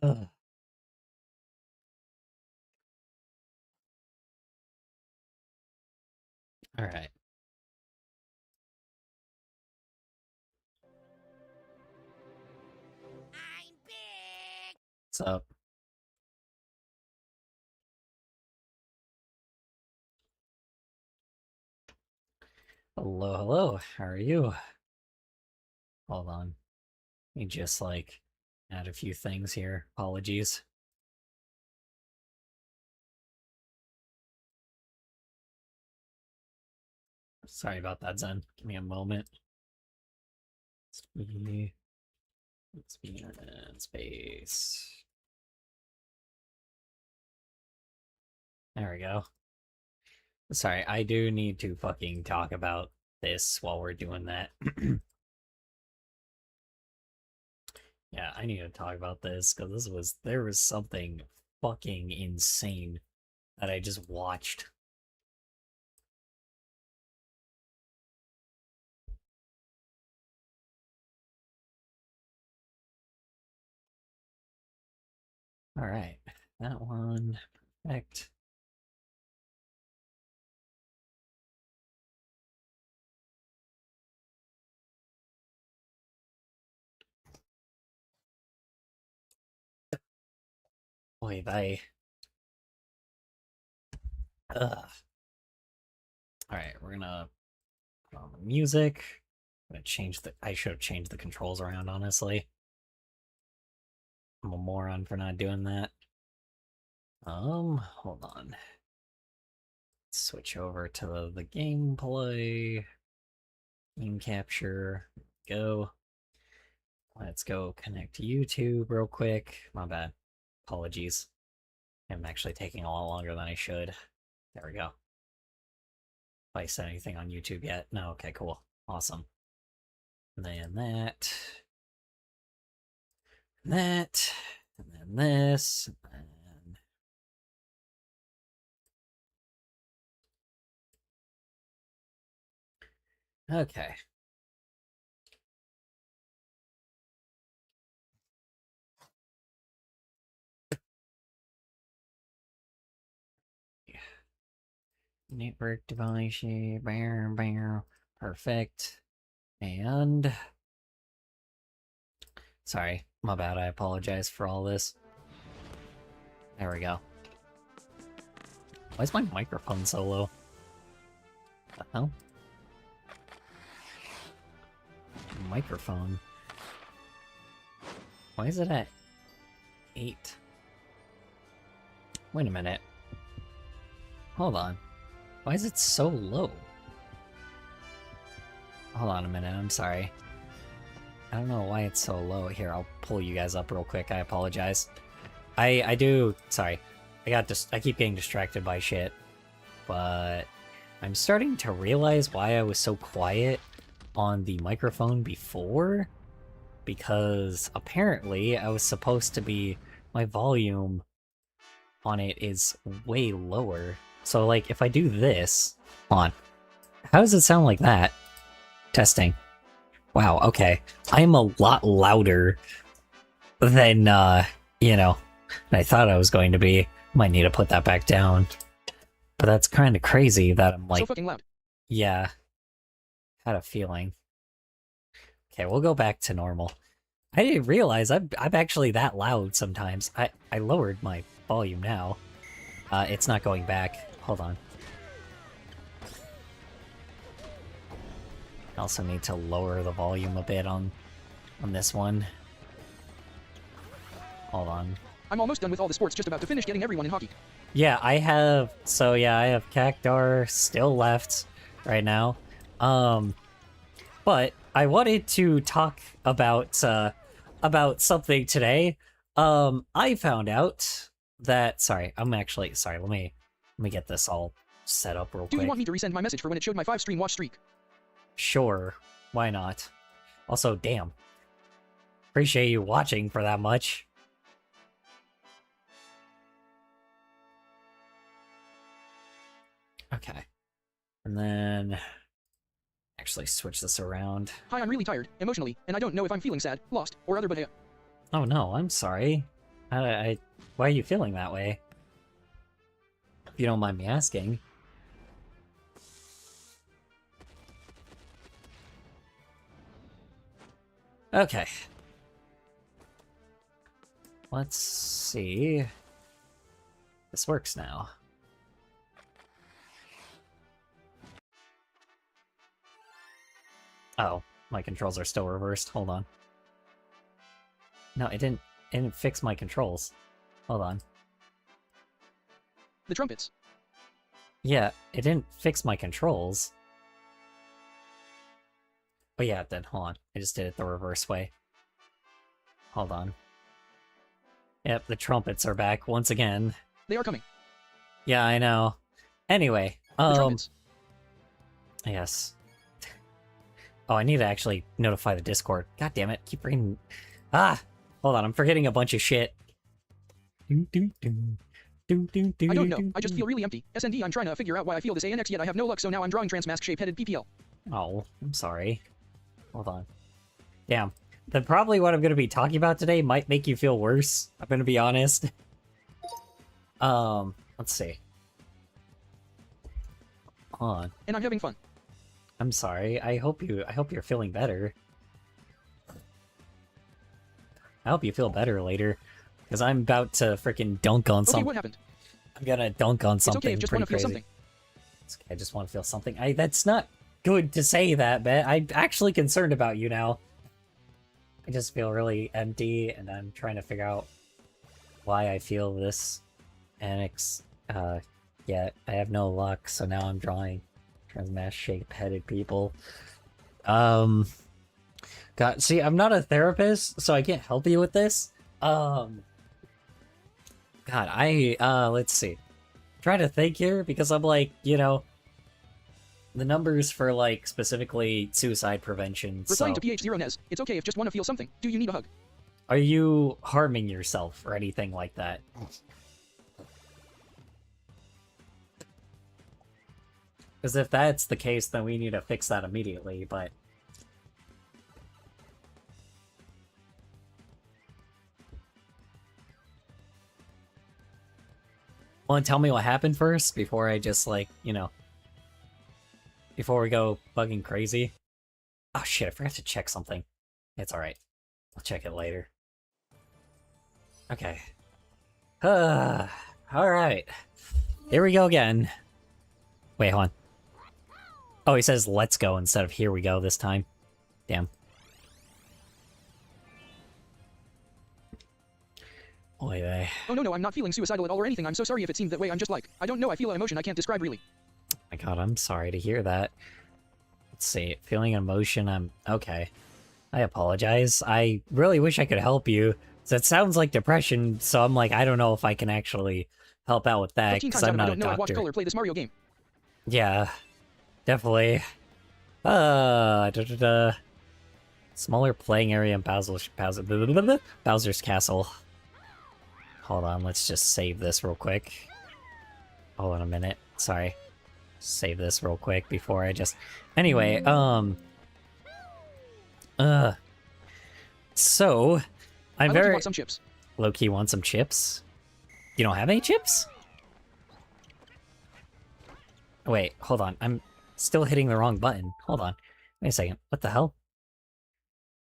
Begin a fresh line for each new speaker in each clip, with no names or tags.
Ugh. All right. What's up? Hello, hello. How are you? Hold on. Let me just add a few things here. Apologies. Sorry about that, Zen. Give me a moment. Let's be in space. There we go. Sorry, I do need to fucking talk about this while we're doing that. Yeah, I need to talk about this because there was something fucking insane that I just watched. All right, that one, perfect. Boy, bye. Ugh. All right, we're gonna put on the music. I'm gonna change the. I should have changed the controls around, honestly. I'm a moron for not doing that. Hold on. Switch over to the gameplay. Game capture. Go. Let's go connect to YouTube real quick. My bad. Apologies. I'm actually taking a lot longer than I should. There we go. Have I said anything on YouTube yet? No, okay, cool. Awesome. And then that. And that. And then this. And okay. Network device, perfect. And sorry, my bad. I apologize for all this. There we go. Why is my microphone so low? What the hell? Microphone. Why is it at 8? Wait a minute. Hold on. Why is it so low? Hold on a minute, I'm sorry. I don't know why it's so low. Here, I'll pull you guys up real quick. I apologize. I do... Sorry. I keep getting distracted by shit. But I'm starting to realize why I was so quiet on the microphone before. Because apparently I was supposed to be... My volume on it is way lower. So, like, if I do this... Hold on. How does it sound like that? Testing. Wow, okay. I'm a lot louder than, you know, than I thought I was going to be. Might need to put that back down. But that's kind of crazy that I'm like...
So fucking loud.
Yeah. Had a feeling. Okay, we'll go back to normal. I didn't realize I'm actually that loud sometimes. I lowered my volume now. It's not going back. Hold on. I also need to lower the volume a bit on this one. Hold on.
I'm almost done with all the sports, just about to finish getting everyone in hockey.
Yeah, I have... So, yeah, I have Cactar still left right now. But I wanted to talk about something today. I found out that... Sorry, I'm actually... Sorry, let me get this all set up real quick.
Do you want me to resend my message for when it showed my 5-stream watch streak?
Sure, why not? Also, damn. Appreciate you watching for that much. Okay. And then... Actually switch this around.
Hi, I'm really tired, emotionally, and I don't know if I'm feeling sad, lost, or other but
Oh no, I'm sorry. Why are you feeling that way? If you don't mind me asking. Okay. Let's see. This works now. Oh, my controls are still reversed. Hold on. No, it didn't fix my controls. Hold on.
The trumpets.
Yeah, it didn't fix my controls. Oh yeah, it did. Hold on. I just did it the reverse way. Hold on. Yep, the trumpets are back once again.
They are coming.
Yeah, I know. Anyway,
The trumpets.
yes. Oh, I need to actually notify the Discord. God damn it, keep bringing... Ah! Hold on, I'm forgetting a bunch of shit.
I don't know, I just feel really empty. SND, I'm trying to figure out why I feel this ANX yet I have no luck, so now I'm drawing transmask shape-headed PPL.
Oh, I'm sorry. Hold on. Damn. Then probably what I'm going to be talking about today might make you feel worse. I'm going to be honest. Let's see. Hold on.
And I'm having fun.
I'm sorry. I hope you're feeling better. I hope you feel better later. Because I'm about to freaking dunk on something.
Okay, what happened?
I'm gonna dunk on something.
It's okay, I just want to feel something.
It's okay, I just want to feel something. That's not good to say that, but I'm actually concerned about you now. I just feel really empty, and I'm trying to figure out why I feel this. Annex, yeah, I have no luck, so now I'm drawing transmash shape-headed people. God, see, I'm not a therapist, so I can't help you with this. God, let's see. Try to think here, because I'm like, you know, the numbers for, like, specifically suicide prevention,
Replying
so...
to PH0NES, it's okay if just want to feel something. Do you need a hug?
Are you harming yourself or anything like that? Because if that's the case, then we need to fix that immediately, but... Want to tell me what happened first, before I just, like, you know... Before we go bugging crazy? Oh shit, I forgot to check something. It's alright. I'll check it later. Okay. Alright. Here we go again. Wait, hold on. Oh, he says let's go instead of here we go this time. Damn. Oy vey.
Oh no, I'm not feeling suicidal at all or anything. I'm so sorry if it seemed that way. I'm just like, I don't know, I feel an emotion I can't describe really.
My god, I'm sorry to hear that. Let's see, feeling emotion, I'm... Okay. I apologize. I really wish I could help you. That sounds like depression, so I'm like, I don't know if I can actually help out with that,
15
because
times
I'm
out
not
I
a
don't know I'd watch
doctor.
Color play this Mario game.
Yeah, definitely. Smaller playing area in Bowser's Castle. Hold on, let's just save this real quick. Hold on a minute. Sorry. Save this real quick before I just... Anyway, so... I'm very...
want some chips.
Low-key want some chips? You don't have any chips? Wait, hold on. I'm still hitting the wrong button. Hold on. Wait a second. What the hell?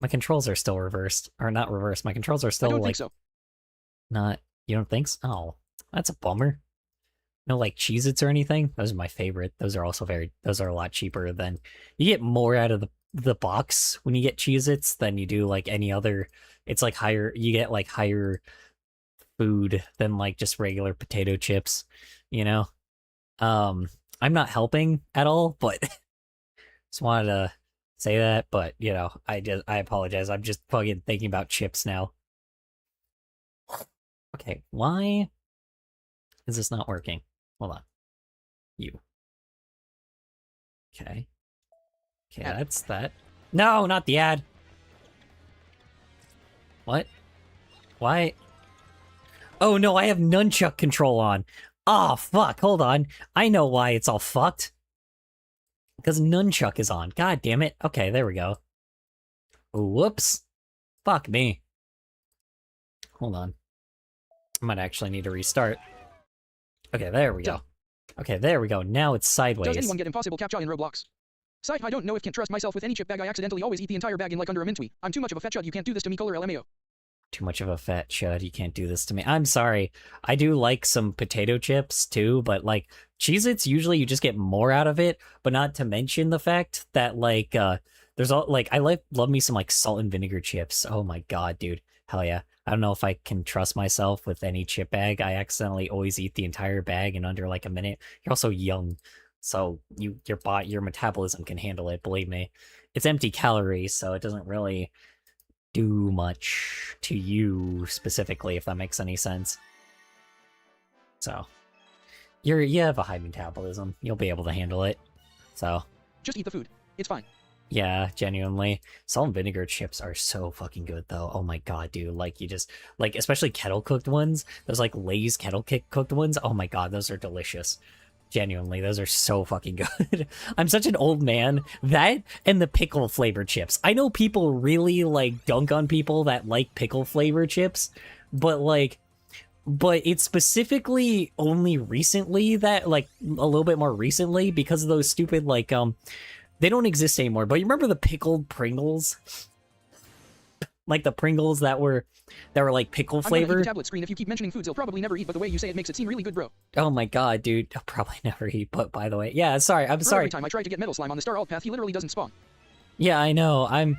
My controls are still reversed. Or not reversed. My controls are still,
I don't
like...
think so.
Not... You don't think so? Oh, that's a bummer. No, like, Cheez-Its or anything? Those are my favorite. Those are also very... Those are a lot cheaper than... You get more out of the box when you get Cheez-Its than you do, like, any other... It's, like, higher... You get, like, higher food than, like, just regular potato chips, you know? I'm not helping at all, but... Just wanted to say that, but, you know, I apologize. I'm just fucking thinking about chips now. Okay, why is this not working? Hold on. You. Okay. Okay, that's that. No, not the ad! What? Why? Oh no, I have nunchuck control on! Oh, fuck, hold on. I know why it's all fucked. Because nunchuck is on. God damn it. Okay, there we go. Whoops. Fuck me. Hold on. I might actually need to restart. Okay, there we
Duh.
go. Okay, there we go. Now it's sideways.
Does anyone get impossible captcha in Roblox? Sigh, I don't know if can trust myself with any chip bag. I accidentally always eat the entire bag in like under a mintweet. I'm too much of a fat chud. You can't do this to me. Color LMAO.
Too much of a fat chud. You can't do this to me. I'm sorry. I do like some potato chips too, but like Cheez-Its, usually you just get more out of it, but not to mention the fact that like there's all like I love me some like salt and vinegar chips. Oh my god, dude. Hell yeah. I don't know if I can trust myself with any chip bag. I accidentally always eat the entire bag in under like a minute. You're also young, so your metabolism can handle it, believe me. It's empty calories, so it doesn't really do much to you specifically, if that makes any sense. So you have a high metabolism. You'll be able to handle it. So
Just eat the food. It's fine.
yeah, genuinely. Salt and vinegar chips are so fucking good though. Oh my god, dude. Like you just like especially kettle cooked ones, those like Lay's kettle cooked ones. Oh my god, those are delicious. Genuinely, those are so fucking good. I'm such an old man. That and the pickle flavor chips. I know people really like dunk on people that like pickle flavor chips, but it's specifically only recently that like a little bit more recently because of those stupid like they don't exist anymore. But you remember the pickled Pringles? Like the Pringles that were like pickle
I'm gonna eat
flavor.
the tablet screen. If you keep mentioning foods, he'll probably never eat, but the way you say it makes it seem really good, bro.
Oh my god, dude. I'll probably never eat, but by the way. Yeah, sorry. I'm
Bro,
sorry.
every time I try to get metal slime on the star alt path, he literally doesn't spawn.
Yeah, I know. I'm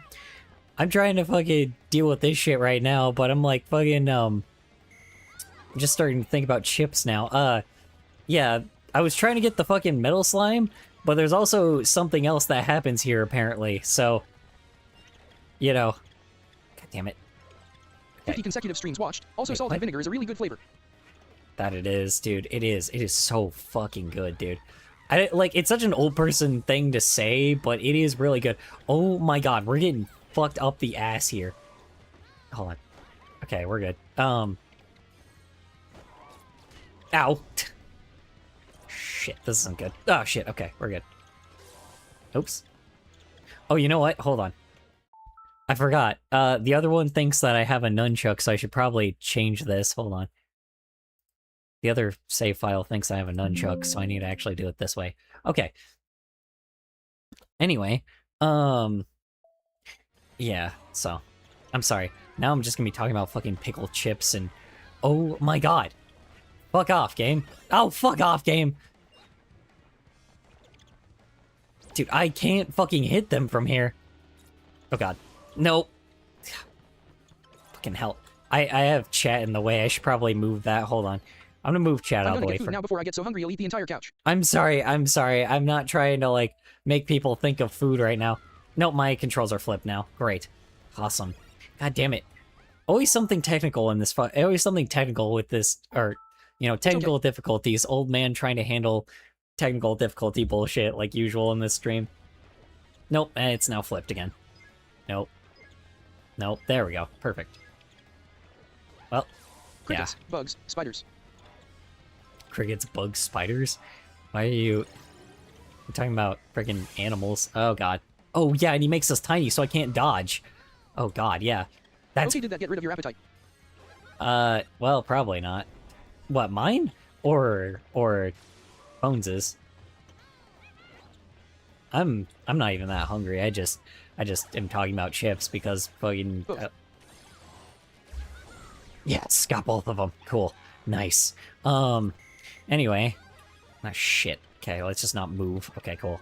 trying to fucking deal with this shit right now, but I'm like fucking I'm just starting to think about chips now. Yeah, I was trying to get the fucking metal slime, but there's also something else that happens here apparently. So, you know, god damn it.
50 consecutive streams watched. Also,
Wait,
salt
what?
and vinegar is a really good flavor.
That it is, dude. It is. It is so fucking good, dude. Like it's such an old person thing to say, but it is really good. Oh my god, we're getting fucked up the ass here. Hold on. Okay, we're good. Ow. Shit, this isn't good. Oh shit, okay, we're good. Oops. Oh, you know what? Hold on. I forgot. The other one thinks that I have a nunchuck, so I should probably change this. Hold on. The other save file thinks I have a nunchuck, so I need to actually do it this way. Okay. Anyway, yeah, so, I'm sorry. Now I'm just gonna be talking about fucking pickle chips and, oh my god. Fuck off, game. Oh, fuck off, game. Dude, I can't fucking hit them from here. Oh god. Nope. Fucking hell. I have chat in the way. I should probably move that. Hold on. I'm gonna move chat
I'm
out of the
gonna
way
get food now before I get so hungry I'll eat the entire couch.
I'm sorry. I'm not trying to, like, make people think of food right now. Nope, my controls are flipped now. Great. Awesome. God damn it. Always something technical in this always something technical with this, or, you know, technical difficulties. Old man trying to handle technical difficulty bullshit like usual in this stream. Nope, and it's now flipped again. Nope. Nope, there we go. Perfect. Well,
Crickets, bugs, spiders.
Crickets, bugs, spiders? Why are you... I'm talking about freaking animals. Oh, God. Oh, yeah, and he makes us tiny, so I can't dodge. Oh, God, yeah. That's...
Okay, did that get rid of your appetite?
Well, probably not. What, mine? Or Bones's? I'm not even that hungry. I just am talking about chips because fucking... yes, got both of them. Cool. Nice. Anyway. Ah, shit. Okay, let's just not move. Okay, cool.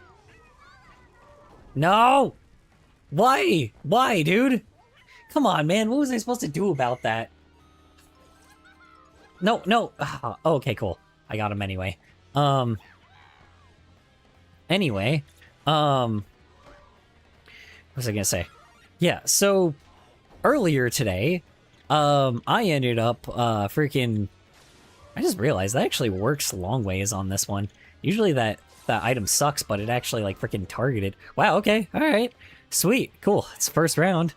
No! Why? Why, dude? Come on, man. What was I supposed to do about that? No, no. Oh, okay, cool. I got him anyway. Anyway. What was I gonna say? Yeah, so earlier today, I ended up, freaking... I just realized that actually works long ways on this one. Usually that item sucks, but it actually, like, freaking targeted. Wow, okay, alright. Sweet, cool. It's first round.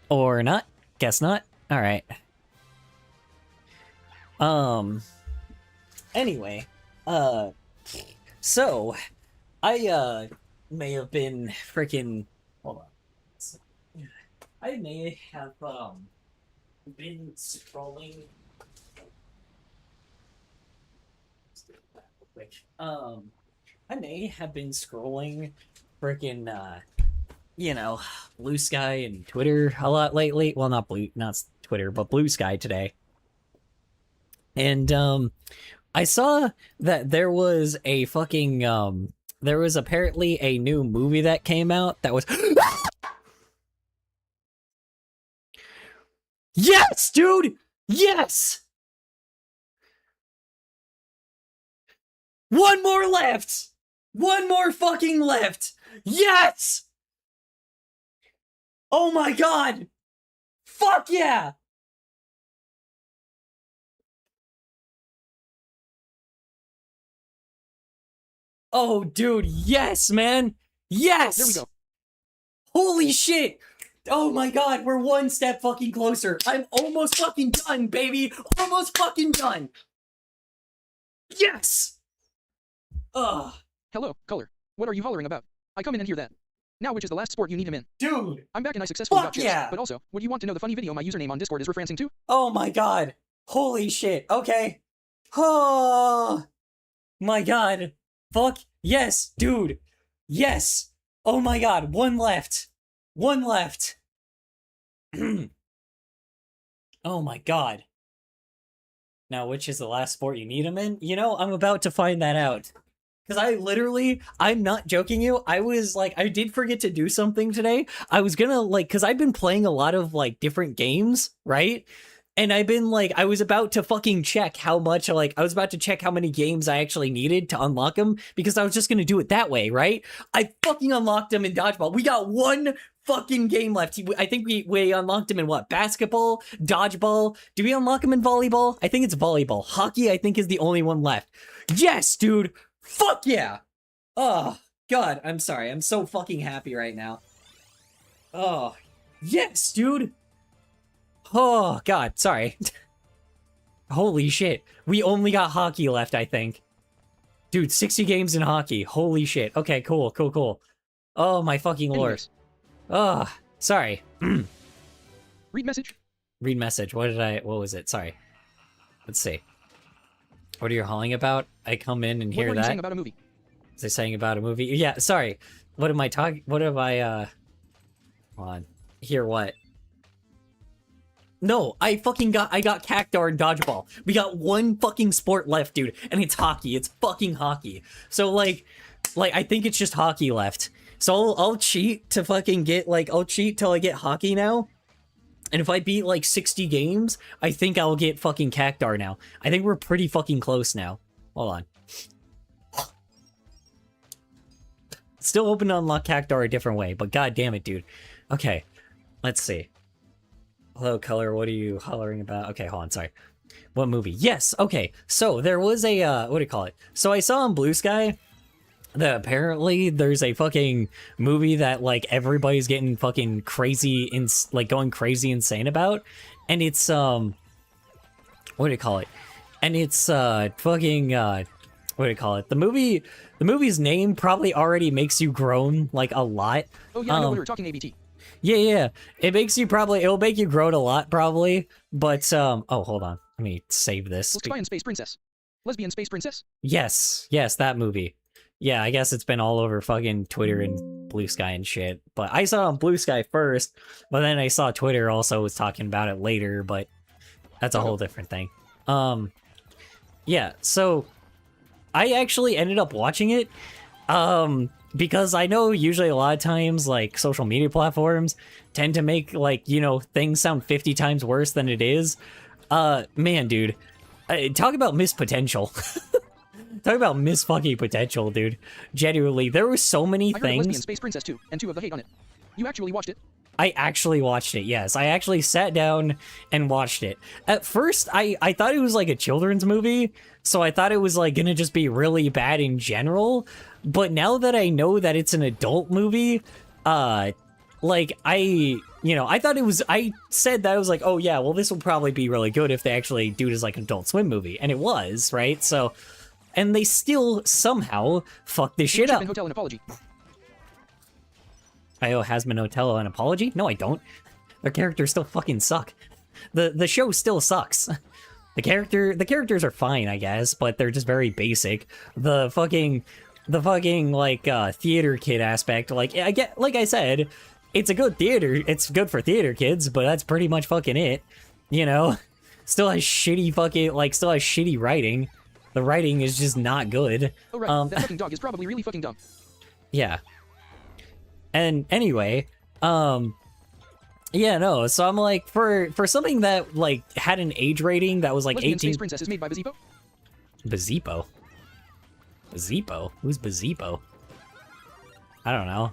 Or not. Guess not. Alright. Anyway, so, I, may have been freaking... Hold on. I may have, been scrolling quick. I may have been scrolling freaking Blue Sky and Twitter a lot lately. Well, not Twitter, but Blue Sky today. And I saw that there was a fucking there was apparently a new movie that came out that was Yes, dude! Yes! One more left! One more fucking left! Yes! Oh my god! Fuck yeah! Oh, dude, yes, man! Yes!
There we go.
Holy shit! Oh my god, we're one step fucking closer. I'm almost fucking done, baby! Almost fucking done! Yes! Ugh.
Hello, Color. What are you hollering about? I come in and hear that. Now which is the last sport you need him in?
Dude!
I'm back and I successfully got
Fuck
chips.
yeah!
But also, would you want to know the funny video my username on Discord is referencing to?
Oh my god! Holy shit, okay. Oh my god. Fuck yes, dude! Yes! Oh my god, one left! One left! Oh my god. Now, which is the last sport you need him in? You know, I'm about to find that out. Because I'm not joking you, I was like, I did forget to do something today. I was gonna, like, because I've been playing a lot of, like, different games, right? And I've been, like, I was about to fucking check how much, like, I was about to check how many games I actually needed to unlock them, because I was just gonna do it that way, right? I fucking unlocked them in Dodgeball. We got one fucking game left. I think we unlocked him in what? Basketball? Dodgeball? Do we unlock him in volleyball? I think it's volleyball. Hockey, I think, is the only one left. Yes, dude! Fuck yeah! Oh, God, I'm sorry. I'm so fucking happy right now. Oh, yes, dude! Oh, God, sorry. Holy shit. We only got hockey left, I think. Dude, 60 games in hockey. Holy shit. Okay, cool, cool, cool. Oh, my fucking lord.
Anyways,
Oh, sorry.
read message.
Read message. What was it? Sorry. Let's see. What are you hauling about? I come in and hear
What were
that.
you saying about a movie?
Was I saying about a movie? Yeah, sorry. What am I talking? What have I, Hold on. Hear what? No, I got Cactar and Dodgeball. We got one fucking sport left, dude, and it's hockey. It's fucking hockey. So, like, I think it's just hockey left. So I'll cheat to fucking get, like, I'll cheat till I get hockey now. And if I beat, like, 60 games, I think I'll get fucking Cactar now. I think we're pretty fucking close now. Hold on. Still open to unlock Cactar a different way, but god damn it, dude. Okay, let's see. Hello, Color, what are you hollering about? Okay, hold on, sorry. What movie? Yes, okay. So, there was a, what do you call it? So, I saw on Blue Sky that apparently there's a fucking movie that, like, everybody's getting fucking crazy, like, going crazy insane about. And it's, what do you call it? And it's, fucking, what do you call it? The movie's name probably already makes you groan, like, a lot.
Oh yeah, I know when we were talking ABT.
Yeah. It'll make you groan a lot, probably. But, oh, hold on. Let me save this.
Spy and Space Princess. Lesbian Space Princess?
Yes, that movie. Yeah, I guess it's been all over fucking Twitter and Blue Sky and shit. But I saw it on Blue Sky first, but then I saw Twitter also was talking about it later, but that's a whole different thing. Yeah, so I actually ended up watching it, because I know usually a lot of times, like, social media platforms tend to make, like, you know, things sound 50 times worse than it is. Man, dude, talk about missed potential. Talk about missed fucking potential, dude. Genuinely, there were so many
I heard
things.
Lesbian Space Princess 2, and 2 of the hate on it. You actually watched it?
I actually watched it, yes. I actually sat down and watched it. At first, I thought it was like a children's movie, so I thought it was like gonna just be really bad in general. But now that I know that it's an adult movie, like, I thought it was, I said that I was like, oh yeah, well this will probably be really good if they actually do it as like an Adult Swim movie. And it was, right? So, and they still somehow fucked this shit up.
Hotel an apology.
I owe Hasman Hotel an apology? No, I don't. Their characters still fucking suck. The show still sucks. The characters are fine, I guess, but they're just very basic. The fucking like theater kid aspect, like I get, like I said, it's a good theater, it's good for theater kids, but that's pretty much fucking it, you know. Still has shitty fucking, like, still has shitty writing. The writing is just not good.
Oh right, that fucking dog is probably really fucking dumb.
Yeah. And anyway, yeah, no, so I'm like, for something that, like, had an age rating that was like
Lesbian
18...
Space Princess is made by Bezipo?
Bezipo? Bezipo? Who's Bezipo? I don't know.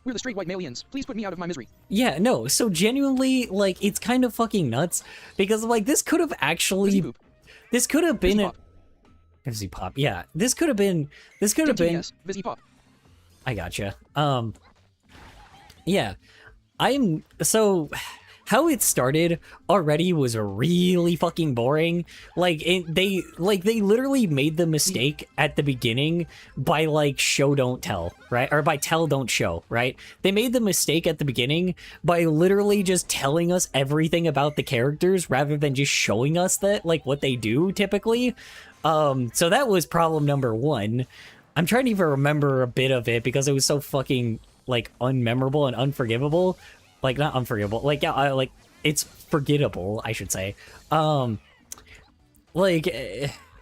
We're the straight white malians. Please put me out of my misery.
Yeah, no, so genuinely, like, it's kind of fucking nuts, because, like, this could have actually...
Bezipoop.
This could have been...
Beziepop.
Beziepop, yeah. This could have been... This could have been...
Yes, Beziepop.
I gotcha. Yeah. So... How it started already was really fucking boring. Like, they literally made the mistake at the beginning by, like, show don't tell, right? Or by tell don't show, right? They made the mistake at the beginning by literally just telling us everything about the characters rather than just showing us that, like, what they do typically. So that was problem number one. I'm trying to even remember a bit of it because it was so fucking, like, unmemorable and unforgivable. Like, not unforgivable, like, yeah, like, it's forgettable, I should say. Like,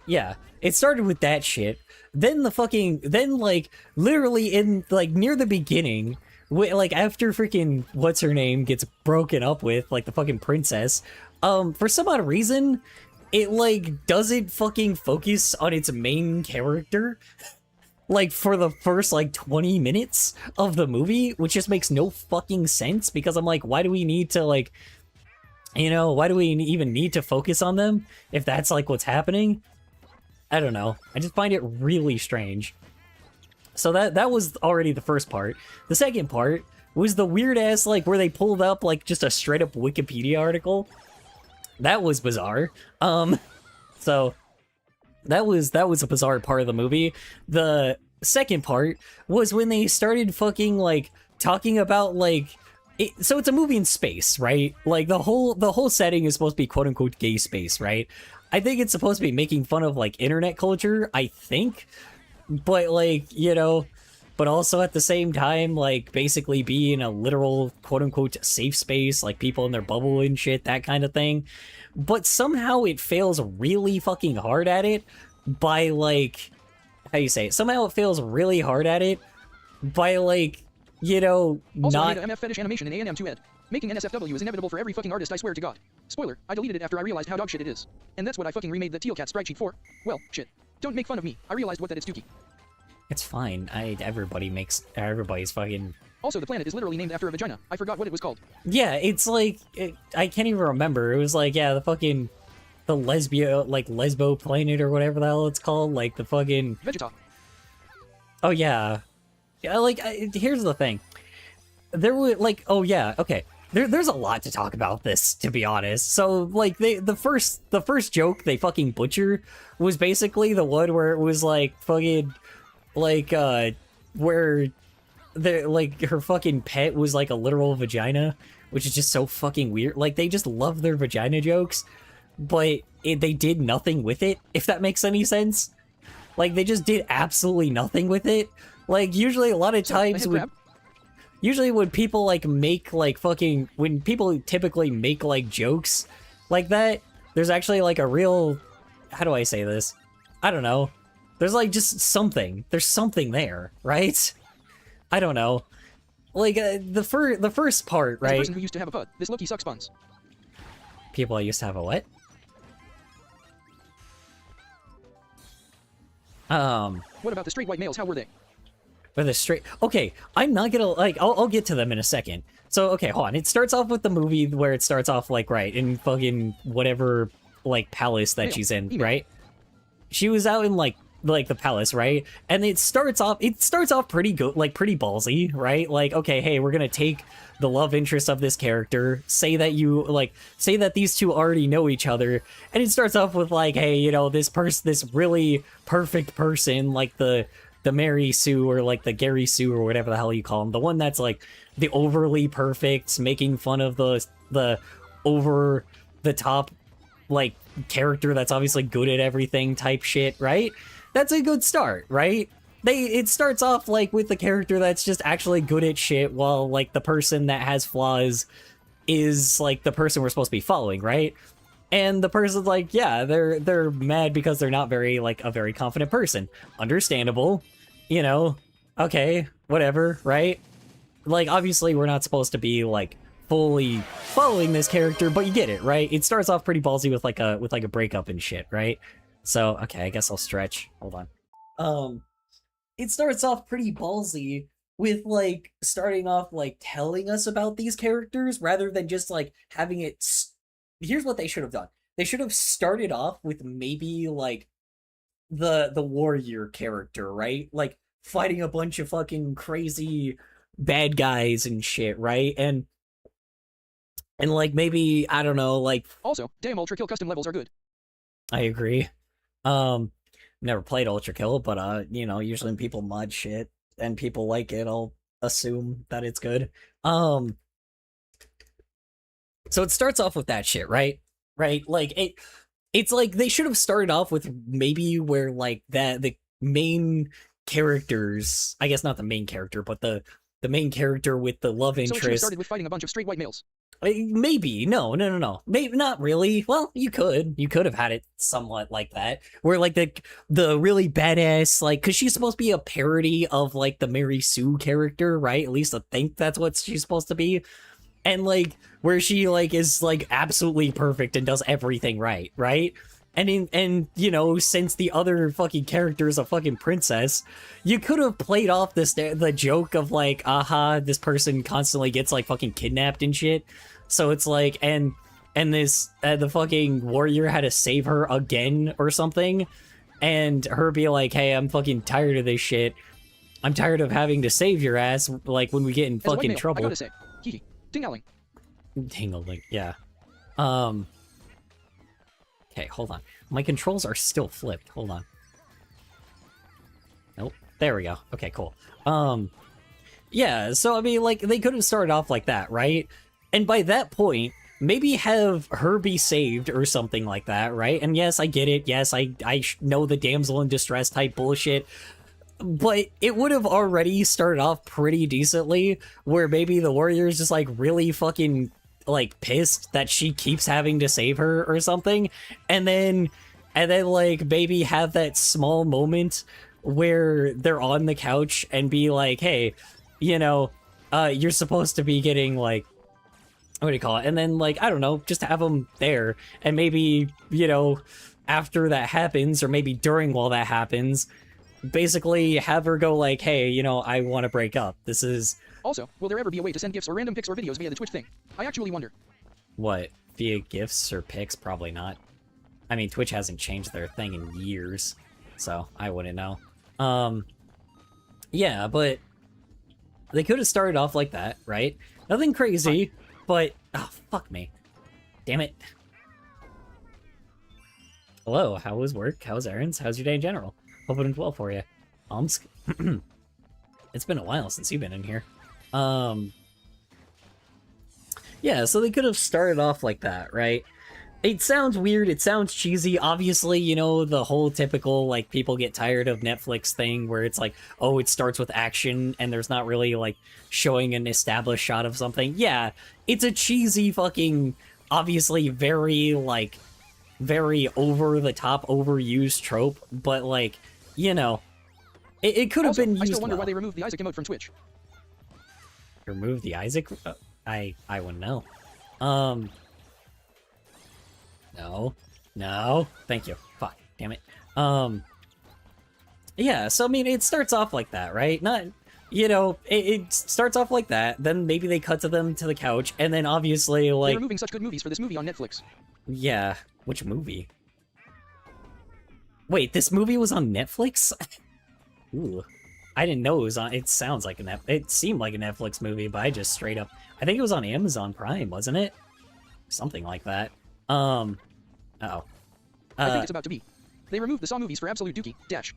yeah, it started with that shit. Then like, literally in, like, near the beginning, like, after freaking, what's her name gets broken up with, like, the fucking princess, for some odd reason, it, like, doesn't fucking focus on its main character. Like, for the first, like, 20 minutes of the movie, which just makes no fucking sense, because I'm like, why do we need to, like, you know, why do we even need to focus on them if that's, like, what's happening? I don't know. I just find it really strange. So that was already the first part. The second part was the weird-ass, like, where they pulled up, like, just a straight-up Wikipedia article. That was bizarre. So... That was a bizarre part of the movie. The second part was when they started fucking, like, talking about, like... so it's a movie in space, right? Like, the whole setting is supposed to be quote-unquote gay space, right? I think it's supposed to be making fun of, like, internet culture, I think. But, like, you know... But also at the same time, like, basically be in a literal quote-unquote safe space, like, people in their bubble and shit, that kind of thing. But somehow it fails really fucking hard at it by, like, how you say it? Somehow it fails really hard at it by, like, you know,
also,
not...
I made a MF fetish animation in A&M 2 Ed. Making NSFW is inevitable for every fucking artist, I swear to God. Spoiler, I deleted it after I realized how dog shit it is. And that's what I fucking remade the Teal Cat sprite sheet for. Well, shit. Don't make fun of me. I realized what that it's dookie.
It's fine. Everybody's fucking...
Also, the planet is literally named after a vagina. I forgot what it was called.
Yeah, it's like... I can't even remember. It was like, yeah, the fucking... The Lesbo planet or whatever the hell it's called. Like, the fucking...
Vegeta.
Oh, yeah. Yeah, like, here's the thing. There were, like... Oh, yeah, okay. There's a lot to talk about this, to be honest. So, like, the first joke they fucking butcher was basically the one where it was, like, fucking... Like, where... like, her fucking pet was, like, a literal vagina, which is just so fucking weird. Like, they just love their vagina jokes, but they did nothing with it, if that makes any sense. Like, they just did absolutely nothing with it. Like, usually a lot of times usually when people, like, make, like, fucking... When people typically make, like, jokes like that, there's actually, like, a real... How do I say this? I don't know. There's, like, just something. There's something there, right? I don't know. Like, the first part, right?
As a person who used to have a pud, this Loki sucks buns.
People used to have a what?
What about the straight white males? How were they?
For the straight... Okay, I'm not gonna, like... I'll get to them in a second. So, okay, hold on. It starts off with the movie where it starts off, like, right, in fucking whatever, like, palace that she's in, right? She was out in, like, the palace, right? And it starts off pretty good, like, pretty ballsy, right? Like, okay, hey, we're gonna take the love interest of this character, say that these two already know each other, and it starts off with, like, hey, you know, this really perfect person, like the Mary Sue, or like the Gary Sue, or whatever the hell you call him, the one that's like the overly perfect, making fun of the over the top, like, character that's obviously good at everything type shit, right? That's a good start, right? It starts off like with the character that's just actually good at shit, while like the person that has flaws is like the person we're supposed to be following, right? And the person's like, yeah, they're mad because they're not very like a very confident person. Understandable, you know. Okay, whatever, right? Like obviously we're not supposed to be like fully following this character, but you get it, right? It starts off pretty ballsy with like a breakup and shit, right? So okay, I guess I'll stretch. Hold on. It starts off pretty ballsy with like starting off like telling us about these characters rather than just like having it. Here's what they should have done. They should have started off with maybe like the warrior character, right? Like fighting a bunch of fucking crazy bad guys and shit, right? And like maybe I don't know, like
Also, damn ultra kill custom levels are good.
I agree. Never played Ultra Kill, but you know, usually when people mod shit and people like it, I'll assume that it's good. So it starts off with that shit, right? Right? Like it's like they should have started off with maybe where like that the main characters, I guess not the main character, but the main character with the love
So it should have
interest.
started with fighting a bunch of straight white males.
Maybe no, maybe not really. Well, you could have had it somewhat like that, where like the really badass, like, because she's supposed to be a parody of like the Mary Sue character, right? At least I think that's what she's supposed to be, and like where she like is like absolutely perfect and does everything right, right? And you know, since the other fucking character is a fucking princess, you could have played off the joke of like, aha, this person constantly gets like fucking kidnapped and shit. So it's like, and this the fucking warrior had to save her again or something, and her be like, hey, I'm fucking tired of this shit. I'm tired of having to save your ass, like when we get in fucking
male,
trouble.
I gotta say, hee ding-alling.
Ding-a-ling, yeah. Okay, hold on. My controls are still flipped. Hold on. Nope. There we go. Okay, cool. Yeah, so I mean, like, they could have started off like that, right? And by that point, maybe have her be saved or something like that, right? And yes, I get it. Yes, I know the damsel in distress type bullshit. But it would have already started off pretty decently, where maybe the warrior is just, like, really fucking like pissed that she keeps having to save her or something, and then like maybe have that small moment where they're on the couch and be like, hey, you know, you're supposed to be getting like, what do you call it? And then like, I don't know, just have them there, and maybe, you know, after that happens, or maybe during while that happens, basically have her go like, hey, you know, I want to break up. This is...
Also, will there ever be a way to send GIFs or random pics or videos via the Twitch thing? I actually wonder.
What? Via GIFs or pics? Probably not. I mean, Twitch hasn't changed their thing in years, so I wouldn't know. Yeah, but they could have started off like that, right? Nothing crazy, but... Oh, fuck me. Damn it. Hello, how was work? How's errands? How's your day in general? Hope it went well for you. It's been a while since you've been in here. Yeah, so they could have started off like that, right? It sounds weird, it sounds cheesy. Obviously, you know, the whole typical, like, people get tired of Netflix thing where it's like, oh, it starts with action and there's not really, like, showing an established shot of something. Yeah, it's a cheesy fucking, obviously very, like, very over-the-top, overused trope, but, like, you know, it could have been used.
I still wonder
well.
why they removed the Isaac emote from Twitch.
Remove the Isaac? I wouldn't know. No. Thank you. Fuck. Damn it. Yeah, so I mean, it starts off like that, right? Not, you know, it starts off like that, then maybe they cut to them to the couch, and then obviously, like...
They're removing such good movies for this movie on Netflix.
Yeah. Which movie? Wait, this movie was on Netflix? Ooh. I didn't know it was on... It sounds like a It seemed like a Netflix movie, but I just straight up... I think it was on Amazon Prime, wasn't it? Something like that. Uh-oh.
I think it's about to be. They removed the Saw movies for Absolute Dookie, dash.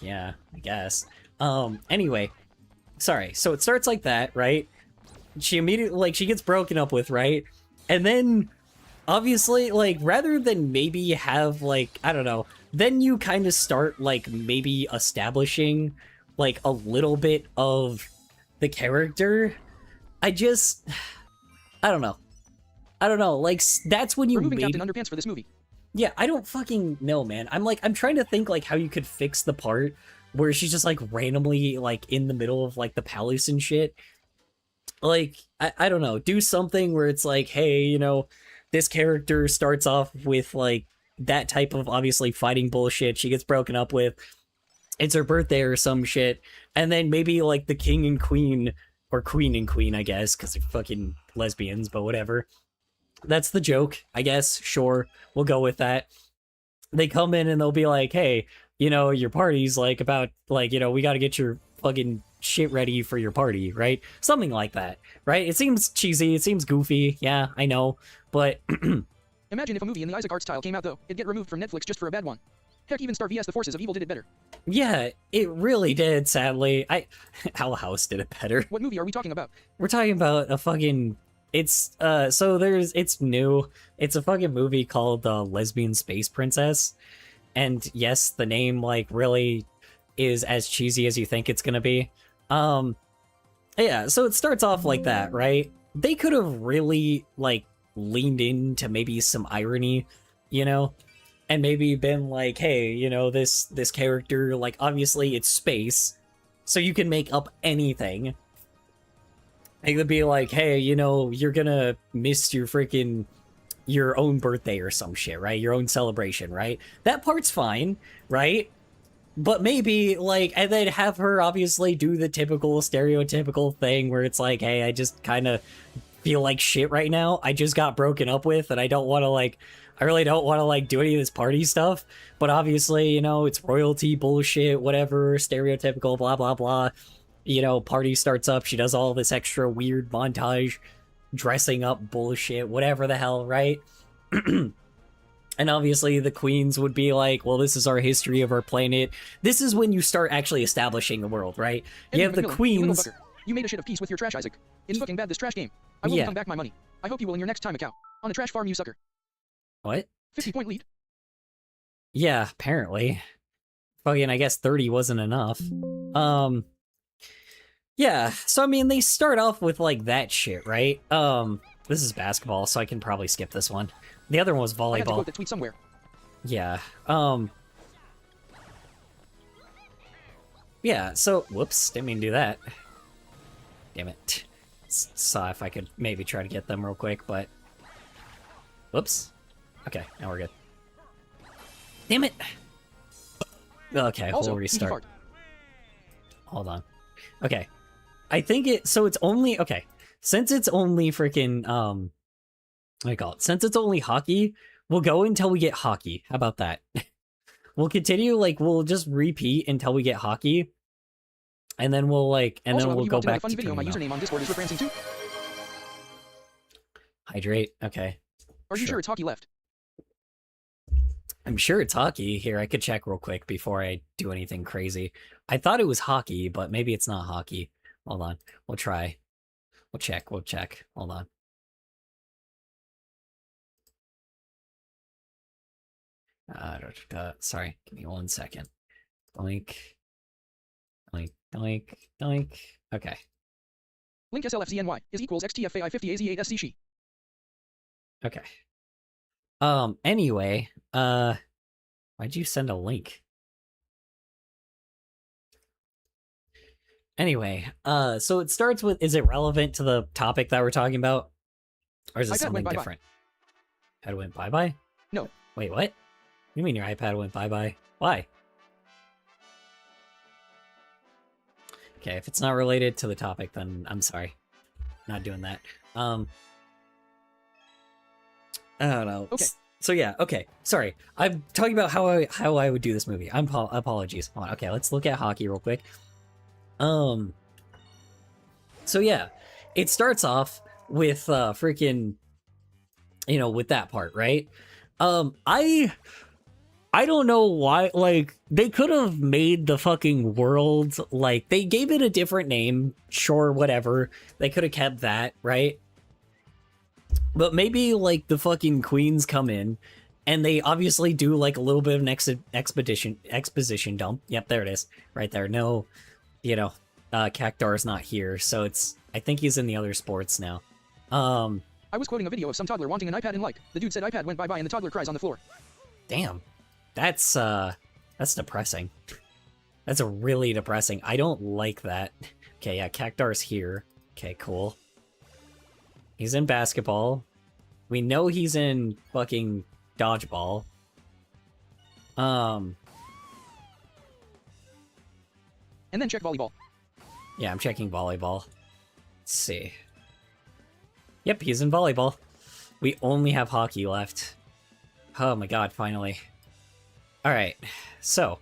Yeah, I guess. Anyway. Sorry, so it starts like that, right? She immediately... Like, she gets broken up with, right? And then... obviously, like, rather than maybe have, like, I don't know, then you kind of start, like, maybe establishing, like, a little bit of the character. I just, I don't know. I don't know, like, that's when you
Removing
maybe...
Captain Underpants for this movie.
Yeah, I don't fucking know, man. I'm trying to think, like, how you could fix the part where she's just, like, randomly, like, in the middle of, like, the palace and shit. Like, I don't know, do something where it's like, hey, you know, this character starts off with, like, that type of, obviously, fighting bullshit. She gets broken up with. It's her birthday or some shit. And then maybe, like, the king and queen, or queen and queen, I guess, because they're fucking lesbians, but whatever. That's the joke, I guess. Sure, we'll go with that. They come in and they'll be like, hey, you know, your party's like about, like, you know, we got to get your fucking shit ready for your party, right? Something like that, right? It seems cheesy, it seems goofy, yeah, I know, but...
Imagine if a movie in the Isaac art style came out though, it'd get removed from Netflix just for a bad one. Heck, even Star vs. The Forces of Evil did it better.
Yeah, it really did, sadly. Owl House did it better.
What movie are we talking about?
We're talking about a fucking... It's, it's new. It's a fucking movie called The Lesbian Space Princess. And yes, the name, like, really is as cheesy as you think it's gonna be. Yeah, so it starts off like that, right? They could have really, like, leaned into maybe some irony, you know? And maybe been like, hey, you know, this character, like, obviously it's space, so you can make up anything. It could be like, hey, you know, you're gonna miss your own birthday or some shit, right? Your own celebration, right? That part's fine, right? But maybe, like, and then have her obviously do the typical stereotypical thing where it's like, hey, I just kind of feel like shit right now. I just got broken up with and I don't want to, like, I really don't want to, like, do any of this party stuff. But obviously, you know, it's royalty bullshit, whatever, stereotypical, blah, blah, blah. You know, party starts up, she does all this extra weird montage, dressing up bullshit, whatever the hell, right? And obviously the queens would be like, well, this is our history of our planet. This is when you start actually establishing the world, right? You have the queens...
You made a shit of peace with your trash, Isaac. It's fucking bad, this trash game. I will come back my money. I hope you will in your next time account. On a trash farm, you sucker.
What?
50-point lead.
Yeah, apparently. Fucking, I guess 30 wasn't enough. Yeah, so I mean, they start off with, like, that shit, right? This is basketball, so I can probably skip this one. The other one was volleyball. I had to quote
the tweet somewhere.
Yeah, yeah, so, whoops, didn't mean to do that. Damn it. Saw if I could maybe try to get them real quick, but... Whoops. Okay, now we're good. Damn it! Okay, we'll restart. Hold on. Okay. I think so it's only, okay. Since it's only freaking, what do you call it? Since it's only hockey, we'll go until we get hockey. How about that? We'll continue, like, we'll just repeat until we get hockey. And then we'll, like, and then we'll go back to video.
My username on Discord is Riprancing too.
Hydrate, okay.
Are you sure it's hockey left?
I'm sure it's hockey. Here, I could check real quick before I do anything crazy. I thought it was hockey, but maybe it's not hockey. Hold on. We'll try. We'll check. Hold on. Sorry, give me 1 second. Doink. Doink, doink, doink. Okay.
Link SLFZNY is equals XTFAI 50AZ8SC she.
Okay. Anyway, why'd you send a link? Anyway, so it starts with, is it relevant to the topic that we're talking about? Or is it something different? iPad went bye-bye?
No.
Wait, what? You mean your iPad went bye-bye? Why? Okay, if it's not related to the topic, then I'm sorry. Not doing that. I don't know.
Okay.
So yeah, okay. Sorry. I'm talking about how I would do this movie. Apologies. Hold on. Okay, let's look at hockey real quick. So yeah, it starts off with freaking, you know, with that part, right? I don't know why, like, they could have made the fucking world, like, they gave it a different name, sure, whatever. They could have kept that, right? But maybe, like, the fucking queens come in, and they obviously do, like, a little bit of an exposition dump. Yep, there it is. Right there. No, you know, Cactar's not here, so it's... I think he's in the other sports now.
I was quoting a video of some toddler wanting an iPad and like, the dude said iPad went bye-bye and the toddler cries on the floor.
Damn. That's depressing. That's really depressing. I don't like that. Okay, yeah, Cactar's here. Okay, cool. He's in basketball. We know he's in fucking dodgeball.
And then check volleyball.
Yeah, I'm checking volleyball. Let's see. Yep, he's in volleyball. We only have hockey left. Oh my god, finally. Alright, so,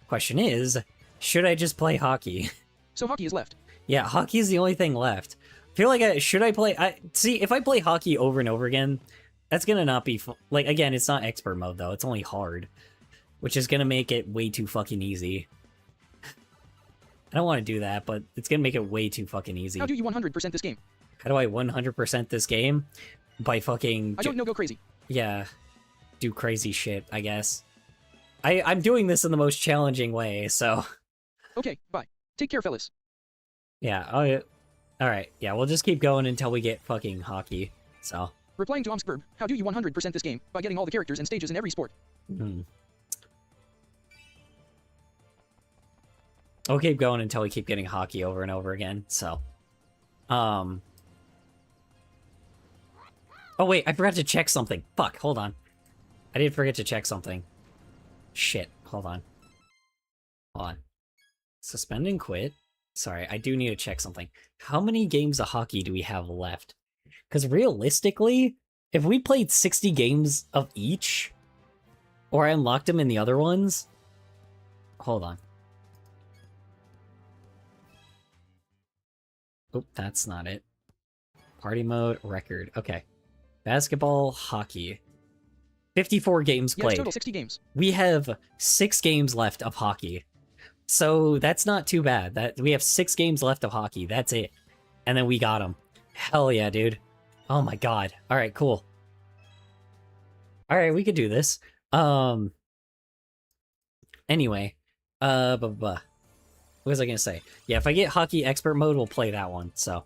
question is, should I just play hockey?
So hockey is left.
Yeah, hockey is the only thing left. I feel like should I play... see, if I play hockey over and over again, that's gonna not be... like, again, it's not expert mode, though. It's only hard. Which is gonna make it way too fucking easy. I don't want to do that, but it's gonna make it way too fucking easy.
How do you 100% this game?
How do I 100% this game? By fucking...
I don't know, go crazy.
Yeah. Do crazy shit, I guess. I'm doing this in the most challenging way, so...
Okay, bye. Take care, fellas.
Yeah, oh, alright. Yeah, we'll just keep going until we get fucking hockey, so...
Replying to Omskverb, how do you 100% this game? By getting all the characters and stages in every sport.
We'll keep going until we keep getting hockey over and over again, so... Oh wait, I forgot to check something. Fuck, hold on. I did forget to check something. Shit, hold on. Hold on. Suspend and quit. Sorry, I do need to check something. How many games of hockey do we have left? Because realistically, if we played 60 games of each, or I unlocked them in the other ones... Hold on. Oh, that's not it. Party mode, record. Okay. Basketball, hockey. 54 games played.
Yes, total 60 games.
We have 6 games left of hockey. So that's not too bad. We have 6 games left of hockey. That's it. And then we got them. Hell yeah, dude. Oh my god. Alright, cool. Alright, we could do this. Anyway. What was I gonna say? Yeah, if I get hockey expert mode, we'll play that one, so.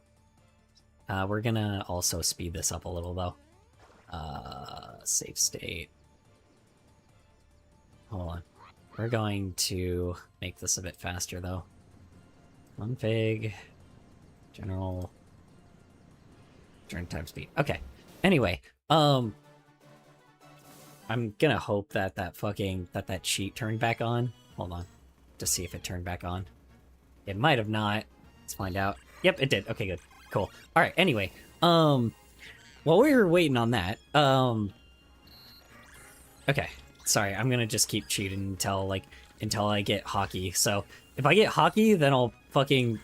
We're gonna also speed this up a little, though. Save state. Hold on. We're going to make this a bit faster, though. Config. General. Turn time speed. Okay. Anyway, I'm gonna hope that that cheat turned back on. Hold on. To see if it turned back on. It might have not. Let's find out. Yep, it did. Okay, good. Cool. Alright, anyway. While we were waiting on that, okay. Sorry, I'm gonna just keep cheating until I get hockey. So, if I get hockey, then I'll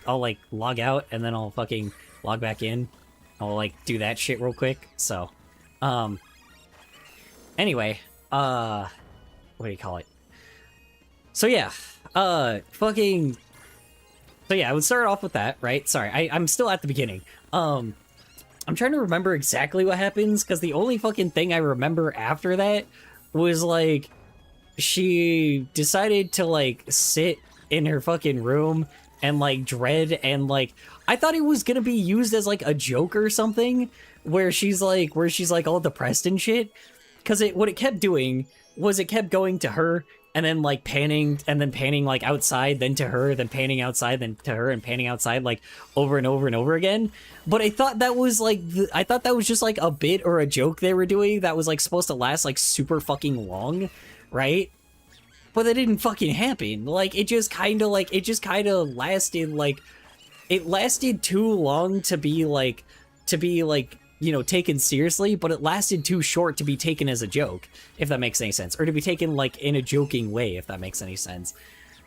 like, log out, and then I'll fucking log back in. I'll, like, do that shit real quick. So, anyway, what do you call it? So, yeah, so yeah, I would start off with that, right? Sorry, I'm still at the beginning. I'm trying to remember exactly what happens, because the only fucking thing I remember after that was, like, she decided to, like, sit in her fucking room and, like, dread, and, like, I thought it was gonna be used as, like, a joke or something, where she's, like, all depressed and shit, because what it kept doing was it kept going to her, and then, like, panning, and then panning, like, outside, then to her, then panning outside, then to her, and panning outside, like, over and over and over again. But I thought that was, like, I thought that was just, like, a bit or a joke they were doing that was, like, supposed to last, like, super fucking long, right? But that didn't fucking happen. Like, it just kind of lasted, like, it lasted too long to be, you know, taken seriously, but it lasted too short to be taken as a joke, if that makes any sense. Or to be taken, like, in a joking way, if that makes any sense.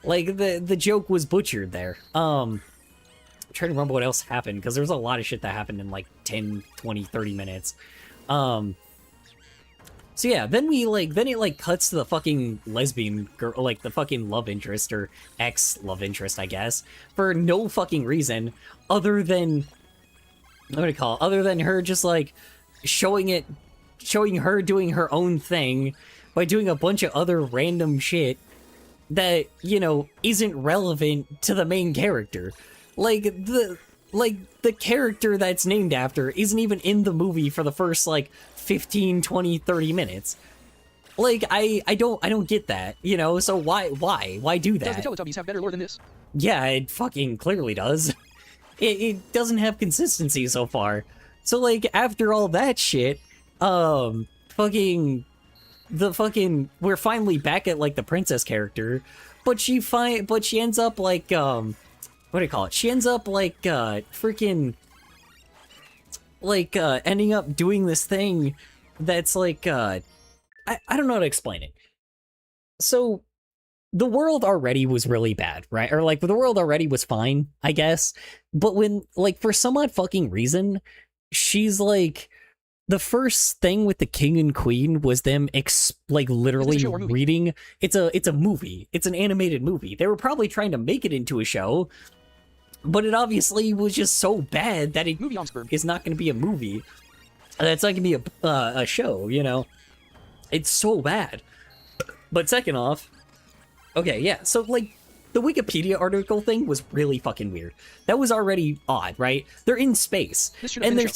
Like, the joke was butchered there. I'm trying to remember what else happened, because there's a lot of shit that happened in, like, 10, 20, 30 minutes. So yeah, then it cuts to the fucking lesbian girl, like, the fucking love interest, or ex-love interest, I guess, for no fucking reason, other than... what do you call it? Other than her just, like, showing her doing her own thing by doing a bunch of other random shit that, you know, isn't relevant to the main character. Like, the character that's named after isn't even in the movie for the first, like, 15, 20, 30 minutes. Like, I don't get that, you know, so why do that?
Does the Teletubbies have better lore than this?
Yeah, it fucking clearly does. It doesn't have consistency so far. So, like, after all that shit, we're finally back at, like, the princess character, but she ends up, like, what do you call it? She ends up, like, freaking, like, ending up doing this thing that's, like, I don't know how to explain it. So, the world already was really bad, right? Or, like, the world already was fine, I guess. But when, like, for some odd fucking reason, she's, like, the first thing with the king and queen was them, like, literally reading. It's a movie. It's an animated movie. They were probably trying to make it into a show, but it obviously was just so bad that it is not going to be a movie. It's not going to be a show, you know? It's so bad. But second off, okay, yeah, so, like, the Wikipedia article thing was really fucking weird. That was already odd, right? They're in space, and they're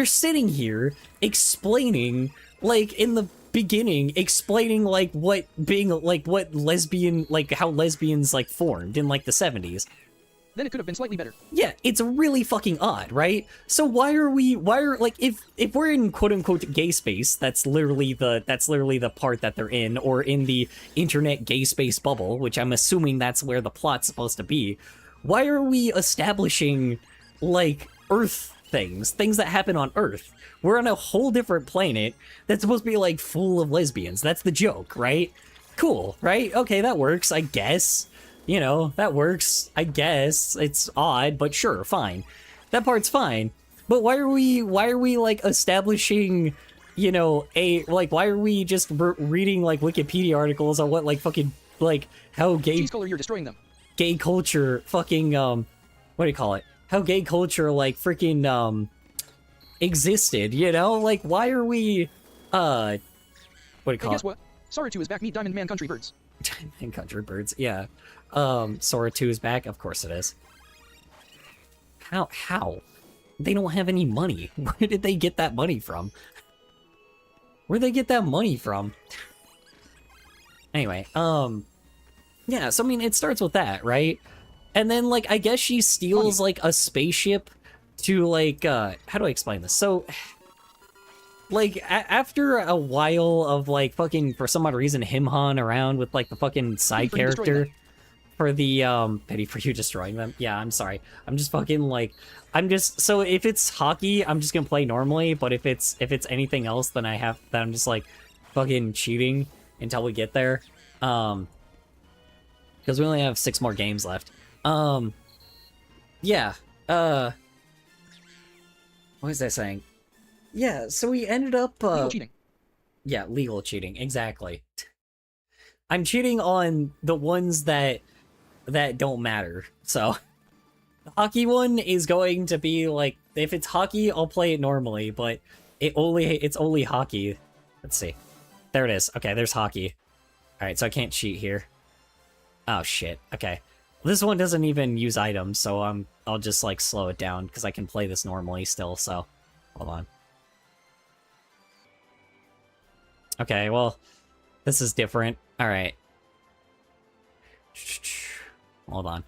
sitting here explaining, like, in the beginning, explaining, like, what lesbian, like, how lesbians, like, formed in, like, the 70s.
Then it could have been slightly better.
Yeah, it's really fucking odd, right? So why are like, if we're in quote-unquote gay space, that's literally the part that they're in, or in the internet gay space bubble, which I'm assuming that's where the plot's supposed to be, why are we establishing, like, Earth things that happen on Earth? We're on a whole different planet that's supposed to be, like, full of lesbians. That's the joke, right? Cool, right? Okay, that works, I guess. You know, that works, I guess. It's odd, but sure, fine. That part's fine. But why are we, like, establishing, you know, why are we just reading, like, Wikipedia articles on what, like, fucking, like, how gay...
Cheese color, you're destroying them.
Gay culture fucking, what do you call it? How gay culture, like, freaking, existed, you know? Like, why are we, what do you call it?
Guess what? Sora 2 is back, meet Diamond Man Country Birds.
And Country Birds, yeah. Sora 2 is back? Of course it is. How? They don't have any money. Where did they get that money from? Where'd they get that money from? Anyway, yeah, so I mean, it starts with that, right? And then, like, I guess she steals, like, a spaceship to, like, how do I explain this? So, like, after a while of, like, fucking, for some odd reason, him-hawing around with, like, the fucking side character for the, pity for you destroying them. Yeah, I'm sorry. I'm just fucking, like, so if it's hockey, I'm just gonna play normally, but if it's anything else, then I'm just, like, fucking cheating until we get there. Because we only have 6 more games left. Yeah, what was I saying? Yeah, so we ended up,
legal cheating.
Yeah, legal cheating, exactly. I'm cheating on the ones that don't matter, so... The hockey one is going to be, like, if it's hockey, I'll play it normally, but it's only hockey. Let's see. There it is. Okay, there's hockey. Alright, so I can't cheat here. Oh, shit. Okay. This one doesn't even use items, so I'll just, like, slow it down, because I can play this normally still, so... Hold on. Okay, well, this is different. Alright. Hold on.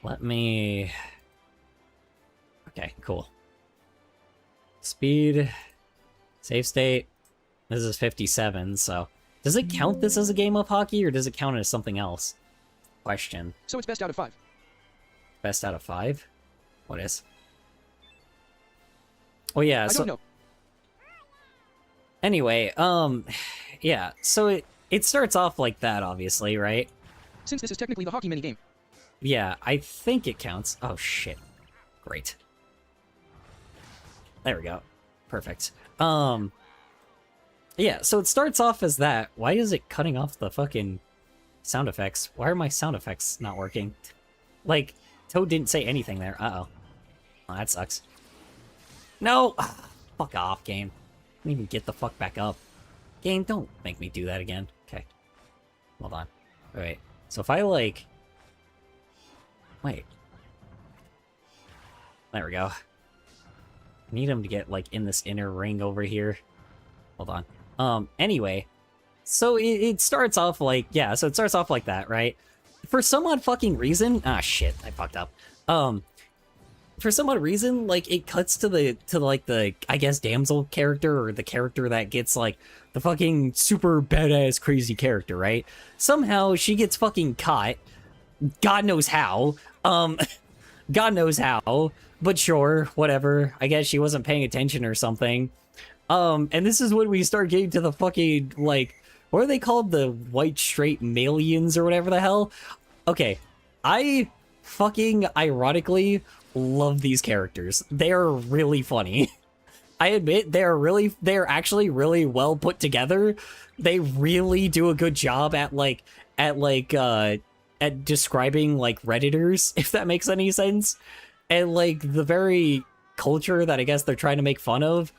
Let me... Okay, cool. Speed. Save state. This is 57, so... Does it count this as a game of hockey, or does it count as something else? Question.
So it's best out of 5.
Best out of 5? What is? Oh yeah,
I don't know.
Anyway, yeah, so it starts off like that, obviously, right?
Since this is technically the hockey minigame.
Yeah, I think it counts. Oh, shit. Great. There we go. Perfect. Yeah, so it starts off as that. Why is it cutting off the fucking sound effects? Why are my sound effects not working? Like, Toad didn't say anything there. Uh-oh. Oh, that sucks. No! Fuck off, game. Don't even get the fuck back up. Game, don't make me do that again. Okay. Hold on. Alright. So if I, like... Wait. There we go. I need him to get, like, in this inner ring over here. Hold on. Anyway. So it starts off like... Yeah, so it starts off like that, right? For some odd fucking reason... Ah, shit. I fucked up. For some odd reason, like, it cuts to the, I guess, damsel character, or the character that gets, like, the fucking super badass crazy character, right? Somehow, she gets fucking caught. God knows how. God knows how. But sure, whatever. I guess she wasn't paying attention or something. And this is when we start getting to the fucking, like, what are they called? The white straight malians or whatever the hell? Okay. I fucking ironically love these characters. They're really funny. I admit they're actually really well put together. They really do a good job at describing like Redditors, if that makes any sense. And like the very culture that I guess they're trying to make fun of.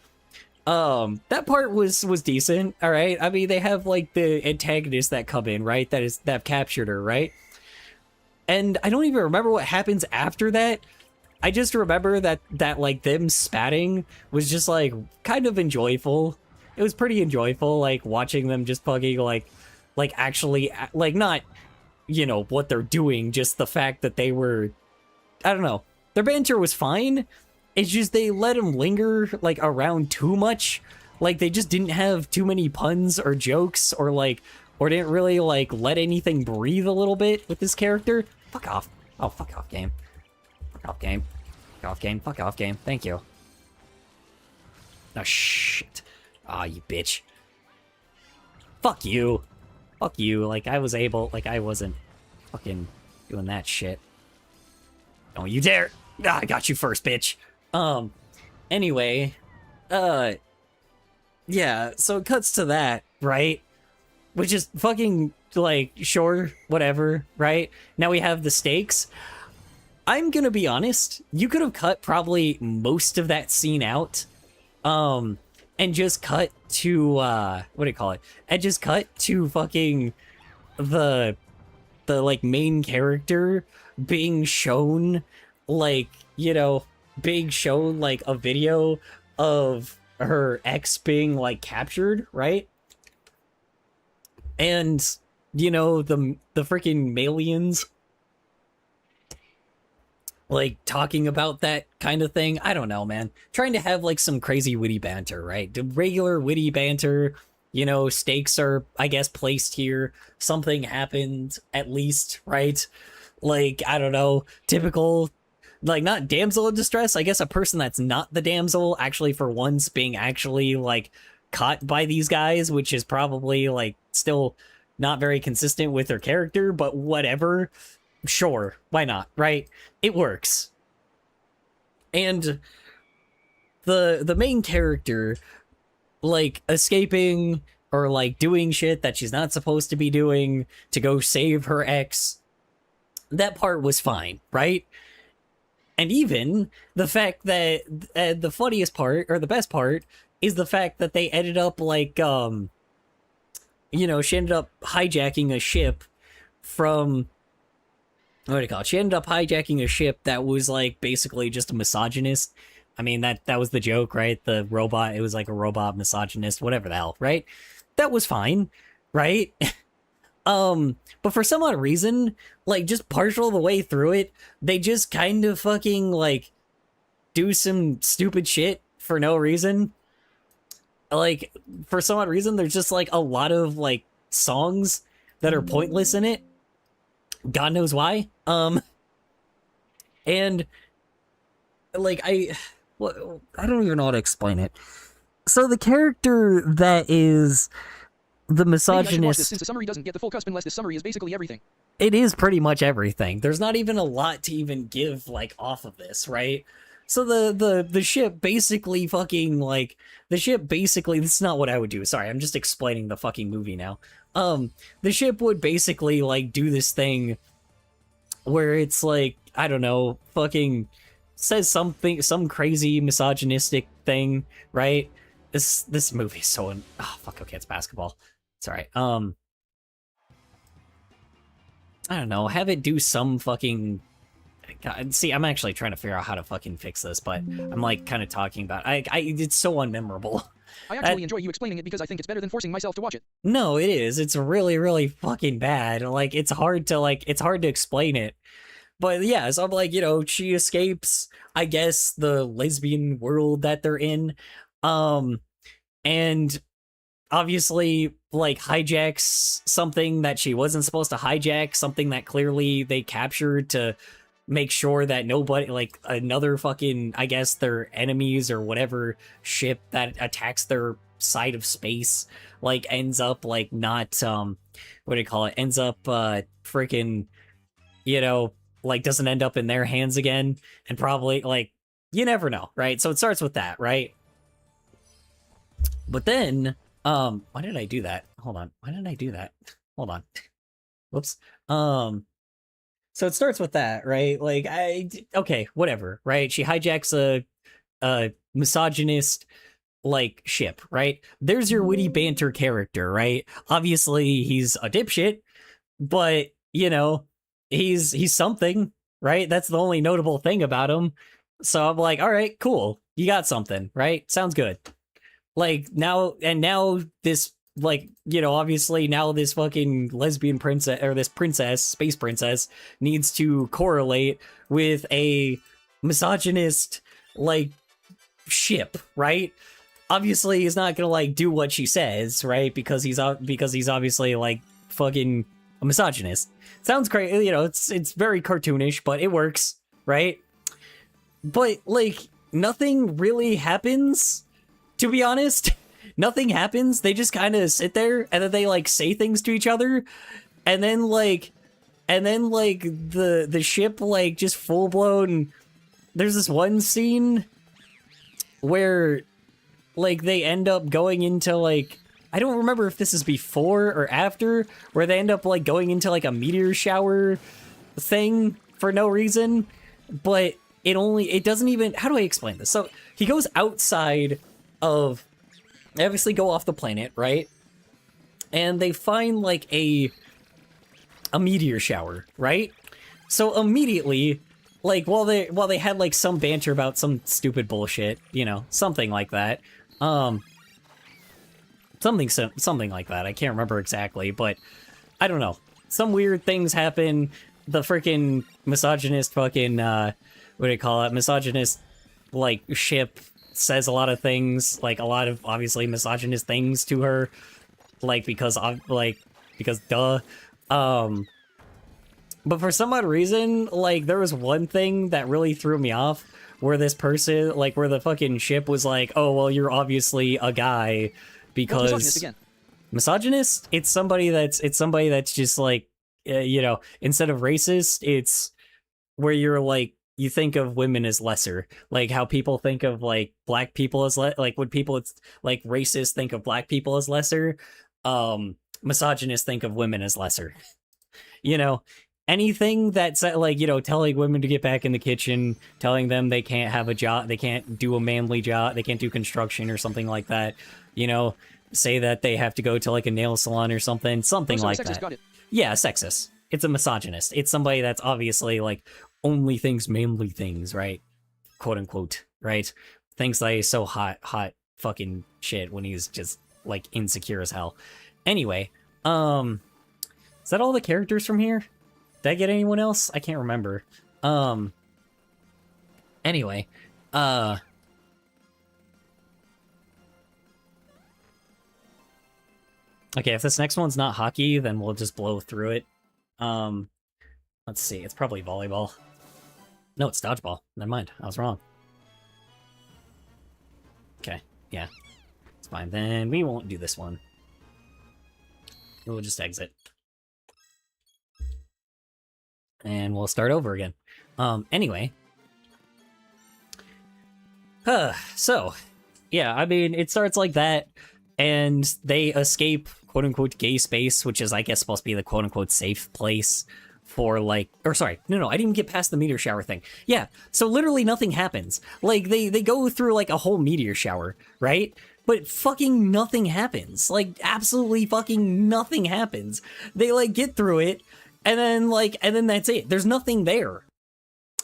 That part was decent, all right? I mean, they have like the antagonists that come in, right? That have captured her, right? And I don't even remember what happens after that. I just remember that like them spatting was just like kind of enjoyable. It was pretty enjoyable, like watching them just fucking like actually like not, you know, what they're doing, just the fact that they were, I don't know. Their banter was fine. It's just they let them linger like around too much. Like they just didn't have too many puns or jokes or didn't really like let anything breathe a little bit with this character. Fuck off. Oh, fuck off, game. Fuck off, game. Fuck off, game. Fuck off, game. Thank you. Oh, shit. Aw, you bitch. Fuck you. Fuck you. Like, I wasn't fucking doing that shit. Don't you dare. Ah, I got you first, bitch. Anyway. Yeah, so it cuts to that, right? Which is fucking, like, sure, whatever, right? Now we have the stakes. I'm gonna be honest, you could have cut probably most of that scene out, and just cut to, what do you call it? And just cut to fucking the like, main character being shown, like, you know, being shown, like, a video of her ex being, like, captured, right? And, you know, the freaking Malians, like, talking about that kind of thing. I don't know, man. Trying to have, like, some crazy witty banter, right? The regular witty banter, you know, stakes are, I guess, placed here. Something happened, at least, right? Like, I don't know, typical, like, not damsel in distress. I guess a person that's not the damsel, actually, for once, being actually, like, caught by these guys, which is probably, like, still not very consistent with their character, but whatever. Sure, why not, right? It works. And the main character, like, escaping or, like, doing shit that she's not supposed to be doing to go save her ex, that part was fine, right? And even the fact that the funniest part, or the best part, is the fact that they ended up, like, you know, she ended up hijacking a ship from, what do you call it? She ended up hijacking a ship that was, like, basically just a misogynist. I mean, that was the joke, right? The robot, it was like a robot misogynist, whatever the hell, right? That was fine, right? But for some odd reason, like, just partial of the way through it, they just kind of fucking, like, do some stupid shit for no reason. Like, for some odd reason, there's just, like, a lot of, like, songs that are pointless in it. God knows why. And, like, I don't even know how to explain it. So the character that is the misogynist...
Maybe I should watch this, since the summary doesn't get the full cusp unless this summary is basically everything.
It is pretty much everything. There's not even a lot to even give, like, off of this, right? So the ship basically fucking, like... The ship basically... This is not what I would do. Sorry, I'm just explaining the fucking movie now. The ship would basically, like, do this thing where it's, like, I don't know, fucking says something, some crazy misogynistic thing, right? This movie is so oh fuck, okay, it's basketball. It's alright. I don't know, have it do some fucking... God, see, I'm actually trying to figure out how to fucking fix this, but I'm like kind of talking about it's so unmemorable.
I actually enjoy you explaining it because I think it's better than forcing myself to watch it.
No, it is. It's really, really fucking bad. Like, it's hard to explain it. But yeah, so I'm like, you know, she escapes, I guess, the lesbian world that they're in. And obviously, like, hijacks something that she wasn't supposed to hijack, something that clearly they captured to make sure that nobody, like, another fucking, I guess, their enemies or whatever ship that attacks their side of space, like, ends up, like, not, what do you call it, ends up, freaking, you know, like, doesn't end up in their hands again, and probably, like, you never know, right? So it starts with that, right? But then, why did I do that? Hold on, why did I do that? Hold on. Whoops. So it starts with that, right? Like, okay, whatever, right? She hijacks a misogynist, like, ship, right? There's your witty banter character, right? Obviously, he's a dipshit, but, you know, he's something, right? That's the only notable thing about him. So I'm like, all right, cool. You got something, right? Sounds good. Like, now this, like, you know, obviously now this fucking lesbian princess, or this princess, space princess, needs to correlate with a misogynist, like, ship, right? Obviously he's not gonna, like, do what she says, right? Because he's obviously, like, fucking a misogynist. Sounds crazy, you know, it's very cartoonish, but it works, right? But, like, nothing really happens, to be honest. Nothing happens. They just kind of sit there, and then they, like, say things to each other, and then the ship, like, just full blown. There's this one scene where, like, they end up going into, like, I don't remember if this is before or after, where they end up, like, going into, like, a meteor shower thing for no reason, but it doesn't even, how do I explain this? So he goes outside of, they obviously go off the planet, right? And they find, like, a meteor shower, right? So immediately, like, while they had, like, some banter about some stupid bullshit, you know, something like that, something like that, I can't remember exactly, but I don't know. Some weird things happen, the freaking misogynist fucking, what do you call it? Misogynist, like, ship says a lot of things, like, a lot of obviously misogynist things to her, like, because duh. But for some odd reason, like, there was one thing that really threw me off, where this person, like, where the fucking ship was like, oh, well, you're obviously a guy, because...
Misogynist again.
Misogynist? It's somebody that's just, like, you know, instead of racist, it's where you're, like, you think of women as lesser, like how people think of, like, black people as like when people, it's like, racist think of black people as lesser, misogynists think of women as lesser. You know, anything that's, like, you know, telling women to get back in the kitchen, telling them they can't have a job, they can't do a manly job, they can't do construction or something like that, you know, say that they have to go to, like, a nail salon or something like that.
Got it.
Yeah, sexist. It's a misogynist. It's somebody that's obviously, like, only thinks manly things, right? Quote unquote, right? Thinks that he's so hot fucking shit when he's just, like, insecure as hell. Anyway, is that all the characters from here? Did I get anyone else? I can't remember. Anyway, okay, if this next one's not hockey, then we'll just blow through it. Let's see, it's probably volleyball. No, it's dodgeball. Never mind, I was wrong. Okay, yeah. It's fine, then we won't do this one. We'll just exit. And we'll start over again. Anyway. So, yeah, I mean, it starts like that, and they escape quote-unquote gay space, which is, I guess, supposed to be the quote-unquote safe place for like, or sorry, no, I didn't even get past the meteor shower thing. Yeah, so literally nothing happens. Like they go through like a whole meteor shower, right? But fucking nothing happens. Like absolutely fucking nothing happens. They like get through it, and then that's it. There's nothing there.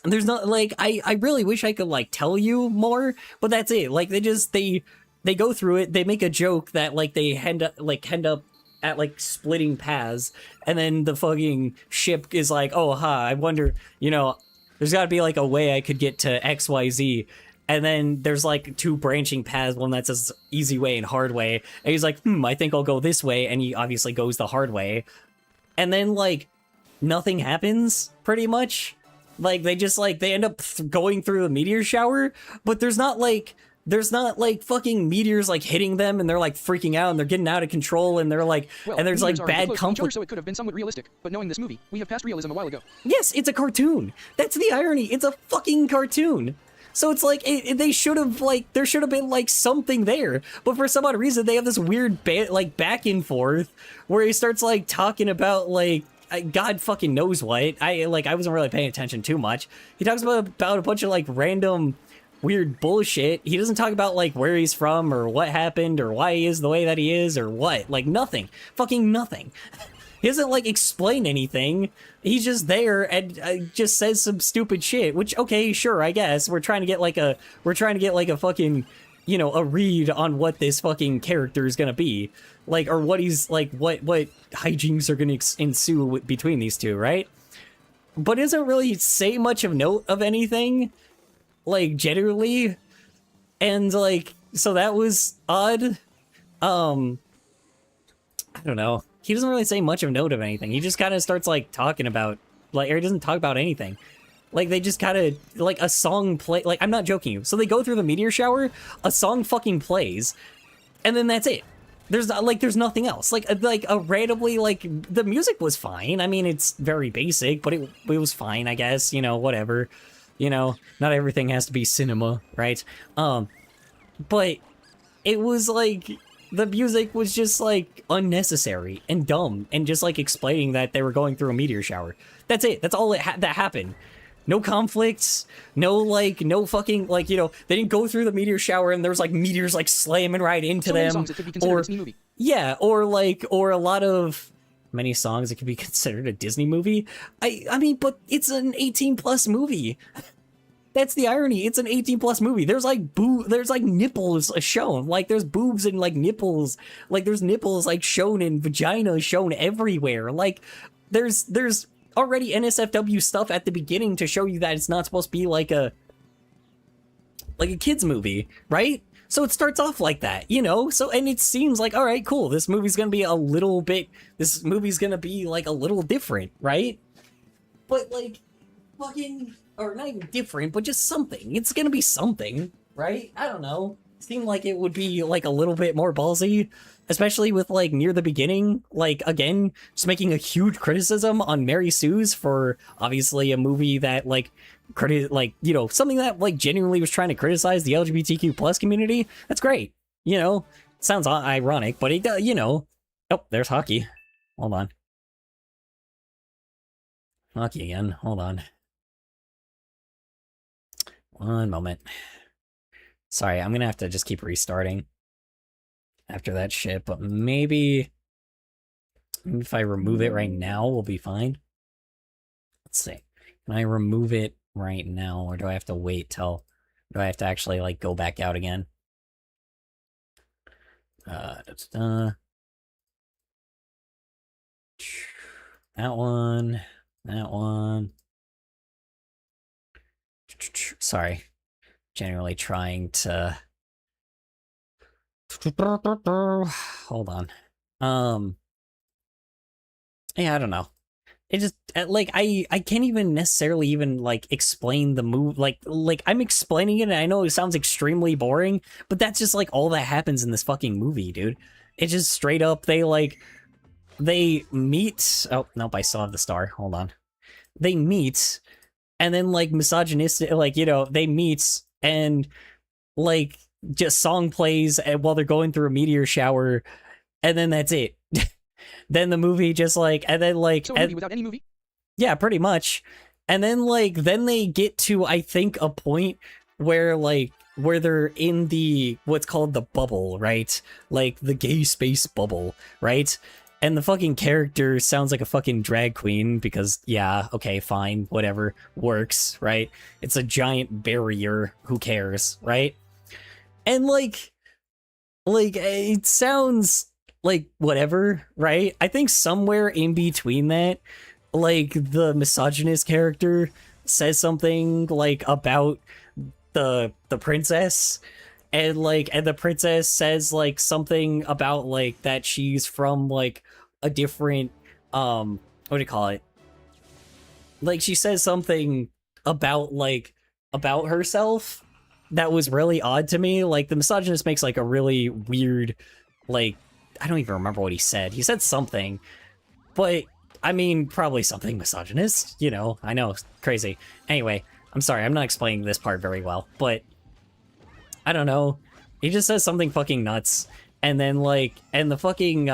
There's not like I really wish I could like tell you more, but that's it. Like they go through it. They make a joke that like they end up at like splitting paths, and then the fucking ship is like, oh I wonder, there's got to be like a way I could get to XYZ. And then there's like two branching paths, one that says easy way and hard way, and he's like, I think I'll go this way, and he obviously goes the hard way. And then like nothing happens pretty much. Like they just like they end up going through a meteor shower, but there's not like fucking meteors like hitting them, and they're like freaking out, and they're getting out of control, and they're like,
well,
and there's like bad conflict.
So it could have been somewhat realistic, but knowing this movie, we have passed realism a while ago.
Yes, it's a cartoon. That's the irony. It's a fucking cartoon. So it's like they should have like there should have been like something there, but for some odd reason they have this weird like back and forth where he starts like talking about like God fucking knows what. I wasn't really paying attention too much. He talks about a bunch of like random weird bullshit. He doesn't talk about like where he's from or what happened or why he is the way that he is or what. Like nothing. Fucking nothing. He doesn't like explain anything. He's just there and just says some stupid shit, which okay, sure, I guess. We're trying to get like a fucking, a read on what this fucking character is going to be. Like, or what he's like, what hijinks are going to ensue between these two, right? But doesn't really say much of note of anything, like, generally. And, like, so that was odd. I don't know. He doesn't really say much of note of anything. He just kind of starts, like, talking about, like, or he doesn't talk about anything. Like, they just kind of, like, a song play, like, I'm not joking you. So they go through the meteor shower, a song fucking plays, and then that's it. There's nothing else. Like a randomly, like, the music was fine. I mean, it's very basic, but it was fine, I guess, whatever. Not everything has to be cinema, right? But it was, like, the music was just, like, unnecessary and dumb, and just, like, explaining that they were going through a meteor shower. That's it. That's all that happened. No conflicts, no fucking, like, they didn't go through the meteor shower and there was, like, meteors, like, slamming right into them.
Songs it could be considered a Disney movie.
Yeah, or a lot of many songs it could be considered a Disney movie. I mean, but it's an 18+ movie. That's the irony. It's an 18+ movie. There's like there's like nipples shown. Like there's boobs and like nipples. Like there's nipples like shown and vagina shown everywhere. Like there's already NSFW stuff at the beginning to show you that it's not supposed to be like a kid's movie, right? So it starts off like that, so, and it seems like, all right, cool, this movie's gonna be like a little different, right? But like fucking, or not even different, but just something. It's gonna be something, right? I don't know. It seemed like it would be like a little bit more ballsy, especially with like near the beginning, like again, just making a huge criticism on Mary Sue's for obviously a movie that like something that like genuinely was trying to criticize the LGBTQ plus community. That's great. Sounds ironic, but it oh, there's hockey. Hold on. Hockey again. Hold on. One moment. Sorry, I'm gonna have to just keep restarting after that shit, but maybe if I remove it right now, we'll be fine. Let's see. Can I remove it right now, or do I have to wait till... Do I have to actually, like, go back out again? That one. That one. Sorry. Generally trying to... Hold on. Yeah, I don't know. It just, like, I can't even necessarily even, like, explain the move. Like, I'm explaining it, and I know it sounds extremely boring, but that's just, like, all that happens in this fucking movie, dude. It's just straight up, they meet... Oh, nope, I still have the star. Hold on. They meet, and then, like, misogynistic, like, they meet, and, like, just song plays while they're going through a meteor shower, and then that's it. Then the movie just like, and then like...
So a movie without any movie?
Yeah, pretty much. And then like then they get to I think a point where like where they're in the what's called the bubble, right? Like the gay space bubble, right? And the fucking character sounds like a fucking drag queen because yeah, okay, fine, whatever, works, right? It's a giant barrier, who cares, right? And like it sounds like whatever, right? I think somewhere in between that, like the misogynist character says something like about the princess, and the princess says like something about like that she's from like a different what do you call it, like she says something about like about herself that was really odd to me. Like the misogynist makes like a really weird, like, I don't even remember what he said. He said something, but I mean, probably something misogynist, you know, I know, crazy. Anyway, I'm sorry, I'm not explaining this part very well, but I don't know. He just says something fucking nuts. And then like, and the fucking,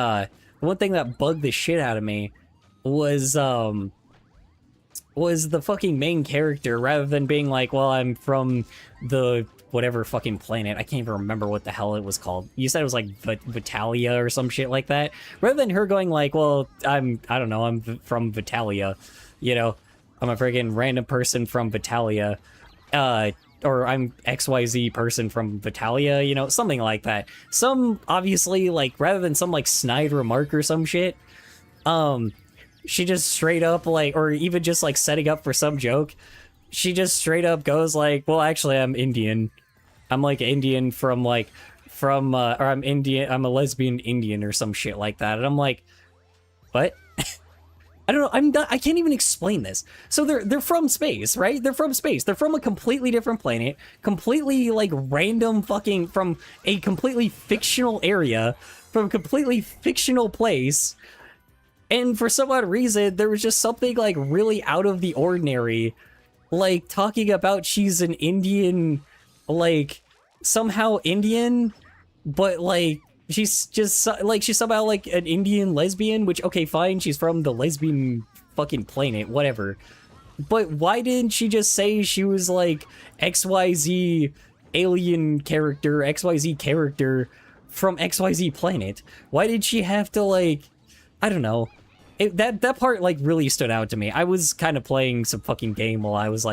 one thing that bugged the shit out of me was the fucking main character, rather than being like, well, I'm from the whatever fucking planet. I can't even remember what the hell it was called. You said it was like Vitalia or some shit like that. Rather than her going like, well, I don't know, I'm from Vitalia, you know, I'm a friggin' random person from Vitalia, or I'm XYZ person from Vitalia, you know, something like that. Some, obviously, like, rather than some, like, snide remark or some shit, she just straight up, like, or even just, like, setting up for some joke, she just straight up goes, like, well, actually, I'm Indian. I'm, like, Indian from, like, or I'm Indian, I'm a lesbian Indian or some shit like that. And I'm like, what? I don't know, I can't even explain this. So they're from space, right? They're from space. They're from a completely different planet, completely, like, random fucking, from a completely fictional area, from a completely fictional place. And for some odd reason, there was just something, like, really out of the ordinary, like, talking about she's an Indian, like, somehow Indian, but, like, she's just, like, she's somehow, like, an Indian lesbian, which, okay, fine, she's from the lesbian fucking planet, whatever. But why didn't she just say she was, like, XYZ alien character, XYZ character from XYZ planet? Why did she have to, like, I don't know. That part, like, really stood out to me. I was kind of playing some fucking game while I was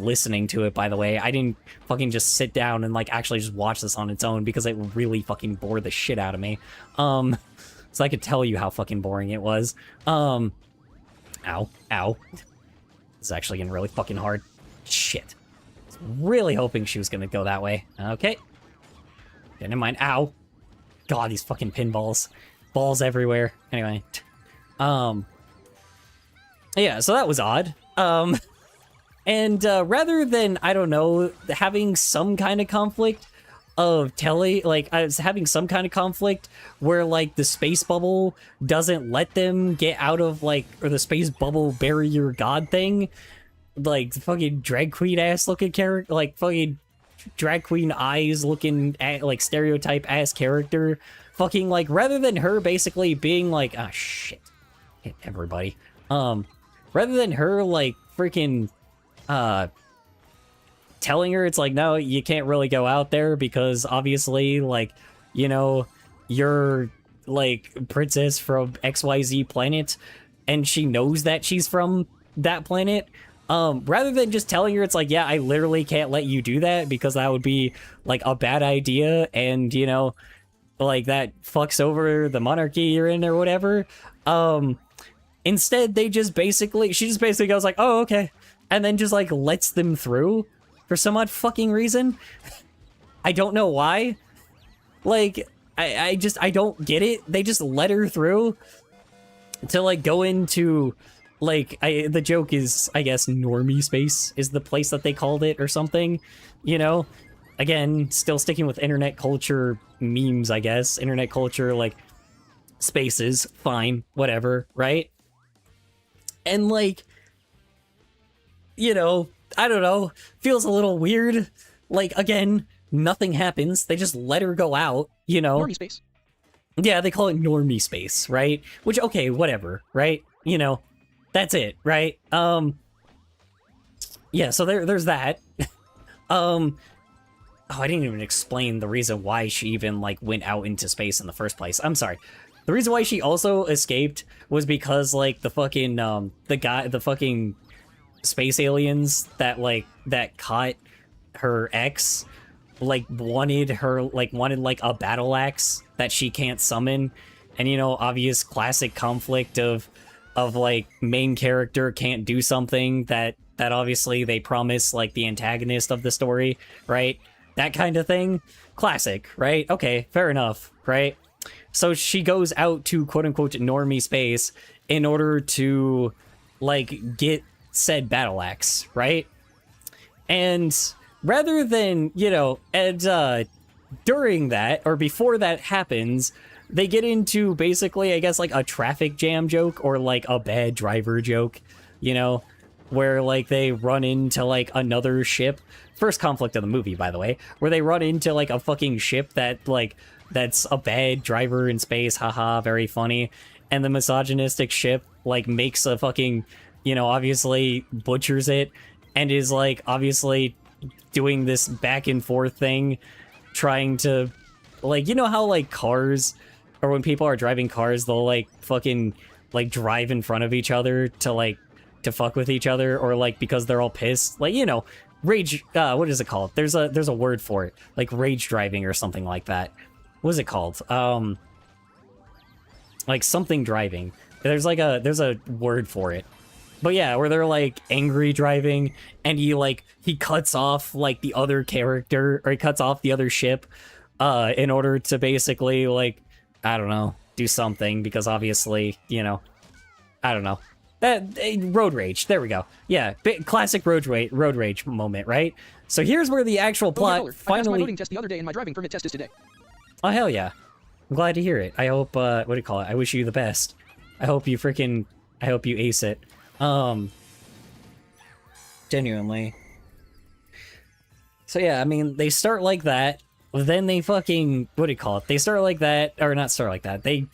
listening to it, by the way. I didn't fucking just sit down and, like, actually just watch this on its own because it really fucking bored the shit out of me. So I could tell you how fucking boring it was. Ow. Ow. This is actually getting really fucking hard. Shit. I was really hoping she was gonna go that way. Okay. Yeah, never mind. Ow. God, these fucking pinballs. Balls everywhere. Anyway. Yeah, so that was odd. And rather than, I don't know, having some kind of conflict of having some kind of conflict where, like, the space bubble doesn't let them get out of, like, or the space bubble barrier god thing, like, fucking drag queen ass looking character, like, fucking drag queen eyes looking, like, stereotype ass character, fucking, like, rather than her basically being like, ah, shit. Everybody. Rather than her, like, freaking, telling her, it's like, no, you can't really go out there because obviously, like, you know, you're, like, princess from XYZ planet, and she knows that she's from that planet. Rather than just telling her, it's like, yeah, I literally can't let you do that because that would be, like, a bad idea, and, you know, like, that fucks over the monarchy you're in or whatever. Instead, she just basically goes like, oh, okay, and then just, like, lets them through for some odd fucking reason. I don't know why. Like, I don't get it. They just let her through to, like, go into, like, the joke is, I guess, normie space is the place that they called it or something, you know? Again, still sticking with internet culture memes, I guess. Internet culture, like, spaces, fine, whatever, right? And, like, you know, I don't know, feels a little weird. Like, again, nothing happens. They just let her go out, you know?
Normie space.
Yeah, they call it normie space, right? Which, okay, whatever, right? You know, That's it, right? Yeah, so there's that. Oh, I didn't even explain the reason why she even, like, went out into space in the first place. I'm sorry. The reason why she also escaped was because, like, the fucking, the fucking space aliens that, like, that caught her ex, like, wanted, like, a battle axe that she can't summon. And, you know, obvious classic conflict of, like, main character can't do something that obviously they promise, like, the antagonist of the story, right? That kind of thing. Classic, right? Okay, fair enough, right? So she goes out to quote-unquote normie space in order to, like, get said battle axe, right? And rather than, you know, and during that, or before that happens, they get into basically, I guess, like, a traffic jam joke, or, like, a bad driver joke, you know? Where, like, they run into, like, another ship. First conflict of the movie, by the way, where they run into, like, a fucking ship that, like, that's a bad driver in space, haha, very funny. And the misogynistic ship, like, makes a fucking, you know, obviously butchers it, and is, like, obviously doing this back and forth thing, trying to, like, you know how, like, cars, or when people are driving cars, they'll, like, fucking, like, drive in front of each other to, like, to fuck with each other, or, like, because they're all pissed, like, you know, rage, what is it called? There's a word for it, like rage driving or something like that. What is it called? Like something driving. There's a word for it. But yeah, where they're, like, angry driving, and he cuts off, like, the other character, or he cuts off the other ship, in order to basically, like, I don't know, do something, because obviously, you know, I don't know. Road rage. There we go. Yeah, classic road rage moment, right? So here's where the actual plot
I passed
finally.
my voting test the other day, and my driving permit test is today.
Oh hell yeah! I'm glad to hear it. I hope. What do you call it? I wish you the best. I hope you ace it. Genuinely. So yeah, I mean, they start like that. Then they fucking, what do you call it? They start like that, or not start like that. They,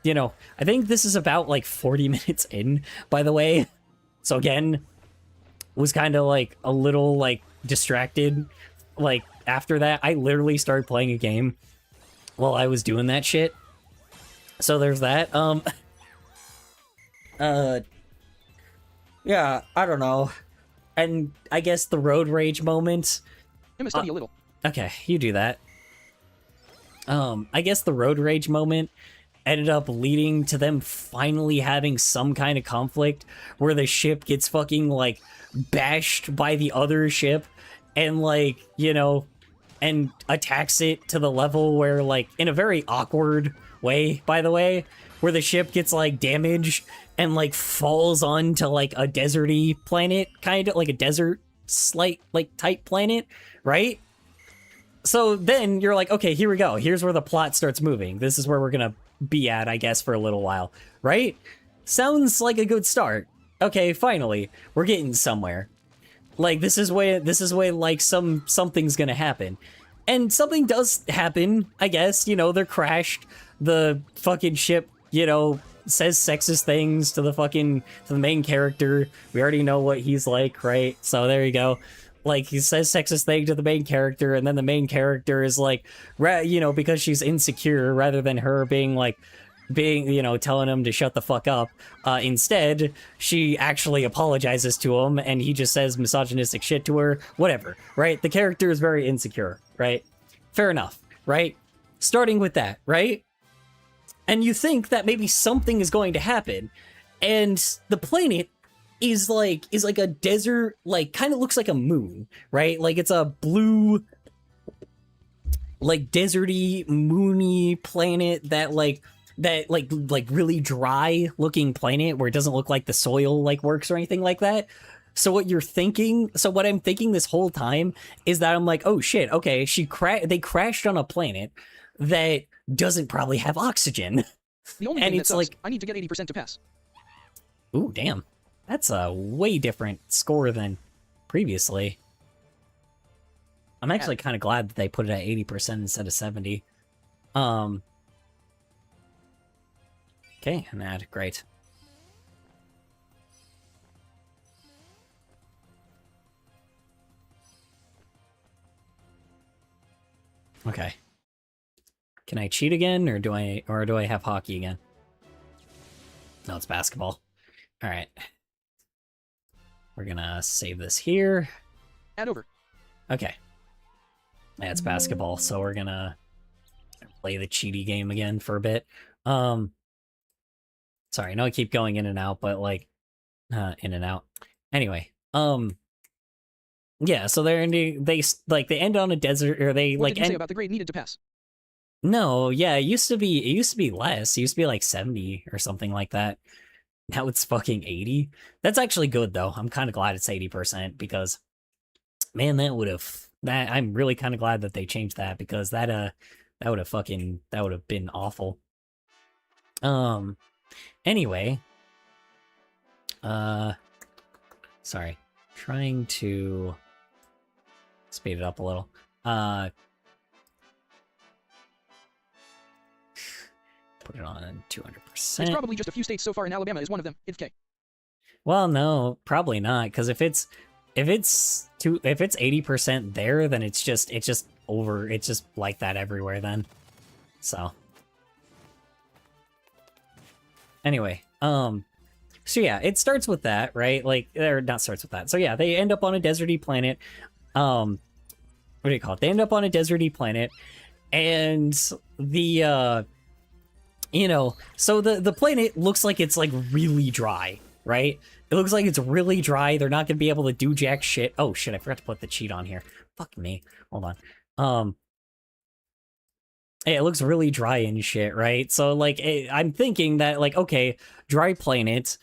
you know, I think this is about, like, 40 minutes in, by the way. So again, was kind of, like, a little, like, distracted. Like, after that, I literally started playing a game while I was doing that shit. So there's that. Yeah, I don't know. And I guess the road rage moment.
I'm gonna study a little.
Okay, you do that. I guess the road rage moment ended up leading to them finally having some kind of conflict where the ship gets fucking, like, bashed by the other ship and, like, you know, and attacks it to the level where, like, in a very awkward way, by the way, where the ship gets, like, damaged and, like, falls onto, like, a deserty planet, kind of like a desert slight, like, type planet, right? So then you're like, okay, here we go. Here's where the plot starts moving. This is where we're gonna be at, I guess, for a little while, right? Sounds like a good start. Okay, finally, we're getting somewhere. Like, this is way, like, something's gonna happen. And something does happen, I guess. You know, they're crashed. The fucking ship, you know, says sexist things to the main character. We already know what he's like, right? So there you go. Like, he says sexist thing to the main character, and then the main character is like, you know, because she's insecure, rather than her being, you know, telling him to shut the fuck up, instead, she actually apologizes to him, and he just says misogynistic shit to her, whatever, right? The character is very insecure, right? Fair enough, right? Starting with that, right? And you think that maybe something is going to happen, and the planet is like a desert, like, kind of looks like a moon, right? Like, it's a blue, like, deserty, moony planet that really dry looking planet where it doesn't look like the soil, like, works or anything like that. So what I'm thinking this whole time is that I'm like, oh shit, okay, they crashed on a planet that doesn't probably have oxygen.
The only thing that sucks, like, I need to get 80% to pass.
Ooh, damn. That's a way different score than previously. I'm actually kind of glad that they put it at 80% instead of 70. Okay, and that, great. Okay. Can I cheat again, or do I have hockey again? No, it's basketball. All right. We're gonna save this here.
Add over.
Okay. Yeah, it's basketball, so we're gonna play the cheaty game again for a bit. Sorry, I know I keep going in and out, but like, in and out. Anyway, yeah. So they're ending. They end on a desert, or they
What
like
did you say
end.
about the grade needed to pass?
No, yeah, it used to be. It used to be less. It used to be like 70 or something like that. Now it's fucking 80. That's actually good though. I'm kind of glad it's 80% because, man, that would have. That I'm really kind of glad that they changed that, because that would have been awful. Anyway, sorry, trying to speed it up a little. Put it on 200%.
It's probably just a few states so far, and Alabama is one of them. It's K.
Well, no, probably not, because if it's 80% there, then it's just like that everywhere then. So anyway, so yeah, it starts with that, right? Like, or not starts with that. So yeah, they end up on a deserty planet. What do you call it? They end up on a deserty planet, and the so the planet looks like it's like really dry, right? It looks like it's really dry. They're not gonna be able to do jack shit. Oh shit, I forgot to put the cheat on here. Fuck me. Hold on. Hey, it looks really dry and shit, right? So like, I'm thinking that like, okay, dry planet,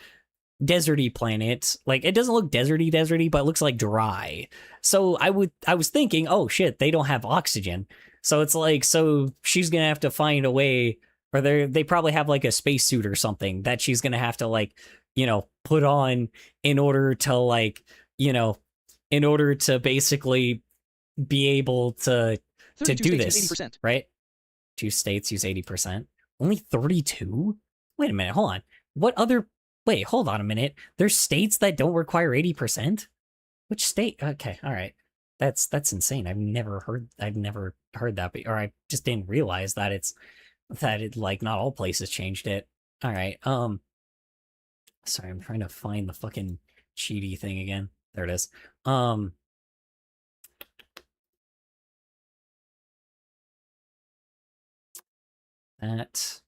deserty planet, like it doesn't look deserty, but it looks like dry. So I was thinking, oh shit, they don't have oxygen. So it's like, so she's gonna have to find a way, or they probably have like a spacesuit or something that she's gonna have to like, put on in order to like, in order to basically be able to
32
do
states use
this,
80%.
right? 2 states use 80%. Only 32? Wait a minute, hold on. What other... Wait, hold on a minute. There's states that don't require 80%? Which state? Okay, alright. That's insane. I've never heard that, or I just didn't realize that like not all places changed it. Alright, sorry, I'm trying to find the fucking cheaty thing again. There it is. That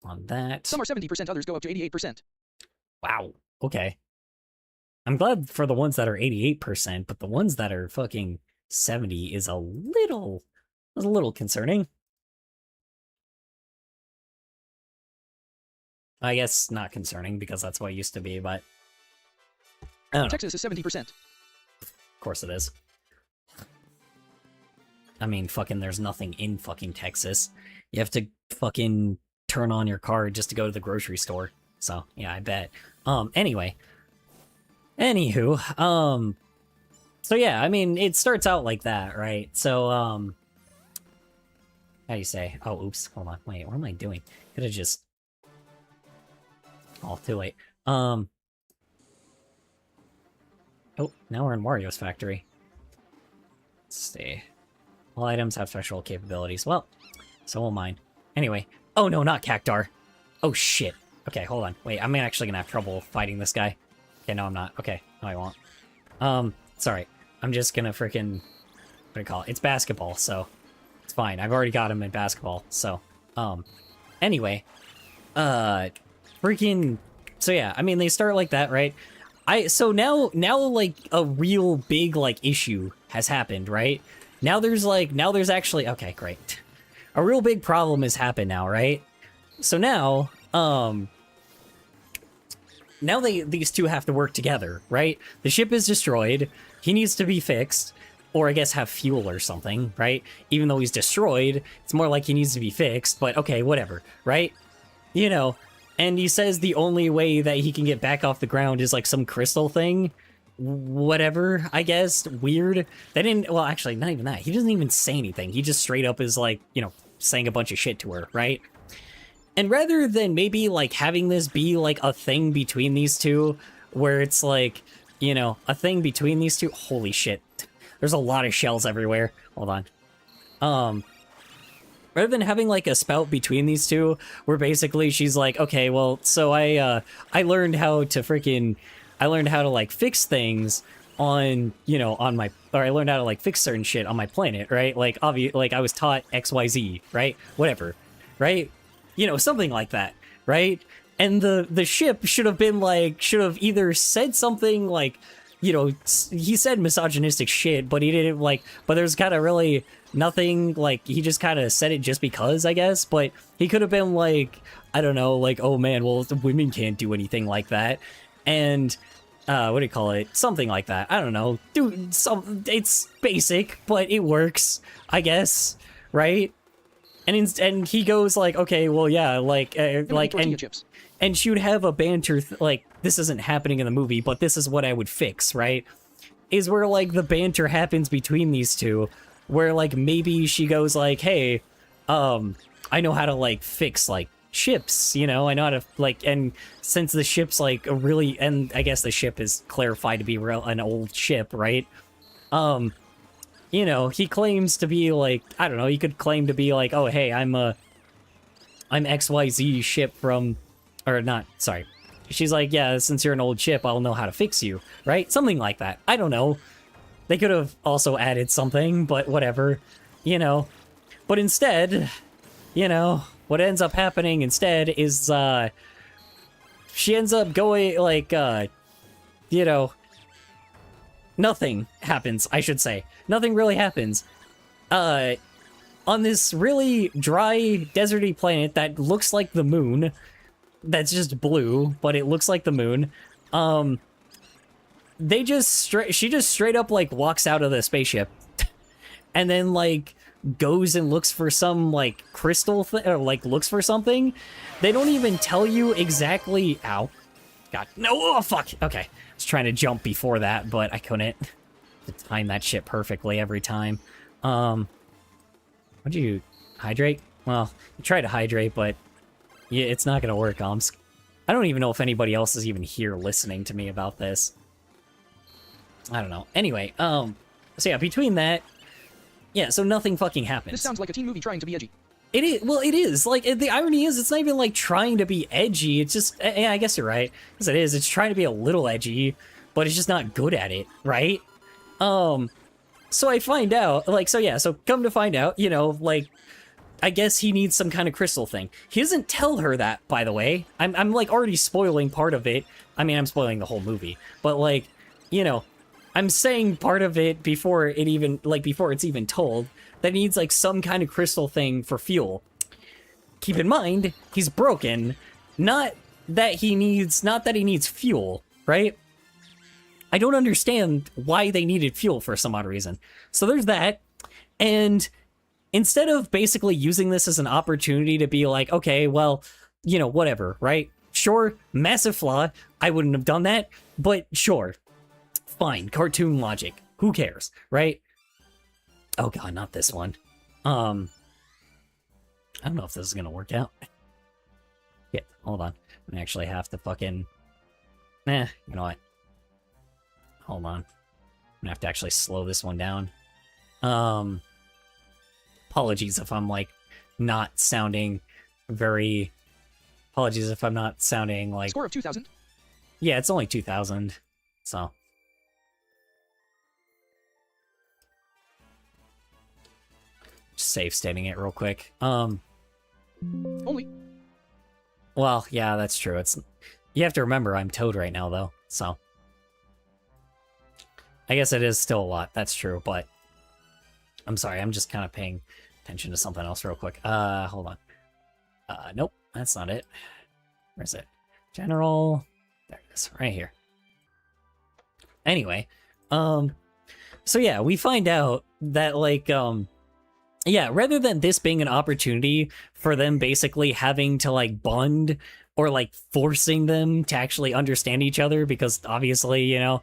on that.
Some are 70%, others go up to 88%.
Wow. Okay. I'm glad for the ones that are 88%, but the ones that are fucking 70 is a little concerning. I guess not concerning because that's what it used to be, but I don't know.
Texas is 70%.
Of course it is. I mean, fucking there's nothing in fucking Texas. You have to fucking turn on your card just to go to the grocery store. So, yeah, I bet. Anyway. Anywho, so yeah, I mean, it starts out like that, right? So, how do you say? Oh, oops, hold on, wait, what am I doing? Could've just... Oh, too late. Oh, now we're in Wario's factory. Let's see. All items have special capabilities. Well, so will mine. Anyway. Oh, no, not Cactar. Oh, shit. Okay, hold on. Wait, I'm actually gonna have trouble fighting this guy. Okay, no, I'm not. Okay, no, I won't. Sorry. I'm just gonna freaking... What do you call it? It's basketball, so... It's fine. I've already got him in basketball, so... Anyway. Freaking... So yeah, I mean, they start like that, right? So now, like, a real big, like, issue has happened, right? Now there's actually... Okay, great. A real big problem has happened now, right? So now, now these two have to work together, right? The ship is destroyed. He needs to be fixed, or I guess have fuel or something, right? Even though he's destroyed, it's more like he needs to be fixed, but okay, whatever, right? And he says the only way that he can get back off the ground is like some crystal thing. Whatever, I guess. Weird. They didn't... Well, actually, not even that. He doesn't even say anything. He just straight up is like, saying a bunch of shit to her, right? And rather than maybe, like, having this be, like, a thing between these two, where it's, like, a thing between these two... Holy shit. There's a lot of shells everywhere. Hold on. rather than having like a spout between these two, where basically she's like, okay, well, so I learned how to like fix things on, you know, on my, or I learned how to like fix certain shit on my planet, right? Like like I was taught XYZ, right? Whatever, right? You know, something like that, right? And the ship should have either said something like, you know, he said misogynistic shit, but he didn't like, but there's kind of really nothing, like, he just kind of said it just because, I guess, but he could have been like, I don't know, like, oh man, well, the women can't do anything like that, and, what do you call it, something like that, I don't know, dude, it's basic, but it works, I guess, right? And he goes like, okay, well, yeah, like, and she would have a banter, like, this isn't happening in the movie, but this is what I would fix, right? Is where, like, the banter happens between these two, where, like, maybe she goes like, hey, I know how to, like, fix, like, ships, you know? I know how to, like, and since the ship's, like, a really, and I guess the ship is clarified to be an old ship, right? You know, he claims to be, like, I don't know, he could claim to be, like, oh, hey, I'm XYZ ship from, or not, sorry. She's like, yeah, since you're an old ship, I'll know how to fix you, right? Something like that. I don't know. They could have also added something, but whatever, you know. But instead, you know, what ends up happening instead is, she ends up going, like, you know, nothing happens, I should say. Nothing really happens. On this really dry, deserty planet that looks like the moon, that's just blue, but it looks like the moon, she just straight up, like, walks out of the spaceship, and then, like, goes and looks for some, like, crystal thing, or, like, looks for something. They don't even tell you exactly, ow, god, no, oh, fuck, okay, I was trying to jump before that, but I couldn't, to time that shit perfectly every time. What'd you, hydrate? Well, you try to hydrate, but yeah, it's not gonna work, Omsk. I don't even know if anybody else is even here listening to me about this. I don't know. Anyway, so yeah, between that, yeah, so nothing fucking happens.
This sounds like a teen movie trying to be edgy.
It is, well, it is. Like, the irony is, it's not even, like, trying to be edgy, it's just, yeah, I guess you're right. Because it is, it's trying to be a little edgy, but it's just not good at it, right? So I find out, like, so yeah, so come to find out, you know, like, I guess he needs some kind of crystal thing. He doesn't tell her that, by the way. I'm like already spoiling part of it. I mean, I'm spoiling the whole movie, but like, you know, I'm saying part of it before it even, like, before it's even told, that he needs like some kind of crystal thing for fuel. Keep in mind, he's broken. Not that he needs fuel, right? I don't understand why they needed fuel for some odd reason. So there's that, and instead of basically using this as an opportunity to be like, okay, well, you know, whatever, right? Sure, massive flaw, I wouldn't have done that, but sure, fine, cartoon logic, who cares, right? Oh god, not this one. I don't know if this is gonna work out. Yeah, hold on. I actually have to fucking... you know what? Hold on. I'm gonna have to actually slow this one down. Apologies if I'm, like, not sounding very... Apologies if I'm not sounding, like...
Score of 2,000?
Yeah, it's only 2,000, so... Just save stating it real quick.
Only?
Well, yeah, that's true. It's... You have to remember I'm Toad right now, though, so... I guess it is still a lot, that's true, but... I'm sorry, I'm just kind of paying attention to something else real quick. Hold on. Nope, that's not it. Where's it? General... There it is, right here. Anyway, so yeah, we find out that, like, yeah, rather than this being an opportunity for them basically having to, like, bond, or, like, forcing them to actually understand each other, because obviously, you know,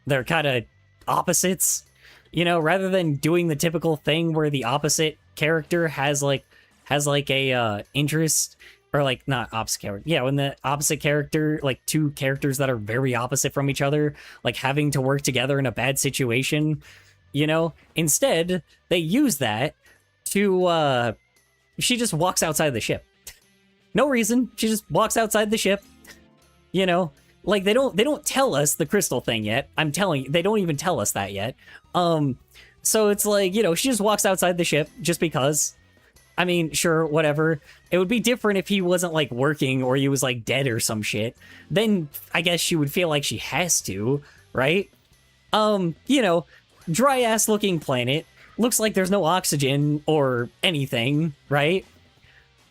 they're kind of opposites, you know, rather than doing the typical thing where the opposite character has a interest, or, like, not opposite character, yeah, when the opposite character, like, two characters that are very opposite from each other, like, having to work together in a bad situation, you know, instead, they use that to she just walks outside the ship. No reason. She just walks outside the ship. You know, like they don't tell us the crystal thing yet. I'm telling you, they don't even tell us that yet. So it's like, you know, she just walks outside the ship just because. I mean, sure, whatever. It would be different if he wasn't like working or he was like dead or some shit. Then I guess she would feel like she has to, right? You know, dry ass looking planet. Looks like there's no oxygen or anything, right?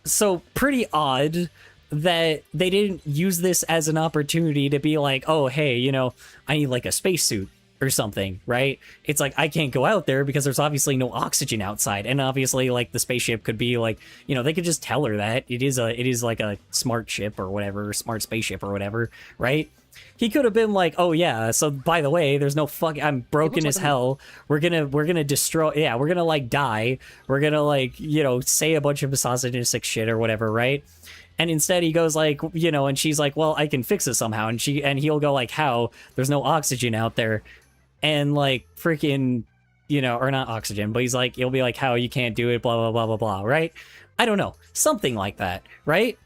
So pretty odd that they didn't use this as an opportunity to be like, oh, hey, you know, I need like a spacesuit or something, right? It's like, I can't go out there because there's obviously no oxygen outside. And obviously, like, the spaceship could be like, you know, they could just tell her that it is like a smart ship or whatever, smart spaceship or whatever, right? He could have been like, oh yeah, so by the way, there's no I'm broken as hell. We're gonna destroy, yeah, we're gonna like die. We're gonna like, you know, say a bunch of misogynistic shit or whatever, right? And instead he goes like, you know, and she's like, well, I can fix it somehow. And he'll go like, how? There's no oxygen out there. And like freaking, you know, or not oxygen, but he'll be like, how? You can't do it, blah, blah, blah, blah, blah, right? I don't know. Something like that, right?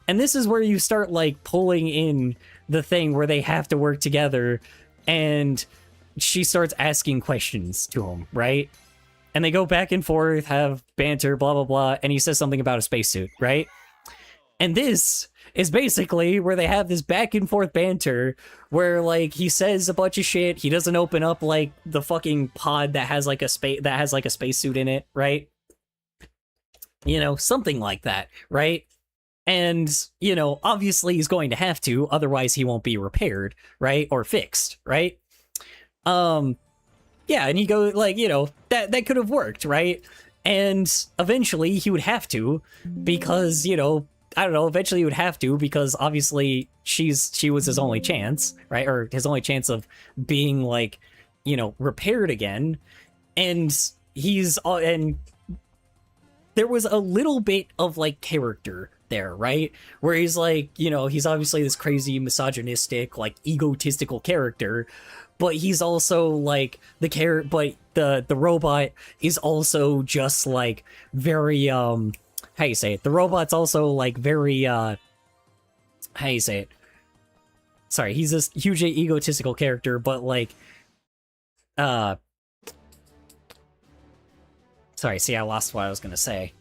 And this is where you start like pulling in the thing where they have to work together, and she starts asking questions to him, right? And they go back and forth, have banter, blah, blah, blah, and he says something about a spacesuit, right? And this is basically where they have this back and forth banter where like he says a bunch of shit, he doesn't open up like the fucking pod that has like a spacesuit in it, right? You know, something like that, right? And, you know, obviously he's going to have to, otherwise he won't be repaired, right? Or fixed, right? Yeah, and he goes, like, you know, that could have worked, right? And eventually he would have to, because, you know, I don't know, eventually he would have to, because obviously she was his only chance, right? Or his only chance of being, like, you know, repaired again. And and there was a little bit of, like, character there, right? Where he's like, you know, he's obviously this crazy misogynistic, like, egotistical character, but he's also like but the robot is also just like very how you say it? The robot's also like very how you say it? Sorry, he's this hugely egotistical character, but like sorry, see, I lost what I was gonna say.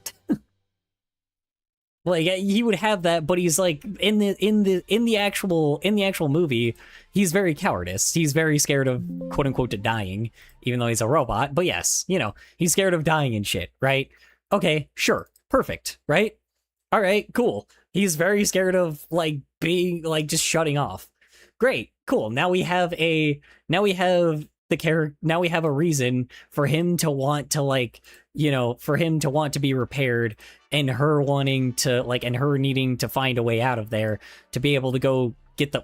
Like, he would have that, but he's like in the actual movie, he's very cowardice. He's very scared of quote unquote dying, even though he's a robot. But yes, you know, he's scared of dying and shit, right? Okay, sure, perfect, right? All right, cool. He's very scared of like being like just shutting off. Great, cool. Now we have a reason for him to want to like, you know, for him to want to be repaired, and her wanting to like, and her needing to find a way out of there to be able to go get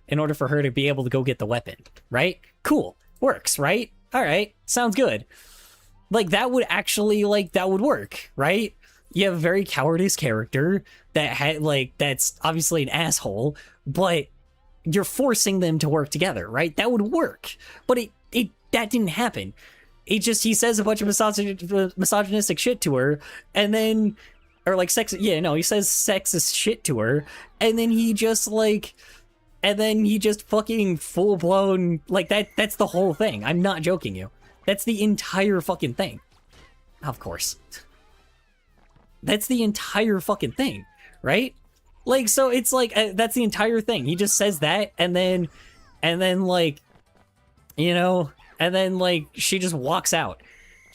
in order for her to be able to go get the weapon, right? Cool. Works, right? All right. Sounds good. Like that would actually, like, that would work, right? You have a very cowardice character that that's obviously an asshole, but you're forcing them to work together, right? That would work. But that didn't happen. He says a bunch of misogynistic shit to her, and then, or like he says sexist shit to her, and then he just fucking full blown, like that's the whole thing. I'm not joking you. That's the entire fucking thing. Of course. That's the entire fucking thing, right? Like, so it's like, that's the entire thing. He just says that, and then like, you know, and then like, she just walks out.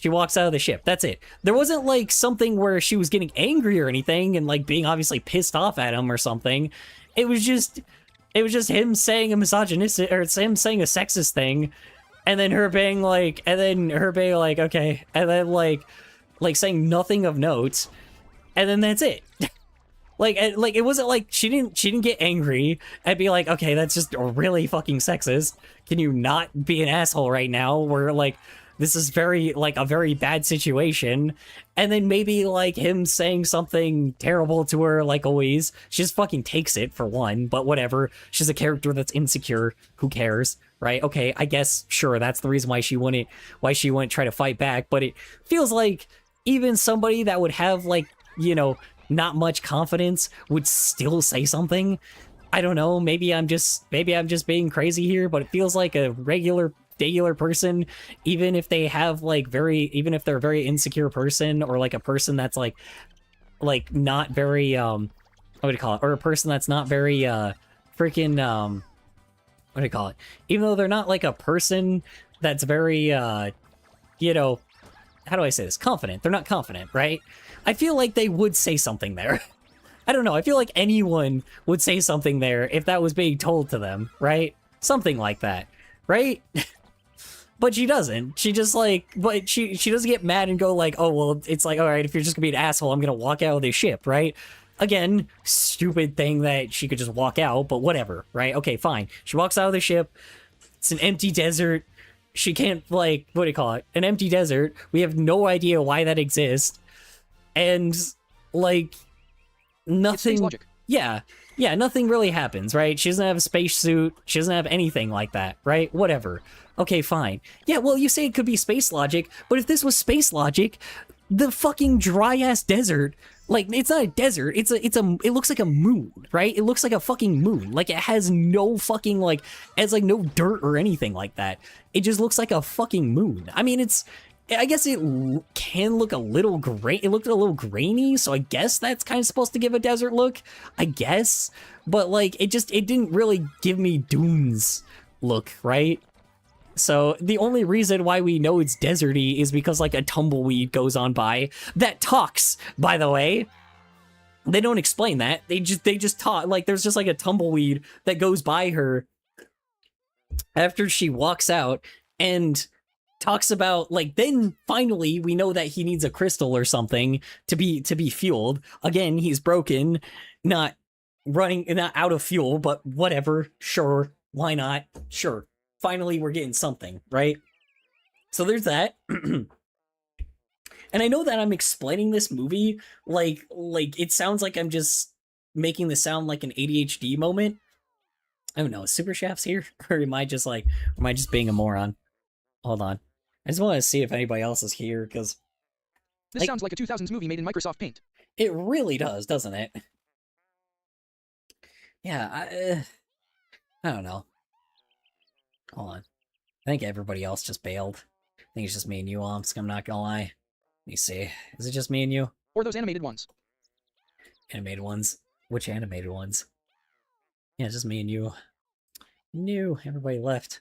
She walks out of the ship. That's it. There wasn't like something where she was getting angry or anything and like being obviously pissed off at him or something. It was just him saying a misogynistic, or it's him saying a sexist thing, and then her being like, okay, and then like saying nothing of note, and then that's it. Like it wasn't like she didn't get angry and be like, okay, that's just really fucking sexist. Can you not be an asshole right now? We're like, this is very, like, a very bad situation. And then maybe, like, him saying something terrible to her, like always. She just fucking takes it, for one, but whatever. She's a character that's insecure. Who cares, right? Okay, I guess, sure, that's the reason why she wouldn't try to fight back, but it feels like even somebody that would have, like, you know, not much confidence would still say something. I don't know, maybe I'm just being crazy here, but it feels like a regular person, even if they have like even if they're a very insecure person, or like a person that's like not very what do you call it, or a person that's not very freaking what do you call it, even though they're not like a person that's very you know, how do I say this, confident, they're not confident, right? I feel like they would say something there. I don't know, I feel like anyone would say something there if that was being told to them, right? Something like that, right? But she doesn't. She just like, but she doesn't get mad and go like, oh, well, it's like, all right, if you're just gonna be an asshole, I'm gonna walk out of this ship, right? Again, stupid thing that she could just walk out, but whatever, right? Okay, fine. She walks out of the ship. It's an empty desert. She can't, like, what do you call it? An empty desert. We have no idea why that exists. And, like, nothing.
It's space logic.
Yeah, nothing really happens, right? She doesn't have a spacesuit. She doesn't have anything like that, right? Whatever. Okay, fine. Yeah, well, you say it could be space logic, but if this was space logic, the fucking dry-ass desert, like, it's not a desert, it looks like a moon, right? It looks like a fucking moon. Like, it has no fucking, like, it has, like, no dirt or anything like that. It just looks like a fucking moon. I mean, I guess it can look a little it looked a little grainy, so I guess that's kind of supposed to give a desert look, I guess. But, like, it didn't really give me dunes look, right? So the only reason why we know it's deserty is because, like, a tumbleweed goes on by that talks, by the way. They don't explain that. They just talk. Like, there's just like a tumbleweed that goes by her after she walks out and talks about, like, then finally we know that he needs a crystal or something to be fueled. Again, he's broken, not out of fuel, but whatever. Sure, why not? Sure. Finally, we're getting something, right? So there's that. And I know that I'm explaining this movie like it sounds like I'm just making this sound like an ADHD moment. I don't know, is Super Shaft's here? Or am I just being a moron? Hold on. I just want to see if anybody else is here, because
This sounds like a 2000s movie made in Microsoft Paint.
It really does, doesn't it? Yeah, I don't know. Hold on. I think everybody else just bailed. I think it's just me and you, Omsk, I'm not gonna lie. Let me see. Is it just me and you?
Or those animated ones.
Animated ones? Which animated ones? Yeah, it's just me and you. No, everybody left.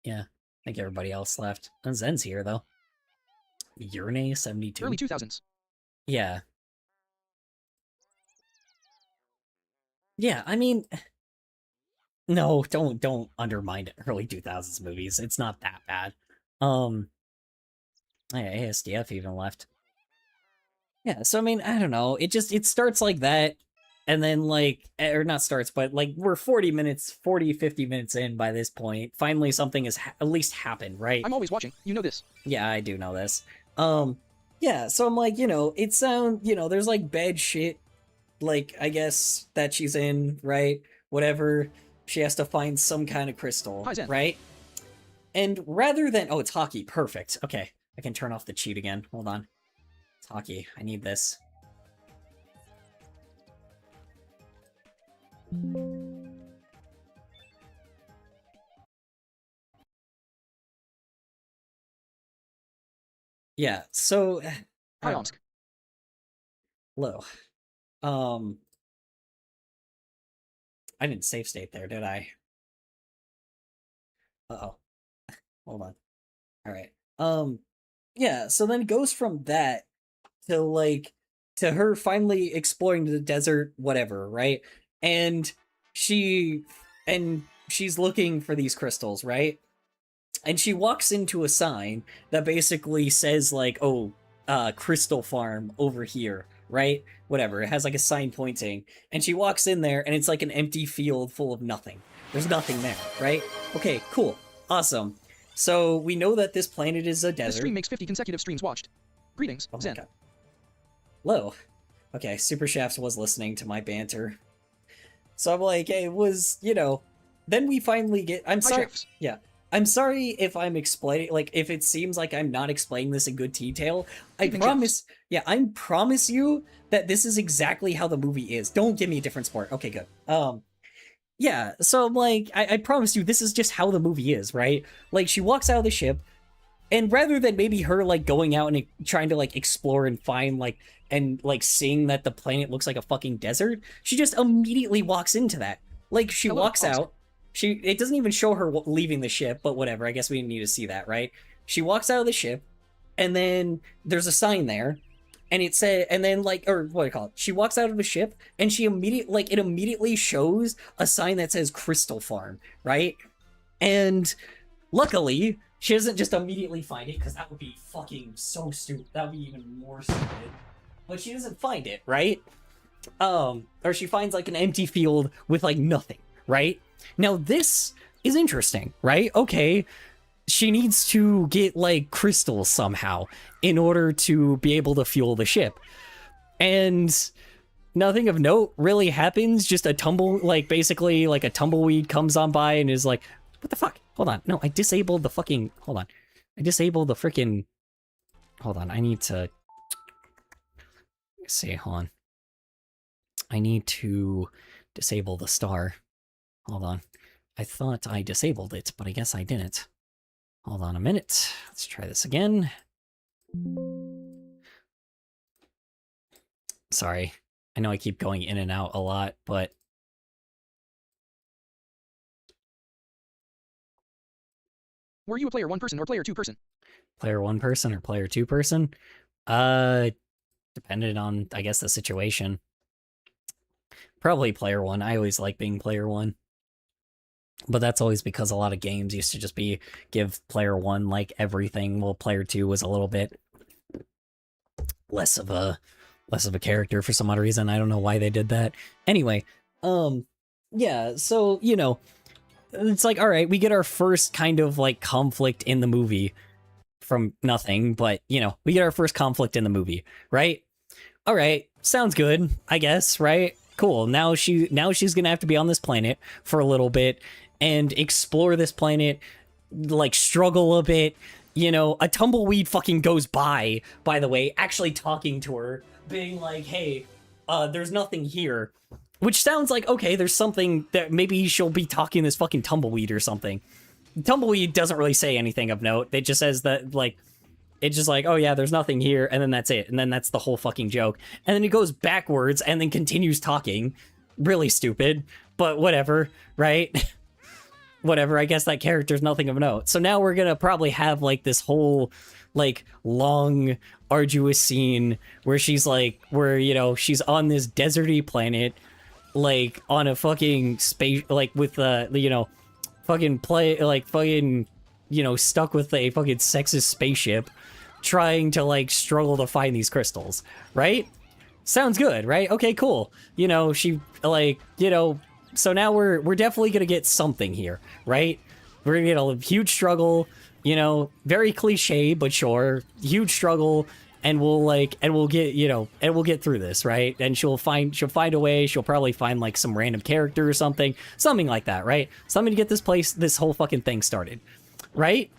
Yeah, I think everybody else left. And Zen's here, though. Urine 72.
Early 2000s.
Yeah. Yeah, I mean... No, don't undermine early 2000s movies. It's not that bad. Yeah, ASDF even left. Yeah, so I mean, I don't know. It starts like that, and then, like, or not starts, but, like, we're 50 minutes in by this point. Finally, something has at least happened, right?
I'm always watching. You know this.
Yeah, I do know this. Yeah, so I'm like, there's, like, bad shit, like, I guess, that she's in, right? Whatever. She has to find some kind of crystal, right? And rather than... Oh, it's hockey. Perfect. Okay, I can turn off the cheat again. Hold on. It's hockey. I need this. Yeah, so...
Hi, Omsk.
Hello. I didn't save state there, did I? Uh-oh. Hold on. Alright. Yeah, so then it goes from that to, like, to her finally exploring the desert, whatever, right? And she's looking for these crystals, right? And she walks into a sign that basically says, like, oh, crystal farm over here, right? Whatever, it has like a sign pointing, and she walks in there and it's like an empty field full of nothing. There's nothing there, right? Okay, cool, awesome. So we know that this planet is a desert.
This stream makes 50 consecutive streams watched. Greetings, Zen.
God. Hello. Okay, Super Shafts was listening to my banter. So I'm like, hey, it was, then we finally get... I'm sorry.
Shafts.
Yeah. I'm sorry if I'm explaining, like, if it seems like I'm not explaining this in good detail. I
Evening
promise, yeah, I promise you that this is exactly how the movie is. Don't give me a different sport. Okay, good. Yeah, so, like, I promise you this is just how the movie is, right? Like, she walks out of the ship, and rather than maybe her, like, going out and trying to, like, explore and find, like, and, like, seeing that the planet looks like a fucking desert, she just immediately walks into that. Like, she
Hello,
walks
Oscar.
out, it doesn't even show her leaving the ship, but whatever, I guess we didn't need to see that, right? She walks out of the ship, and then there's a sign there, and it said, and then, like, or what do you call it? She walks out of the ship, and she it immediately shows a sign that says Crystal Farm, right? And luckily, she doesn't just immediately find it, because that would be fucking so stupid. That would be even more stupid. But she doesn't find it, right? Or she finds, like, an empty field with, like, nothing, right? Now, this is interesting, right? Okay, she needs to get, like, crystals somehow in order to be able to fuel the ship. And nothing of note really happens. Just basically, like, a tumbleweed comes on by and is like, what the fuck? Hold on. No, I disabled the fucking... Hold on. I disabled the freaking... Hold on, I need to... See, hold on. I need to disable the star. Hold on. I thought I disabled it, but I guess I didn't. Hold on a minute. Let's try this again. Sorry. I know I keep going in and out a lot, but...
Were you a player 1 person or player 2 person?
Player 1 person or player 2 person? Depended on, I guess, the situation. Probably player 1. I always like being player 1. But that's always because a lot of games used to just give player 1, like, everything, while player 2 was a little bit less of a character for some odd reason. I don't know why they did that. Anyway, yeah, so, you know, it's like, all right, we get our first kind of, like, conflict in the movie from nothing, but, you know, we get our first conflict in the movie, right? All right, sounds good, I guess, right? Cool. Now she's gonna have to be on this planet for a little bit and explore this planet, like, struggle a bit. You know, a tumbleweed fucking goes by the way, actually talking to her, being like, hey, there's nothing here. Which sounds like, okay, there's something that maybe she'll be talking to this fucking tumbleweed or something. Tumbleweed doesn't really say anything of note. It just says that, like, it's just like, oh yeah, there's nothing here, and then that's it. And then that's the whole fucking joke. And then it goes backwards and then continues talking. Really stupid, but whatever, right? Whatever, I guess that character's nothing of note. So now we're gonna probably have, like, this whole, like, long, arduous scene where she's like, where, you know, she's on this deserty planet, like, on a fucking space, like, with, you know, fucking you know, stuck with a fucking sexist spaceship, trying to, like, struggle to find these crystals, right? Sounds good, right? Okay, cool. You know, she, like, you know, so now we're definitely gonna get something here, right? We're gonna get a huge struggle, you know, very cliche, but sure, huge struggle, and we'll get, you know, and we'll get through this, right? And she'll find a way. She'll probably find, like, some random character or something like that, right? Something to get this whole fucking thing started, right?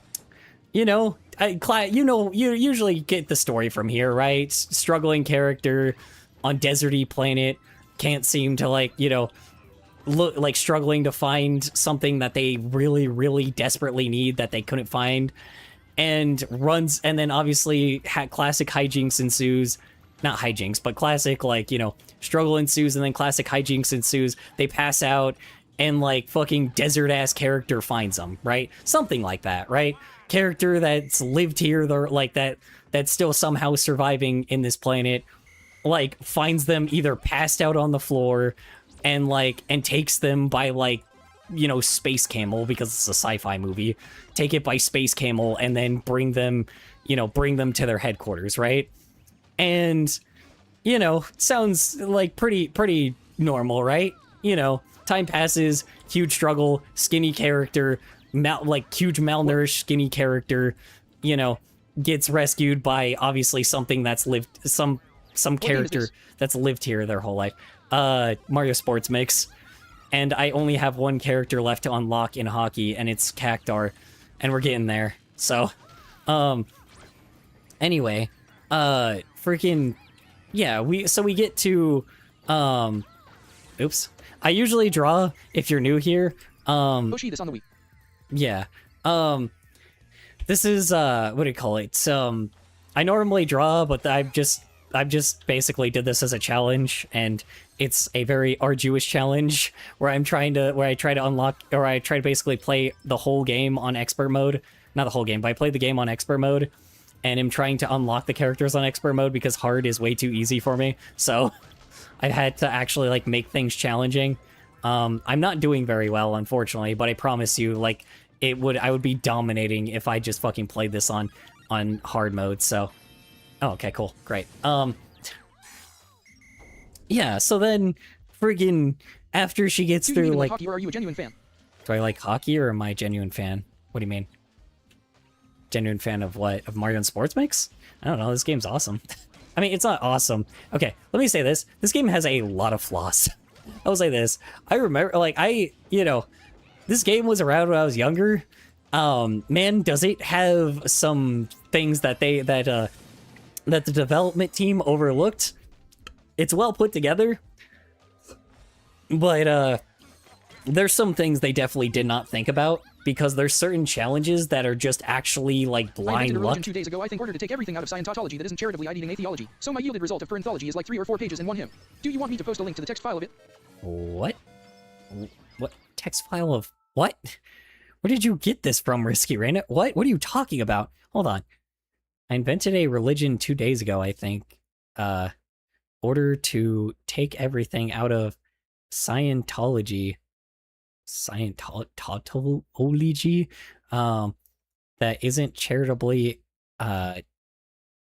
You know, you usually get the story from here, right? Struggling character on deserty planet, can't seem to, like, you know, look like struggling to find something that they really, really desperately need that they couldn't find, and then obviously classic hijinks ensues. Not hijinks, but classic, like, you know, struggle ensues, and then classic hijinks ensues. They pass out, and, like, fucking desert ass character finds them, right? Something like that, right? Character that's lived here, they're like that's still somehow surviving in this planet, like, finds them either passed out on the floor, and, like, and takes them by, like, you know, space camel, because it's a sci-fi movie. Take it by space camel and then bring them to their headquarters, right? And, you know, sounds like pretty normal, right? You know, time passes, huge struggle, skinny character, like, huge malnourished skinny character, you know, gets rescued by obviously something that's lived, some character that's lived here their whole life. Mario Sports Mix. And I only have one character left to unlock in hockey, and it's Cactar. and we're getting there. So, anyway, freaking, yeah, we get to, oops. I usually draw if you're new here.
Oshi this on the Wii.
Yeah. This is, what do you call it? I normally draw, but I've just basically did this as a challenge, and it's a very arduous challenge where I try to unlock, or I try to basically play the whole game on expert mode. Not the whole game, but I played the game on expert mode, and am trying to unlock the characters on expert mode because hard is way too easy for me. So I had to actually like make things challenging. I'm not doing very well, unfortunately, but I promise you, like, I would be dominating if I just fucking played this on hard mode. So, oh, okay, cool, great. Yeah. So then, friggin' after she gets through, like,
hockey, or are you a genuine fan?
Do I like hockey, or am I a genuine fan? What do you mean? Genuine fan of what? Of Mario and Sports Mix? I don't know. This game's awesome. I mean, it's not awesome. Okay, let me say this. This game has a lot of flaws. I'll say this. I remember, like, this game was around when I was younger. Man, does it have some things that that the development team overlooked. It's well put together, but there's some things they definitely did not think about, because there's certain challenges that are just actually like blind luck.
2 days ago, I think, ordered to take everything out of Scientology that isn't charitably ideating atheology. So my yielded result of parenthology is like 3 or 4 pages in one hymn. Do you want me to post a link to the text file of it?
What? What text file of what? Where did you get this from, Risky Raina? What are you talking about? Hold on. I invented a religion 2 days ago, I think. Order to take everything out of Scientology. Scientology? That isn't charitably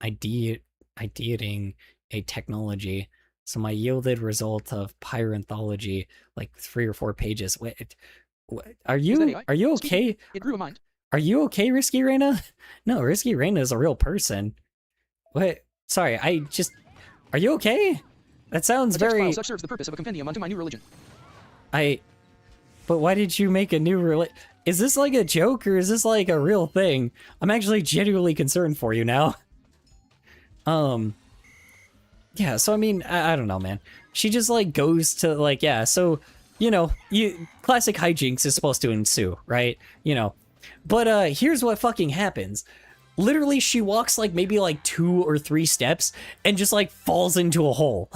ideating a technology. So my yielded result of pyranthology, like 3 or 4 pages. Wait, are you okay?
It grew a mind.
Are you okay, Risky Raina? No, Risky Raina is a real person. What? Sorry, are you okay? That sounds very...
file such serves the purpose of a compendium unto my new religion.
But why did you make a new religion? Is this like a joke, or is this like a real thing? I'm actually genuinely concerned for you now. Yeah, so I mean, I don't know, man. She just like goes to like, yeah, so, you know, classic hijinks is supposed to ensue, right? You know, but here's what fucking happens. Literally, she walks like maybe like 2 or 3 steps and just like falls into a hole.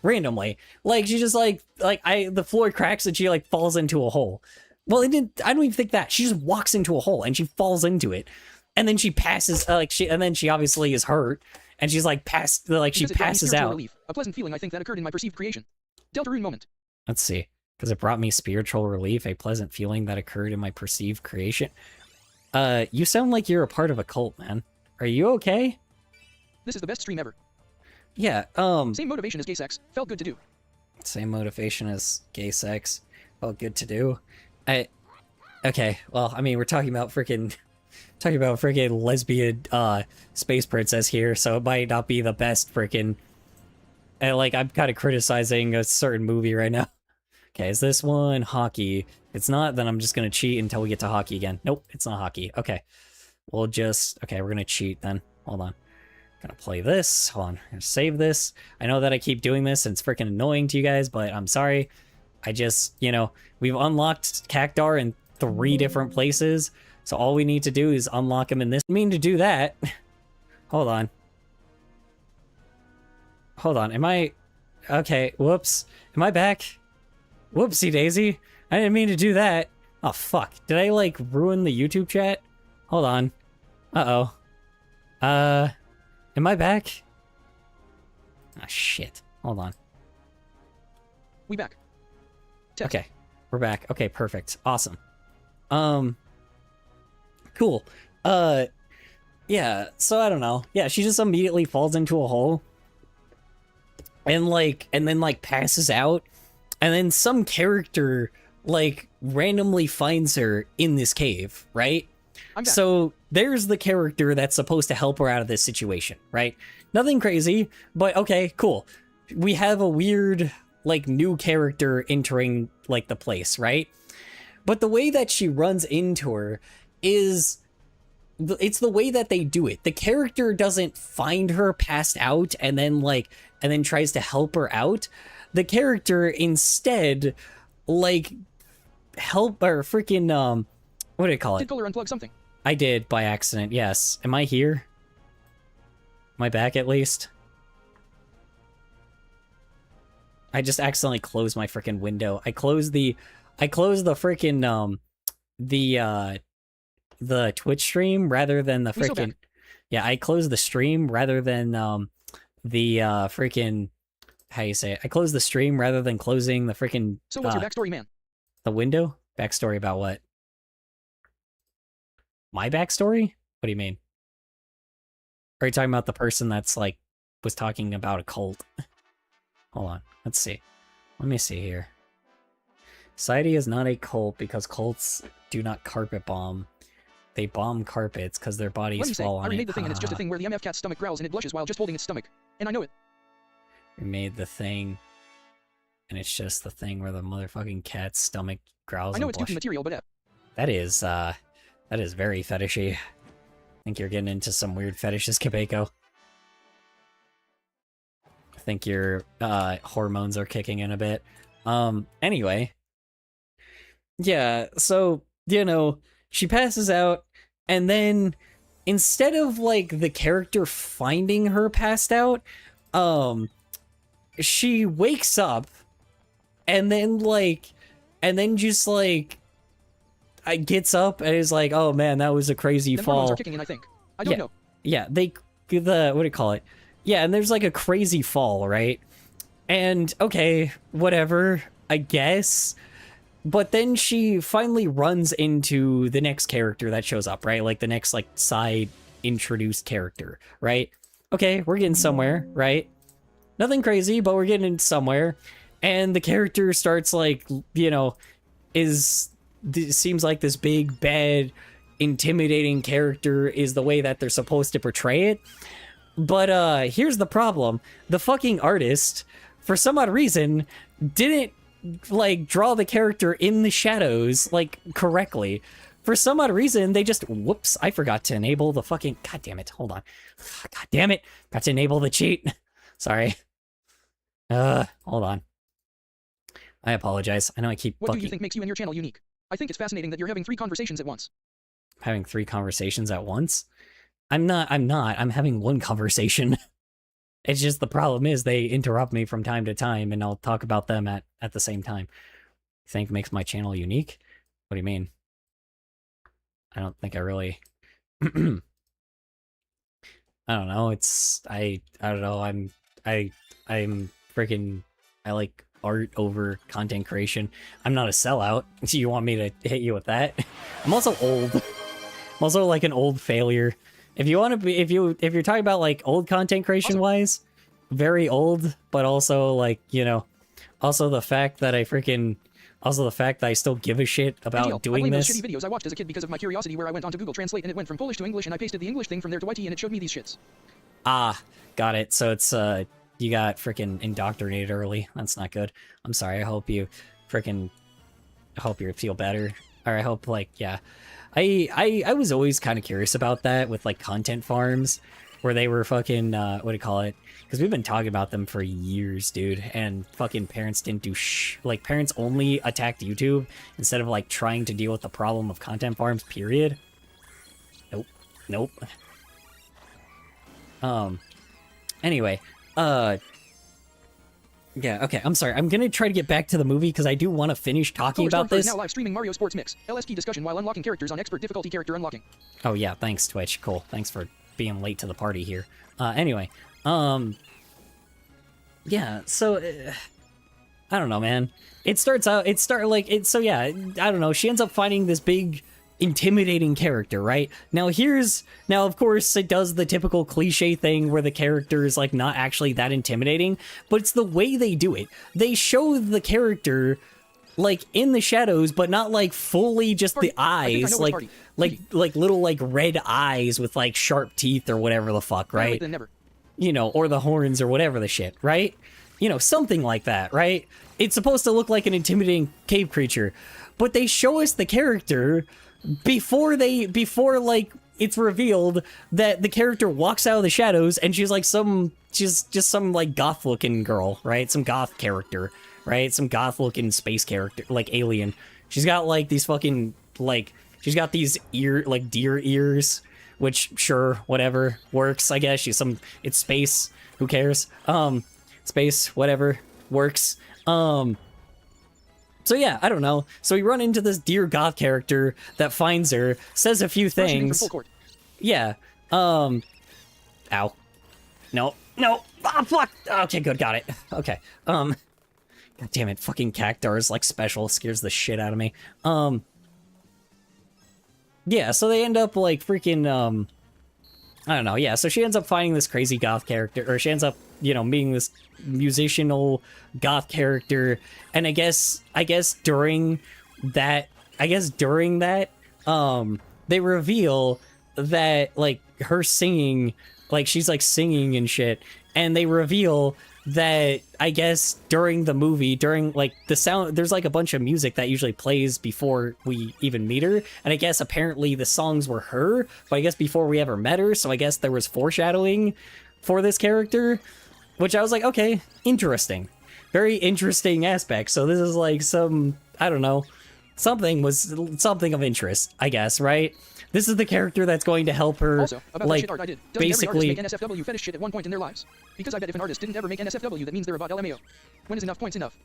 Randomly. Like, she just the floor cracks and she like falls into a hole. Well, I don't even think that. She just walks into a hole and she falls into it. And then she passes, and then she obviously is hurt. And she's like, she passes out.
Relief, a pleasant feeling I think that occurred in my perceived creation. Deltarune moment.
Let's see. Because it brought me spiritual relief, a pleasant feeling that occurred in my perceived creation. You sound like you're a part of a cult, man. Are you okay?
This is the best stream ever.
Yeah,
Same motivation as gay sex. Felt good to do.
Same motivation as gay sex. Felt good to do. Okay, well, I mean, we're talking about freaking lesbian, space princess here, so it might not be the best freaking... I'm kind of criticizing a certain movie right now. Okay, is this one hockey? If it's not, then I'm just gonna cheat until we get to hockey again. Nope, it's not hockey. Okay. Okay, we're gonna cheat then. Hold on. Gonna play this. Hold on. I'm gonna save this. I know that I keep doing this and it's freaking annoying to you guys, but I'm sorry. I just, we've unlocked Cactar in 3 different places, so all we need to do is unlock him in this. I mean to do that. Hold on. Am I... Okay, whoops. Am I back? Whoopsie daisy. I didn't mean to do that. Oh, fuck. Did I, ruin the YouTube chat? Hold on. Uh-oh. Am I back? Ah, shit. Hold on.
We back. Text.
Okay. We're back. Okay, perfect. Awesome. Cool. Yeah, so I don't know. Yeah, she just immediately falls into a hole. And, then passes out. And then some character, randomly finds her in this cave, right? So there's the character that's supposed to help her out of this situation, right? Nothing crazy, but okay, cool. We have a weird, new character entering, the place, right? But the way that she runs into her is it's the way that they do it. The character doesn't find her passed out and then tries to help her out. The character instead like help or freaking what do you call it?
Did Kohler unplug something?
I did by accident. Yes. Am I here? Am I back at least? I just accidentally closed my freaking window. I closed the freaking the Twitch stream rather than the freaking yeah, I closed the stream rather than the freaking how you say it? I closed the stream rather than closing the freaking
So what's your backstory, man?
the window? Backstory about what? My backstory? What do you mean? Are you talking about the person that's like was talking about a cult? Hold on, let's see. Let me see here. Society is not a cult because cults do not carpet bomb. They bomb carpets because their bodies fall on it.
I remade the thing and it's just a thing where the MF cat's stomach growls and it blushes while just holding its stomach. And I know it.
We made the thing and it's just the thing where the motherfucking cat's stomach growls.
I know
and
it's goofy material, but
that is very fetishy. I think you're getting into some weird fetishes, Kabeko. I think your hormones are kicking in a bit. Anyway. Yeah, so, you know, she passes out, and then instead of, like, the character finding her passed out, she wakes up, and then, like, just, like, gets up and is like, oh man, that was a crazy fall.
Hormones are kicking in, I think. I don't know.
Yeah, what do you call it? Yeah, and there's, like, a crazy fall, right? And, okay, whatever, I guess. But then she finally runs into the next character that shows up, right? Like the next like side introduced character, right? Okay, we're getting somewhere, right? Nothing crazy, but we're getting somewhere. And the character starts like, you know, seems like this big, bad, intimidating character is the way that they're supposed to portray it. But here's the problem. The fucking artist, for some odd reason, didn't like draw the character in the shadows like correctly. For some odd reason they just whoops, I forgot to enable the fucking god damn it, hold on, god damn it, got to enable the cheat. Sorry, hold on, I apologize. I know I keep
What do you think makes you and your channel unique? I think it's fascinating that you're having 3 conversations at once.
Having 3 conversations at once? I'm having 1 conversation. It's just the problem is they interrupt me from time to time, and I'll talk about them at the same time. You think makes my channel unique? What do you mean? I don't think I really... I don't know, I don't know, I'm freaking... I like art over content creation. I'm not a sellout. Do you want me to hit you with that? I'm also old. I'm also like an old failure. If you want to be, if you're talking about like old content creation wise, very old, but also like, you know, also the fact that I still give a shit about doing this.
Those shitty videos I watched as a kid because of my curiosity, where I went onto Google Translate and it went from Polish to English and I pasted the English thing from there to YT and it showed me these shits.
Ah, got it. So it's you got freaking indoctrinated early. That's not good. I'm sorry. I hope you feel better. Or I hope like, yeah. I was always kind of curious about that with like content farms where they were fucking what do you call it? Because we've been talking about them for years, dude, and fucking parents didn't do like parents only attacked YouTube instead of like trying to deal with the problem of content farms, period. Nope. Anyway, yeah, okay, I'm sorry. I'm gonna try to get back to the movie because I do want to finish talking about this.
Now live streaming Mario Sports Mix. LSP discussion while unlocking characters on expert difficulty character unlocking.
Oh yeah, thanks Twitch. Cool. Thanks for being late to the party here. Anyway, yeah, so I don't know, man. So yeah, I don't know. She ends up finding this big intimidating character, right? Now of course it does the typical cliche thing where the character is like not actually that intimidating, but it's the way they do it. They show the character like in the shadows, but not like fully just the eyes, like little like red eyes with like sharp teeth or whatever the fuck, right? You know, or the horns or whatever the shit, right? You know, something like that, right? It's supposed to look like an intimidating cave creature. but they show us the character before like it's revealed that the character walks out of the shadows and she's just some like goth looking girl, right? Some goth character, right? Some goth looking space character, like alien. She's got like these fucking like she's got these deer ears, which sure, whatever, works, I guess. It's space, who cares? Space, whatever, works. So yeah, I don't know. So we run into this dear goth character that finds her, says a few things. Yeah. Ow. No. Ah, fuck. Okay, good, got it. Okay. God damn it, fucking Cactar's like special scares the shit out of me. Yeah, so they end up like freaking I don't know, yeah, so she ends up finding this crazy goth character, or she ends up, meeting this musicianal goth character, and I guess during that, they reveal that, like, her singing, like, she's, like, singing and shit, and they reveal that, I guess, during the movie, during, like, the sound, there's, like, a bunch of music that usually plays before we even meet her, and I guess apparently the songs were her, but I guess before we ever met her, so I guess there was foreshadowing for this character, which I was like, okay, interesting. Very interesting aspect, so this is, like, some, I don't know, something of interest, I guess, right? This is the character that's going to help her,
also, about
like,
the shit art I did. Doesn't
basically...
every artist make NSFW fetish shit at one point in their lives? Because I bet if an artist didn't ever make NSFW, that means they're about LMAO. When is enough points enough?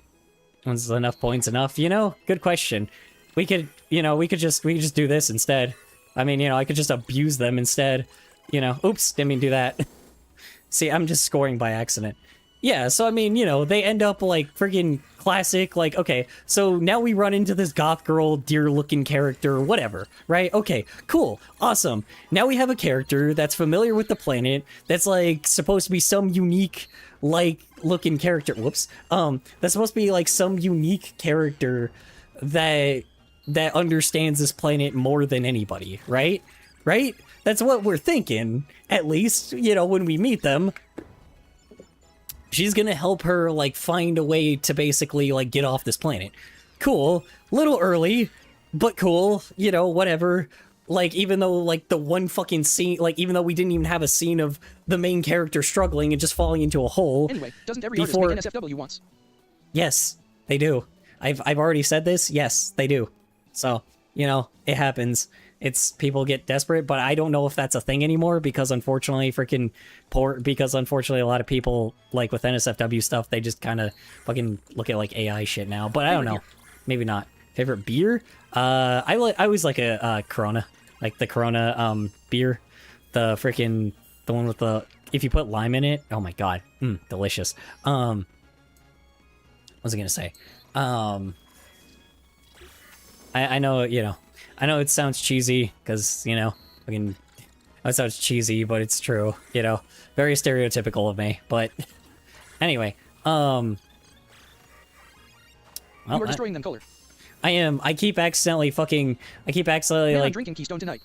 When's enough points enough? Good question. We could just do this instead. I mean, I could just abuse them instead. Oops, didn't mean to do that. See, I'm just scoring by accident. Yeah, so I mean, they end up like friggin' classic, like, okay, so now we run into this goth girl, deer-looking character, whatever, right? Okay, cool, awesome. Now we have a character that's familiar with the planet, that's like supposed to be some unique, like, looking character. Whoops. That's supposed to be like some unique character that understands this planet more than anybody, right? Right? That's what we're thinking, at least, when we meet them. She's gonna help her, like, find a way to basically, like, get off this planet. Cool. Little early, but cool. Whatever. Like, even though, like, the one fucking scene, like, even though we didn't even have a scene of the main character struggling and just falling into a hole.
Anyway, doesn't every artist make NSFW once?
Yes, they do. I've already said this. Yes, they do. So, it happens. People get desperate, but I don't know if that's a thing anymore because unfortunately a lot of people, like, with NSFW stuff, they just kind of fucking look at, like, AI shit now, but I don't know. Maybe not. Favorite beer? I always like a Corona. Like the Corona, beer. The one with the, if you put lime in it, oh my god. Delicious. What was I gonna say? I know, I know it sounds cheesy, because, it sounds cheesy, but it's true, very stereotypical of me, but anyway, well,
you are destroying them, color.
I am. I keep accidentally,
Man,
like,
I'm drinking Keystone tonight.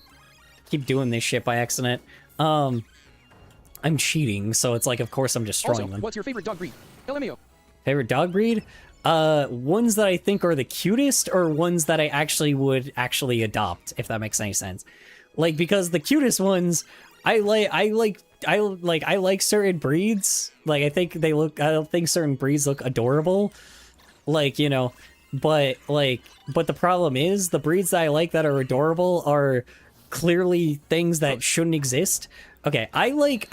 keep doing this shit by accident. I'm cheating, so it's like, of course I'm destroying
Also,
them.
what's your favorite dog breed? LMAO.
Favorite dog breed? Ones that I think are the cutest, or ones that I would actually adopt, if that makes any sense. Like, because the cutest ones, I like certain breeds. Like, I think certain breeds look adorable. Like, but the problem is, the breeds that I like that are adorable are clearly things that shouldn't exist. Okay, I like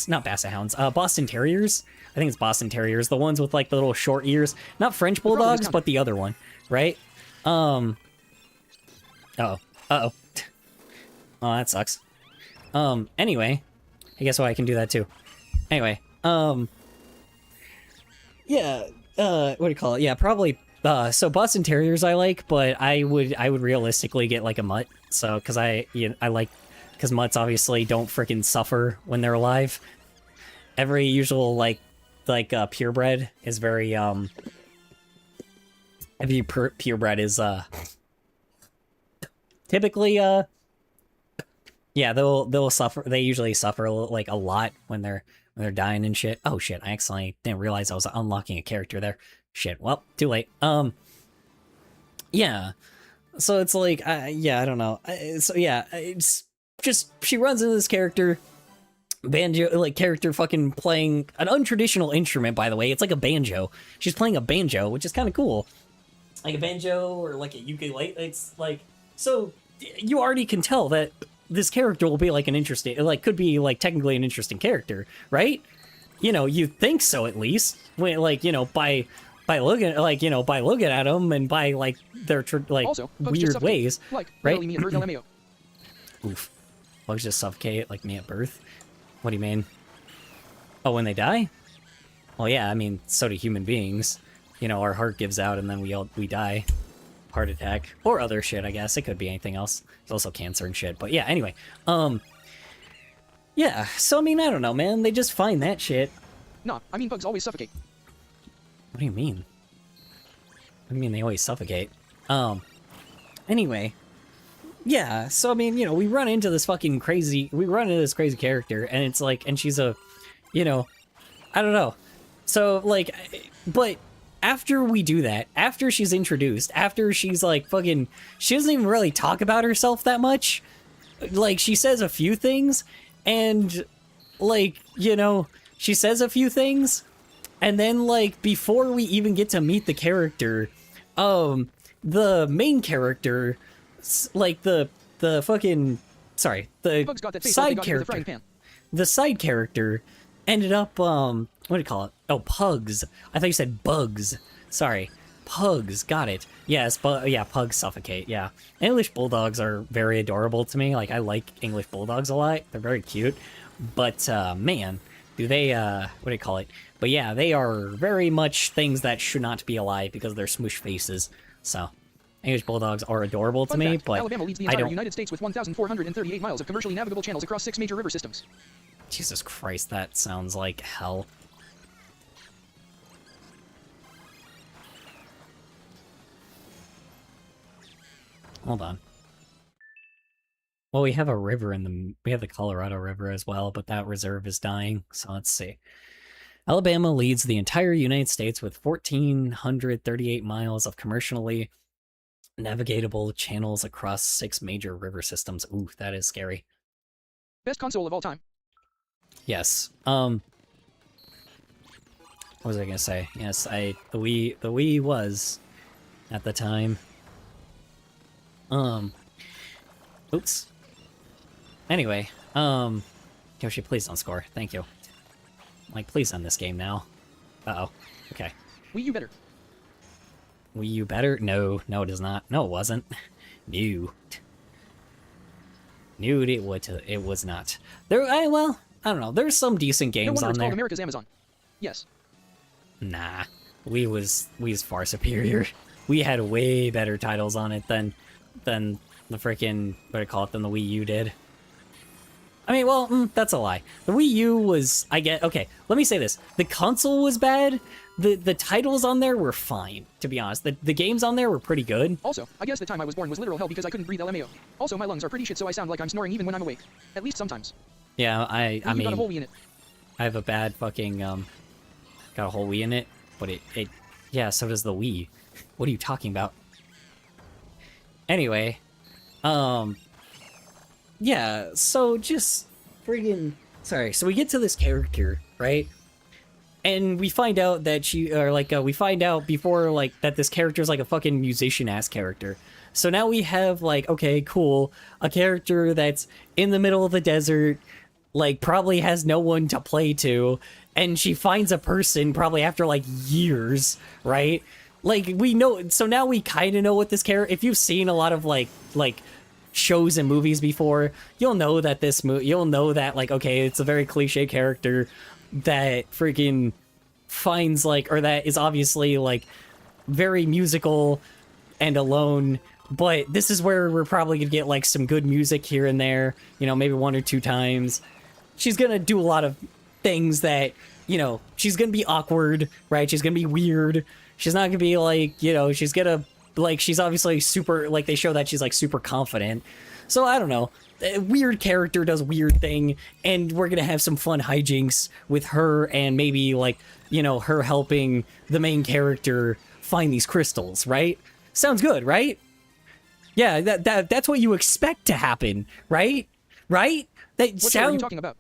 not Basset Hounds, Boston Terriers. I think it's Boston Terriers, the ones with, like, the little short ears. Not French Bulldogs, but the other one, right? Uh-oh. Oh, that sucks. Anyway, I guess I can do that too. Anyway, yeah, what do you call it? Yeah, probably, so Boston Terriers I like, but I would realistically get, like, a mutt, so, because because mutts obviously don't freaking suffer when they're alive. Every usual, purebred is very, purebred is, typically, yeah, they'll suffer, they usually suffer, like, a lot when they're dying and shit. Oh shit, I accidentally didn't realize I was unlocking a character there. Shit, well, too late. Yeah, So it's like, yeah, I don't know. So yeah, it's just she runs into this character, banjo, like character fucking playing an untraditional instrument. By the way, it's like a banjo. She's playing a banjo, which is kind of cool, like a banjo or like a ukulele. It's like, so you already can tell that this character will be like an interesting, like could be like technically an interesting character, right? You know, you think so at least. When like, you know, by looking like, you know, by looking at them and by like their like
Also, bugs just
weird
suffocate,
ways,
like
right?
literally me at birth LMAO.
Oof, bugs just suffocate like me at birth. What do you mean? Oh, when they die? Well, yeah, I mean, so do human beings. You know, our heart gives out and then we die. Heart attack or other shit, I guess. It could be anything else. There's also cancer and shit. But yeah, anyway. Yeah, so I mean, I don't know, man. They just find that shit.
Nah, I mean bugs always suffocate.
What do you mean? What do you mean they always suffocate? Anyway. Yeah, so I mean, you know, we run into this crazy character, and it's like, and she's a, you know, I don't know. So, like, but after we do that, after she's introduced, after she's like fucking, she doesn't even really talk about herself that much. Like, she says a few things, and, like, you know, she says a few things, and then, like, before we even get to meet the character, the main character, like the fucking, sorry, the
Bugs got that face
side
like they got it with a frying
character,
pan.
the side character ended up, what do you call it? Oh, pugs. I thought you said bugs. Sorry. Pugs. Got it. Yes, but yeah, pugs suffocate. Yeah. English bulldogs are very adorable to me. Like, I like English bulldogs a lot. They're very cute. But, man, do they, what do you call it? But yeah, they are very much things that should not be alive because of their smoosh faces. So, English bulldogs are adorable to
Fun
me,
fact,
but
Alabama leads the
I
entire
don't...
United States with 1,438 miles of commercially navigable channels across 6 major river systems.
Jesus Christ, that sounds like hell. Hold on. Well, we have a river we have the Colorado River as well, but that reserve is dying, so let's see. Alabama leads the entire United States with 1,438 miles of commercially navigatable channels across 6 major river systems. Ooh, that is scary.
Best console of all time.
Yes. What was I gonna say? Yes, the Wii was at the time. Oops. Anyway, Yoshi, please don't score. Thank you. Like, please end this game now. Uh-oh. Okay.
Wii U better.
Wii U better? No, it is not. No, it wasn't. No. No, it was not. Well, I don't know. There's some decent games
No wonder
on
it's
there.
called America's Amazon. Yes.
Nah. Wii was far superior. We had way better titles on it than the freaking, what do I call it, than the Wii U did. I mean, well, that's a lie. The Wii U was, okay, let me say this. The console was bad. The titles on there were fine, to be honest. The games on there were pretty good.
Also, I guess the time I was born was literal hell because I couldn't breathe LMAO. Also, my lungs are pretty shit, so I sound like I'm snoring even when I'm awake. At least sometimes.
Yeah, I
Wii U got a whole
mean,
Wii in it.
I have a bad fucking, got a whole Wii in it, but yeah, so does the Wii. What are you talking about? Anyway, yeah, so just friggin', sorry, so we get to this character, right? And we find out that we find out before, like, that this character is like a fucking musician-ass character. So now we have, like, okay, cool, a character that's in the middle of the desert, like, probably has no one to play to, and she finds a person probably after, like, years, right? Like, we know, so now we kind of know what this character, if you've seen a lot of, like, shows and movies before, you'll know that you'll know that, like, okay, it's a very cliche character that freaking finds, like, or that is obviously, like, very musical and alone, but this is where we're probably gonna get, like, some good music here and there, you know, maybe 1 or 2 times. She's gonna do a lot of things that, you know, she's gonna be awkward, right? She's gonna be weird. She's not gonna be, like, you know, she's gonna, like, she's obviously super, like, they show that she's, like, super confident. So, I don't know. A weird character does weird thing, and we're gonna have some fun hijinks with her and maybe, like, you know, her helping the main character find these crystals, right? Sounds good, right? Yeah, that's what you expect to happen, right? Right? That
What show are you talking about?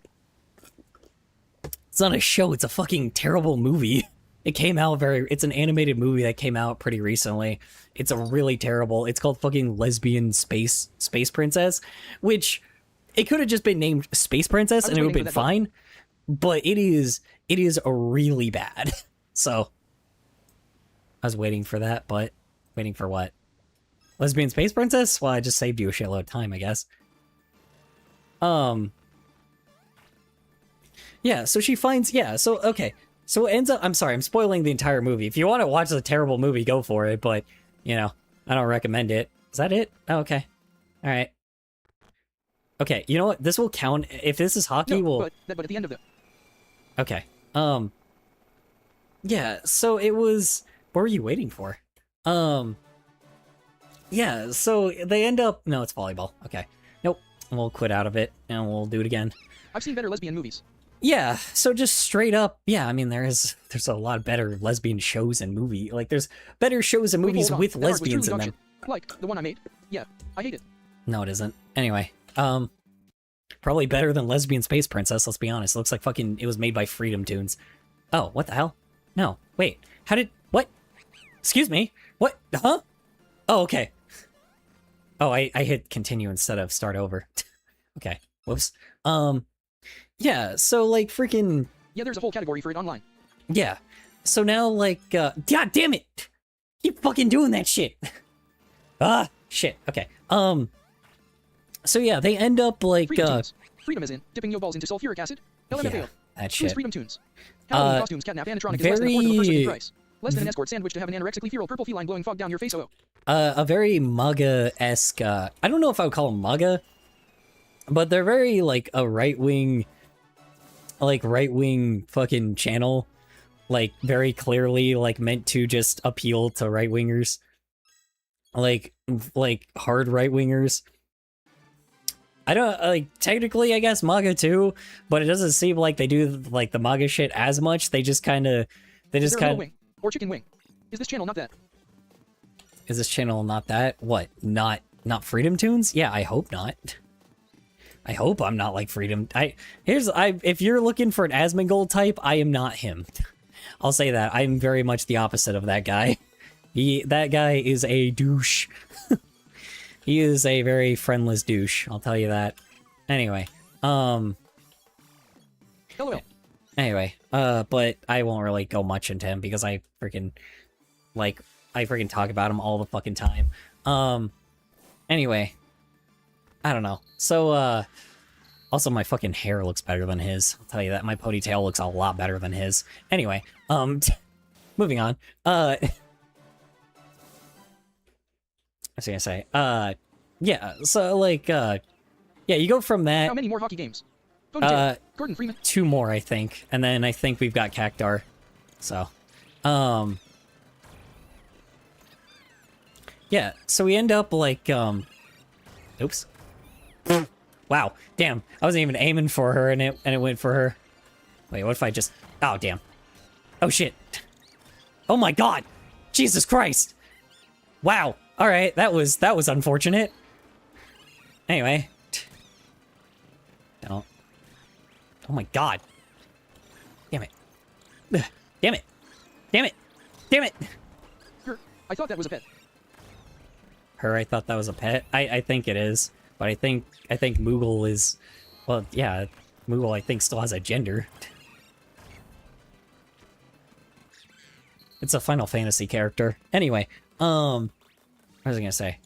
It's not a show, it's a fucking terrible movie. It came out it's an animated movie that came out pretty recently. It's a really terrible. It's called fucking Lesbian Space Princess, which it could have just been named Space Princess and it would have been fine. But it is really bad. So I was waiting for that, but waiting for what? Lesbian Space Princess? Well, I just saved you a shitload of time, I guess. Yeah, so she finds, yeah, so, okay. So it ends up, I'm sorry, I'm spoiling the entire movie. If you want to watch the terrible movie, go for it, but, you know, I don't recommend it. Is that it? Oh, okay. Alright. Okay, you know what? This will count. If this is hockey,
No,
we'll...
but at the end of the...
Okay. Yeah, so it was... What were you waiting for? Yeah, so they end up... No, it's volleyball. Okay. Nope. We'll quit out of it, and we'll do it again.
I've seen better lesbian movies.
Yeah, so just straight up, yeah, I mean, there's a lot better lesbian shows and movie. Like, there's better shows and movies with lesbians in them.
Like, the one I made. Yeah, I hate it.
No, it isn't. Anyway, probably better than Lesbian Space Princess, let's be honest. It looks like fucking, it was made by Freedom Tunes. Oh, what the hell? No, wait, how did, what? Excuse me? What? Huh? Oh, okay. Oh, I hit continue instead of start over. Okay, whoops. Yeah, so, like, freaking...
Yeah, there's a whole category for it online.
Yeah. So now, like, God damn it! Keep fucking doing that shit! Ah, shit, okay. So yeah, they end up, like,
Freedom is in, dipping yo balls into sulfuric acid. LMFAO.
Yeah, that
Choose
shit.
Freedom Tunes. Halloween costumes, catnap, animatronic is less than a quarter of a person in price. Less than an escort sandwich to have an anorexically feral purple feline blowing fog down your face,
a very MAGA-esque, I don't know if I would call them MAGA, but they're very, like, a right-wing fucking channel, like, very clearly, like, meant to just appeal to right-wingers, like hard right-wingers. I don't, like, technically, I guess MAGA too, but it doesn't seem like they do, like, the MAGA shit as much. They just kind of,
wing or chicken wing? Is this channel not that?
Is this channel not that? What? Not Freedom Tunes? Yeah, I hope not. I hope I'm not like Freedom. If you're looking for an Asmongold type, I am not him. I'll say that. I'm very much the opposite of that guy. That guy is a douche. He is a very friendless douche, I'll tell you that. Anyway,
LOL.
Anyway, but I won't really go much into him because I freaking talk about him all the fucking time. Anyway, I don't know. So, also my fucking hair looks better than his. I'll tell you that. My ponytail looks a lot better than his. Anyway, moving on. I was gonna say, yeah, so, like, yeah, you go from that...
How many more hockey games? Gordon Freeman.
2 more, I think, and then I think we've got Cactar, so, yeah, so we end up, like, oops. Wow, damn, I wasn't even aiming for her, and it went for her. Wait, what if I just... Oh, damn. Oh, shit. Oh, my God! Jesus Christ! Wow. All right, that was unfortunate. Anyway, don't. Oh my God! Damn it! Damn it! Damn it! Damn it!
I thought that was a pet.
Her, I thought that was a pet. I think it is, but I think Moogle is. Well, yeah, Moogle I think still has a gender. It's a Final Fantasy character. Anyway, what was I gonna say?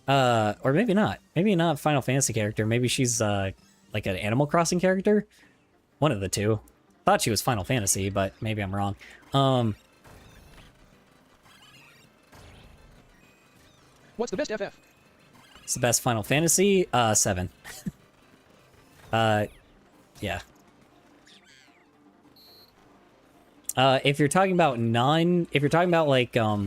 Or maybe not. Maybe not Final Fantasy character. Maybe she's, like an Animal Crossing character? One of the two. Thought she was Final Fantasy, but maybe I'm wrong.
What's the best FF?
It's the best Final Fantasy? 7. Yeah. If you're talking about like, how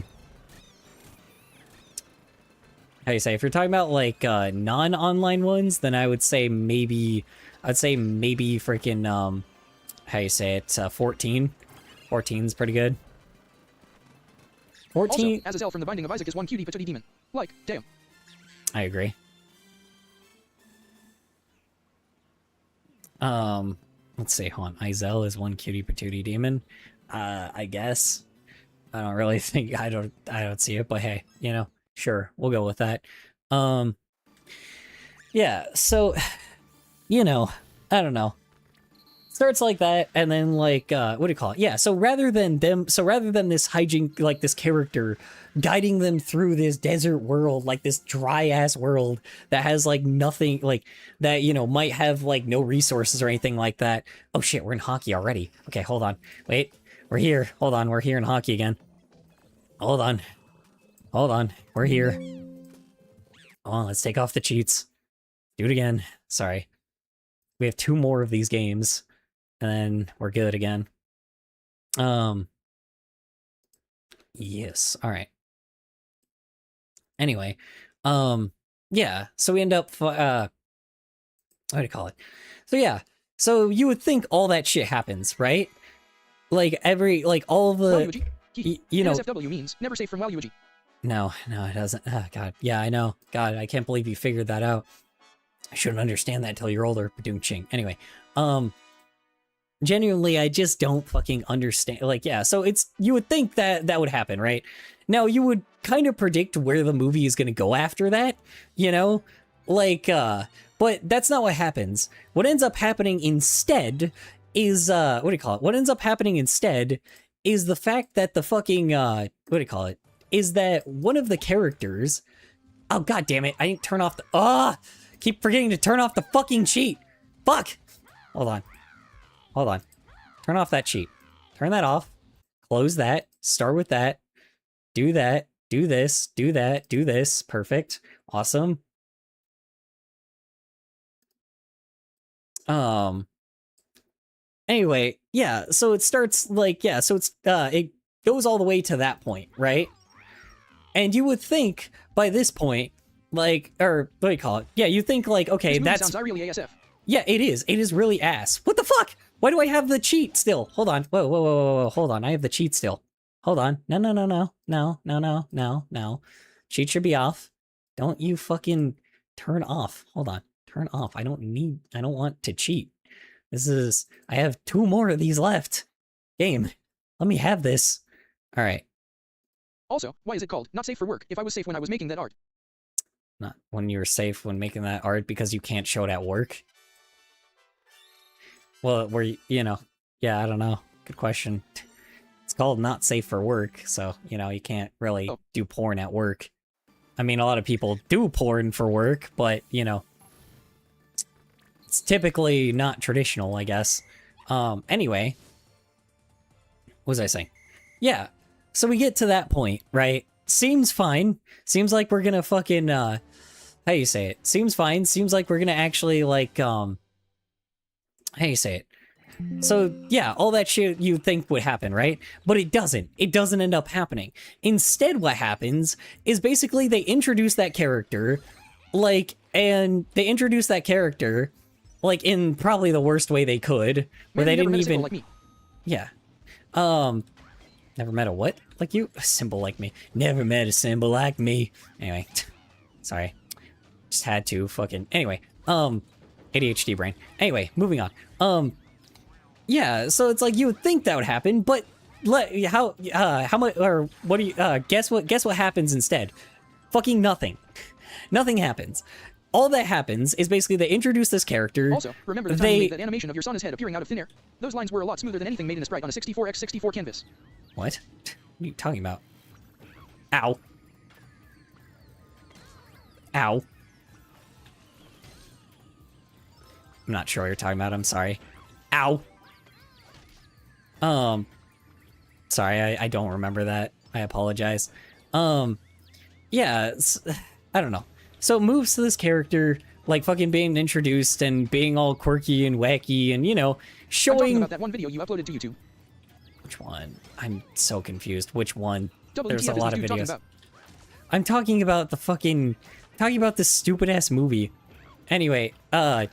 do you say? If you're talking about like non-online ones, then I would say maybe freaking how you say it? 14. 14's pretty good. 14.
Also, Azazel from The Binding of Isaac is one cutie patootie demon. Like, damn.
I agree. Let's see, hold on. Izel is one cutie patootie demon. I guess. I don't really think I don't see it, but hey, you know, sure, we'll go with that. Yeah, so you know, I don't know. Starts like that, and then like what do you call it? Yeah, so rather than this hijink, like this character guiding them through this desert world, like this dry ass world that has like nothing, like that, you know, might have like no resources or anything like that. Oh shit, we're in hockey already. Okay, hold on. Wait, we're here. Hold on, we're here in hockey again. Hold on. Hold on, we're here. Hold on, let's take off the cheats. Do it again. Sorry. We have 2 more of these games, and then we're good again. Yes, alright. Anyway, yeah, so we end up, what do you call it? So yeah, so you would think all that shit happens, right? Like, all the, you know...
NSFW means never safe from WoW.
No, it doesn't. Oh, God. Yeah, I know. God, I can't believe you figured that out. I shouldn't understand that till you're older. Ba-doom-ching. Anyway, genuinely, I just don't fucking understand. Like, yeah, so you would think that that would happen, right? Now, you would kind of predict where the movie is going to go after that, you know? Like, but that's not what happens. What ends up happening instead is, what do you call it? What ends up happening instead is the fact that the fucking, what do you call it? Is that one of the characters... Oh, God damn it. I didn't turn off the... Keep forgetting to turn off the fucking cheat. Fuck! Hold on. Hold on. Turn off that cheat. Turn that off. Close that. Start with that. Do that. Do this. Do that. Do this. Perfect. Awesome. Anyway, yeah, so it starts like, yeah, so it goes all the way to that point, right? And you would think by this point, like, or what do you call it? Yeah, you think like, okay,
this
that's...
sounds really ASF.
Yeah, it is. It is really ass. What the fuck? Why do I have the cheat still? Hold on. Whoa. Hold on. I have the cheat still. Hold on. No. Cheat should be off. Don't you fucking turn off. Hold on. Turn off. I don't want to cheat. I have 2 more of these left. Game. Let me have this. All right.
Also, why is it called not safe for work if I was safe when I was making that art?
Not when you're safe when making that art because you can't show it at work. Well, you know, yeah, I don't know. Good question. It's called not safe for work, so, you know, you can't really do porn at work. I mean, a lot of people do porn for work, but, you know, it's typically not traditional, I guess. Anyway, what was I saying? Yeah, so we get to that point, right? Seems fine. Seems like we're gonna fucking, how do you say it? Seems fine. Seems like we're gonna actually, like, how do you say it? So, yeah, all that shit you'd think would happen, right? But it doesn't. It doesn't end up happening. Instead, what happens is basically they introduce that character, like, in probably the worst way they could, where they didn't even...
Like me.
Yeah. Never met a what? Like you? A symbol like me. Never met a symbol like me. Anyway. Sorry. Just had to fucking... Anyway. ADHD brain. Anyway, moving on. Yeah, so it's like you would think that would happen, but how much, or what do you, guess what happens instead? Fucking nothing. Nothing happens. All that happens is basically they introduce this character.
Also, remember the time you made that animation of your Sauna's head appearing out of thin air? Those lines were a lot smoother than anything made in a sprite on a 64x64 canvas.
What? What are you talking about? Ow. Ow. I'm not sure what you're talking about, I'm sorry. Ow. Sorry, I don't remember that. I apologize. Yeah, I don't know. So it moves to this character, like fucking being introduced and being all quirky and wacky and, you know, showing...
I'm talking about that one video you uploaded to YouTube.
Which one? I'm so confused. Which one?
WTF
There's a lot of videos.
About?
I'm talking about the fucking... talking about this stupid-ass movie. Anyway, so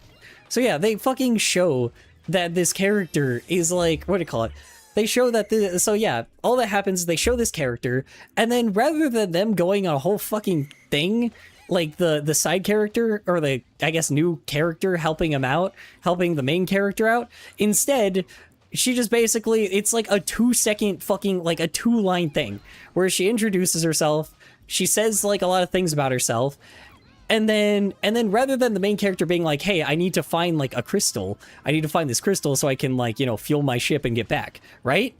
yeah, they fucking show that this character is like... what do you call it? They show that so yeah, all that happens is they show this character, and then rather than them going on a whole fucking thing like the side character or the, I guess, new character helping him out, helping the main character out. Instead, she just basically, it's like a 2-second fucking, like a 2-line thing where she introduces herself, she says like a lot of things about herself, and then rather than the main character being like, hey, I need to find like a crystal, I need to find this crystal so I can, like, you know, fuel my ship and get back, right?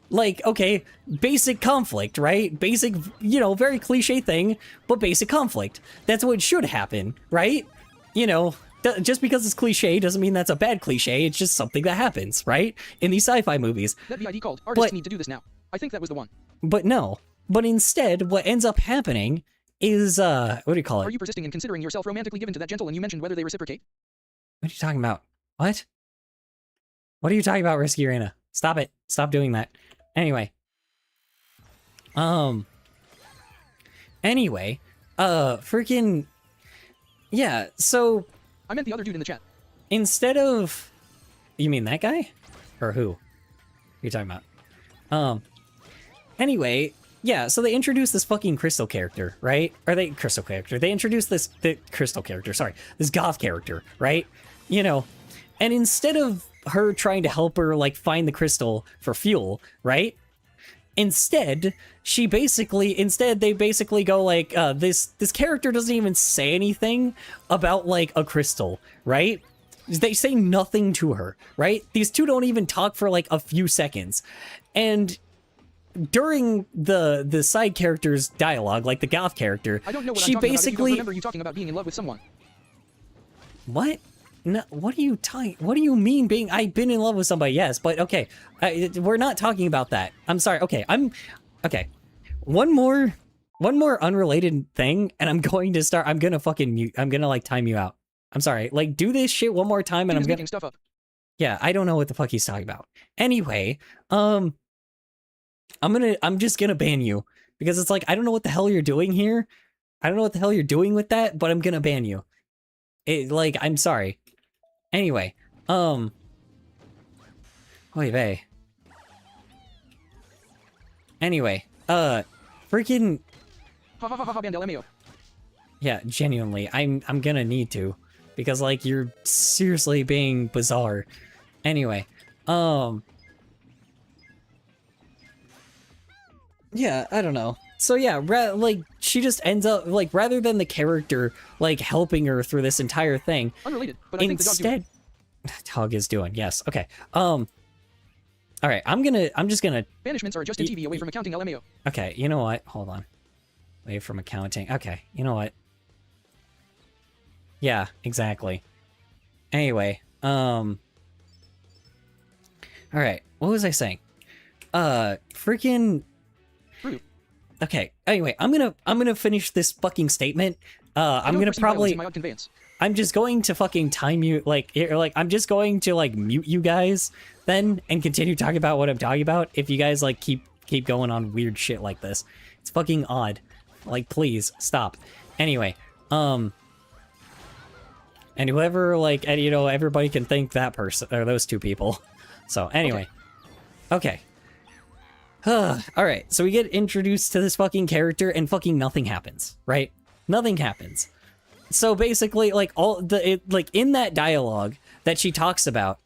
Like, okay, basic conflict, right? Basic, you know, very cliche thing, but basic conflict. That's what should happen, right? You know, just because it's cliche doesn't mean that's a bad cliche. It's just something that happens, right? In these sci-fi movies.
That VID called. Artists need to do this now. I think that was the one.
But no. But instead, what ends up happening is, what do you call it?
Are you persisting in considering yourself romantically given to that gentle and you mentioned whether they reciprocate?
What are you talking about? What? What are you talking about, Risky Arena? Stop it. Stop doing that. Anyway. Freaking... Yeah, so...
I meant the other dude in the chat.
Instead of... You mean that guy? Or who? What are you talking about? Anyway, yeah, so they introduced this fucking Crystal character, right? Or they... Crystal character. They introduced this... The Crystal character, sorry. This goth character, right? You know, and instead of her trying to help her, like, find the crystal for fuel, right? Instead, they basically go like, this character doesn't even say anything about, like, a crystal, right? They say nothing to her, right? These two don't even talk for, like, a few seconds. And during the side character's dialogue, like the goth character,
I don't know what
she
I'm talking
basically...
about if you don't remember you talking about being in love with someone.
What? No, what do you mean being... I've been in love with somebody, yes, but okay. We're not talking about that. I'm sorry. Okay, okay. One more unrelated thing, and I'm gonna fucking mute. I'm gonna, like, time you out. I'm sorry. Like, do this shit one more time, and I'm gonna...
making stuff up.
Yeah, I don't know what the fuck he's talking about. Anyway, I'm just gonna ban you. Because it's like, I don't know what the hell you're doing here. I don't know what the hell you're doing with that, but I'm gonna ban you. Like, I'm sorry. Anyway, oy vey. Anyway, freaking...
Ha ha ha ha band LMAO.
Yeah, genuinely, I'm gonna need to. Because, like, you're seriously being bizarre. Anyway, yeah, I don't know. So yeah, like, she just ends up, like, rather than the character, like, helping her through this entire thing.
Unrelated, but I think the dog's doing.
Dog is doing, yes, okay. Alright, I'm just gonna...
Banishments are just a TV away from accounting LMAO.
Okay, you know what? Hold on. Away from accounting. Okay, you know what? Yeah, exactly. Anyway, alright, what was I saying? Freaking...
Rude.
Okay, anyway, I'm gonna finish this fucking statement. I'm gonna probably... I'm just going to fucking time you, like, I'm just going to, like, mute you guys then and continue talking about what I'm talking about if you guys, like, keep going on weird shit like this. It's fucking odd. Like, please, stop. Anyway, and whoever, like, and, you know, everybody can thank that person, or those two people. So, anyway. Okay. Alright, so we get introduced to this fucking character and fucking nothing happens, right? Nothing happens. So basically, like, like, in that dialogue that she talks about,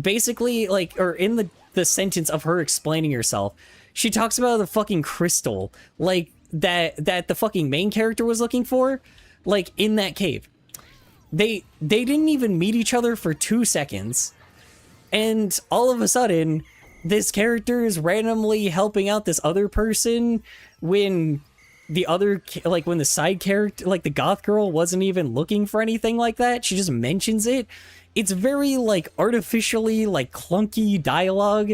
basically, like, or in the sentence of her explaining herself, she talks about the fucking crystal, like, that the fucking main character was looking for, like, in that cave. They didn't even meet each other for 2 seconds, and all of a sudden, this character is randomly helping out this other person when the other, like, when the side character, like, the goth girl wasn't even looking for anything like that. She just mentions it. It's very, like, artificially, like, clunky dialogue,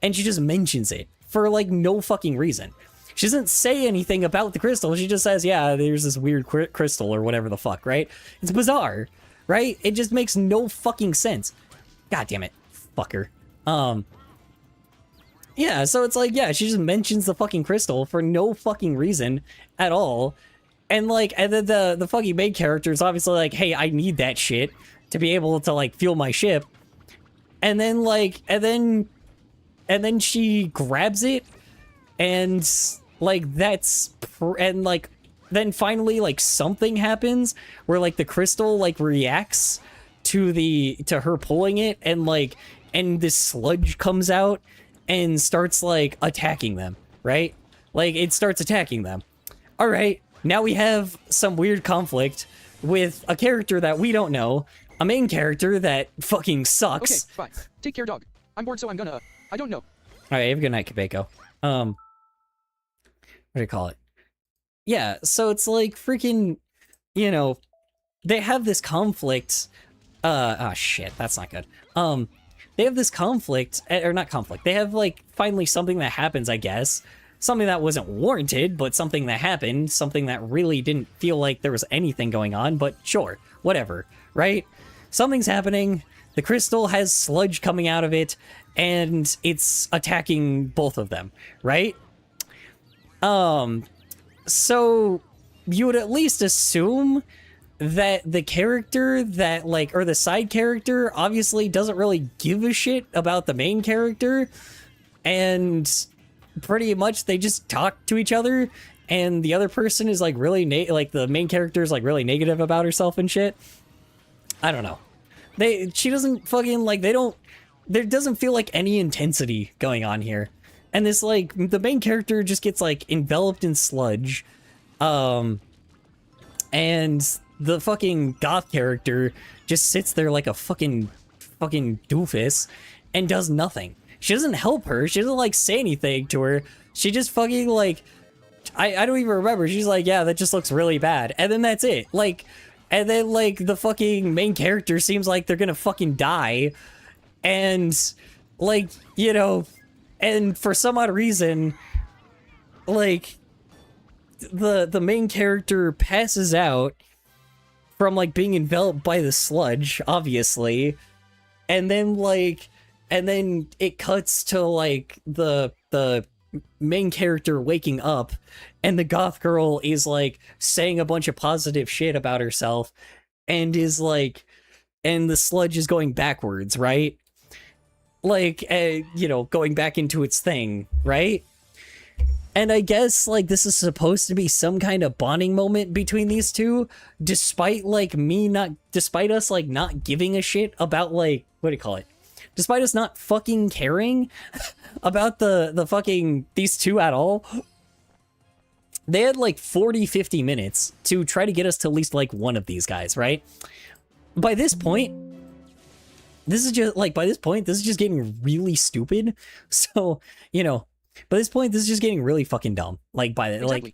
and she just mentions it for, like, no fucking reason. She doesn't say anything about the crystal. She just says, yeah, there's this weird crystal or whatever the fuck, right? It's bizarre, right? It just makes no fucking sense. God damn it, fucker. Yeah, so it's like, yeah, she just mentions the fucking crystal for no fucking reason at all. And, like, and then the fucking main character is obviously like, hey, I need that shit to be able to, like, fuel my ship. And then, like, and then she grabs it, and, like, and, like, then finally, like, something happens where, like, the crystal, like, reacts to her pulling it, and, like, and this sludge comes out and starts, like, attacking them, right? Like, it starts attacking them. All right, now we have some weird conflict with a character that we don't know, a main character that fucking sucks.
Okay, bye. Take care, dog. I'm bored, so I'm gonna, I don't know.
All right, have a good night, Kabeko. What do you call it? Yeah, so it's like freaking, you know, they have this conflict. Oh shit, that's not good. They have this conflict, or not conflict. They have like finally something that happens, I guess. Something that wasn't warranted, but something that happened, something that really didn't feel like there was anything going on, but sure, whatever, right? Something's happening, the crystal has sludge coming out of it, and it's attacking both of them, right? So you would at least assume that the character that, like, or the side character obviously doesn't really give a shit about the main character, and pretty much they just talk to each other, and the other person is like really like the main character is like really negative about herself and shit. I don't know. She doesn't fucking like, there doesn't feel like any intensity going on here. And this, like, the main character just gets like enveloped in sludge. And the fucking goth character just sits there like a fucking doofus and does nothing. She doesn't help her. She doesn't, like, say anything to her. She just fucking, like, I don't even remember. She's like, yeah, that just looks really bad. And then that's it. Like, and then, like, the fucking main character seems like they're gonna fucking die. And, like, you know, and for some odd reason, like, the main character passes out from, like, being enveloped by the sludge, obviously. And then, like, and then it cuts to, like, the main character waking up, and the goth girl is, like, saying a bunch of positive shit about herself, and is, like, and the sludge is going backwards, right? Like, you know, going back into its thing, right? And I guess, like, this is supposed to be some kind of bonding moment between these two, despite, like, despite us, like, not giving a shit about, like, what do you call it? Despite us not fucking caring about the fucking, these two at all. They had, like, 40-50 minutes to try to get us to at least, like, one of these guys, right? By this point, this is just getting really stupid. So, you know, by this point, this is just getting really fucking dumb. Like,
Exactly.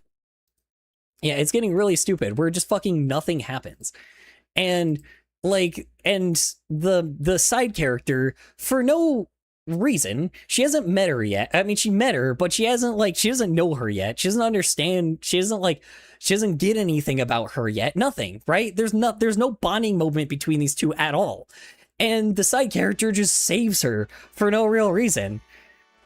yeah, it's getting really stupid, where just fucking nothing happens. And, like, and the side character, for no reason, she hasn't met her yet. I mean, she met her, but she hasn't, like, she doesn't know her yet. She doesn't understand. She doesn't get anything about her yet. Nothing, right? There's no bonding moment between these two at all. And the side character just saves her for no real reason.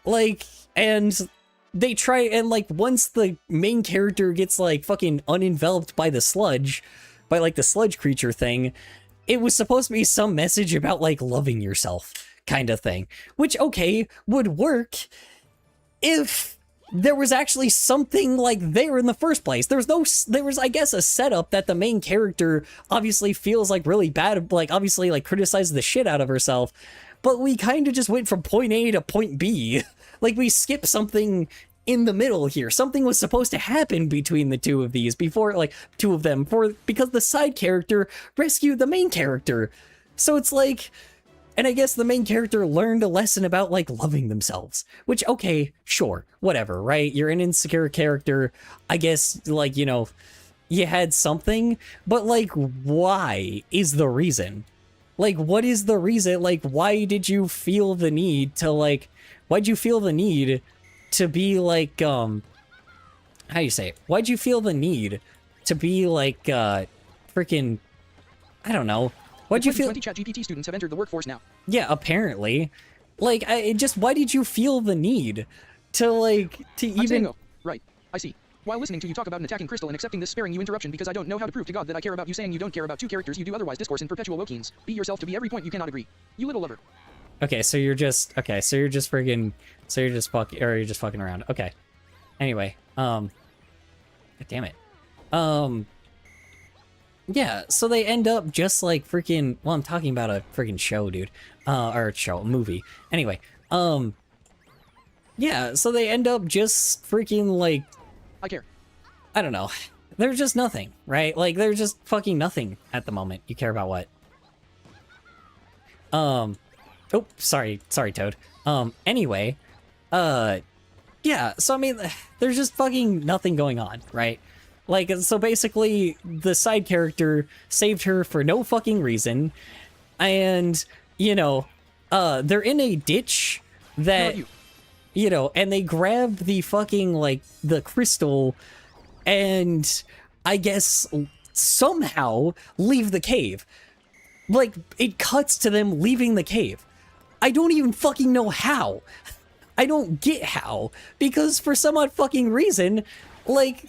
Like, and they try, and, like, once the main character gets, like, fucking unenveloped by the sludge, by, like, the sludge creature thing, it was supposed to be some message about, like, loving yourself kind of thing, which, okay, would work if there was actually something, like, there in the first place. There was, I guess, a setup that the main character obviously feels, like, really bad, like, obviously, like, criticizes the shit out of herself, but we kind of just went from point A to point B. Like, we skipped something in the middle here. Something was supposed to happen between the two of these before, like, two of them, because the side character rescued the main character. So it's like, and I guess the main character learned a lesson about, like, loving themselves, which, okay, sure, whatever, right? You're an insecure character. I guess, like, you know, you had something, but, like, why is the reason? Like, what is the reason? Like, why did you feel the need to, like, why'd you feel the need to be, like, how do you say it? Why'd you feel the need to be, like, freaking, I don't know. Why'd you feel...
20 ChatGPT students have entered the workforce now.
Yeah, apparently. Like, why did you feel the need to, like, to
I'm saying
even...
no. Right. I see. While listening to you talk about an attacking crystal and accepting this sparing you interruption because I don't know how to prove to God that I care about you saying you don't care about two characters you do otherwise discourse in perpetual wokeens. Be yourself to be every point you cannot agree. You little lover.
Okay, so you're just fucking around. Okay. Anyway, God damn it. Yeah, so they end up just like freaking, well, I'm talking about a freaking show, dude. Or show, movie. Anyway, yeah, so they end up just freaking like,
I care.
I don't know. There's just nothing, right? Like, there's just fucking nothing at the moment. You care about what? Oh, sorry, Toad. Anyway, yeah, so I mean, there's just fucking nothing going on, right? Like, so basically, the side character saved her for no fucking reason, and, you know, they're in a ditch that, you know, and they grab the fucking, like, the crystal, and I guess somehow leave the cave. Like, it cuts to them leaving the cave. I don't even fucking know how. I don't get how, because for some odd fucking reason, like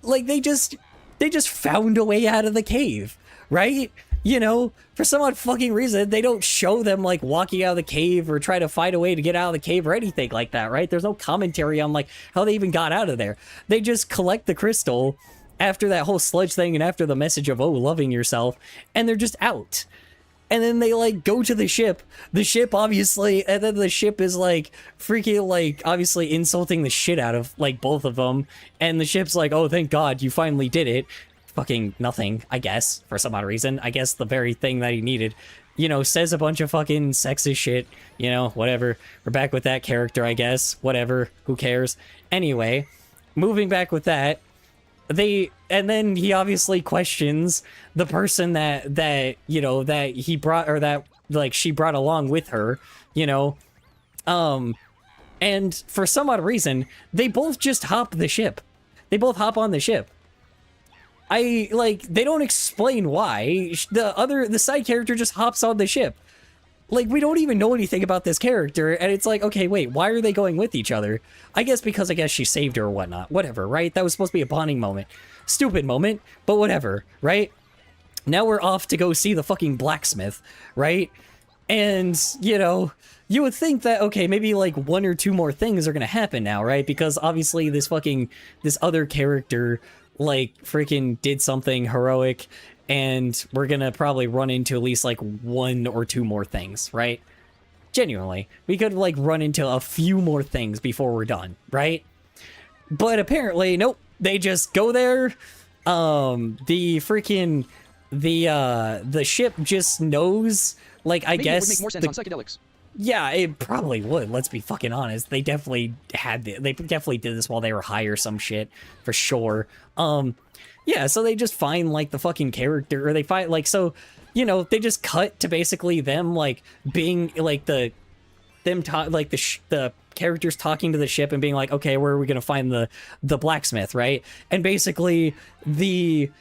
they just found a way out of the cave, right? You know, for some odd fucking reason, they don't show them like walking out of the cave or try to find a way to get out of the cave or anything like that, right? There's no commentary on like how they even got out of there. They just collect the crystal after that whole sludge thing and after the message of, oh, loving yourself, and they're just out. And then they, like, go to the ship, obviously, and then the ship is, like, freaking, like, obviously insulting the shit out of, like, both of them, and the ship's like, oh, thank God, you finally did it. Fucking nothing, I guess, for some odd reason. I guess the very thing that he needed, you know, says a bunch of fucking sexist shit, you know, whatever. We're back with that character, I guess, whatever, who cares. Anyway, moving back with that, and then he obviously questions the person that you know, that he brought, or that, like, she brought along with her, you know, and for some odd reason, they both just hop the ship. They both hop on the ship. They don't explain why. The side character just hops on the ship. Like, we don't even know anything about this character, and it's like, okay, wait, why are they going with each other? I guess because she saved her or whatnot. Whatever, right? That was supposed to be a bonding moment. Stupid moment, but whatever, right? Now we're off to go see the fucking blacksmith, right? And, you know, you would think that, okay, maybe like one or two more things are gonna happen now, right? Because obviously this other character, like, freaking did something heroic, and we're gonna probably run into at least like one or two more things, right? Genuinely, we could like run into a few more things before we're done, right? But apparently, nope, they just go there. The ship just knows, like, I
Maybe
guess
it would make more sense on psychedelics.
Yeah, it probably would. Let's be fucking honest. They definitely did this while they were high or some shit, for sure. Yeah, so they just find, like, the fucking character, or they find, like, so, you know, they just cut to basically them, like, being, like, the characters talking to the ship and being like, okay, where are we gonna find the blacksmith, right? And basically, the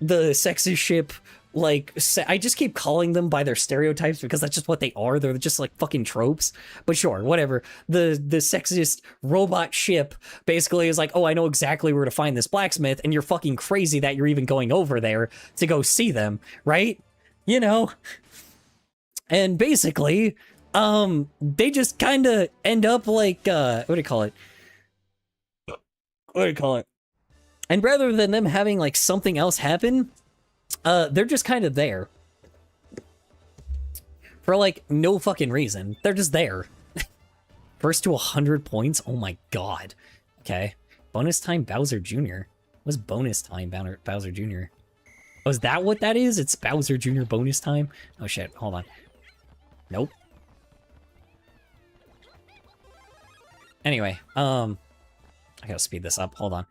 sexist ship, like, I just keep calling them by their stereotypes because that's just what they are. They're just like fucking tropes. But sure, whatever. The sexist robot ship basically is like, oh, I know exactly where to find this blacksmith, and you're fucking crazy that you're even going over there to go see them, right? You know? And basically, they just kind of end up like, what do you call it? And rather than them having like something else happen, they're just kind of there. For, like, no fucking reason. They're just there. First to 100 points? Oh my god. Okay. Bonus time Bowser Jr. What's bonus time Bowser Jr.? Oh, is that what that is? It's Bowser Jr. bonus time? Oh shit, hold on. Nope. Anyway, I gotta speed this up, hold on.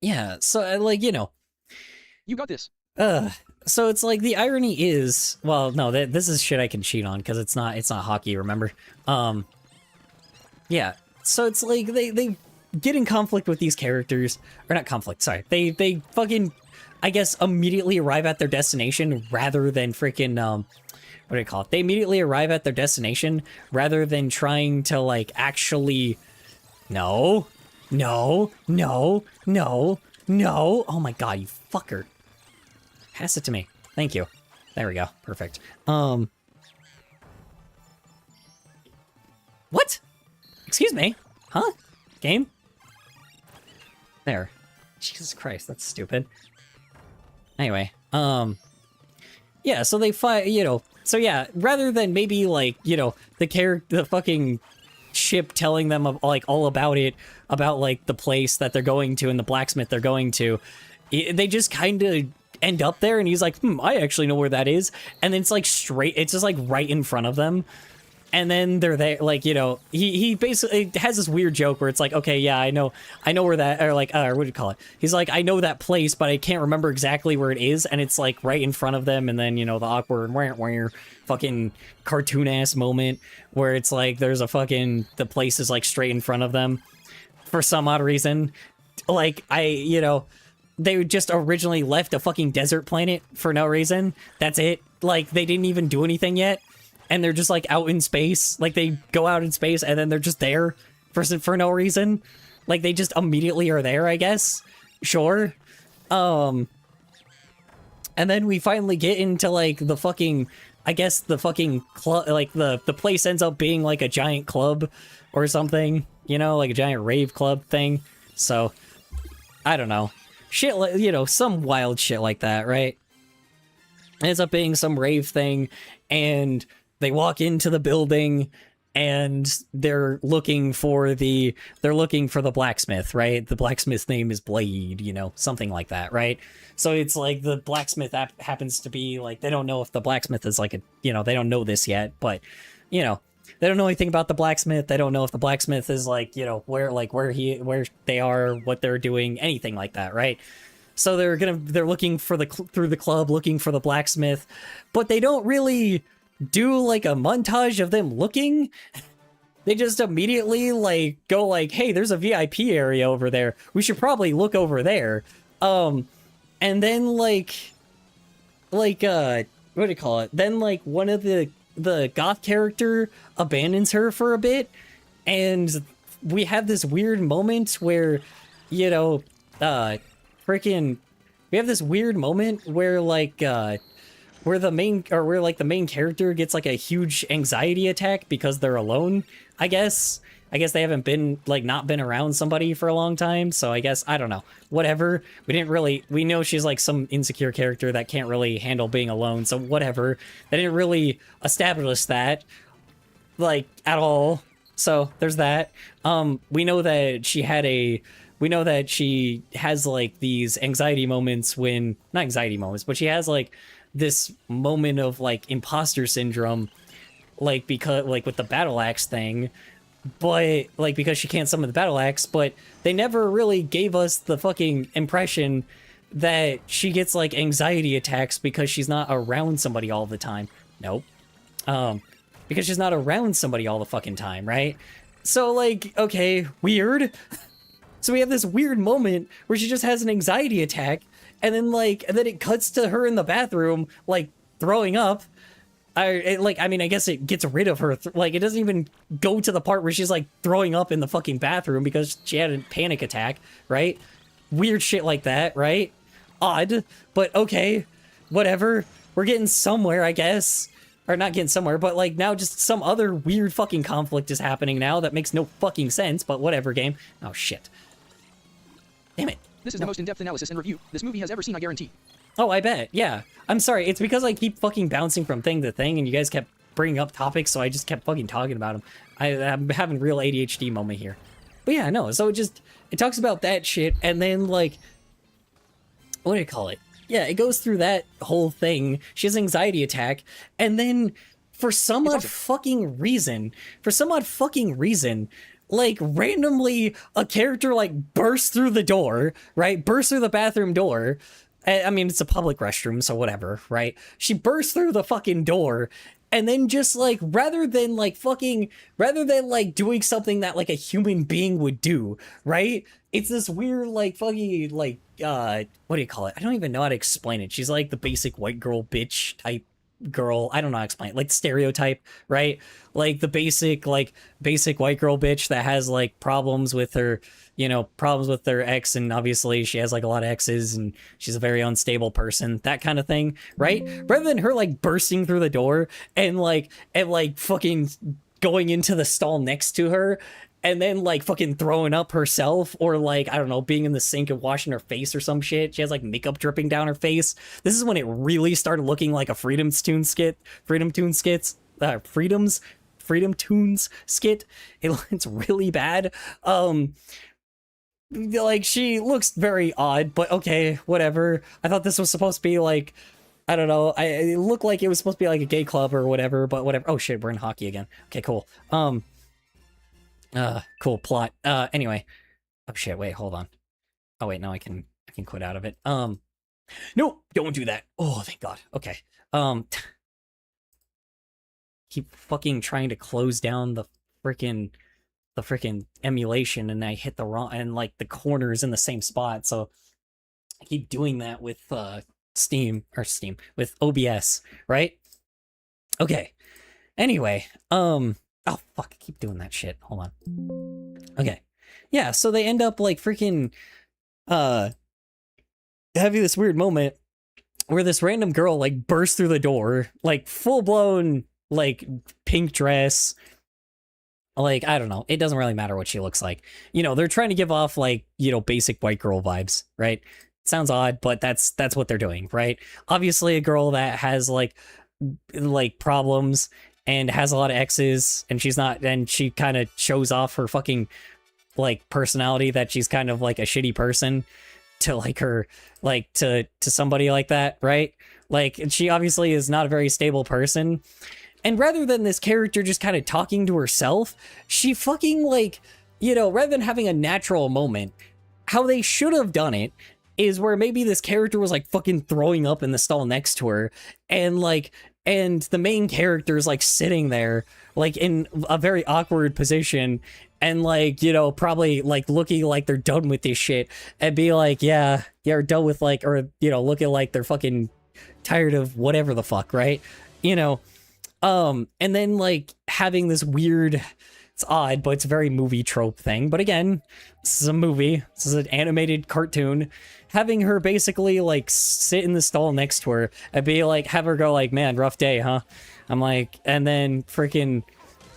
Yeah, so, like, you know,
you got this.
So it's like, the irony is, well, no, this is shit I can cheat on because it's not hockey, remember? Yeah, so it's like they get in conflict with these characters, or not conflict, sorry. They fucking, I guess, immediately arrive at their destination rather than freaking, what do you call it? They immediately arrive at their destination rather than trying to, like, actually, no, oh my god, you fucker. Pass it to me. Thank you. There we go. Perfect. What? Excuse me? Huh? Game? There. Jesus Christ, that's stupid. Anyway, yeah, so they fight, you know, so yeah, rather than maybe like, you know, the fucking ship telling them like all about it, about like the place that they're going to and the blacksmith they're going to, they just kind of end up there and he's like, I actually know where that is. And then it's like it's just like right in front of them. And then they're there, like, you know, he basically has this weird joke where it's like, okay, yeah, I know where that, or like, what do you call it? He's like, I know that place, but I can't remember exactly where it is, and it's like right in front of them, and then, you know, the awkward where fucking cartoon ass moment where it's like there's a fucking, the place is like straight in front of them for some odd reason. Like, you know, they just originally left a fucking desert planet for no reason. That's it. Like, they didn't even do anything yet. And they're just like out in space. Like they go out in space and then they're just there for no reason. Like they just immediately are there, I guess. Sure. And then we finally get into like the fucking, I guess the fucking club, like the place ends up being like a giant club or something, you know, like a giant rave club thing. So I don't know. Shit, like, you know, some wild shit like that, right? It ends up being some rave thing, and they walk into the building and they're looking for the blacksmith, right? The blacksmith's name is Blade, you know, something like that, right? So it's like the blacksmith happens to be like, they don't know if the blacksmith is like a, you know, they don't know this yet, but, you know, they don't know anything about the blacksmith. They don't know if the blacksmith is like, you know, where they are, what they're doing, anything like that, right? So they're looking for through the club, looking for the blacksmith, but they don't really do like a montage of them looking. They just immediately like go like, hey, there's a VIP area over there, we should probably look over there. And then like what do you call it, then like one of the goth character abandons her for a bit, and we have this weird moment where, you know, we have this weird moment where like where the main character gets like a huge anxiety attack because they're alone. I guess they haven't been like, not been around somebody for a long time, so I guess, I don't know, whatever. We know she's like some insecure character that can't really handle being alone, so whatever. They didn't really establish that like at all, so there's that. We know that she has like these anxiety moments when, not anxiety moments, but she has like this moment of like imposter syndrome, like because like with the battle axe thing, but like because she can't summon the battle axe, but they never really gave us the fucking impression that she gets like anxiety attacks because she's not around somebody all the time. Nope. Because she's not around somebody all the fucking time, right? So like, okay, weird. So we have this weird moment where she just has an anxiety attack, and then it cuts to her in the bathroom, like throwing up. I guess it gets rid of her. Like, it doesn't even go to the part where she's like throwing up in the fucking bathroom because she had a panic attack, right? Weird shit like that, right? Odd, but okay, whatever. We're getting somewhere, I guess. Or not getting somewhere, but like now just some other weird fucking conflict is happening now that makes no fucking sense, but whatever, game. Oh shit. Damn it.
This is the most in-depth analysis and review this movie has ever seen, I guarantee.
Oh, I bet. Yeah. I'm sorry. It's because I keep fucking bouncing from thing to thing, and you guys kept bringing up topics, so I just kept fucking talking about them. I'm having real ADHD moment here. But yeah, no. So it talks about that shit, and then like, what do you call it? Yeah, it goes through that whole thing. She has an anxiety attack, and then for some odd fucking reason, like randomly a character like bursts through the door, right? Bursts through the bathroom door. I mean, it's a public restroom, so whatever, right? She bursts through the fucking door, and then just like, rather than doing something that like a human being would do, right? It's this weird like fucking like, what do you call it? I don't even know how to explain it. She's like the basic white girl bitch type girl. I don't know how to explain it. Like stereotype, right? Like the basic white girl bitch that has like problems with her ex, and obviously she has like a lot of exes and she's a very unstable person, that kind of thing, right? Rather than her like bursting through the door and fucking going into the stall next to her and then like fucking throwing up herself, or like, I don't know, being in the sink and washing her face or some shit. She has like makeup dripping down her face. This is when it really started looking like a Freedom Tunes skit. Freedom Tunes skit. It's really bad. Like, she looks very odd, but okay, whatever. I thought this was supposed to be like, I don't know, it looked like it was supposed to be like a gay club or whatever, but whatever. Oh shit, we're in hockey again. Okay, cool. Cool plot. Anyway. Oh shit, wait, hold on. Oh wait, no, I can quit out of it. No, don't do that. Oh, thank God. Okay. Keep fucking trying to close down the freaking emulation, and I hit the wrong, and like the corner's in the same spot, so I keep doing that with with OBS, right? Okay. Anyway, oh fuck, I keep doing that shit. Hold on. Okay. Yeah, so they end up like freaking having this weird moment where this random girl like bursts through the door, like full blown like pink dress. Like, I don't know. It doesn't really matter what she looks like. You know, they're trying to give off like, you know, basic white girl vibes, right? Sounds odd, but that's what they're doing, right? Obviously a girl that has like problems and has a lot of exes, and she kind of shows off her fucking like personality, that she's kind of like a shitty person to like her, like to somebody like that, right? Like, she obviously is not a very stable person. And rather than this character just kind of talking to herself, she fucking like, you know, rather than having a natural moment, how they should have done it is where maybe this character was like fucking throwing up in the stall next to her, and the main character is like sitting there like in a very awkward position, and like, you know, probably like looking like they're done with this shit, and be like, yeah, you're done with like, or, you know, looking like they're fucking tired of whatever the fuck, right? You know, and then like having this weird, it's odd, but it's a very movie trope thing. But again, this is a movie. This is an animated cartoon. Having her basically like sit in the stall next to her and be like, have her go like, man, rough day, huh? I'm like, and then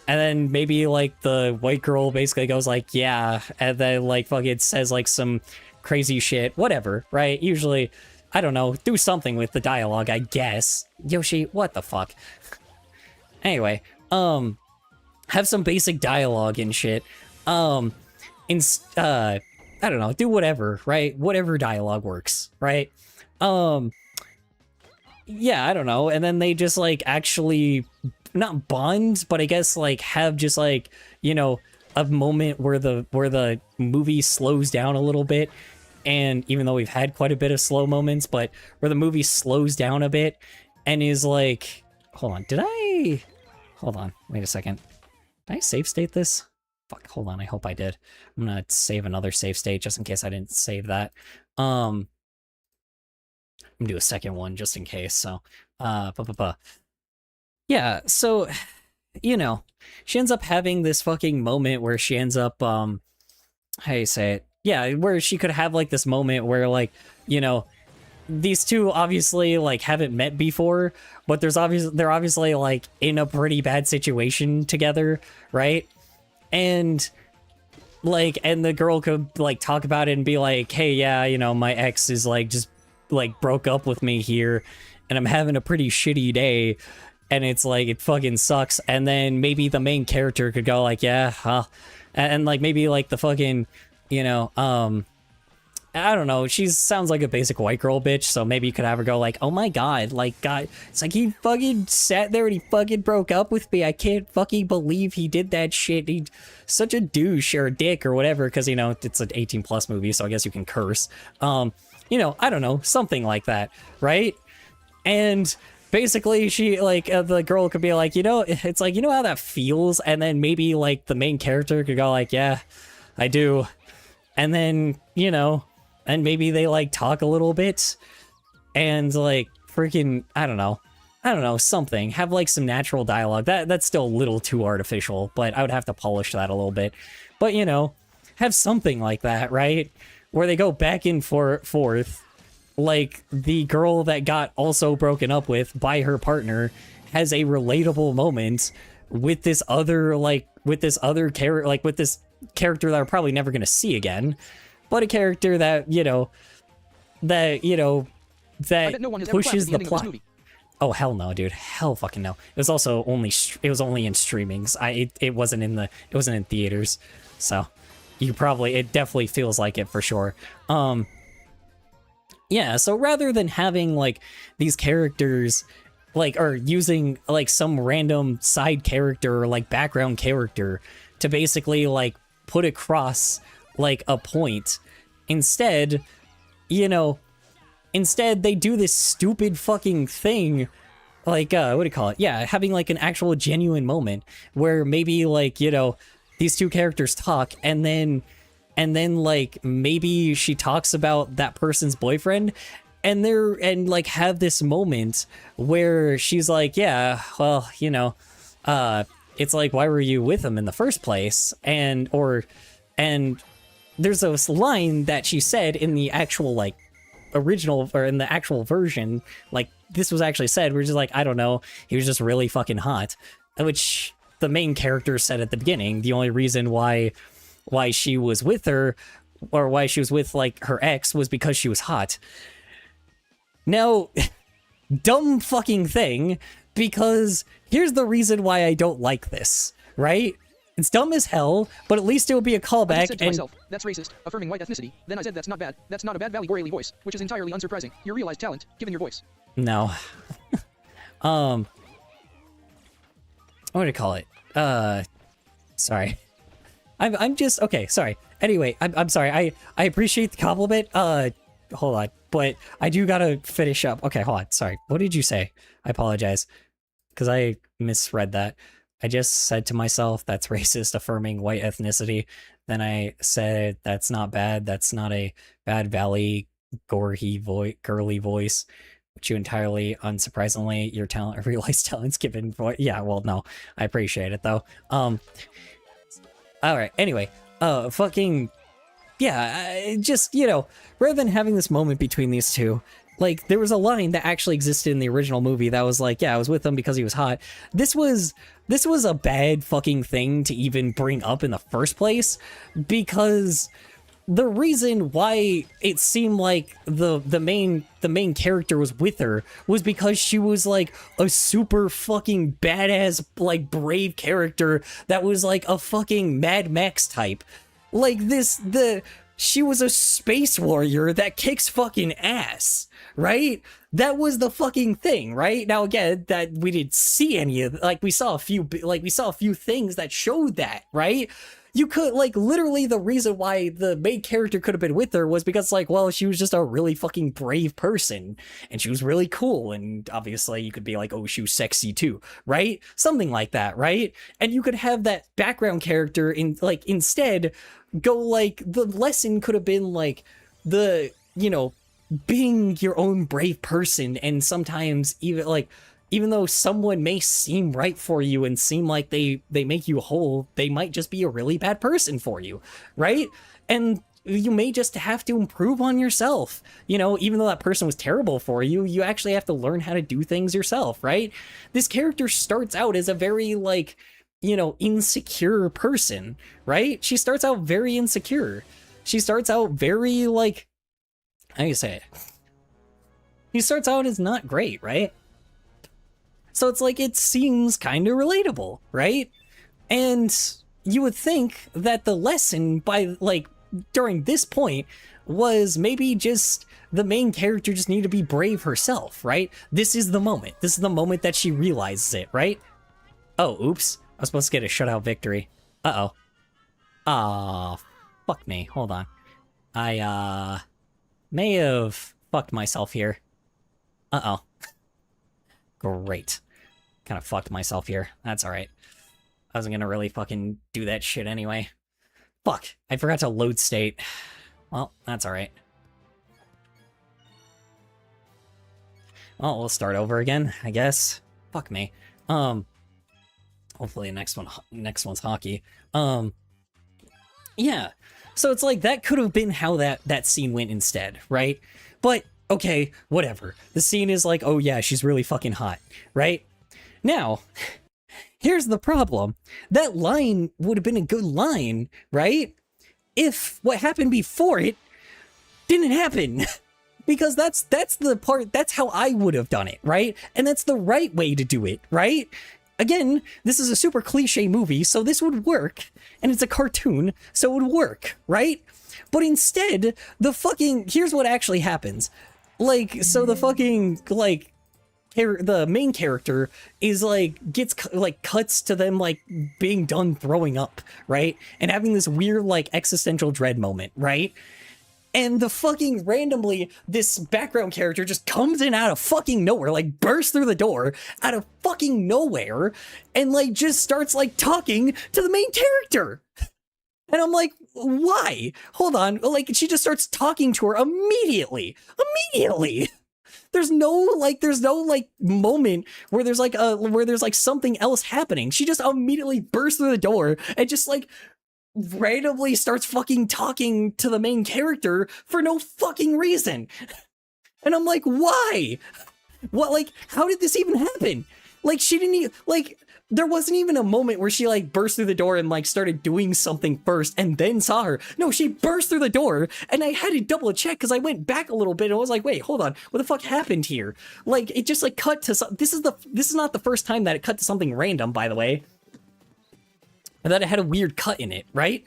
maybe like the white girl basically goes like, yeah, and then like fucking says like some crazy shit, whatever, right? Usually, I don't know, do something with the dialogue, I guess. Yoshi, what the fuck? Anyway, have some basic dialogue and shit. I don't know, do whatever, right? Whatever dialogue works, right? Yeah, I don't know. And then they just like actually not bond, but I guess like have just like, you know, a moment where the movie slows down a little bit. And even though we've had quite a bit of slow moments, but where the movie slows down a bit and is like, hold on, wait a second. Did I save state this? Fuck, hold on, I hope I did. I'm gonna save another save state just in case I didn't save that. I'm gonna do a second one just in case, so, yeah, so, you know, she ends up having this fucking moment where she ends up, how do you say it? Yeah, where she could have like this moment where like, you know, these two obviously like haven't met before, but they're obviously like in a pretty bad situation together, right? And like, and the girl could like talk about it and be like, hey, yeah, you know, my ex is like just like broke up with me here, and I'm having a pretty shitty day, and it's like, it fucking sucks. And then maybe the main character could go like, yeah, huh, and like maybe like the fucking, you know, I don't know, she sounds like a basic white girl bitch, so maybe you could have her go like, oh my god, like, God, it's like he fucking sat there and he fucking broke up with me. I can't fucking believe he did that shit. He's such a douche or a dick or whatever, because, you know, it's an 18+ movie, so I guess you can curse. You know, I don't know, something like that, right? And basically she, like, the girl could be like, you know, it's like, you know how that feels? And then maybe, like, the main character could go like, yeah, I do. And then, you know, and maybe they like talk a little bit and like freaking, I don't know, something. Have like some natural dialogue. That's still a little too artificial, but I would have to polish that a little bit. But, you know, have something like that, right? Where they go back and forth. Like the girl that got also broken up with by her partner has a relatable moment with this other, like, with this other character, like with this character that we're probably never gonna see again, but a character that, that
I bet no one has ever clapped at
pushes
the
the
ending of this
plot.
movie.
Oh hell no, dude! Hell fucking no! It was also only it was only in streamings. It wasn't in theaters, so it definitely feels like it for sure. Yeah. So rather than having like these characters, like, or using like some random side character or like background character to basically like put across like a point, instead, instead they do this stupid fucking thing, like what do you call it, yeah, having like an actual genuine moment where maybe like, these two characters talk, and then like maybe she talks about that person's boyfriend, and like have this moment where she's like, yeah, well, it's like, why were you with him in the first place? And there's a line that she said in the actual like original, or in the actual version, like this was actually said, we're just like, I don't know, he was just really fucking hot, which the main character said at the beginning. The only reason why she was with her, or why she was with like her ex, was because she was hot. Now, dumb fucking thing, because here's the reason why I don't like this, right? It's dumb as hell, but at least it will be a
I
callback.
said to myself, that's racist, affirming white ethnicity. Then I said that's not bad. That's not a bad Valley Boreally voice, which is entirely unsurprising. Your realized talent, given your voice.
No. What do you call it? Sorry. I'm just, okay, sorry. Anyway, I'm sorry. I appreciate the compliment. Hold on. But I do gotta finish up. Okay, hold on. Sorry. What did you say? I apologize. Because I misread that. I just said to myself, that's racist, affirming white ethnicity. Then I said, that's not bad. That's not a bad Valley girly voice. Which you entirely, unsurprisingly, your talent, realized talent's given voice. Yeah, well, no. I appreciate it, though. Alright, anyway. Fucking... Yeah, just, rather than having this moment between these two, like, there was a line that actually existed in the original movie that was like, yeah, I was with him because he was hot. This was a bad fucking thing to even bring up in the first place, because the reason why it seemed like the main character was with her was because she was like a super fucking badass, like, brave character that was like a fucking Mad Max type. Like she was a space warrior that kicks fucking ass, right? That was the fucking thing, right? Now again, that we didn't see any of, like, we saw a few things that showed that, right? You could, like, literally the reason why the main character could have been with her was because, like, well, she was just a really fucking brave person, and she was really cool, and obviously you could be like, oh, she was sexy too, right? Something like that, right? And you could have that background character in, like, instead go, like, the lesson could have been, like, the, being your own brave person, and sometimes even though someone may seem right for you and seem like they make you whole, they might just be a really bad person for you, right? And you may just have to improve on yourself. Even though that person was terrible for you, you actually have to learn how to do things yourself, right? This character starts out as a very, like, insecure person, right? She starts out very insecure. She starts out very, like, how do you say it? He starts out as not great, right? So it's like, it seems kind of relatable, right? And you would think that the lesson by, like, during this point was maybe just the main character just needed to be brave herself, right? This is the moment. This is the moment that she realizes it, right? Oh, oops. I was supposed to get a shutout victory. Uh-oh. Aw, fuck me. Hold on. I, may have fucked myself here. Uh-oh. Great. Kind of fucked myself here. That's alright. I wasn't gonna really fucking do that shit anyway. Fuck. I forgot to load state. Well, that's alright. Well, we'll start over again, I guess. Fuck me. Hopefully the next one's hockey. Yeah. So it's like, that could have been how that scene went instead, right? But, okay, whatever. The scene is like, oh yeah, she's really fucking hot, right? Now, Here's the problem. That line would have been a good line, right? If what happened before it didn't happen. Because that's the part, that's how I would have done it, right? And that's the right way to do it, right? Again, this is a super cliche movie, so this would work. And it's a cartoon, so it would work, right? But instead, here's what actually happens. Like, so the fucking, like, the main character is like, gets, like, cuts to them, like, being done throwing up, right? And having this weird, like, existential dread moment, right? And the fucking randomly, this background character just comes in out of fucking nowhere, like bursts through the door out of fucking nowhere, and like just starts like talking to the main character. And I'm like, why? Hold on. Like, she just starts talking to her immediately. Immediately. There's no moment where there's like something else happening. She just immediately bursts through the door and just like randomly starts fucking talking to the main character for no fucking reason. And I'm like, why? What, like, how did this even happen? Like, she didn't even, like, there wasn't even a moment where she, like, burst through the door and, like, started doing something first and then saw her. No, she burst through the door, and I had to double check because I went back a little bit and I was like, wait, hold on, what the fuck happened here? Like, it just, like, cut to this is not the first time that it cut to something random, by the way. And that it had a weird cut in it, right?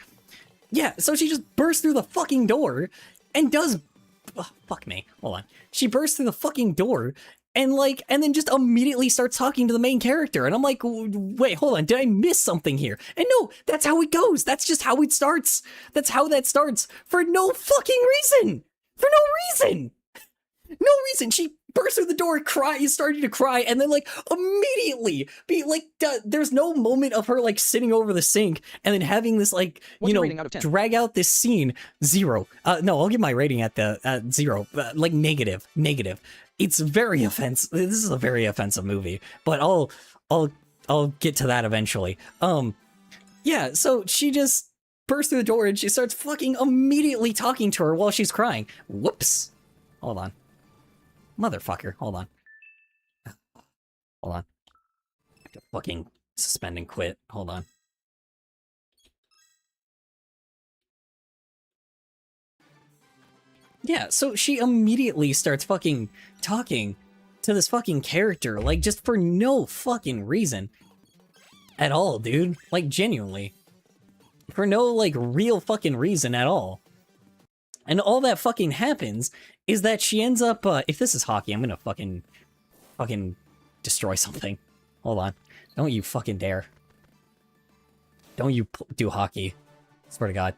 Yeah, so she just bursts through the fucking door and does... Oh, fuck me. Hold on. She bursts through the fucking door and then just immediately starts talking to the main character. And I'm like, wait, hold on. Did I miss something here? And no, that's how it goes. That's just how it starts. That's how that starts for no fucking reason. For no reason. No reason. She burst through the door, starting to cry, and then like immediately be like, there's no moment of her like sitting over the sink and then having this like, you know, drag out this scene. 0. No, I'll give my rating at the 0. Like negative. It's very offensive. This is a very offensive movie, but I'll get to that eventually. Yeah. So she just bursts through the door and she starts fucking immediately talking to her while she's crying. Whoops. Hold on. Motherfucker, hold on. Hold on. I have to fucking suspend and quit. Hold on. Yeah, so she immediately starts fucking talking to this fucking character, like, just for no fucking reason. At all, dude. Like, genuinely. For no, like, real fucking reason at all. And all that fucking happens is that she ends up, if this is hockey, I'm gonna fucking destroy something. Hold on. Don't you fucking dare. Don't you do hockey. Swear to God.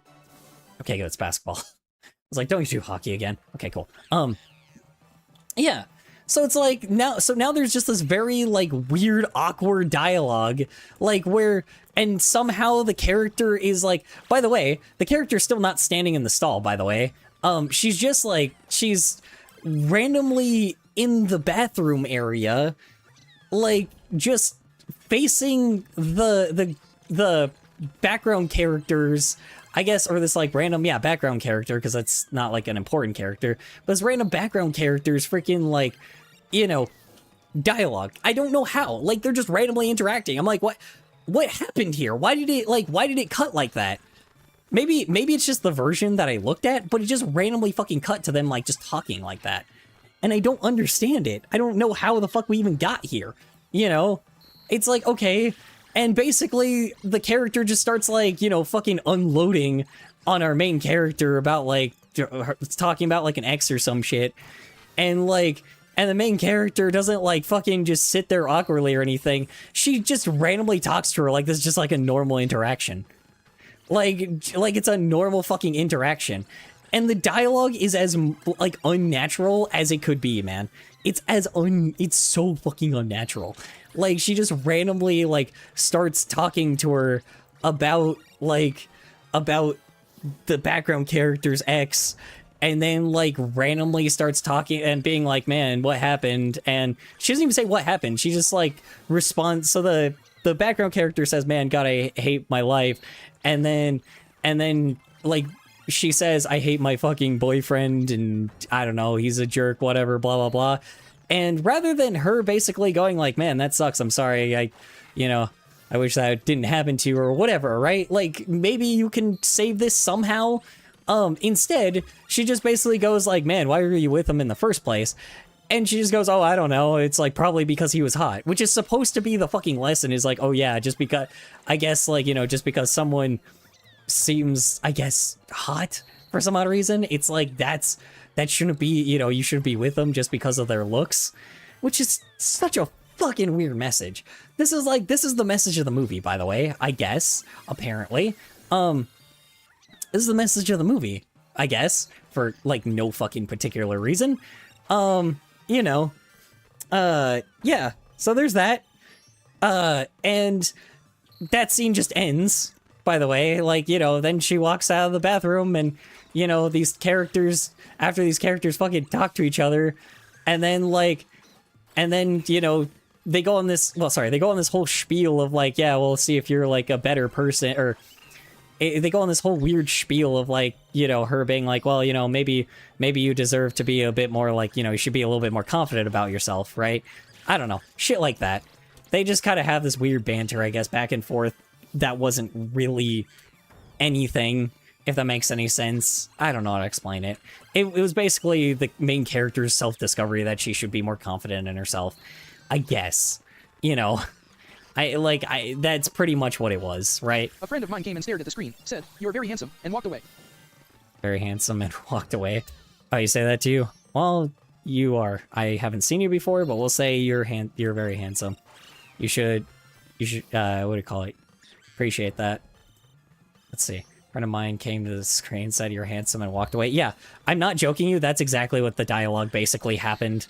Okay, good, it's basketball. I was like, don't you do hockey again. Okay, cool. Yeah. So it's like, now there's just this very, like, weird, awkward dialogue, like, where, and somehow the character is, like, by the way, the character's still not standing in the stall, by the way. She's just, like, she's randomly in the bathroom area, like, just facing the background characters, I guess, or this, like, random, yeah, background character, because that's not, like, an important character, but this random background character's freaking, like, you know, dialogue. I don't know how. Like, they're just randomly interacting. I'm like, what happened here? Why did it cut like that? Maybe it's just the version that I looked at, but it just randomly fucking cut to them, like, just talking like that. And I don't understand it. I don't know how the fuck we even got here. You know? It's like, okay. And basically, the character just starts, like, you know, fucking unloading on our main character about, like, talking about, like, an ex or some shit. And, like... And the main character doesn't, like, fucking just sit there awkwardly or anything. She just randomly talks to her like this is just, like, a normal interaction. Like, it's a normal fucking interaction. And the dialogue is as, like, unnatural as it could be, man. It's so fucking unnatural. Like, she just randomly, like, starts talking to her about the background character's ex, and then, like, randomly starts talking and being like, man, what happened? And she doesn't even say what happened. She just, like, responds. So the background character says, man, God, I hate my life. And then, like, she says, I hate my fucking boyfriend, and I don't know, he's a jerk, whatever, blah, blah, blah. And rather than her basically going like, man, that sucks, I'm sorry, I wish that didn't happen to you or whatever, right? Like, maybe you can save this somehow. Instead, she just basically goes like, man, why were you with him in the first place? And she just goes, oh, I don't know. It's like probably because he was hot, which is supposed to be the fucking lesson is like, oh yeah, just because, I guess like, just because someone seems, I guess, hot for some odd reason, it's like, that shouldn't be, you shouldn't be with them just because of their looks, which is such a fucking weird message. This is the message of the movie, by the way, I guess, apparently. This is the message of the movie, I guess, for like no fucking particular reason. Yeah, so there's that. And that scene just ends, by the way, like, then she walks out of the bathroom and, these characters fucking talk to each other, and then they go on this whole spiel of like, yeah, we'll see if you're like a better person, or they go on this whole weird spiel of like, her being like, well, maybe you deserve to be a bit more like, you should be a little bit more confident about yourself, right? I don't know, shit like that. They just kind of have this weird banter, I guess, back and forth that wasn't really anything, if that makes any sense. I don't know how to explain it. It was basically the main character's self-discovery that she should be more confident in herself, I guess. That's pretty much what it was, right?
A friend of mine came and stared at the screen, said, "You're very handsome," and walked away.
Very handsome and walked away. Oh, you say that to you? Well, you are. I haven't seen you before, but we'll say you're very handsome. You should, what do you call it? Appreciate that. Let's see. A friend of mine came to the screen, said you're handsome, and walked away. Yeah, I'm not joking you. That's exactly what the dialogue basically happened.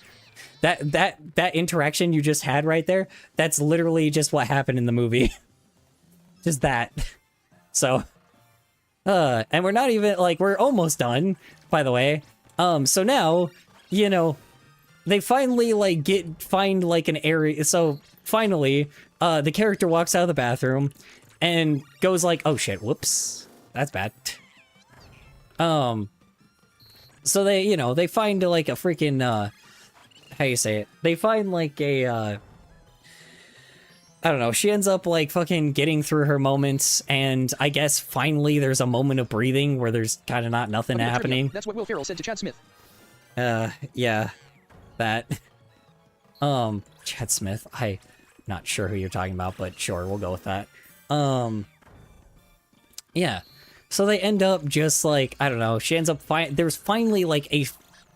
That interaction you just had right there, that's literally just what happened in the movie. Just that. So, and we're not even, like, we're almost done, by the way. So now, they finally, like, find, like, an area. So, finally, the character walks out of the bathroom and goes like, oh shit, whoops. That's bad. So they find, like, a freaking, how you say it? They find, like, a, I don't know, she ends up, like, fucking getting through her moments, and I guess finally there's a moment of breathing where there's kind of nothing happening.
That's what Will Ferrell said to Chad Smith.
Yeah. That. Chad Smith, I'm not sure who you're talking about, but sure, we'll go with that. Yeah. So they end up just, like, I don't know, she ends up, there's finally, like, a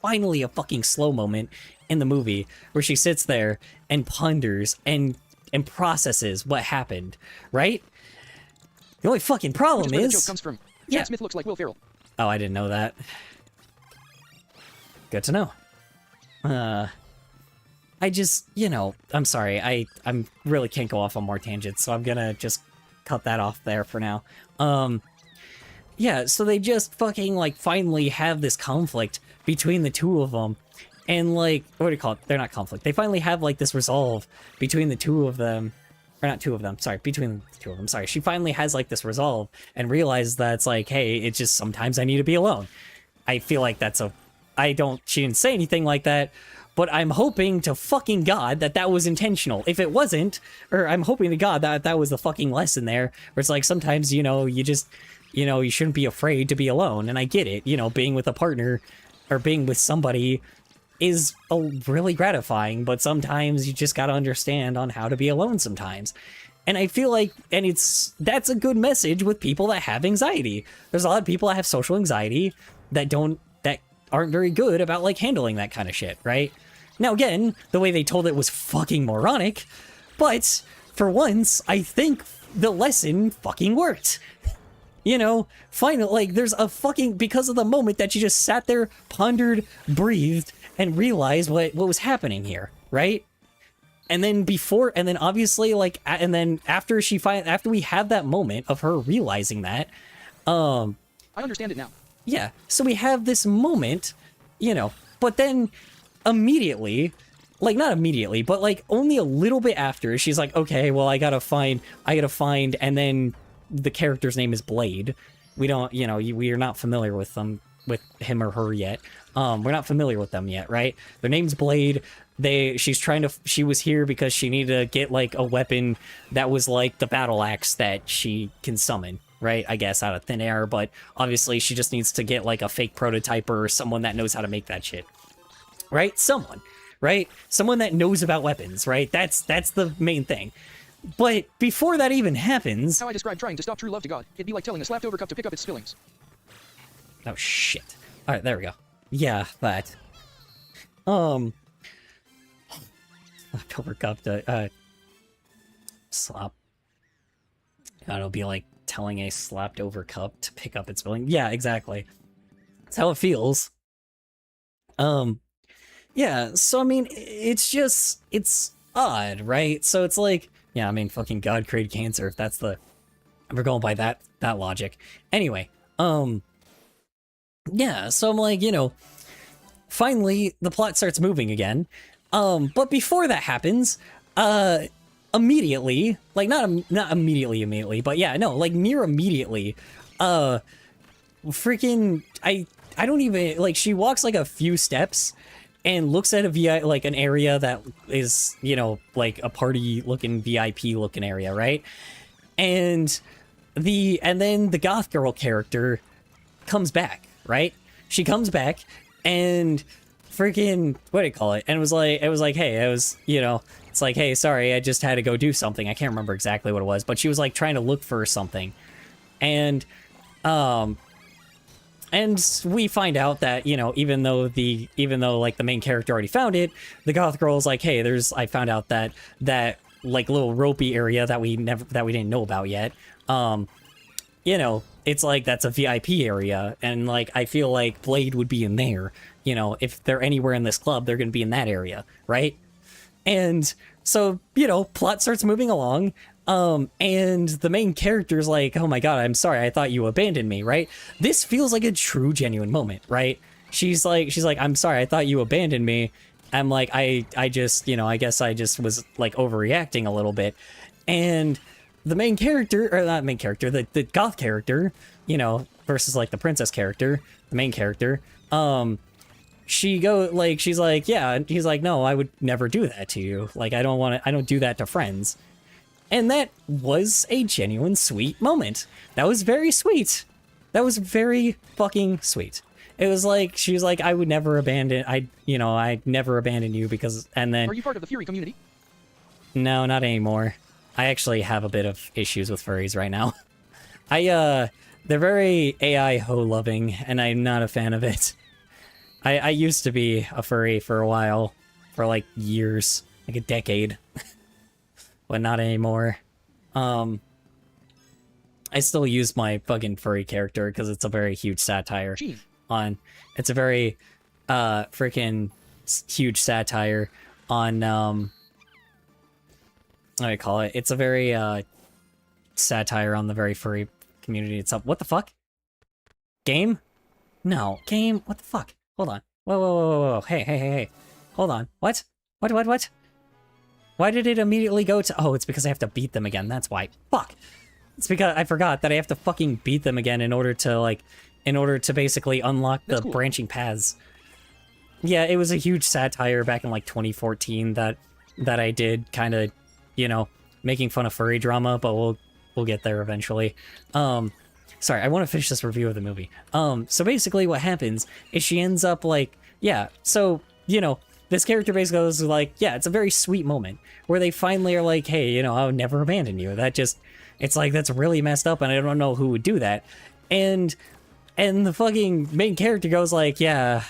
fucking slow moment in the movie where she sits there and ponders and processes what happened, right? The only fucking problem
is...
the
joke comes from.
Yeah.
Chad Smith looks like Will Ferrell.
Oh, I didn't know that. Good to know. I just, I'm sorry, I'm really can't go off on more tangents, so I'm gonna just cut that off there for now. Yeah, so they just fucking, like, finally have this conflict between the two of them. And, like, what do you call it? They're not conflict. They finally have, like, this resolve between the two of them. Or not two of them, sorry, between the two of them, sorry. She finally has, like, this resolve and realizes that it's like, hey, it's just sometimes I need to be alone. I feel like that's she didn't say anything like that, but I'm hoping to fucking God that was intentional. If it wasn't, or I'm hoping to God that was the fucking lesson there, where it's like sometimes, you just, you shouldn't be afraid to be alone. And I get it, being with a partner or being with somebody is really gratifying, but sometimes you just gotta understand on how to be alone sometimes. And I feel like, that's a good message with people that have anxiety. There's a lot of people that have social anxiety that aren't very good about, like, handling that kind of shit, right? Now, again, the way they told it was fucking moronic, but for once, I think the lesson fucking worked. Finally, like, there's a fucking, because of the moment that she just sat there, pondered, breathed, and realized what was happening here, right? And then obviously, like, and then after we have that moment of her realizing that,
I understand it now.
Yeah, so we have this moment, but then immediately, like, not immediately, but, like, only a little bit after, she's like, okay, well, I gotta find, and then the character's name is Blade. We don't, we are not familiar with them with him or her yet. We're not familiar with them yet, right? Their name's Blade. She was here because she needed to get like a weapon that was like the battle axe that she can summon, right? I guess out of thin air, but obviously she just needs to get like a fake prototype or someone that knows how to make that shit, right? Someone, right? Someone that knows about weapons, right? That's the main thing. But before that even happens...
How I describe trying to stop true love to God. It'd be like telling a slapped-over cup to pick up its spillings.
Oh, shit. Alright, there we go. Yeah, that. Slapped-over cup to, slap. It'll be like telling a slapped-over cup to pick up its spilling. Yeah, exactly. That's how it feels. Yeah, so, I mean, it's odd, right? So it's like... Yeah, I mean, fucking God created cancer, if that's the... We're going by that logic. Anyway, yeah, so I'm like, finally, the plot starts moving again. But before that happens, immediately, like, not immediately, but yeah, no, like, near immediately, freaking, I don't even, like, she walks, like, a few steps, and looks at like an area that is, like a party-looking, VIP-looking area, right? And then the goth girl character comes back, right? She comes back and freaking, what do you call it? And it was like, hey, it's like, hey, sorry, I just had to go do something. I can't remember exactly what it was, but she was like trying to look for something. And we find out that, even though like the main character already found it, the goth girl is like, hey, I found out that like little ropey area that we didn't know about yet. It's like that's a VIP area, and like I feel like Blade would be in there. If they're anywhere in this club, they're gonna be in that area, right? And so, plot starts moving along. And the main character's like, oh my god, I'm sorry, I thought you abandoned me, right? This feels like a true, genuine moment, right? She's like, I'm sorry, I thought you abandoned me. I'm like, I just, I guess I just was like overreacting a little bit. And the main character, or not main character, the goth character, versus like the princess character, the main character, she's like, yeah, and he's like, no, I would never do that to you. Like, I don't do that to friends. And that was a genuine sweet moment. That was very sweet. That was very fucking sweet. It was like, she was like, I would never abandon, I'd never abandon you because, and then...
Are you part of the Fury community?
No, not anymore. I actually have a bit of issues with furries right now. They're very AI ho-loving, and I'm not a fan of it. I used to be a furry for a while, for like years, like a decade. But not anymore. I still use my fucking furry character because it's a very huge satire on... It's a very, freaking huge satire on, what do I call it? It's a very, satire on the very furry community itself. What the fuck? Game? No. Game? What the fuck? Hold on. Whoa. Hey. Hold on. What? What? Why did it immediately go to... Oh, it's because I have to beat them again. That's why. Fuck. It's because I forgot that I have to fucking beat them again in order to basically unlock the branching paths. Yeah, it was a huge satire back in like 2014 that I did, kind of, making fun of furry drama, but we'll get there eventually. Sorry, I want to finish this review of the movie. So basically what happens is she ends up like, yeah, so, this character basically goes like, yeah, it's a very sweet moment where they finally are like, hey, I would never abandon you. It's like, that's really messed up, and I don't know who would do that. And the fucking main character goes like, yeah,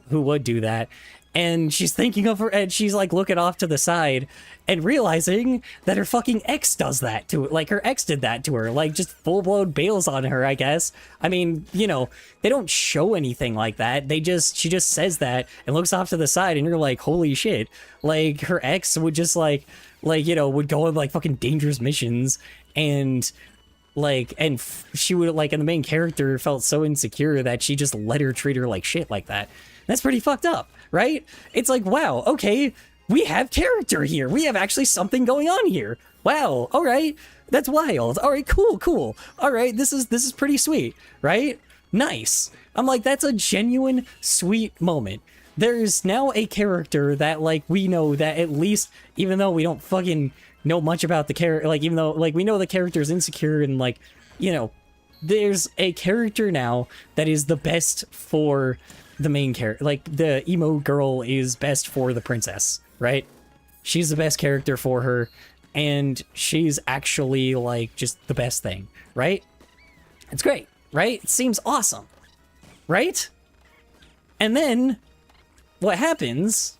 who would do that? And she's thinking of her, and she's like looking off to the side and realizing that her fucking ex does that to her. Like, her ex did that to her, like, just full-blown bails on her, I guess. I mean, they don't show anything like that. She just says that and looks off to the side, and you're like, holy shit. Like, her ex would just would go on like fucking dangerous missions, and she would and the main character felt so insecure that she just let her treat her like shit like that. That's pretty fucked up, right? It's like, wow, okay, we have character here. We have actually something going on here. Wow, all right, that's wild. All right, cool. All right, this is pretty sweet, right? Nice. I'm like, that's a genuine sweet moment. There's now a character that, like, we know that at least, even though we don't fucking know much about the character, like, even though, like, we know the character's insecure and, like, you know, there's a character now that is the best for the main character. Like, the emo girl is best for the princess, right? She's the best character for her, and she's actually, like, just the best thing, right? It's great, right? It seems awesome, right? And then what happens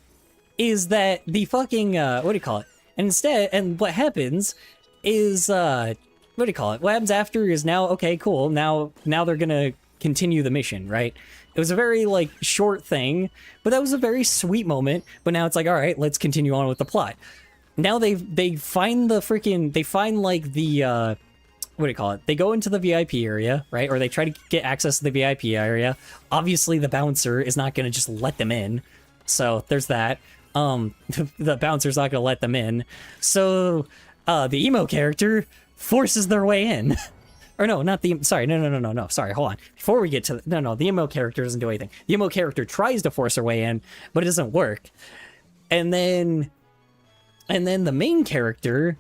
is that the fucking, what do you call it? And what happens is, what do you call it? What happens after is now, okay, cool. Now they're gonna continue the mission, right? It was a very, like, short thing, but that was a very sweet moment. But now it's like, all right, let's continue on with the plot. Now they find the freaking, they find, like, the, what do you call it? They go into the VIP area, right? Or they try to get access to the VIP area. Obviously, the bouncer is not going to just let them in. So there's that. The bouncer's not going to let them in. So the emo character forces their way in. Or no, not the, sorry, no, sorry, hold on. Before we get to, no, the emo character doesn't do anything. The emo character tries to force her way in, but it doesn't work. And then the main character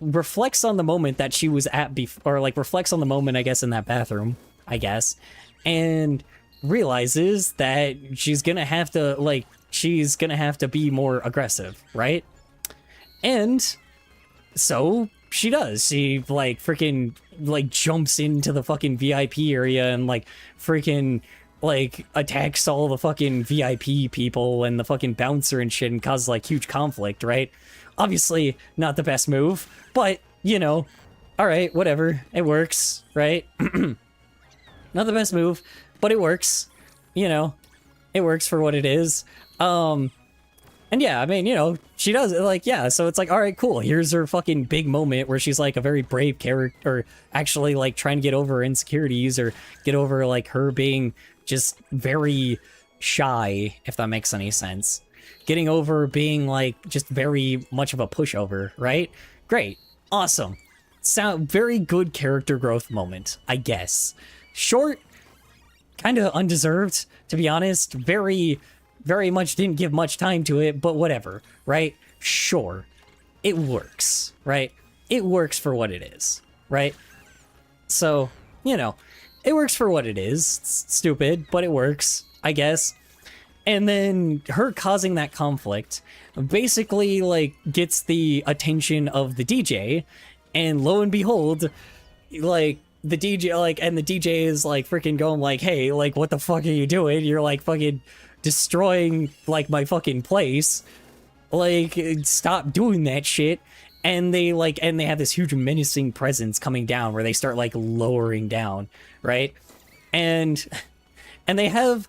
reflects on the moment that she was at or like reflects on the moment, I guess, in that bathroom, I guess, and realizes that she's gonna have to be more aggressive, right? And so she does. She, like, freaking, like, jumps into the fucking VIP area and, like, freaking, like, attacks all the fucking VIP people and the fucking bouncer and shit and causes, like, huge conflict, right? Obviously not the best move, but, you know, all right, whatever. It works, right? Not the best move, but it works. You know, it works for what it is. And yeah, I mean, you know, she does it, like, yeah, so it's like, all right, cool. Here's her fucking big moment where she's, like, a very brave character, or actually, like, trying to get over her insecurities or get over, like, her being just very shy, if that makes any sense. Getting over being, like, just very much of a pushover, right? Great. Awesome. Very good character growth moment, I guess. Short, kind of undeserved, to be honest. Very much didn't give much time to it, but whatever, right? Sure. It works, right? It works for what it is, right? So, you know, it works for what it is. It's stupid, but it works, I guess. And then her causing that conflict basically, like, gets the attention of the DJ, and lo and behold, like, the DJ, like, and the DJ is, like, freaking going, like, hey, like, what the fuck are you doing? You're, like, fucking destroying, like, my fucking place. Like, stop doing that shit. And they, like, and they have this huge menacing presence coming down where they start, like, lowering down, right? And they have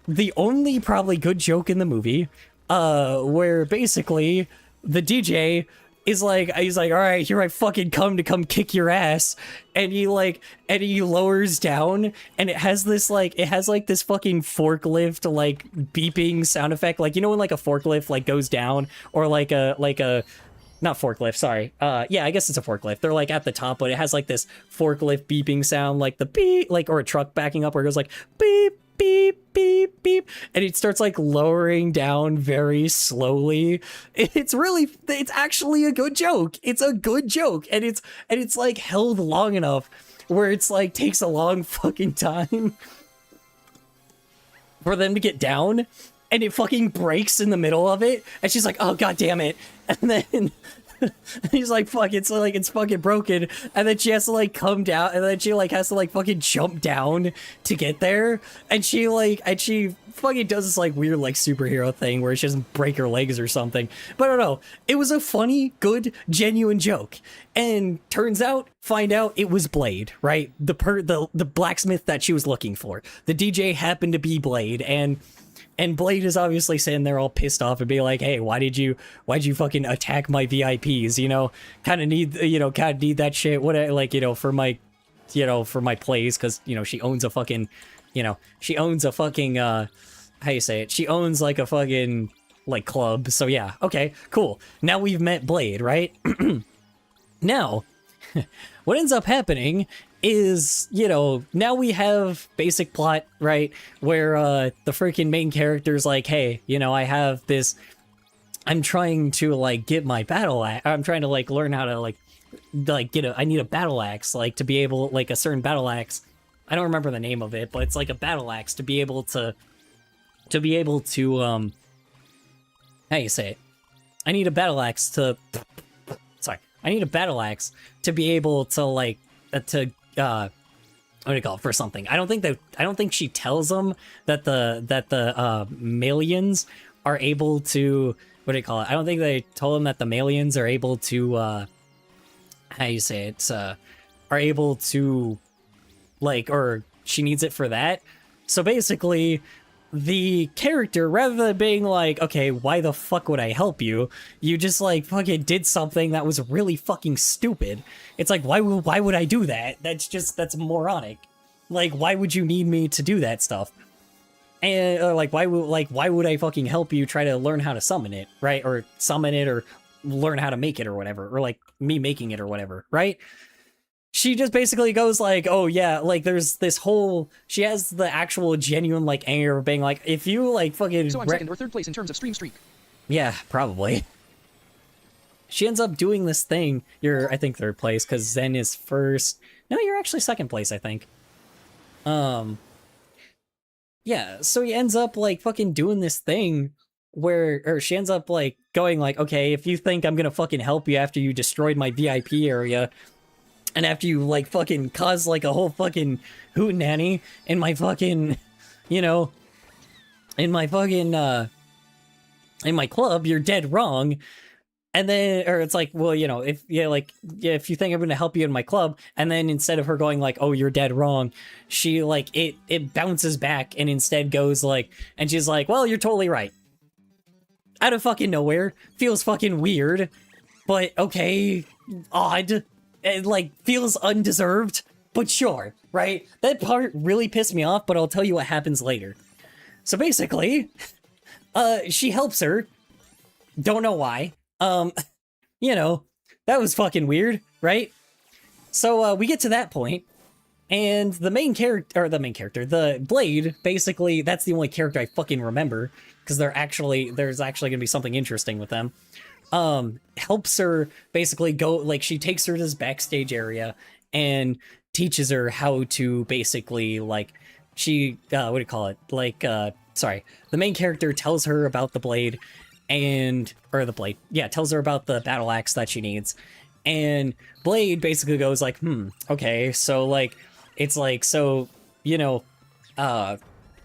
the only probably good joke in the movie, where basically the DJ is like, he's like, all right, here I fucking come to come kick your ass, and he lowers down, and it has this fucking forklift, like, beeping sound effect, like, you know when, like, a forklift, like, goes down, or like a not forklift, sorry. Yeah, I guess it's a forklift. They're, like, at the top, but it has, like, this forklift beeping sound, like the beep, like, or a truck backing up where it goes, like, beep, beep, beep, beep, and it starts, like, lowering down very slowly. It's actually a good joke. It's a good joke, and it's like held long enough where it's like takes a long fucking time for them to get down, and it fucking breaks in the middle of it, and she's like, oh god damn it, and then he's like, fuck, it's fucking broken, and then she has to, like, come down, and then she, like, has to, like, fucking jump down to get there, and she fucking does this, like, weird, like, superhero thing where she doesn't break her legs or something, but I don't know, it was a funny, good, genuine joke, and find out it was Blade, right? The blacksmith that she was looking for. The DJ happened to be Blade, and Blade is obviously sitting there all pissed off and be like, hey, why'd you fucking attack my VIPs, you know? Kind of need that shit, what, like, you know, for my place, because, you know, she owns a fucking, how you say it? She owns, like, a fucking, like, club, so yeah, okay, cool. Now we've met Blade, right? Now, what ends up happening is, now we have basic plot, right? Where the freaking main character's like, hey, I have this. I'm trying to like get my battle axe. I'm trying to like learn how to like get I need a battle axe, like to be able, like a certain battle axe. I don't remember the name of it, but it's like a battle axe to be able to how you say it? I need a battle axe to I need a battle axe to be able to like what do you call it, for something. I don't think she tells them that the Malians are able to, what do you call it? I don't think they told them that the Malians are able to how you say it? Are able to like, or she needs it for that. So basically, the character, rather than being like, okay, why the fuck would I help you? You just like fucking did something that was really fucking stupid. It's like, why would I do that? That's moronic. Like, why would you need me to do that stuff? And why would I fucking help you try to learn how to summon it, right? Or summon it, or learn how to make it, or whatever, or like me making it or whatever, right? She just basically goes like, oh yeah, like there's this whole, she has the actual genuine like anger of being like, if you like fucking...
So I'm second or third place in terms of stream streak.
Yeah, probably. She ends up doing this thing. You're, I think, third place, because Zen is first. No, you're actually second place, I think. Yeah, so he ends up like fucking doing this thing where, or she ends up like going like, okay, if you think I'm gonna fucking help you after you destroyed my VIP area, and after you, like, fucking caused, like, a whole fucking hootenanny in my fucking, in my fucking, in my club, you're dead wrong. And then, or it's like, well, if you think I'm gonna help you in my club, and then instead of her going like, oh, you're dead wrong, she, like, it bounces back and instead goes like, and she's like, well, you're totally right. Out of fucking nowhere. Feels fucking weird. But, okay, odd. It, like, feels undeserved, but sure, right? That part really pissed me off, but I'll tell you what happens later. So basically, she helps her. Don't know why. That was fucking weird, right? So, we get to that point, and the Blade, basically, that's the only character I fucking remember, because there's actually gonna be something interesting with them. Helps her basically go, like, she takes her to this backstage area and teaches her how to basically, like, she, what do you call it? Like, the main character tells her about the blade tells her about the battle axe that she needs. And Blade basically goes like, okay, so, like, it's like, so,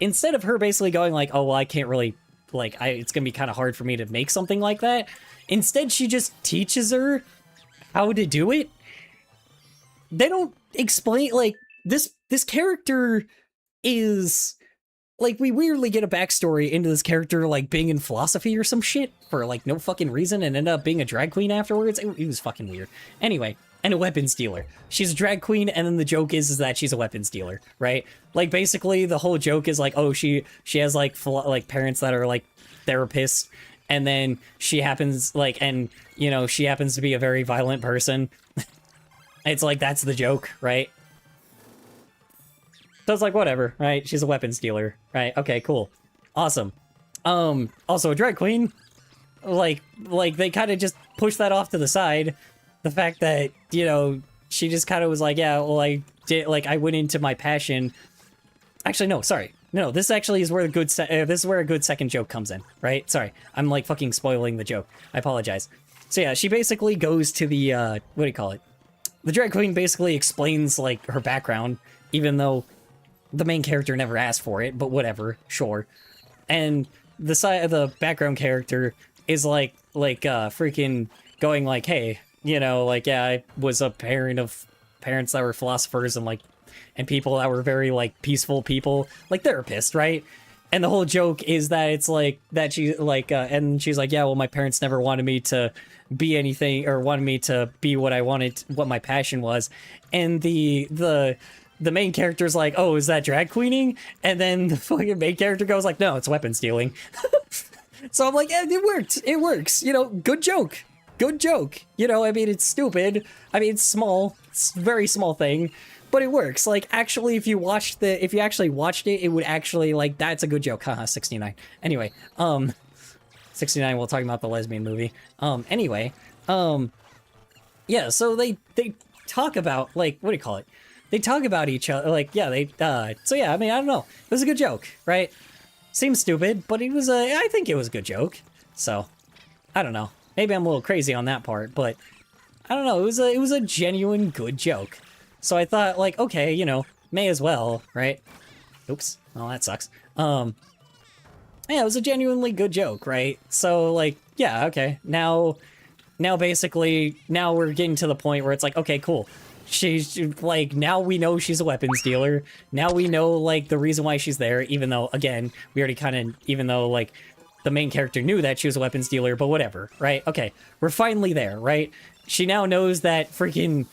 instead of her basically going like, oh, well, I can't really, like, it's gonna be kind of hard for me to make something like that. Instead, she just teaches her how to do it. They don't explain, like, this character is, like, we weirdly get a backstory into this character, like, being in philosophy or some shit for, like, no fucking reason, and end up being a drag queen afterwards. It was fucking weird. Anyway, and a weapons dealer. She's a drag queen, and then the joke is that she's a weapons dealer, right? Like, basically, the whole joke is, like, oh, she has, like, parents that are, like, therapists, and then she happens, like, and, she happens to be a very violent person. It's like, that's the joke, right? So it's like, whatever, right? She's a weapons dealer, right? Okay, cool. Awesome. Also a drag queen. Like, they kind of just push that off to the side. The fact that, she just kind of was like, yeah, well, I went into my passion. Actually, no, sorry. No, this actually is where this is where a good second joke comes in, right? Sorry, I'm like fucking spoiling the joke. I apologize. So yeah, she basically goes to the, what do you call it? The drag queen basically explains, like, her background, even though the main character never asked for it, but whatever, sure. And the background character is like, freaking going like, hey, like, yeah, I was a parent of parents that were philosophers and people that were very, like, peaceful people, like therapists, right? And the whole joke is that it's like, that she, like, and she's like, yeah, well, my parents never wanted me to be anything, or wanted me to be what I wanted, what my passion was. And the main character's like, oh, is that drag queening? And then the fucking main character goes like, no, it's weapon stealing. So I'm like, yeah, it works, good joke. Good joke. I mean, it's stupid. I mean, it's small. It's a very small thing. but it works. Like, actually, if you actually watched it, it would actually, like, that's a good joke. Haha, 69. Anyway, 69 while talking about the lesbian movie. Anyway, yeah, so they talk about, like, what do you call it? They talk about each other, like, yeah, so yeah, I mean, I don't know. It was a good joke, right? Seems stupid, but I think it was a good joke. So, I don't know. Maybe I'm a little crazy on that part, but I don't know. It was a genuine good joke. So I thought, like, okay, you know, may as well, right? Oops. Oh, that sucks. Yeah, it was a genuinely good joke, right? So, like, yeah, okay. Now basically, now we're getting to the point where it's like, okay, cool. She's, like, now we know she's a weapons dealer. Now we know, like, the reason why she's there, even though, again, we already kind of, even though, like, the main character knew that she was a weapons dealer, but whatever, right? Okay, we're finally there, right? She now knows that the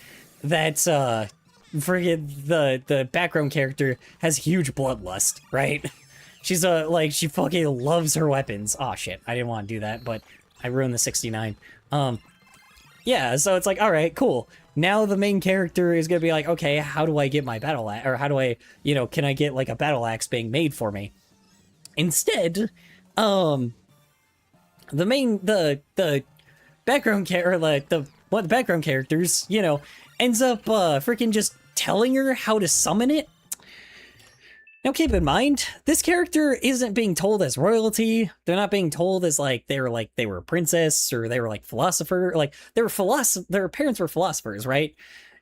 background character has huge bloodlust, right? She's like, she fucking loves her weapons. Aw, shit, I didn't want to do that, but I ruined the 69. Yeah, so it's like, alright, cool. Now the main character is gonna be like, okay, how do I get my battle axe? Or how do I, you know, can I get, like, a battle axe being made for me? Instead, the background one of the background characters, you know, ends up, freaking just telling her how to summon it. Now, keep in mind, this character isn't being told as royalty. They're not being told as, like, they were a princess, or they were, like, philosopher. Like, their parents were philosophers, right?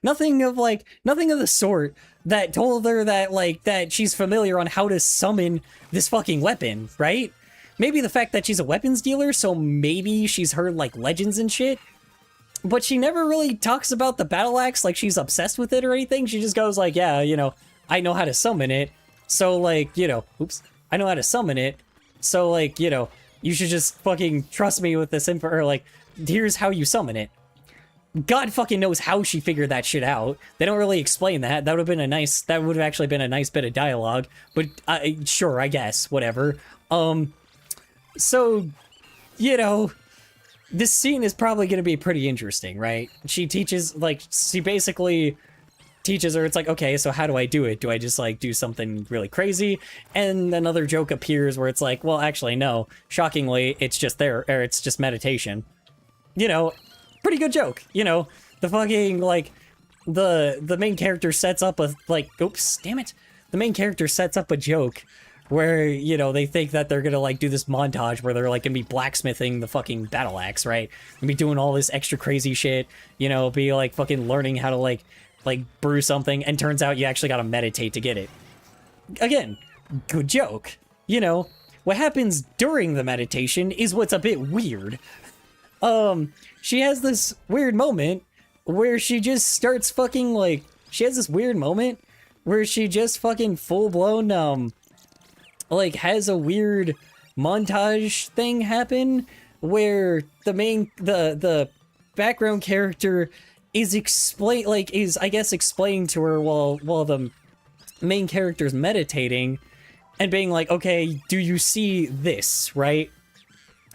Nothing of the sort that told her that, like, that she's familiar on how to summon this fucking weapon, right? Maybe the fact that she's a weapons dealer, so maybe she's heard, like, legends and shit. But she never really talks about the battle axe like she's obsessed with it or anything. She just goes like, yeah, you know, I know how to summon it. So, like, you know, I know how to summon it. So, like, you know, you should just fucking trust me with this info, or, like, here's how you summon it. God fucking knows how she figured that shit out. They don't really explain that. That would have actually been a nice bit of dialogue. But, sure, I guess, whatever. So, you know, this scene is probably going to be pretty interesting, right? She basically teaches her, it's like, okay, so how do I do it? Do I just, like, do something really crazy? And another joke appears where it's like, well, actually, no. Shockingly, it's just it's just meditation. You know, pretty good joke. You know, the fucking, like, the main character sets up a, like, oops, damn it. The main character sets up a joke where, you know, they think that they're gonna, like, do this montage where they're, like, gonna be blacksmithing the fucking battle axe, right? And be doing all this extra crazy shit, you know, be, like, fucking learning how to, like brew something, and turns out you actually gotta meditate to get it. Again, good joke. You know, what happens during the meditation is what's a bit weird. She has this weird moment where she just starts fucking, like, she has this weird moment where she just fucking full-blown, like, has a weird montage thing happen where the background character is I guess explaining to her while the main character's meditating and being like, okay, do you see this, right?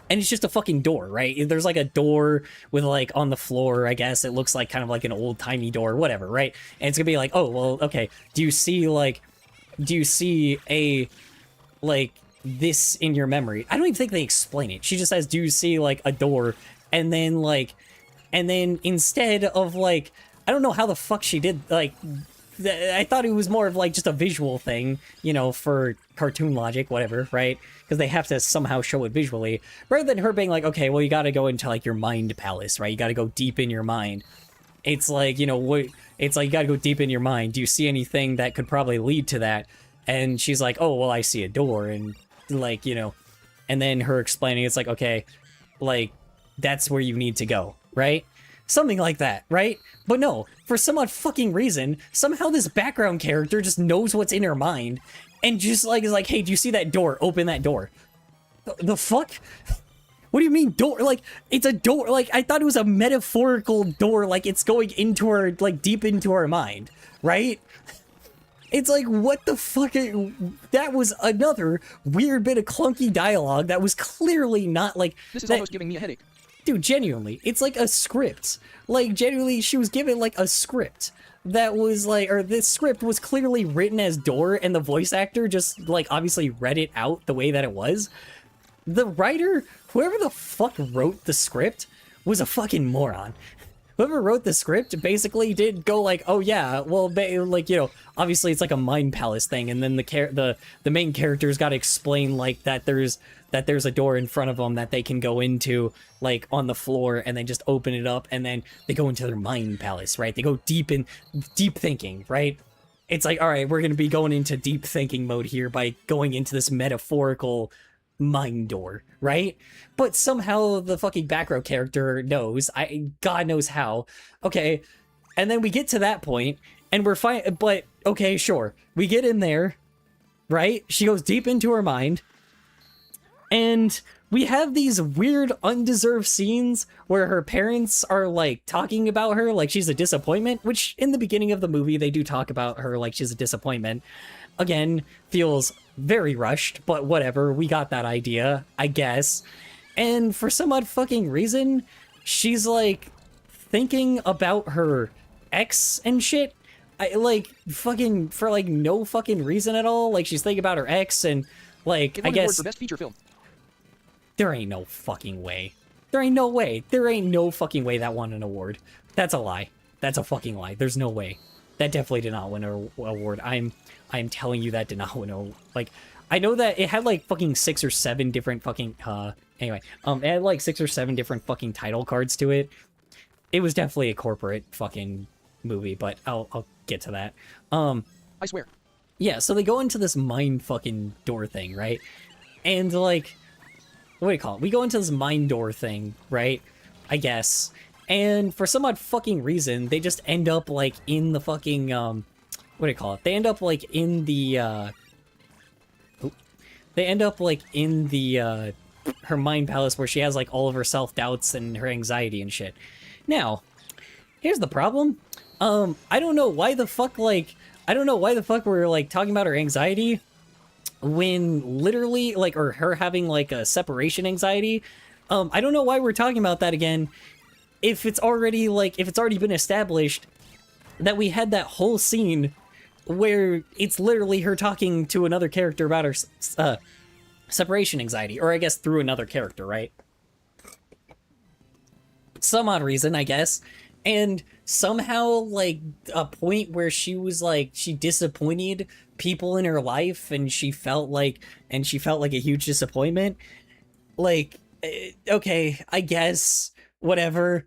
And it's just a fucking door, right? There's, like, a door with, like, on the floor, I guess. It looks like kind of like an old-timey door, whatever, right? And it's gonna be like, oh, well, okay, do you see a, like, this in your memory? I don't even think they explain it. She just says, do you see, like, a door? And then instead of, like, I don't know how the fuck she did, like, I thought it was more of, like, just a visual thing, you know, for cartoon logic, whatever, right? Because they have to somehow show it visually, rather than her being like, okay, well, you gotta go into, like, your mind palace, right? You gotta go deep in your mind. It's like, you know, it's like, you gotta go deep in your mind. Do you see anything that could probably lead to that? And she's like, oh, well, I see a door, and, like, you know, and then her explaining, it's like, okay, like, that's where you need to go, right? Something like that, right? But no, for some odd fucking reason, somehow this background character just knows what's in her mind, and just, like, is like, hey, do you see that door? Open that door. The fuck? What do you mean door? Like, it's a door. Like, I thought it was a metaphorical door, like, it's going into her, like, deep into her mind, right? It's like, what the fuck? That was another weird bit of clunky dialogue that was clearly not, like...
This is almost giving me a headache.
dude, genuinely, it's like a script. Like, genuinely, she was given, like, a script that was, like, or this script was clearly written as door, and the voice actor just, like, obviously read it out the way that it was. The writer, whoever the fuck wrote the script, was a fucking moron. Whoever wrote the script basically did go like, oh yeah, well, like, you know, obviously it's like a mind palace thing, and then the main character's got to explain like that there's a door in front of them that they can go into like on the floor, and then just open it up, and then they go into their mind palace, right? They go deep thinking, right? It's like, all right, we're gonna be going into deep thinking mode here by going into this metaphorical mind door, right? But somehow the fucking back row character knows, God knows how. Okay, and then we get to that point, and we're fine, but okay, sure. We get in there, right? She goes deep into her mind, and we have these weird, undeserved scenes where her parents are, like, talking about her like she's a disappointment, which in the beginning of the movie, they do talk about her like she's a disappointment. Again, feels very rushed, but whatever, we got that idea, I guess. And for some odd fucking reason, she's, like, thinking about her ex and shit. Like, fucking, for, like, no fucking reason at all. Like, she's thinking about her ex, and, like, I guess...
for best feature film.
There ain't no fucking way. There ain't no way. There ain't no fucking way that won an award. That's a lie. That's a fucking lie. There's no way. That definitely did not win an award. I'm telling you that did not win a... Like, I know that it had, like, fucking 6 or 7 different fucking... Anyway, it had, like, 6 or 7 different fucking title cards to it. It was definitely a corporate fucking movie, but I'll get to that.
I swear.
Yeah, so they go into this mind fucking door thing, right? And, like... What do you call it? We go into this mind door thing, right? I guess. And for some odd fucking reason, they just end up, like, in the fucking, what do you call it? They end up, like, in the, They end up, like, in the, her mind palace where she has, like, all of her self-doubts and her anxiety and shit. Now, here's the problem. I don't know why the fuck, like... I don't know why the fuck we're, like, talking about her anxiety when literally, like, or her having, like, a separation anxiety. I don't know why we're talking about that again if it's already, like, if it's already been established that we had that whole scene where it's literally her talking to another character about her separation anxiety, or I guess through another character, right? Some odd reason, I guess. And somehow, like, a point where she was, like, she disappointed people in her life, and she felt like a huge disappointment. Like, okay, I guess, whatever.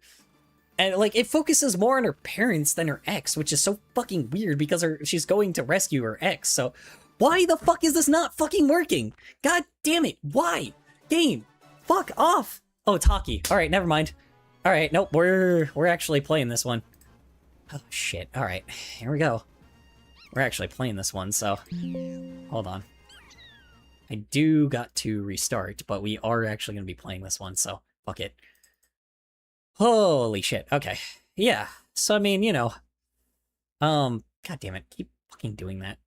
And, like, it focuses more on her parents than her ex, which is so fucking weird because she's going to rescue her ex, so why the fuck is this not fucking working? God damn it, why? Game, fuck off! Oh, it's hockey. Alright, never mind. Alright, nope, we're actually playing this one. Oh, shit. Alright, here we go. We're actually playing this one, so... Hold on. I do got to restart, but we are actually going to be playing this one, so fuck it. Holy shit, okay. Yeah, so I mean, you know... God damn it, keep fucking doing that.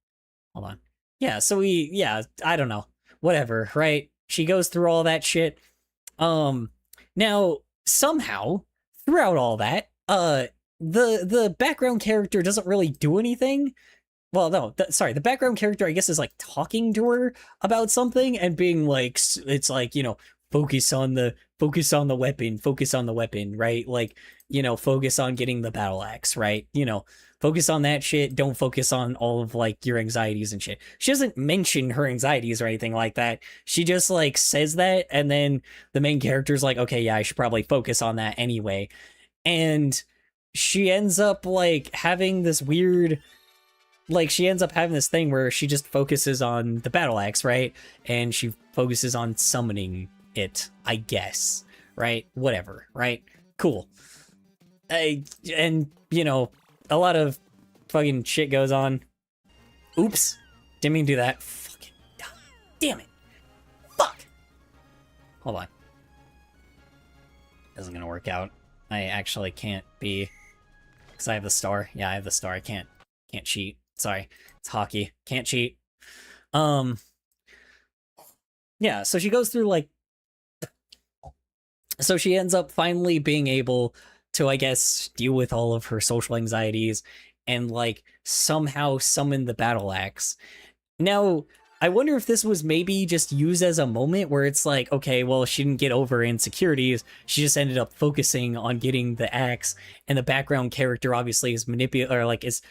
Hold on. Yeah, so yeah, I don't know. Whatever, right? She goes through all that shit. Now... Somehow, throughout all that, the background character doesn't really do anything. Well, no, sorry, the background character, I guess, is, like, talking to her about something and being, like, it's like, you know, focus on the weapon, right? Like, you know, focus on getting the battle axe, right? You know, focus on that shit, don't focus on all of, like, your anxieties and shit. She doesn't mention her anxieties or anything like that. She just, like, says that, and then the main character's like, okay, yeah, I should probably focus on that anyway. And she ends up, like, having this weird... Like, she ends up having this thing where she just focuses on the battle axe, right? And she focuses on summoning it, I guess, right? Whatever, right? Cool. And, you know, a lot of fucking shit goes on. Oops. Didn't mean to do that. Fucking damn it. Fuck. Hold on. Isn't gonna work out. I actually can't be... Because I have the star. Yeah, I have the star. I can't cheat. Sorry. It's hockey. Can't cheat. Yeah, so she goes through, like... So she ends up finally being able to, I guess, deal with all of her social anxieties and like somehow summon the battle axe. Now, I wonder if this was maybe just used as a moment where it's like, okay, well, she didn't get over insecurities. She just ended up focusing on getting the axe, and the background character obviously is or like is,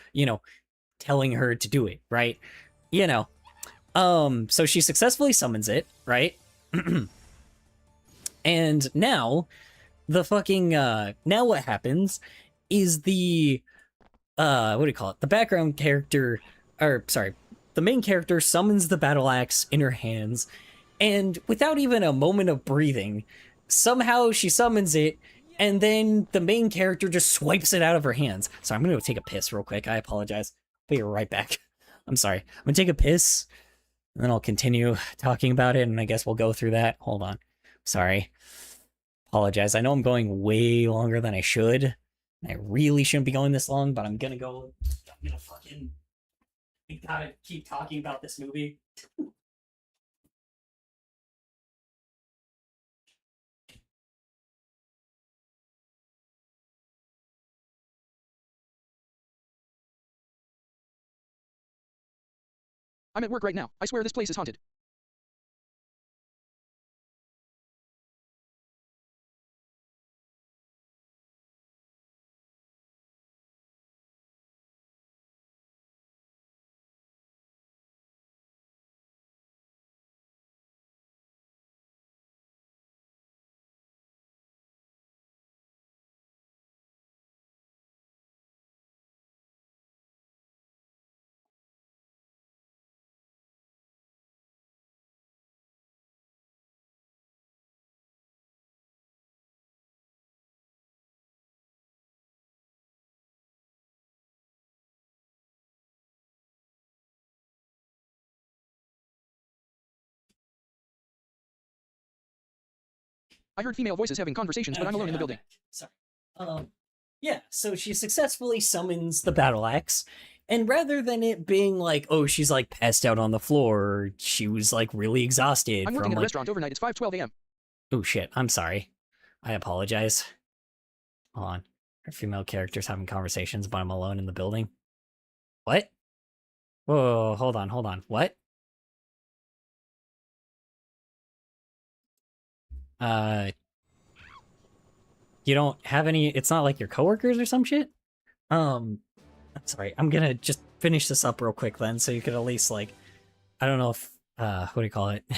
telling her to do it, right? You know. So she successfully summons it, right? And now the fucking now what happens is what do you call it? The background character, or sorry, the main character summons the battle axe in her hands, and without even a moment of breathing, somehow she summons it, and then the main character just swipes it out of her hands. So I'm gonna go take a piss real quick. I apologize. Be right back. I'm sorry. I'm gonna take a piss, and then I'll continue talking about it, and I guess we'll go through that. Hold on. Sorry. Apologize. I know I'm going way longer than I should. I really shouldn't be going this long, but I'm gonna go. I'm gonna fucking. I gotta keep talking about this movie.
I'm at work right now. I swear this place is haunted. I heard female voices having conversations, but I'm alone in the building.
Sorry. Yeah, so she successfully summons the battle axe, and rather than it being like, oh, she's like passed out on the floor, or she was like really exhausted
I'm
from
working at a
like,
restaurant overnight. It's 5:12 a.m.
oh shit, I'm sorry. I apologize. Hold on. Her female characters having conversations, but I'm alone in the building. What? Whoa, hold on. What? Uh, you don't have any, it's not like your coworkers or some shit? I'm sorry, I'm gonna just finish this up real quick then, so you could at least like, I don't know if, what do you call it? I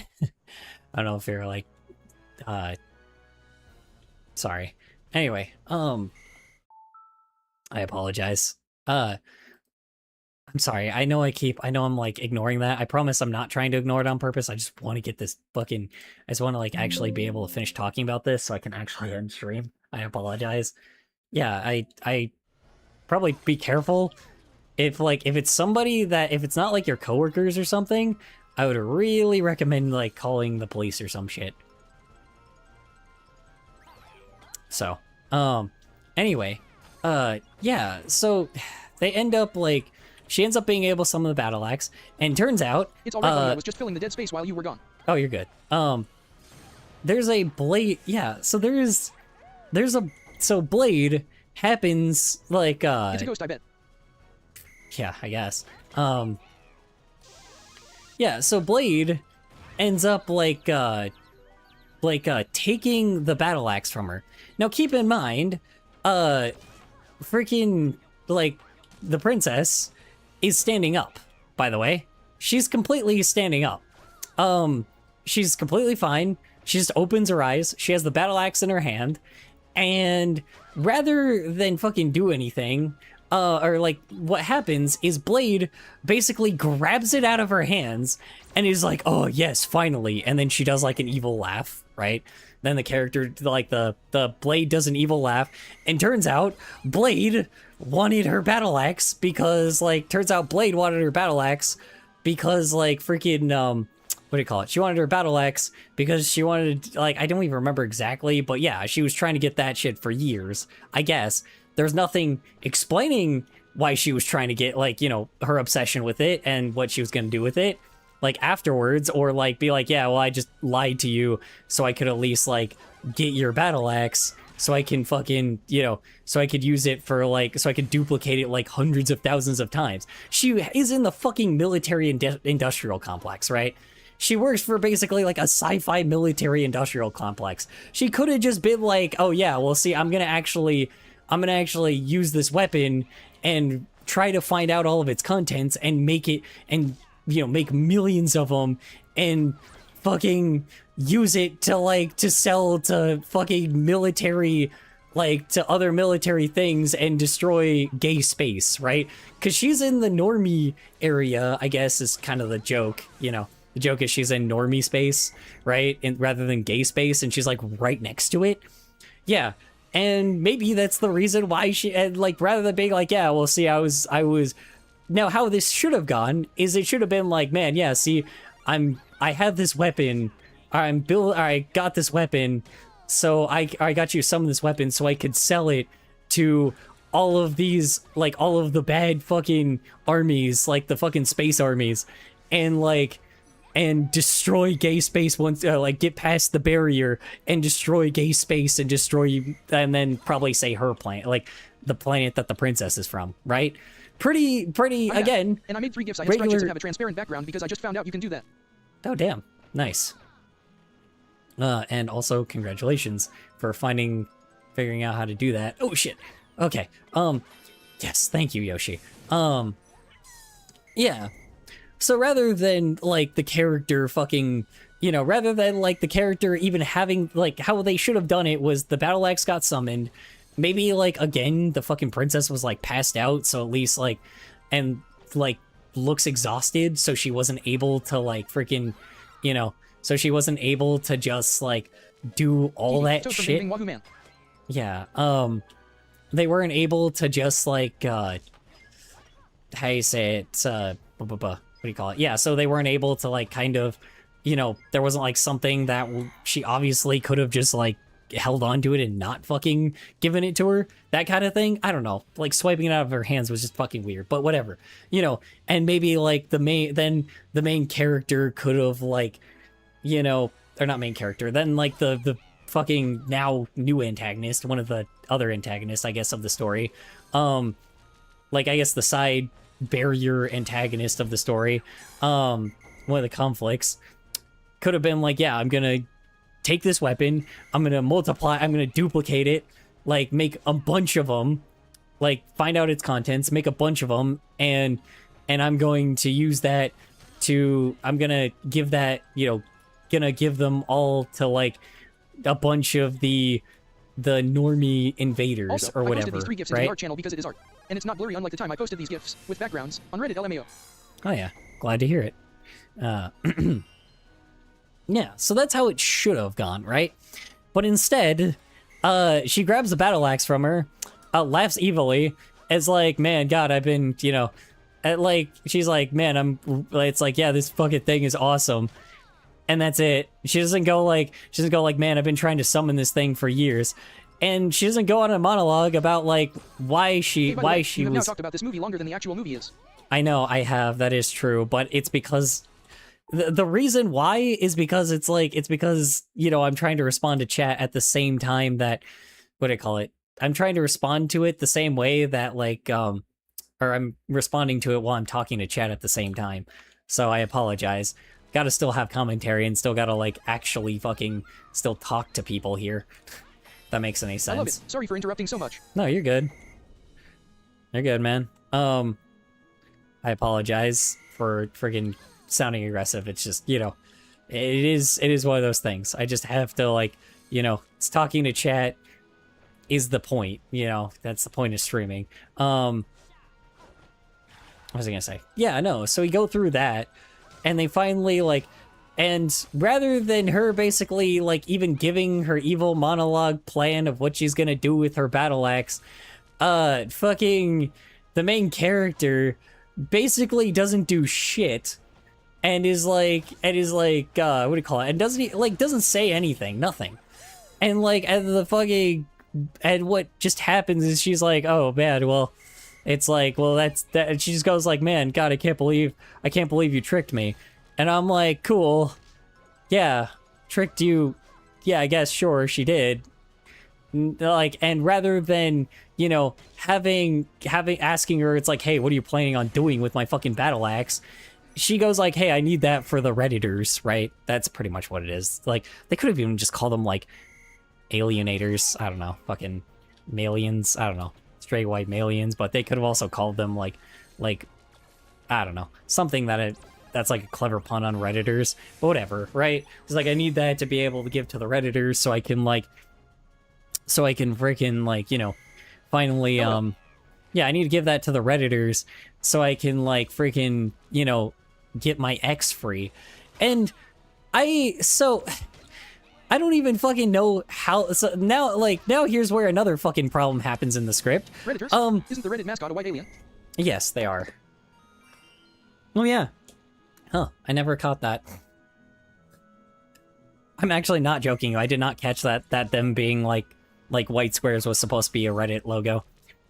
don't know if you're like, sorry. Anyway, I apologize. I'm sorry. I know I'm like ignoring that. I promise I'm not trying to ignore it on purpose. I just want to get this fucking, I just want to like actually be able to finish talking about this so I can actually end stream. I apologize. Yeah, I probably be careful if it's somebody that, if it's not like your coworkers or something, I would really recommend like calling the police or some shit. So, anyway, yeah, so they end up like, she ends up being able to summon the battle axe, and turns out,
It's alright, buddy. I was just filling the dead space while you were gone.
oh, you're good. There's a blade, yeah, so so Blade happens like,
It's a ghost, I bet.
yeah, I guess. Yeah, so Blade ends up like taking the battle axe from her. Now keep in mind, freaking like the princess is standing up, by the way. She's completely standing up. She's completely fine. She just opens her eyes. She has the battle axe in her hand, and rather than fucking do anything, or like what happens is Blade basically grabs it out of her hands and is like, oh yes, finally. And then she does like an evil laugh, right? Then the character, like the Blade does an evil laugh, and turns out Blade wanted her battle axe because like, turns out Blade wanted her battle axe because like freaking, what do you call it? She wanted her battle axe because she wanted, like, I don't even remember exactly, but yeah, she was trying to get that shit for years, I guess. There's nothing explaining why she was trying to get, like, you know, her obsession with it and what she was going to do with it. like afterwards, or like be like, yeah, well, I just lied to you so I could at least like get your battle axe so I can fucking, so I could use it for like, so I could duplicate it like hundreds of thousands of times. She is in the fucking military industrial complex, right? She works for basically like a sci-fi military industrial complex. She could have just been like, oh yeah, well see, I'm gonna actually use this weapon and try to find out all of its contents and make it, and make millions of them and fucking use it to like to sell to fucking military, like to other military things, and destroy gay space, right? Because she's in the normie area, I guess, is kind of the joke. The joke is she's in normie space, right? And rather than gay space, and she's like right next to it. Yeah. And maybe that's the reason why she, and like, rather than being like, yeah, well, see, I was now how this should have gone is it should have been like, man, yeah, see, I have this weapon, I got this weapon, so I got you some of this weapon so I could sell it to all of these, like, all of the bad fucking armies, like the fucking space armies, and like, and destroy gay space once, like get past the barrier and destroy gay space and and then probably say her planet, like the planet that the princess is from, right? Pretty, again.
And I made 3 gifts. I had striped that have a transparent background because I just found out you can do that.
Oh, damn. Nice. And also congratulations for figuring out how to do that. Oh, shit. Okay. Yes, thank you, Yoshi. Yeah. So rather than, like, the character fucking, rather than, like, the character even having, like, how they should have done it was the battle axe got summoned. Maybe, like, again, the fucking princess was, like, passed out, so at least, like, and, like, looks exhausted, so she wasn't able to, like, freaking, so she wasn't able to just, like, do all that shit. Yeah, they weren't able to just, like, how you say it, what do you call it? Yeah, so they weren't able to, like, kind of, there wasn't, like, something that she obviously could have just, like, held on to it and not fucking given it to her, that kind of thing. I don't know, like swiping it out of her hands was just fucking weird, but whatever, and maybe like the main character could have, like, or not main character, then like the fucking now new antagonist, one of the other antagonists, I guess, of the story, like I guess the side barrier antagonist of the story, one of the conflicts could have been like, yeah, I'm gonna take this weapon, I'm gonna duplicate it, like make a bunch of them, like find out its contents, make a bunch of them, and I'm going to use that I'm gonna give that, gonna give them all to like a bunch of the normie invaders,
also,
or whatever.
I posted these 3 gifs into the art channel because it is art, and it's not blurry unlike the time I posted these gifs with backgrounds on Reddit LMAO.
Oh yeah, glad to hear it. Yeah, so that's how it should have gone, right? But instead, she grabs the battle axe from her, laughs evilly, is like, man, God, I've been, like, she's like, man, it's like, yeah, this fucking thing is awesome. And that's it. She doesn't go like, man, I've been trying to summon this thing for years. And she doesn't go on a monologue about, like, why she
you have now talked about this movie longer than the actual movie is.
I know, I have, that is true, but it's because... The reason why is because it's because, I'm trying to respond to chat at the same time that, what do I call it? I'm trying to respond to it the same way that, like, or I'm responding to it while I'm talking to chat at the same time. So I apologize. Gotta still have commentary and still gotta, like, actually fucking still talk to people here. If that makes any sense.
I love it. Sorry for interrupting so much.
No, you're good. You're good, man. I apologize for friggin' sounding aggressive. It's just, it is one of those things. I just have to, like, it's talking to chat is the point, that's the point of streaming. What was I gonna say? Yeah, no, so we go through that, and they finally, like, and rather than her basically, like, even giving her evil monologue plan of what she's gonna do with her battle axe, fucking the main character basically doesn't do shit. And is like, what do you call it? And doesn't say anything, nothing. And like, and what just happens is she's like, oh man, well, it's like, well, that's that. And she just goes like, man, God, I can't believe you tricked me. And I'm like, cool. Yeah, tricked you. Yeah, I guess, sure, she did. Like, and rather than, you know, asking her, it's like, hey, what are you planning on doing with my fucking battle axe? She goes like, hey, I need that for the Redditors, right? That's pretty much what it is. Like, they could have even just called them, like, alienators. I don't know. Fucking malians. I don't know. Straight white malians. But they could have also called them, like, I don't know. Something that's like a clever pun on Redditors. But whatever, right? It's like, I need that to be able to give to the Redditors so I can, like, freaking, like, you know, finally, yeah, I need to give that to the Redditors so I can, like, freaking, you know, get my X free. And I don't even fucking know how. So now here's where another fucking problem happens in the script.
Redditors? Isn't the Reddit mascot a white alien?
Yes, they are. Oh yeah. Huh, I never caught that. I'm actually not joking. I did not catch that them being like white squares was supposed to be a Reddit logo.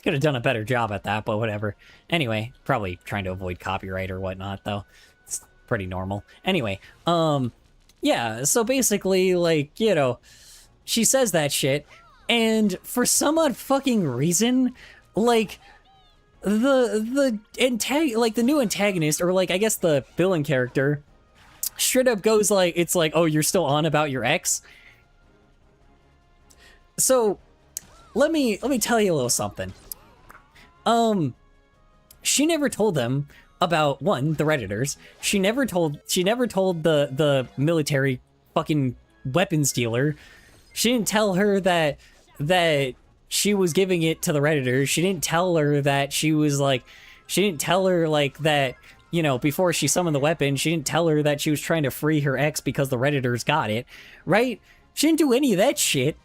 Could have done a better job at that, but whatever. Anyway, probably trying to avoid copyright or whatnot, though. It's pretty normal. Anyway, yeah, so basically, like, you know, she says that shit, and for some odd fucking reason, like, the new antagonist, or like, I guess the villain character, straight up goes like, it's like, oh, you're still on about your ex? So, let me tell you a little something. She never told them about, one, the Redditors. She never told the military fucking weapons dealer. She didn't tell her that she was giving it to the Redditors. She didn't tell her that that, you know, before she summoned the weapon, she didn't tell her that she was trying to free her ex because the Redditors got it, right? She didn't do any of that shit.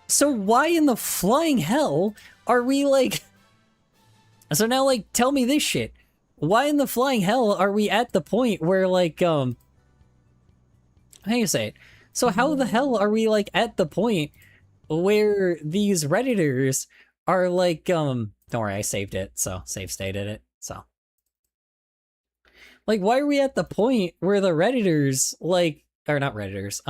So why in the flying hell are we like... So now, like, tell me this shit. Why in the flying hell are we at the point where, like, how do you say it? So how the hell are we, like, at the point where these Redditors are, like, don't worry, I saved it, so, save stated it, so. Like, why are we at the point where the Redditors, like, or not Redditors,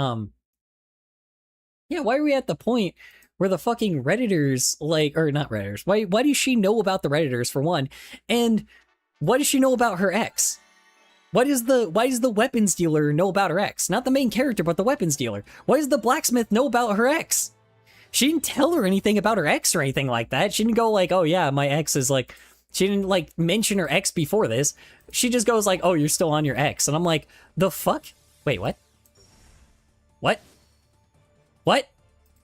yeah, why are we at the point where the fucking Redditors, like, or not Redditors, why does she know about the Redditors, for one? And why does she know about her ex? Why does the weapons dealer know about her ex? Not the main character, but the weapons dealer. Why does the blacksmith know about her ex? She didn't tell her anything about her ex or anything like that. She didn't go like, oh yeah, my ex is like, she didn't like mention her ex before this. She just goes like, oh, you're still on your ex. And I'm like, the fuck? Wait, what? What? What?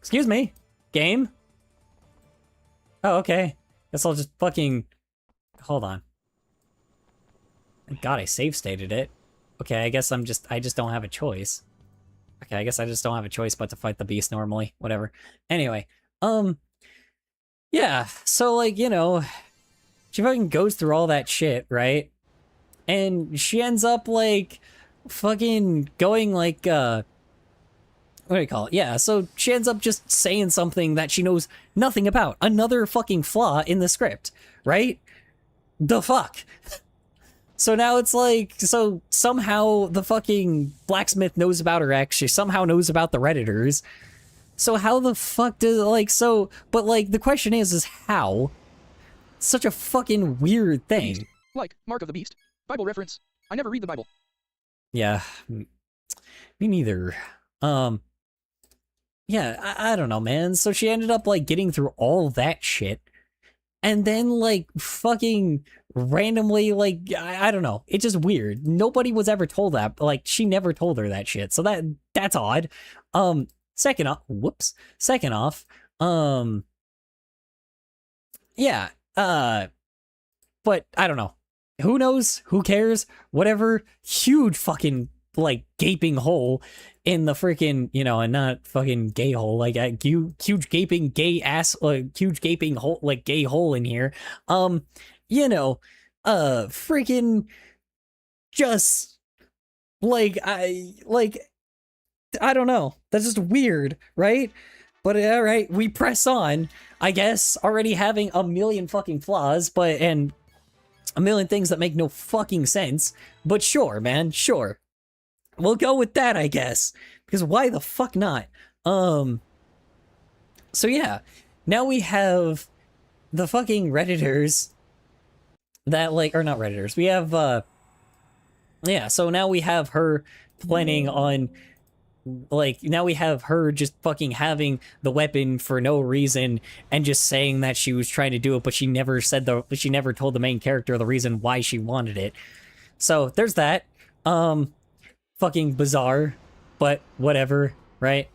Excuse me? Game? Oh, okay. Guess I'll just fucking... Hold on. Thank God I save stated it. Okay, I guess I just don't have a choice. Okay, I guess I just don't have a choice but to fight the beast normally. Whatever. Anyway, yeah, so, like, you know, she fucking goes through all that shit, right? And she ends up, like, fucking going, like, what do you call it? Yeah, so she ends up just saying something that she knows nothing about. Another fucking flaw in the script, right? The fuck? So now it's like, so somehow the fucking blacksmith knows about her ex, she somehow knows about the Redditors. So how the fuck does, like, so, but like, the question is how? Such a fucking weird thing.
Like, Mark of the Beast. Bible reference. I never read the Bible.
Yeah, me neither. Yeah, I don't know, man. So she ended up, like, getting through all that shit. And then, like, fucking randomly, like, I don't know. It's just weird. Nobody was ever told that. Like, she never told her that shit. So that's odd. Second off, yeah, but I don't know. Who knows? Who cares? Whatever. Huge fucking, like, gaping hole in the freaking, you know, and not fucking gay hole, like a huge gaping gay ass, huge gaping hole, like gay hole in here. You know, freaking just like, I don't know. That's just weird, right? But all right, we press on, I guess, already having a million fucking flaws, and a million things that make no fucking sense. But sure, man, sure. We'll go with that, I guess. Because why the fuck not? So yeah, now we have the fucking Redditors that, like, or not Redditors. We have, yeah, so now we have her planning on, like, now we have her just fucking having the weapon for no reason and just saying that she was trying to do it, but she never told the main character the reason why she wanted it. So there's that. Fucking bizarre, but whatever, right?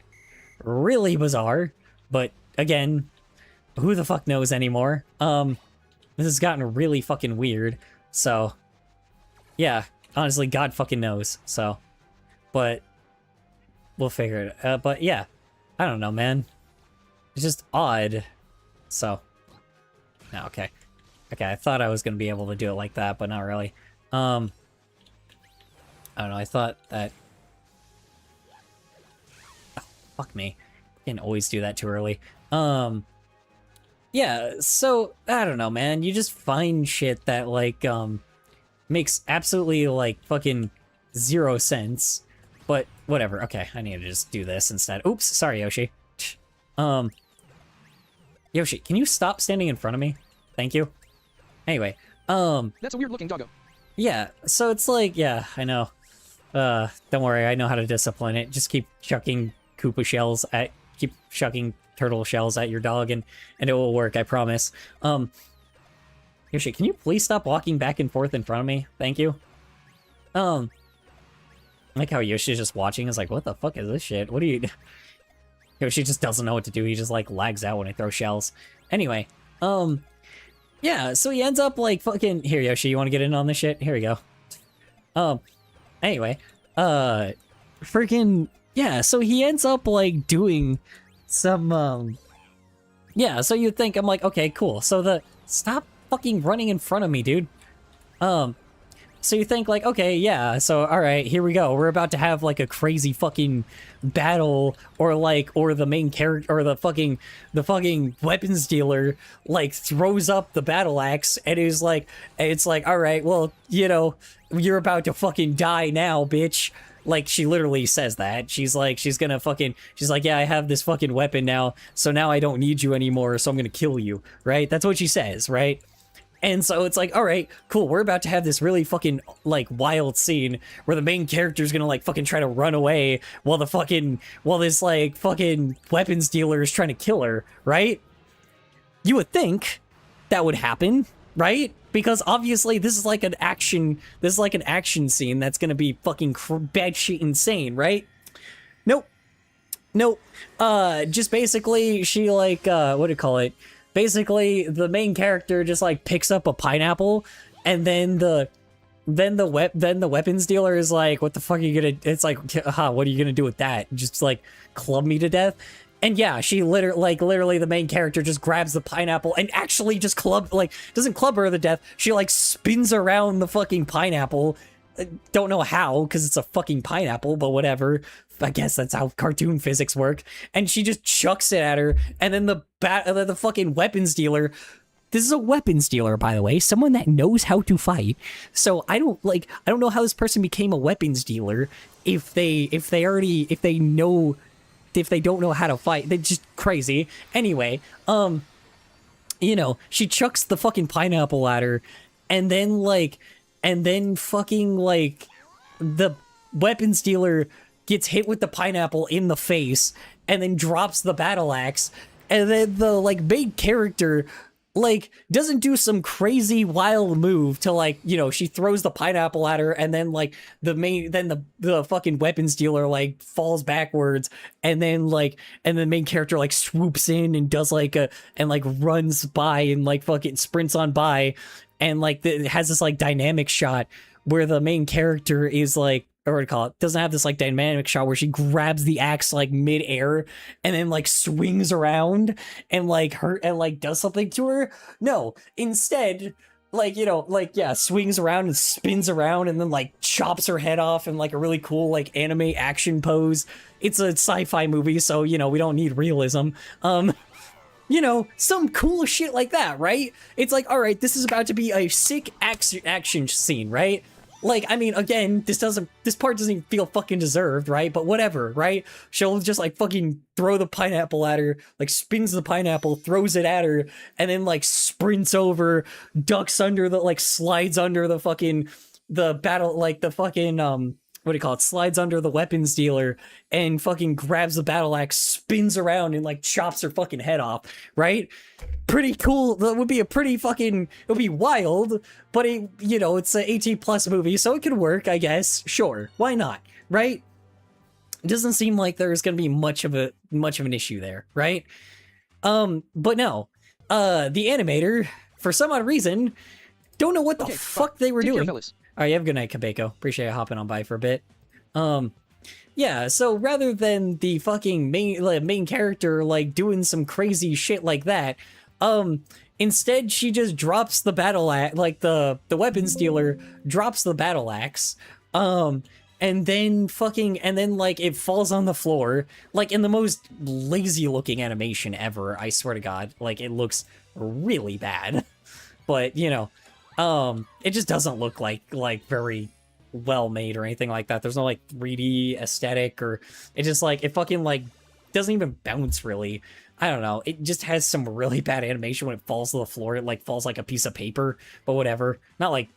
Really bizarre, but again, who the fuck knows anymore? This has gotten really fucking weird, so yeah, honestly, God fucking knows, so, but we'll figure it. But yeah, I don't know, man. It's just odd. So, no, okay. Okay, I thought I was gonna be able to do it like that, but not really. I don't know, I thought that... Oh, fuck me. I can always do that too early. Yeah, so, I don't know, man. You just find shit that, like, makes absolutely, like, fucking 0 sense. But, whatever. Okay, I need to just do this instead. Oops, sorry, Yoshi. Yoshi, can you stop standing in front of me? Thank you. Anyway,
That's a weird-looking doggo.
yeah, so it's like, yeah, I know. Don't worry, I know how to discipline it. Just keep chucking keep chucking turtle shells at your dog and it will work, I promise. Yoshi, can you please stop walking back and forth in front of me? Thank you. I like how Yoshi's just watching, is like, what the fuck is this shit? What do you... Yoshi just doesn't know what to do, he just, like, lags out when I throw shells. Anyway, yeah, so he ends up, like, fucking... Here, Yoshi, you wanna get in on this shit? Here we go. Anyway, freaking... Yeah, so he ends up, like, doing some, yeah, so you'd think, I'm like, okay, cool. So stop fucking running in front of me, dude. So you think, like, okay, yeah, so, alright, here we go. We're about to have, like, a crazy fucking battle, or, like, or the main character, or the fucking weapons dealer, like, throws up the battle axe, and is like, it's like, alright, well, you know, you're about to fucking die now, bitch. Like, she literally says that. She's like, she's like, yeah, I have this fucking weapon now, so now I don't need you anymore, so I'm gonna kill you, right? That's what she says, right? And so it's like, alright, cool, we're about to have this really fucking, like, wild scene where the main character's gonna, like, fucking try to run away while this, like, fucking weapons dealer is trying to kill her, right? You would think that would happen, right? Because obviously this is like an action scene that's gonna be fucking bad shit insane, right? Nope. Just basically she, like, what do you call it? Basically the main character just, like, picks up a pineapple, and then the weapons dealer is like, what the fuck are you gonna... It's like, what are you gonna do with that? Just, like, club me to death? And yeah, she literally the main character just grabs the pineapple and actually just doesn't club her to death. She, like, spins around the fucking pineapple. Don't know how, because it's a fucking pineapple, but whatever. I guess that's how cartoon physics work. And she just chucks it at her, and then the fucking weapons dealer... This is a weapons dealer, by the way, someone that knows how to fight. So I don't know how this person became a weapons dealer if they don't know how to fight. They're just crazy. Anyway, you know, she chucks the fucking pineapple at her, and then fucking, like, the weapons dealer gets hit with the pineapple in the face, and then drops the battle axe, and then the, like, main character, like, doesn't do some crazy wild move to, like, you know, she throws the pineapple at her, and then, like, the fucking weapons dealer, like, falls backwards, and then the main character, like, swoops in and does, like, runs by and, like, fucking sprints on by, and, like, it has this, like, dynamic shot where the main character is, like, or what do you call it, doesn't have this, like, dynamic shot where she grabs the axe, like, mid-air and then, like, swings around and, like, does something to her. No, instead, like, you know, like, yeah, swings around and spins around and then, like, chops her head off in, like, a really cool, like, anime action pose. It's a sci-fi movie, so, you know, we don't need realism. You know, some cool shit like that, right? It's like, alright, this is about to be a sick action scene, right? Like, I mean, again, this part doesn't even feel fucking deserved, right? But whatever, right? She'll just like fucking throw the pineapple at her, like spins the pineapple, throws it at her, and then like sprints over, ducks under the, like slides under the fucking, the battle, like the fucking, what do you call it? Slides under the weapons dealer and fucking grabs the battle axe, spins around and like chops her fucking head off, right? Pretty cool. That would be a pretty fucking, it would be wild, but it, you know, it's an 18 plus movie, so it could work, I guess. Sure. Why not? Right? It doesn't seem like there's going to be much of an issue there, right? But no. The animator, for some odd reason, don't know what the fuck they were doing.
Fellas.
All right, have a good night, Kabeko. Appreciate you hopping on by for a bit. Yeah, so rather than the fucking main character, like, doing some crazy shit like that, instead she just drops the battle axe, like, the weapons dealer drops the battle axe, and then like, it falls on the floor, like, in the most lazy-looking animation ever, I swear to God. Like, it looks really bad. But, you know, it just doesn't look like very well made or anything like that. There's no like 3D aesthetic, or it just like, it fucking like doesn't even bounce really. I don't know. It just has some really bad animation when it falls to the floor. It like falls like a piece of paper, but whatever. Not like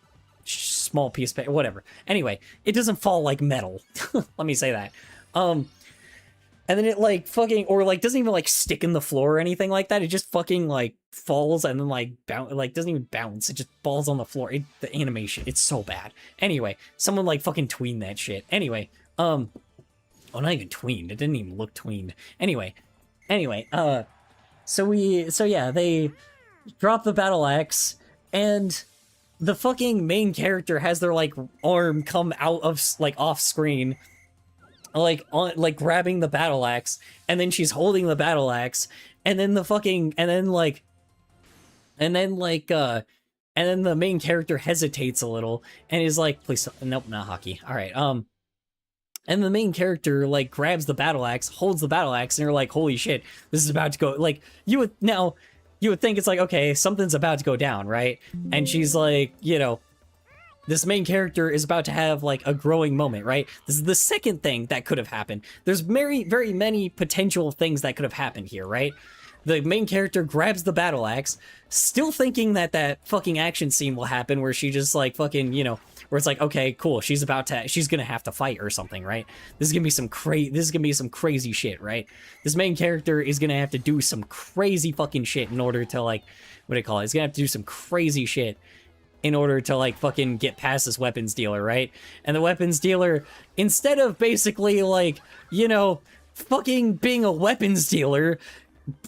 small piece of paper, whatever. Anyway, it doesn't fall like metal. Let me say that. And then it like fucking, or like doesn't even like stick in the floor or anything like that. It just fucking like falls and then like like doesn't even bounce. It just falls on the floor. The animation, it's so bad. Anyway, someone like fucking tween that shit. Anyway, oh, not even tweened. It didn't even look tweened. Anyway, so yeah, they drop the battle axe and the fucking main character has their like arm come out of like off screen, like on like grabbing the battle axe, and then she's holding the battle axe, and then the main character hesitates a little and is like, please, nope, not hockey. All right, and the main character like grabs the battle axe, holds the battle axe, and you're like, holy shit, this is about to go. Like, you would think it's like, okay, something's about to go down, right? And she's like, you know, this main character is about to have like a growing moment, right? This is the second thing that could have happened. There's very, very many potential things that could have happened here, right? The main character grabs the battle axe, still thinking that fucking action scene will happen where she just like fucking, you know, where it's like, okay, cool, she's gonna have to fight or something, right? This is gonna be some crazy shit, right? This main character is gonna have to do some crazy fucking shit in order to like, what do you call it? He's gonna have to do some crazy shit in order to like fucking get past this weapons dealer, right? And the weapons dealer, instead of basically like, you know, fucking being a weapons dealer,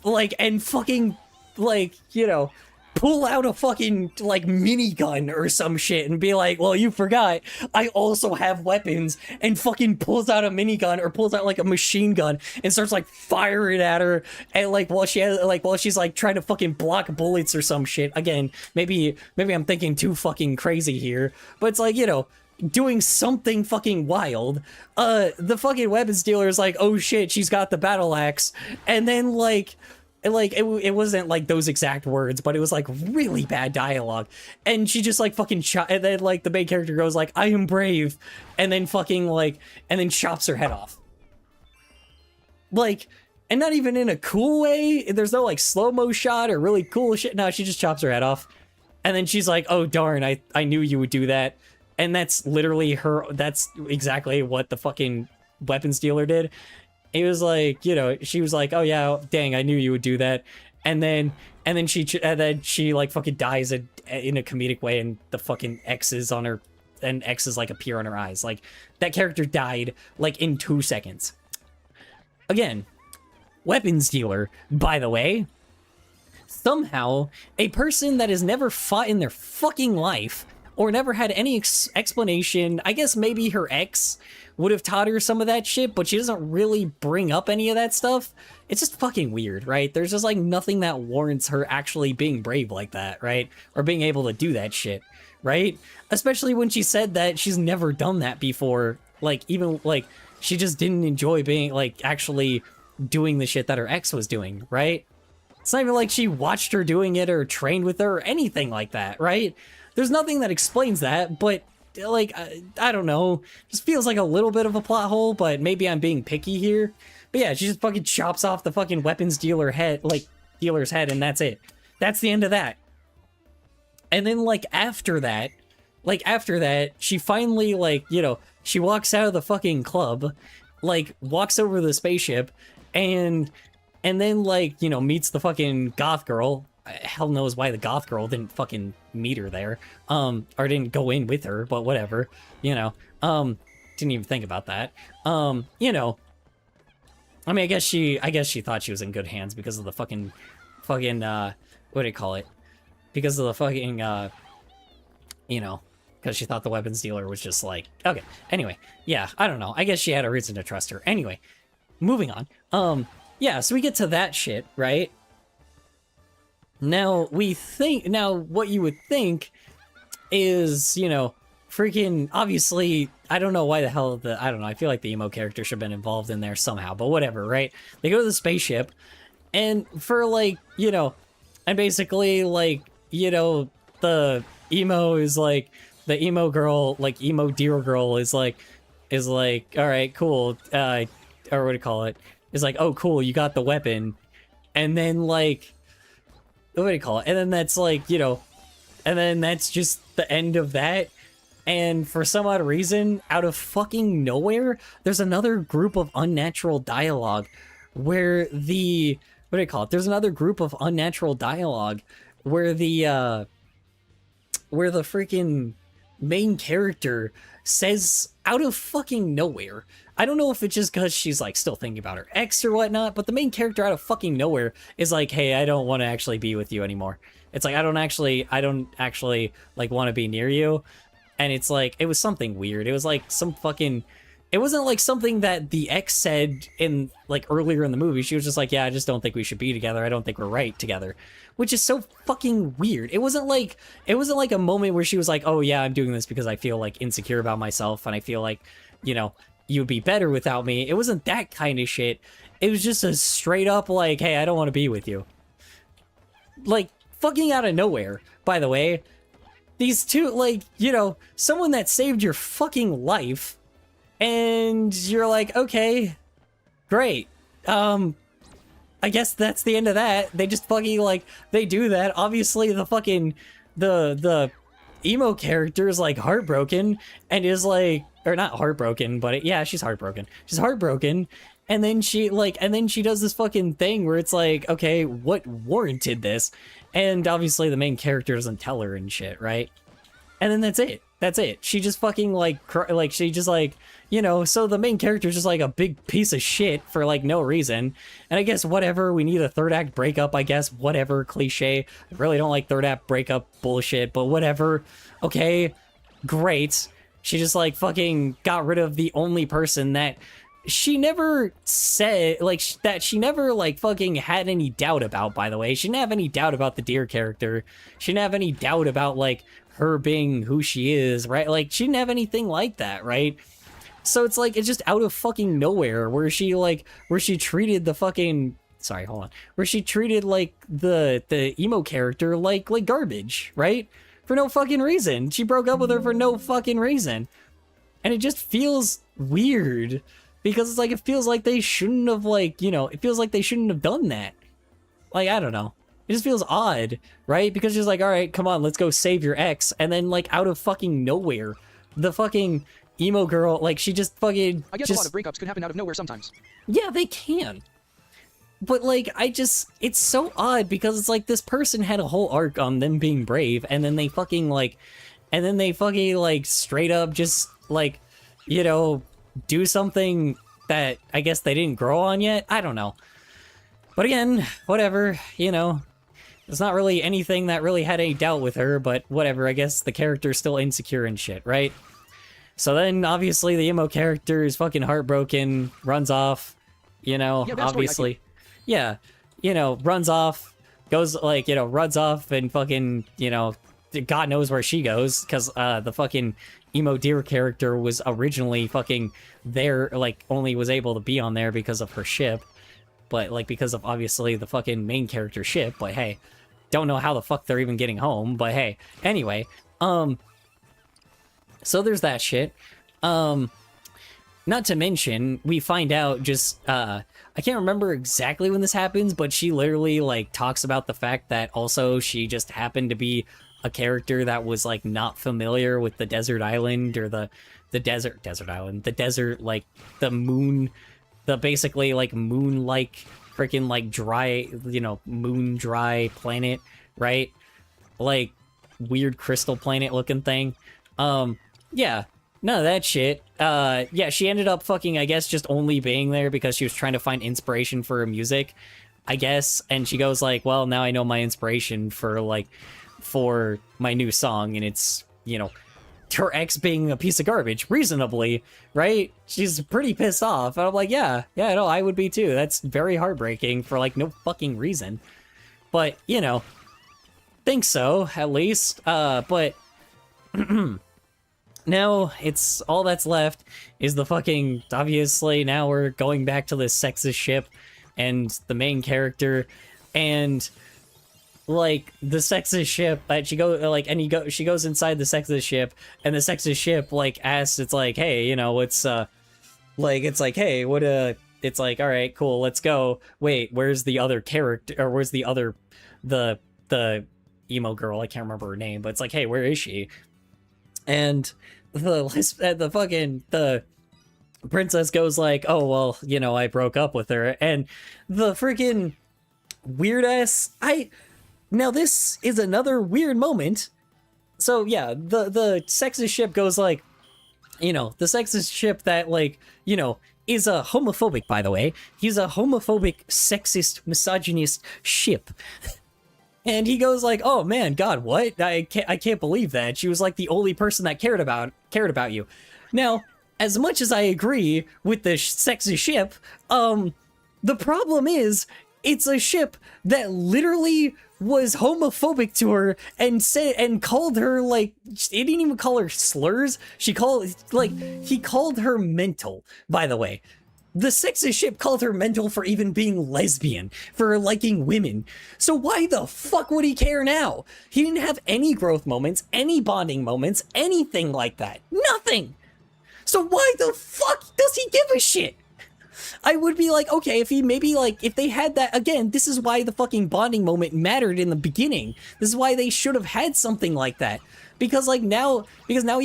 like, and fucking like, you know, pull out a fucking like minigun or some shit and be like, well, you forgot, I also have weapons, and fucking pulls out a minigun or pulls out like a machine gun and starts like firing at her, and like while she's like trying to fucking block bullets or some shit. Again, maybe I'm thinking too fucking crazy here, but it's like, you know, doing something fucking wild. The fucking weapons dealer is like, oh shit, she's got the battle axe, and then like it wasn't like those exact words, but it was like really bad dialogue, and she just like fucking shot, and then like the main character goes like, I am brave, and then fucking like, and then chops her head off, like, and not even in a cool way. There's no like slow-mo shot or really cool shit. No, she just chops her head off, and then she's like, oh darn, I knew you would do that. And that's literally that's exactly what the fucking weapons dealer did. It was like, you know, she was like, oh yeah, dang, I knew you would do that. And then she like fucking dies in a comedic way, and the fucking X's on her, and X's like appear on her eyes. Like, that character died like in 2 seconds. Again, weapons dealer, by the way. Somehow, a person that has never fought in their fucking life, or never had any explanation. I guess maybe her ex would have taught her some of that shit, but she doesn't really bring up any of that stuff. It's just fucking weird, right? There's just like nothing that warrants her actually being brave like that, right? Or being able to do that shit, right? Especially when she said that she's never done that before. Like, even like, she just didn't enjoy being like actually doing the shit that her ex was doing, right? It's not even like she watched her doing it or trained with her or anything like that, right? There's nothing that explains that, but like, I don't know, just feels like a little bit of a plot hole, but maybe I'm being picky here. But yeah, she just fucking chops off the fucking weapons dealer's head, and that's it. That's the end of that. And then, like, after that, she finally, like, you know, she walks out of the fucking club, like, walks over to the spaceship, and then, like, you know, meets the fucking goth girl. Hell knows why the goth girl didn't fucking meet her there, or didn't go in with her, but whatever, you know, didn't even think about that, you know, I mean, I guess she thought she was in good hands because of the fucking, what do you call it, because of the fucking, you know, because she thought the weapons dealer was just like, okay, anyway, yeah, I don't know, I guess she had a reason to trust her. Anyway, moving on, yeah, so we get to that shit, right? Now, what you would think is, you know, freaking, obviously, I don't know why the hell I don't know, I feel like the emo character should have been involved in there somehow, but whatever, right? They go to the spaceship, and for, like, you know, and basically, like, you know, the emo is like, the emo girl, like, emo deer girl is like, all right, cool, or what do you call it? Is like, oh, cool, you got the weapon, and then, like, what do you call it? And then that's like, you know, and then that's just the end of that. And for some odd reason, out of fucking nowhere, there's another group of unnatural dialogue where the, what do you call it? There's another group of unnatural dialogue where the freaking main character says out of fucking nowhere. I don't know if it's just because she's like still thinking about her ex or whatnot, but the main character out of fucking nowhere is like, hey, I don't want to actually be with you anymore. It's like, I don't actually like want to be near you. And it's like, it was something weird. It was like some fucking, it wasn't like something that the ex said in like earlier in the movie. She was just like, yeah, I just don't think we should be together. I don't think we're right together, which is so fucking weird. It wasn't like a moment where she was like, oh yeah, I'm doing this because I feel like insecure about myself. And I feel like, you know, you'd be better without me. It wasn't that kind of shit. It was just a straight up like, hey, I don't want to be with you. Like, fucking out of nowhere, by the way. These two, like, you know, someone that saved your fucking life, and you're like, okay, great. I guess that's the end of that. They just fucking, like, they do that. Obviously, the fucking, the emo character is, like, heartbroken, and is, like, or not heartbroken, but yeah, she's heartbroken. She's heartbroken, and then she, like, does this fucking thing where it's like, okay, what warranted this? And obviously the main character doesn't tell her and shit, right? And then that's it. That's it. She just fucking, like, she just, like, you know, so the main character's just, like, a big piece of shit for, like, no reason. And I guess, whatever, we need a third act breakup, I guess, whatever, cliche. I really don't like third act breakup bullshit, but whatever. Okay, great. She just, like, fucking got rid of the only person that she never said, like, that she never, like, fucking had any doubt about, by the way. She didn't have any doubt about the deer character. She didn't have any doubt about, like, her being who she is, right? Like, she didn't have anything like that, right? So it's like, it's just out of fucking nowhere where she, like, where she treated the fucking, sorry, hold on, where she treated, like, the emo character like garbage, right? For no fucking reason. She broke up with her for no fucking reason. And it just feels weird. Because it's like, it feels like they shouldn't have, like, you know, it feels like they shouldn't have done that. Like, I don't know. It just feels odd, right? Because she's like, all right, come on, let's go save your ex. And then, like, out of fucking nowhere, the fucking emo girl, like, she just fucking...
I guess a lot of breakups can happen out of nowhere sometimes.
Yeah, they can. But, like, it's so odd because it's like this person had a whole arc on them being brave, and then they fucking, like, straight up just, like, you know, do something that I guess they didn't grow on yet. I don't know. But again, whatever, you know. It's not really anything that really had any doubt with her, but whatever, I guess the character's still insecure and shit, right? So then, obviously, the emo character is fucking heartbroken, runs off, you know,
yeah,
obviously. Yeah, you know, runs off, goes, like, you know, runs off and fucking, you know, God knows where she goes, because the fucking emo deer character was originally fucking there, like, only was able to be on there because of her ship, but, like, because of, obviously, the fucking main character ship, but hey, don't know how the fuck they're even getting home, but hey, anyway, So there's that shit. Not to mention, we find out just, I can't remember exactly when this happens, but she literally, like, talks about the fact that also she just happened to be a character that was, like, not familiar with the desert island or the desert island, the desert, like, the moon, the basically, like, moon-like, freaking, like, dry, you know, moon-dry planet, right? Like, weird crystal planet-looking thing. Yeah. None of that shit. Yeah, she ended up fucking, I guess, just only being there because she was trying to find inspiration for her music, I guess. And she goes like, well, now I know my inspiration for, like, for my new song, and it's, you know, her ex being a piece of garbage, reasonably, right? She's pretty pissed off. And I'm like, yeah, no, I would be too. That's very heartbreaking for, like, no fucking reason. But, you know, think so, at least. But... now it's all that's left is the fucking, obviously now we're going back to this sexist ship and the main character, and like the sexist ship that she she goes inside the sexist ship, and the sexist ship like asks, it's like, hey, you know, it's like, it's like, hey, what it's like, all right, cool, let's go. Wait, where's the other character, or where's the other, the emo girl, I can't remember her name, but it's like, hey, where is she? And the princess goes like, oh, well, you know, I broke up with her. And the freaking weird ass, now this is another weird moment. So yeah, the sexist ship goes like, you know, the sexist ship that, like, you know, is a homophobic, by the way. He's a homophobic, sexist, misogynist ship. And he goes like, oh man, God, what? I can't believe that. She was like the only person that cared about you. Now, as much as I agree with the sexy ship, the problem is, it's a ship that literally was homophobic to her and said, and called her, like, he didn't even call her slurs. He called her mental, by the way. The sexist ship called her mental for even being lesbian, for liking women. So why the fuck would he care now? He didn't have any growth moments, any bonding moments, anything like that. Nothing! So why the fuck does he give a shit? I would be like, okay, if he maybe, like, if they had that, again, this is why the fucking bonding moment mattered in the beginning. This is why they should have had something like that. Because, like, now he has no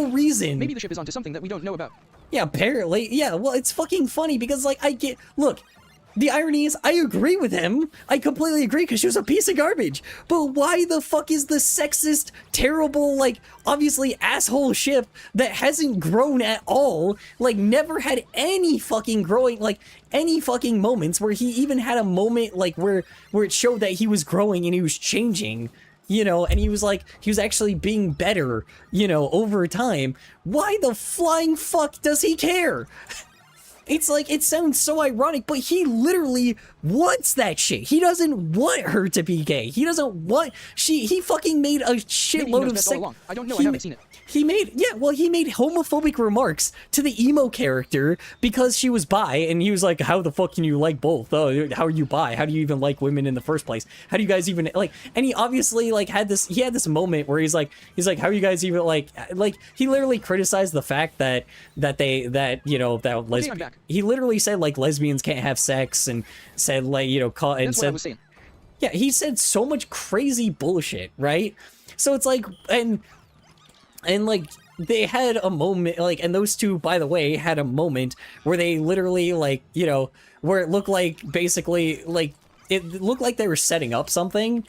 reason.
Maybe the ship is onto something that we don't know about.
Yeah, apparently. Yeah, well, it's fucking funny because, like, look, the irony is I agree with him. I completely agree because she was a piece of garbage. But why the fuck is the sexist, terrible, like, obviously asshole ship that hasn't grown at all, like, never had any fucking growing, like, any fucking moments where he even had a moment, like, where it showed that he was growing and he was changing, you know, and he was actually being better, you know, over time. Why the flying fuck does he care? It's like, it sounds so ironic, but he literally wants that shit. He doesn't want her to be gay. He doesn't want, he fucking made a shitload of sex.
I don't know, I haven't seen it.
He made homophobic remarks to the emo character because she was bi, and he was like, how the fuck can you like both? Oh, how are you bi? How do you even like women in the first place? How do you guys even, like, and he obviously, like, had this moment where he's like, how are you guys even, like, he literally criticized the fact that he literally said, like, lesbians can't have sex, and said, like, you know,
That's what I was saying.
Yeah, he said so much crazy bullshit, right? So it's like, and like, they had a moment, like, and those two, by the way, had a moment where they literally, like, you know, where it looked like, basically, like, it looked like they were setting up something,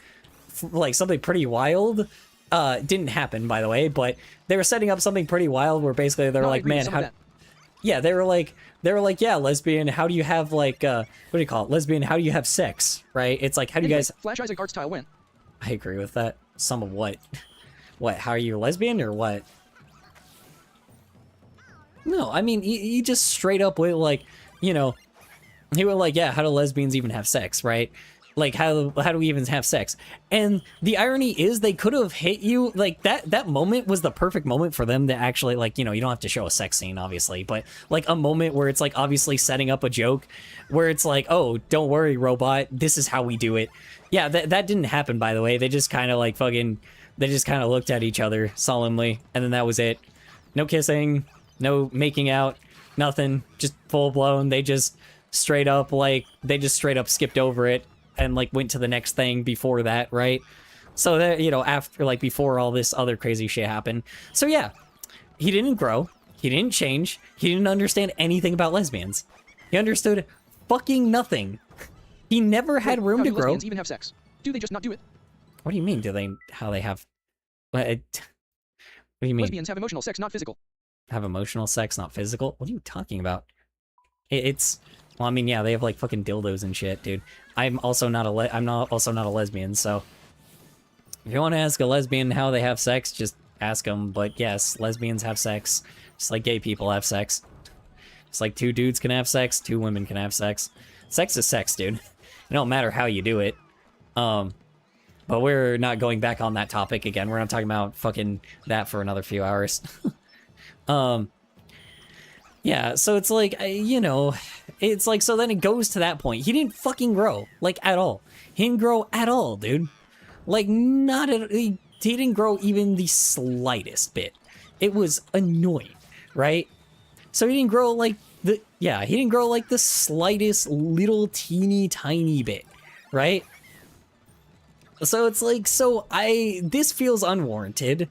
like, something pretty wild. Didn't happen, by the way, but they were setting up something pretty wild where basically they're like, man, how... Yeah, they were like, yeah, lesbian, how do you have, like, what do you call it? Lesbian, how do you have sex, right? It's like, how do you guys...
Flash Isaac art style win.
I agree with that. Some of what? What, how are you a lesbian, or what? No, I mean, he just straight up went, like, you know, he went like, yeah, how do lesbians even have sex, right? Like, how do we even have sex? And the irony is, they could have hit you, like, that moment was the perfect moment for them to actually, like, you know, you don't have to show a sex scene, obviously, but, like, a moment where it's, like, obviously setting up a joke, where it's like, oh, don't worry, robot, this is how we do it. Yeah, that didn't happen, by the way. They just kind of, like, fucking They just kind of looked at each other solemnly, and then that was it. No kissing, no making out, nothing. Just full blown. They just straight up skipped over it and like went to the next thing before that, right? So that, you know, after, like, before all this other crazy shit happened. So yeah, he didn't grow. He didn't change. He didn't understand anything about lesbians. He understood fucking nothing. He never had room to grow.
Lesbians even have sex? Do they just not do it?
What do you mean? How they have? What do you mean?
Lesbians have emotional sex, not physical.
Have emotional sex, not physical? What are you talking about? Well, I mean, yeah, they have like fucking dildos and shit, dude. I'm also not a lesbian, so if you want to ask a lesbian how they have sex, just ask them. But yes, lesbians have sex, just like gay people have sex. Just like 2 dudes can have sex, 2 women can have sex. Sex is sex, dude. It don't matter how you do it. But we're not going back on that topic again. We're not talking about fucking that for another few hours. Yeah, so it's like, you know, it's like, so then it goes to that point. He didn't fucking grow, like, at all. He didn't grow at all, dude. Like, not at, he didn't grow even the slightest bit. It was annoying, right? So he didn't grow like he didn't grow like the slightest little teeny tiny bit, right? So it's like, this feels unwarranted.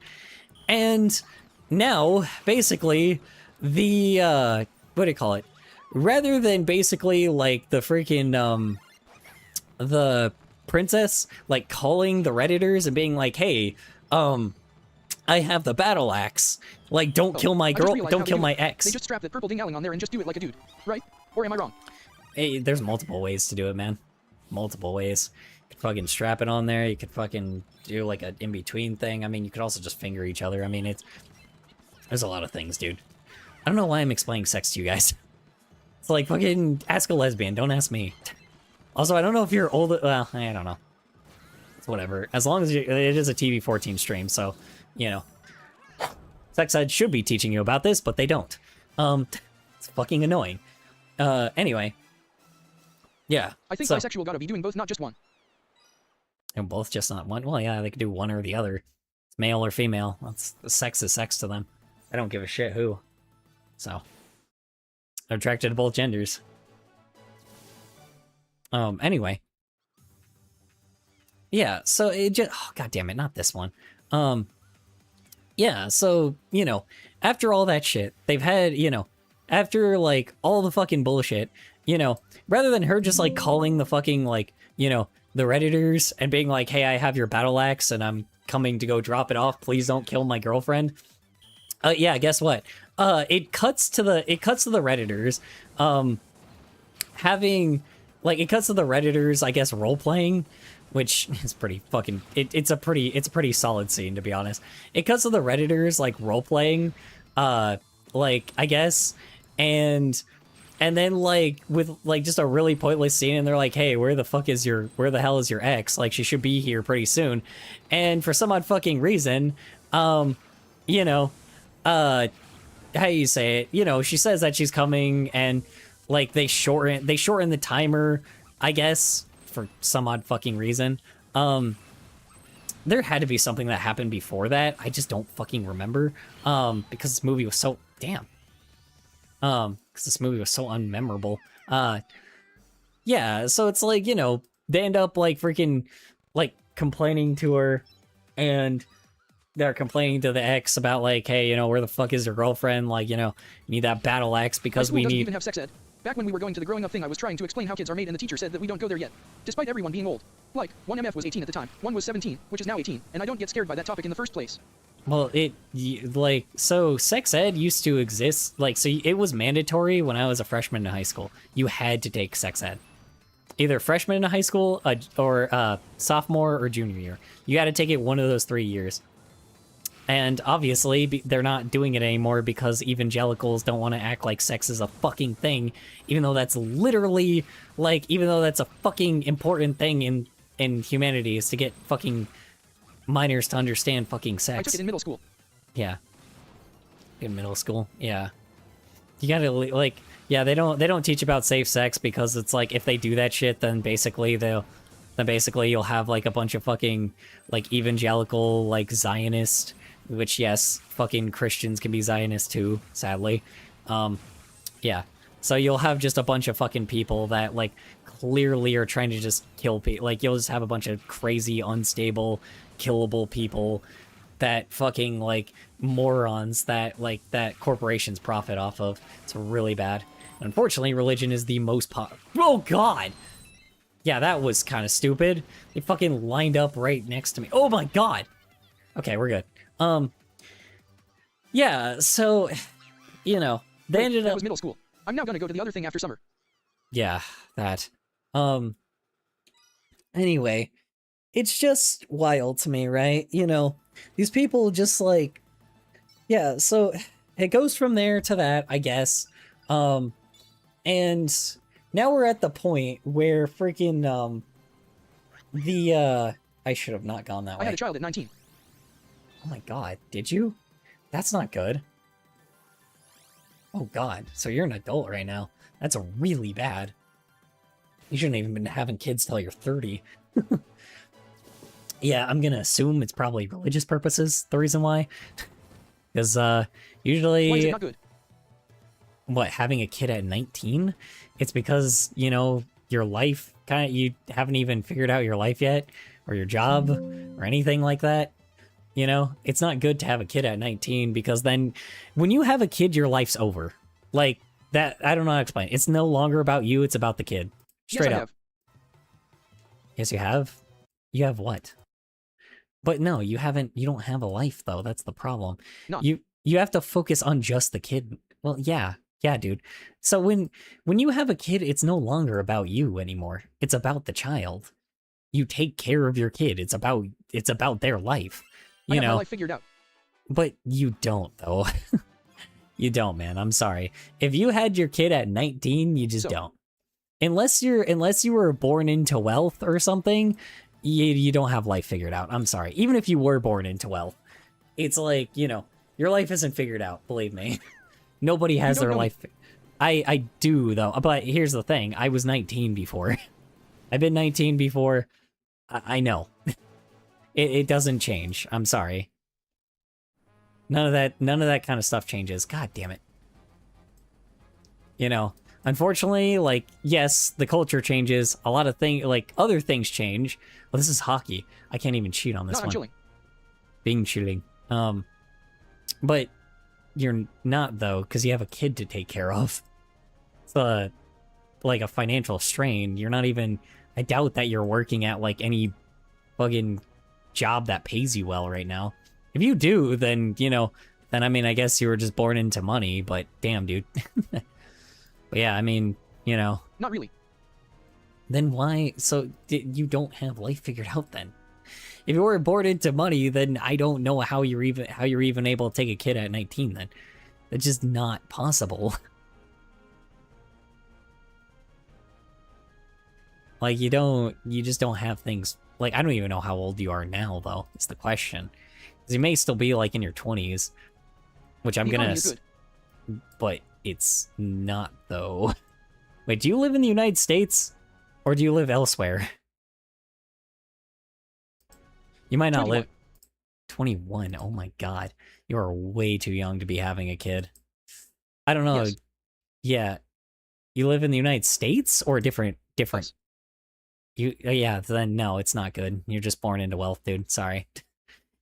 And now, basically, the, what do you call it? Rather than basically, like, the freaking, the princess, like, calling the Redditors and being like, hey, I have the battle axe. Like, don't kill my girl, don't kill my ex.
They just strap that purple ding-a-ling on there and just do it like a dude, right? Or am I wrong?
Hey, there's multiple ways to do it, man. Multiple ways. You could fucking strap it on there, you could fucking do, like, an in-between thing. I mean, you could also just finger each other. I mean, there's a lot of things, dude. I don't know why I'm explaining sex to you guys. It's like, fucking ask a lesbian, don't ask me. Also, I don't know if you're old, well, I don't know. It's whatever. As long as it is a TV-14 stream, so, you know. Sex Ed should be teaching you about this, but they don't. It's fucking annoying. Anyway. Yeah.
I think bisexual gotta be doing both, not just one.
And both, just not one? Well, yeah, they could do one or the other. It's male or female. Sex is sex to them. I don't give a shit who. So. They're attracted to both genders. Anyway. Yeah, so it just, oh, god damn it, not this one. Yeah, so, you know, after all that shit, they've had, you know, after, like, all the fucking bullshit, you know, rather than her just, like, calling the fucking, like, you know, the Redditors and being like, hey, I have your battle axe and I'm coming to go drop it off, please don't kill my girlfriend. Yeah, guess what? It cuts to the Redditors, it cuts to the Redditors, I guess, role-playing, which is pretty fucking, it's a pretty solid scene, to be honest. It cuts to the Redditors, like, role-playing, like, I guess, and then, like, with, like, just a really pointless scene, and they're like, hey, where the hell is your ex? Like, she should be here pretty soon. And for some odd fucking reason, you know, how you say it, you know, she says that she's coming, and, like, they shorten the timer, I guess, for some odd fucking reason. There had to be something that happened before that. I just don't fucking remember. Because this movie was so because this movie was so unmemorable. Yeah, so it's like, you know, they end up like freaking like complaining to her, and they're complaining to the ex about like, hey, you know, where the fuck is your girlfriend? Like, you know, you need that battle axe because we need.
Even have sex ed. Back when we were going to the growing up thing, I was trying to explain how kids are made, and the teacher said that we don't go there yet. Despite everyone being old. Like, one MF was 18 at the time, one was 17, which is now 18, and I don't get scared by that topic in the first place.
Well, so sex ed used to exist, like, so it was mandatory when I was a freshman in high school. You had to take sex ed. Either freshman in high school, or sophomore or junior year. You had to take it one of those 3 years. And obviously, they're not doing it anymore because evangelicals don't want to act like sex is a fucking thing, even though that's literally, like, even though that's a fucking important thing in humanity, is to get fucking minors to understand fucking sex.
I took it in middle school.
Yeah. In middle school, yeah. You gotta, like, yeah, they don't teach about safe sex because it's like, if they do that shit, then basically they'll, Then basically you'll have like a bunch of fucking like evangelical like Zionist, which yes, fucking Christians can be Zionist too, sadly. Yeah. So you'll have just a bunch of fucking people that like clearly are trying to just kill people. Like you'll just have a bunch of crazy, unstable, killable people that fucking like morons that like that corporations profit off of. It's really bad. Unfortunately, religion is the most Oh god! Yeah, that was kind of stupid. They fucking lined up right next to me. Oh my god! Okay, we're good. Yeah, so, you know, they ended up...
That was middle school. I'm now gonna go to the other thing after summer.
Yeah, that. Anyway, it's just wild to me, right? You know, these people just like... Yeah, so it goes from there to that, I guess. And now we're at the point where freaking, I should have not gone that way.
I had a child at 19.
Oh my god, did you? That's not good. Oh god, so you're an adult right now. That's really bad. You shouldn't even been having kids till you're 30. Yeah, I'm gonna assume it's probably religious purposes, the reason why. Because, usually...
Why is it not good?
What, having a kid at 19? It's because, you know, your life, you haven't even figured out your life yet, or your job, or anything like that. You know, it's not good to have a kid at 19, because then, when you have a kid, your life's over. Like, that, I don't know how to explain it. It's no longer about you, it's about the kid. Straight
yes, I
up.
have.
Yes, you have? You have what? But no, you don't have a life, though, that's the problem.
No.
You have to focus on just the kid. Well, yeah, dude. So when you have a kid, it's no longer about you anymore. It's about the child. You take care of your kid. It's about their life. You know.
My life figured out.
But you don't, though. You don't, man. I'm sorry. If you had your kid at 19, you just don't. Unless you were born into wealth or something, you don't have life figured out. I'm sorry. Even if you were born into wealth, it's like, you know, your life isn't figured out, believe me. Nobody has their life. I do, though. But here's the thing. I was 19 before. I've been 19 before. I know. It doesn't change. I'm sorry. None of that kind of stuff changes. God damn it. You know, unfortunately, like, yes, the culture changes. A lot of things, like, other things change. Well, this is hockey. I can't even cheat on this one.
I'm chilling.
Being cheating. But you're not, though, because you have a kid to take care of. It's like a financial strain. You're not even... I doubt that you're working at, like, any fucking job that pays you well right now. If you do, then, you know, then, I mean, I guess you were just born into money, but damn, dude. But yeah, I mean, you know.
Not really.
Then why... So, you don't have life figured out, then? If you were born into money, then I don't know how you're even able to take a kid at 19, then. It's just not possible. Like, you just don't have things... Like, I don't even know how old you are now, though, is the question. Because you may still be, like, in your 20s. Which I'm gonna... But it's not, though. Wait, do you live in the United States? Or do you live elsewhere? You might not
21.
live... 21, oh my god. You are way too young to be having a kid. I don't know.
Yes.
Yeah. You live in the United States? Or different...
Yes.
Yeah, then no, it's not good. You're just born into wealth, dude. Sorry.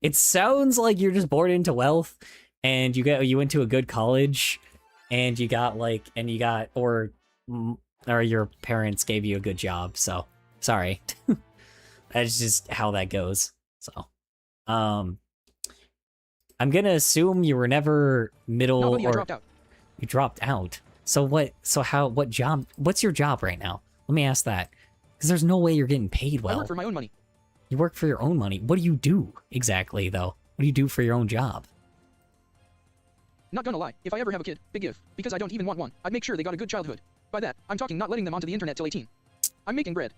It sounds like you're just born into wealth, and you went to a good college, and you got or your parents gave you a good job. So sorry. That's just how that goes. So, I'm gonna assume you were never middle.
No, buddy, I dropped out.
You dropped out. So what? So what job? What's your job right now? Let me ask that. Because there's no way you're getting paid well.
I work for my own money.
You work for your own money. What do you do exactly, though? What do you do for your own job?
Not gonna lie, if I ever have a kid, big if, because I don't even want one, I'd make sure they got a good childhood. By that, I'm talking not letting them onto the internet till 18. I'm making bread.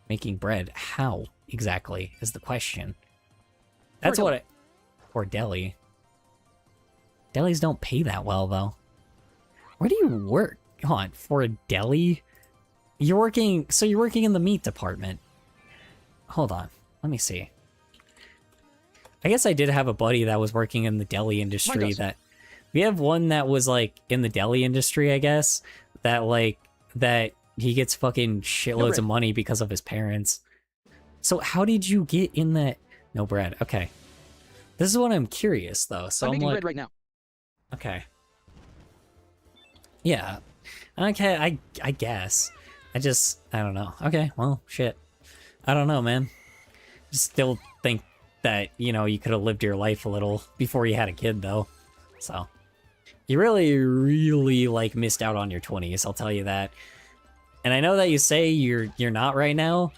Making bread? How exactly is the question? That's what I... Or deli. Delis don't pay that well, though. Where do you work? Hold on, for a deli? You're working in the meat department. hold on. Let me see. I guess I did have a buddy that was working in the deli industry that... We have one that was, like, in the deli industry, I guess, that, like, that he gets fucking shitloads of money because of his parents. So how did you get in that? No bread. Okay. This is what I'm curious, though. So
I'm making
like,
bread right now.
Okay. Yeah. Okay, I guess. I don't know. Okay, well, shit. I don't know, man. Just still think that, you know, you could have lived your life a little before you had a kid, though. So, you really, like, missed out on your 20s, I'll tell you that. And I know that you say you're not right now,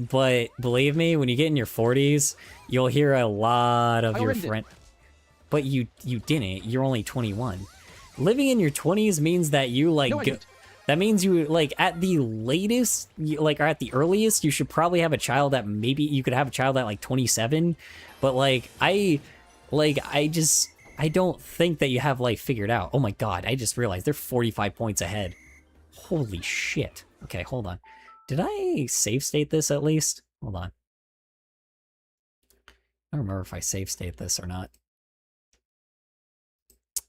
but believe me, when you get in your 40s, you'll hear a lot of your friends. But you didn't. You're only 21. Living in your 20s means that you, like,
No, I didn't.
that means you, like, at the latest, like, or at the earliest, you should probably have a child at maybe you could have a child at, like, 27. But, like, I don't think that you have life figured out. Oh my god, I just realized they're 45 points ahead. Holy shit. Okay, hold on. Did I save state this at least? Hold on. I don't remember if I save state this or not.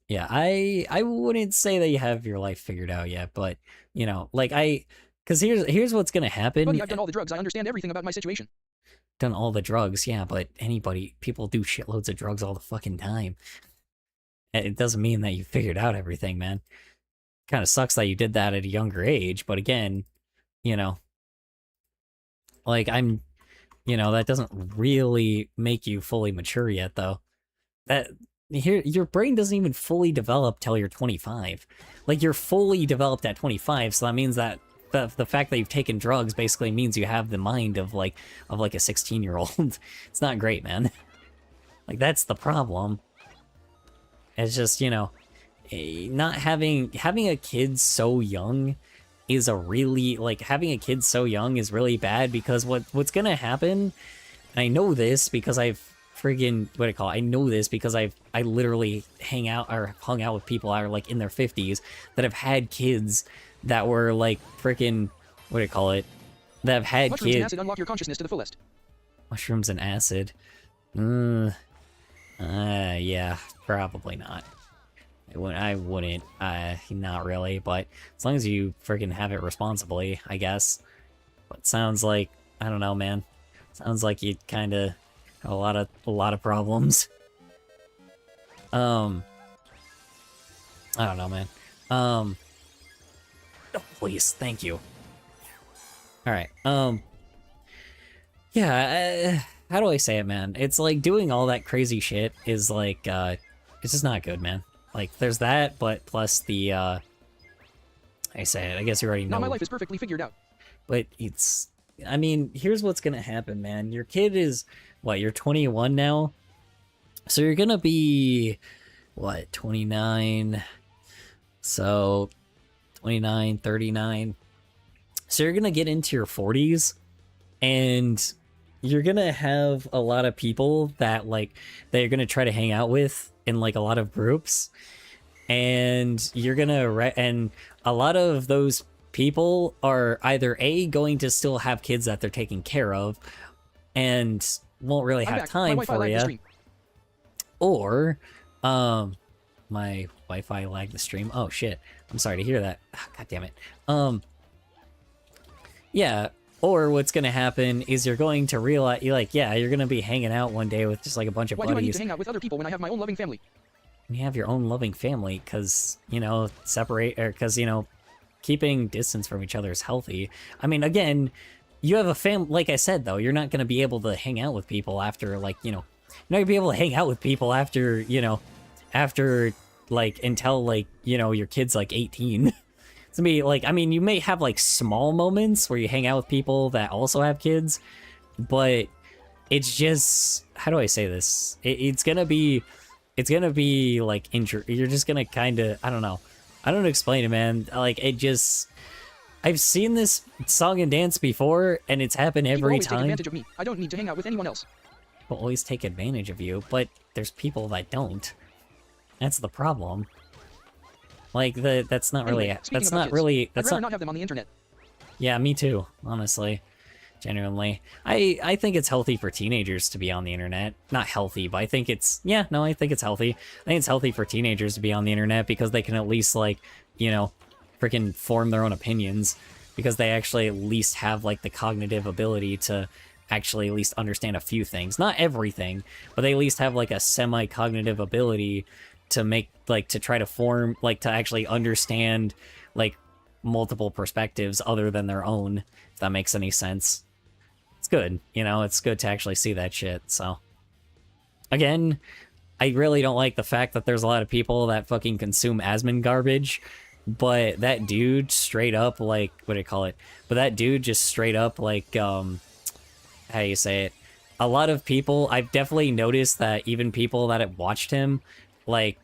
Yeah, I wouldn't say that you have your life figured out yet, but, you know, like, because here's what's gonna happen.
Buddy, I've done all the drugs. I understand everything about my situation.
Done all the drugs, yeah, but people do shitloads of drugs all the fucking time. It doesn't mean that you figured out everything, man. Kind of sucks that you did that at a younger age, but again, you know, like, you know, that doesn't really make you fully mature yet, though. Your brain doesn't even fully develop till you're 25. Like, you're fully developed at 25, so that means that the fact that you've taken drugs basically means you have the mind of like a 16-year-old. It's not great, man. Like, that's the problem. It's just, you know, not having a kid so young is having a kid so young is really bad, because what's gonna happen, and I know this because I've I know this because I literally hung out with people that are, like, in their 50s that have had kids that were, like, freaking, that have had
Mushrooms
kids.
and acid unlock your consciousness to the fullest.
Mushrooms and acid. Yeah, probably not. I wouldn't, not really, but as long as you freaking have it responsibly, I guess. But sounds like, I don't know, man. Sounds like you kind of have a lot of problems. I don't know, man. Oh, please, thank you. Alright, yeah, how do I say it, man? It's like doing all that crazy shit is like, it's just not good, man. Like, there's that, but plus the, I say it, I guess you already know.
Now my life is perfectly figured out.
But it's, I mean, here's what's gonna happen, man. Your kid is, what, you're 21 now? So you're gonna be, what, 29? So, 29, 39. So you're gonna get into your 40s, and you're gonna have a lot of people that, like, that you're gonna try to hang out with in, like, a lot of groups, and you're gonna and a lot of those people are either going to still have kids that they're taking care of and won't really have time for you, or my Wi-Fi lagged the stream. Oh shit, I'm sorry to hear that. God damn it. Yeah, or what's gonna happen is you're going to realize, you're gonna be hanging out one day with just, like, a bunch of buddies.
Why do I need to hang out with other people when I have my own loving family?
You have your own loving family, because, you know, because, you know, keeping distance from each other is healthy. I mean, again, you have a family, like I said, though, you're not gonna be able to hang out with people after, like, you know, you're not gonna be able to hang out with people after, you know, like, until, like, you know, your kid's, like, 18. It's gonna be, like, I mean, you may have, like, small moments where you hang out with people that also have kids, but it's just, how do I say this? It's gonna be, like, you're just gonna kind of, I don't know how to explain it, man. Like, it just, I've seen this song and dance before, and it's happened every
People always
time.
take advantage of me. I don't need to hang out with anyone else.
People always take advantage of you, but there's people that don't. That's the problem. Like, that's not really,
Anyway,
that's
speaking
not
about
really,
kids, I'd rather not have them on the internet.
Yeah, me too, honestly. Genuinely. I think it's healthy for teenagers to be on the internet. Not healthy, but I think it's, yeah, no, I think it's healthy. I think it's healthy for teenagers to be on the internet because they can at least, like, you know, freaking form their own opinions, because they actually at least have, like, the cognitive ability to actually at least understand a few things. Not everything, but they at least have, like, a semi-cognitive ability to make, like, to try to form, like, to actually understand, like, multiple perspectives other than their own, if that makes any sense. It's good, you know, it's good to actually see that shit, so. Again, I really don't like the fact that there's a lot of people that fucking consume Asmon garbage, but that dude straight up, like, what do you call it? But that dude just straight up, like, how do you say it? A lot of people, I've definitely noticed that even people that have watched him, like,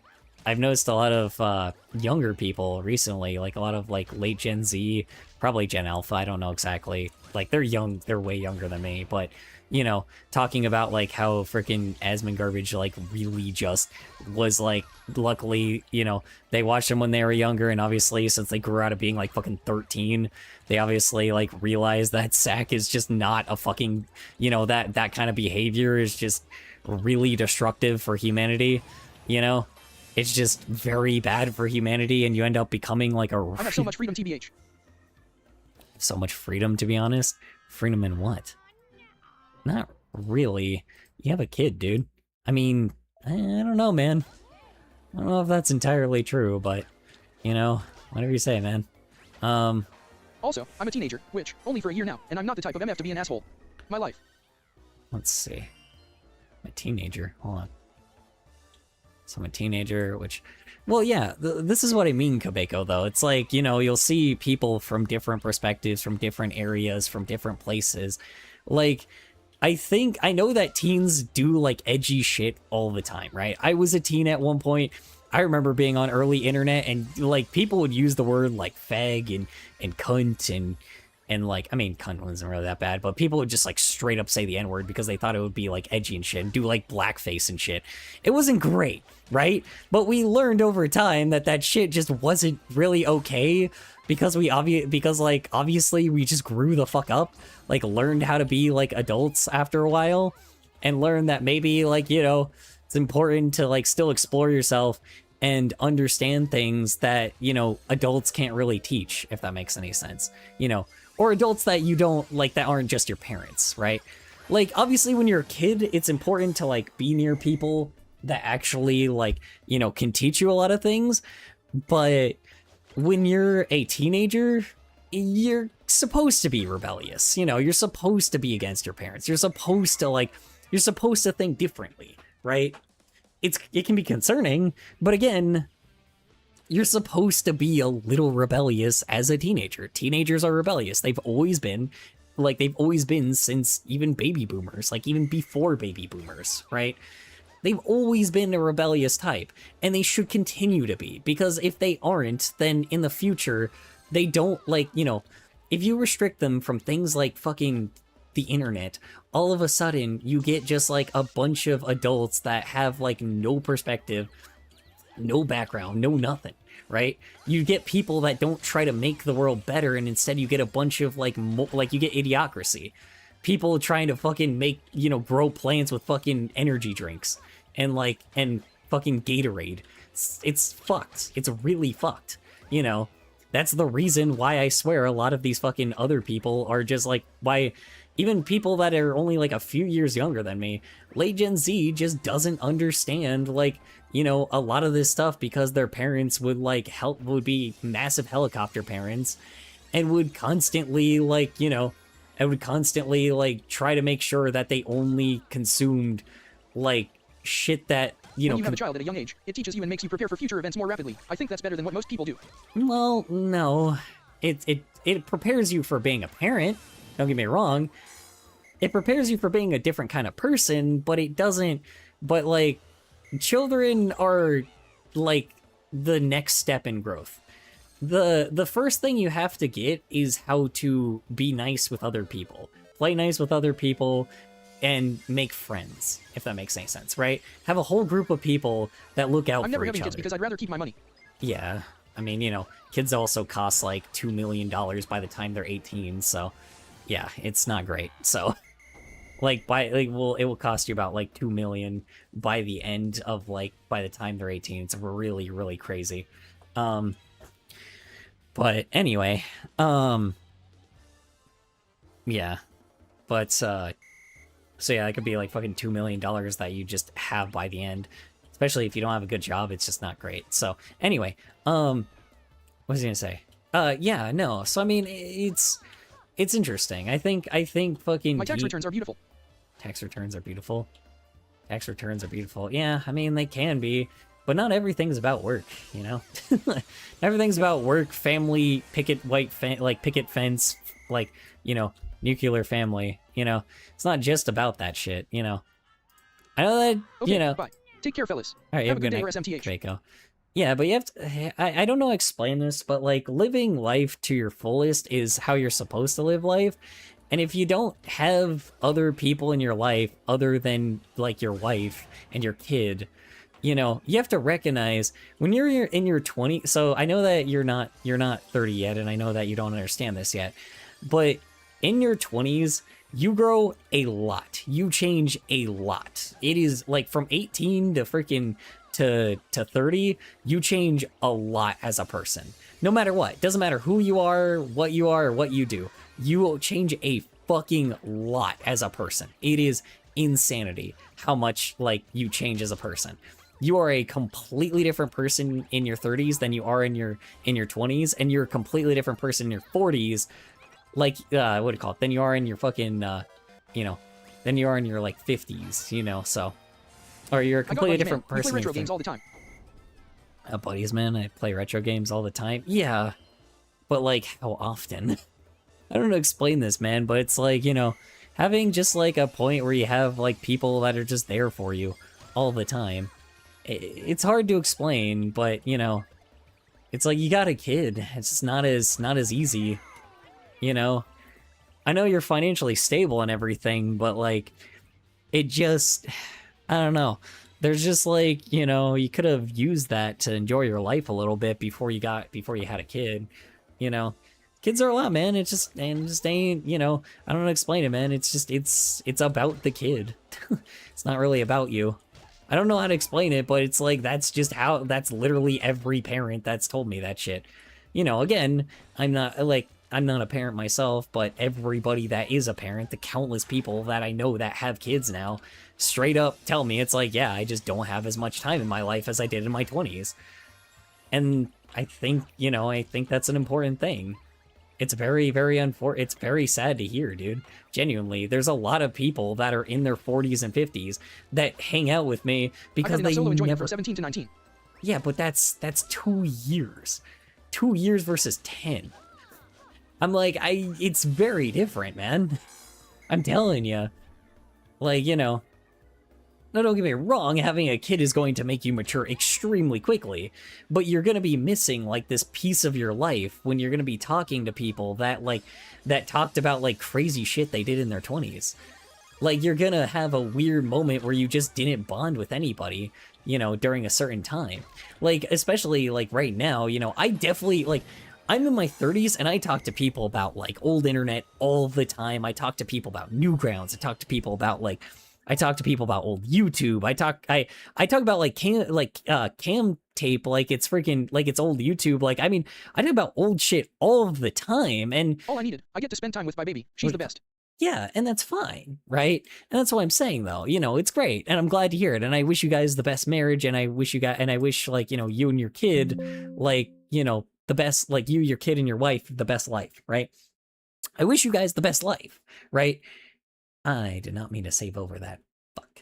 I've noticed a lot of younger people recently, like a lot of like late Gen Z, probably Gen Alpha, I don't know exactly. Like they're young, they're way younger than me, but you know, talking about like how freaking Asmon Garbage like really just was like, luckily, you know, they watched him when they were younger, and obviously since they grew out of being like fucking 13, they obviously like realized that sack is just not a fucking, you know, that kind of behavior is just really destructive for humanity, you know? It's just very bad for humanity, and you end up becoming like a...
I have so much freedom, TBH.
So much freedom, to be honest? Freedom in what? Not really. You have a kid, dude. I mean, I don't know, man. I don't know if that's entirely true, but, you know, whatever you say, man.
Also, I'm a teenager, which, only for a year now, and I'm not the type of MF to be an asshole. My life.
Let's see. I'm a teenager. Hold on. So I'm a teenager, which... Well, yeah, this is what I mean, Kabeko, though. It's like, you know, you'll see people from different perspectives, from different areas, from different places. Like, I know that teens do, like, edgy shit all the time, right? I was a teen at one point. I remember being on early internet, and, like, people would use the word, like, fag and cunt and like, I mean, cunt wasn't really that bad, but people would just like straight up say the N-word because they thought it would be like edgy and shit and do like blackface and shit. It wasn't great, right? But we learned over time that that shit just wasn't really okay because like obviously we just grew the fuck up, like learned how to be like adults after a while, and learned that maybe like, you know, it's important to like still explore yourself and understand things that, you know, adults can't really teach, if that makes any sense, you know. Or adults that you don't, like, that aren't just your parents, right? Like, obviously, when you're a kid, it's important to, like, be near people that actually, like, you know, can teach you a lot of things. But when you're a teenager, you're supposed to be rebellious. You know, you're supposed to be against your parents. You're supposed to, like, you're supposed to think differently, right? It can be concerning, but again... You're supposed to be a little rebellious as a teenager. Teenagers are rebellious. They've always been, like, they've always been since even baby boomers, like, even before baby boomers, right? They've always been a rebellious type, and they should continue to be, because if they aren't, then in the future, they don't, like, you know, if you restrict them from things like fucking the internet, all of a sudden, you get just, like, a bunch of adults that have, like, no perspective, no background, no nothing. Right? You get people that don't try to make the world better, and instead you get a bunch of, like, you get idiocracy. People trying to fucking make, you know, grow plants with fucking energy drinks. And, like, and fucking Gatorade. It's fucked. It's really fucked. You know? That's the reason why I swear a lot of these fucking other people are just, like, why... Even people that are only, like, a few years younger than me, late Gen Z just doesn't understand, like, you know, a lot of this stuff because their parents would, like, would be massive helicopter parents and would constantly, like, you know, and would constantly, like, try to make sure that they only consumed, like, shit that, you know...
When you have a child at a young age, it teaches you and makes you prepare for future events more rapidly. I think that's better than what most people do.
Well, no. It prepares you for being a parent. Don't get me wrong. It prepares you for being a different kind of person, but it doesn't... But, like, children are, like, the next step in growth. The first thing you have to get is how to be nice with other people. Play nice with other people and make friends, if that makes any sense, right? Have a whole group of people that look out for each other.
I'm never having kids because I'd rather keep my money.
Yeah. I mean, you know, kids also cost, like, $2 million by the time they're 18, so... yeah, it's not great. So like it will cost you about like 2 million by the end of like by the time they're 18. It's really, really crazy. But anyway, yeah. But so yeah, that could be like fucking $2 million that you just have by the end. Especially if you don't have a good job, it's just not great. So anyway, what was I gonna say? Yeah, no. So I mean, it's interesting. I think fucking
My tax returns are beautiful.
Tax returns are beautiful. Tax returns are beautiful. Yeah, I mean they can be, but not everything's about work, you know. Everything's about work, family, picket fence, like, you know, nuclear family. You know, it's not just about that shit. You know, I know that.
Okay,
you know.
bye. Take care, fellas.
All right,
have a good day,
night,
or SMTH.
Draco. Yeah, but you have to. I don't know how to explain this, but like living life to your fullest is how you're supposed to live life. And if you don't have other people in your life other than like your wife and your kid, you know, you have to recognize when you're in your 20s. So I know that you're not 30 yet, and I know that you don't understand this yet, but in your 20s, you grow a lot. You change a lot. It is like from 18 to freaking to 30, you change a lot as a person. No matter what. Doesn't matter who you are, or what you do. You will change a fucking lot as a person. It is insanity how much like you change as a person. You are a completely different person in your 30s than you are in your 20s, and you're a completely different person in your 40s, like what do you call it? Than you are in your fucking you know, than you are in your like 50s, you know. So, or you're a completely different person.
We play retro games all the time.
Buddies, man, I play retro games all the time. Yeah, but like how often? I don't know how to explain this, man, but it's like, you know, having just like a point where you have like people that are just there for you all the time. It's hard to explain, but you know, it's like you got a kid. It's just not as easy, you know. I know you're financially stable and everything, but like it just, I don't know. There's just like, you know, you could have used that to enjoy your life a little bit before you had a kid, you know. Kids are a lot, man. It just ain't, you know, I don't know how to explain it, man. It's just, it's about the kid. It's not really about you. I don't know how to explain it, but it's like, that's that's literally every parent that's told me that shit. You know, again, I'm not a parent myself, but everybody that is a parent, the countless people that I know that have kids now, straight up tell me, it's like, yeah, I just don't have as much time in my life as I did in my 20s. And I think, you know, that's an important thing. It's very, very it's very sad to hear, dude. Genuinely, there's a lot of people that are in their 40s and 50s that hang out with me because they never...
from 17 to 19.
Yeah, but that's 2 years. 2 years versus 10. I'm like, it's very different, man. I'm telling you. Like, you know, no, don't get me wrong, having a kid is going to make you mature extremely quickly, but you're going to be missing, like, this piece of your life when you're going to be talking to people that, like, that talked about, like, crazy shit they did in their 20s. Like, you're going to have a weird moment where you just didn't bond with anybody, you know, during a certain time. Like, especially, like, right now, you know, I definitely, like... I'm in my 30s and I talk to people about like old internet all the time. I talk to people about Newgrounds. I talk to people about old YouTube. I talk about like cam tape like it's freaking like it's old YouTube. Like I mean, I talk about old shit all of the time, and
all I needed, I get to spend time with my baby. She's the best.
Yeah, and that's fine, right? And that's what I'm saying though. You know, it's great, and I'm glad to hear it. And I wish you guys the best marriage, and I wish like, you know, you and your kid, like, you know, the best, like you, your kid, and your wife, the best life, right? I wish you guys the best life, right? I did not mean to save over that. Fuck.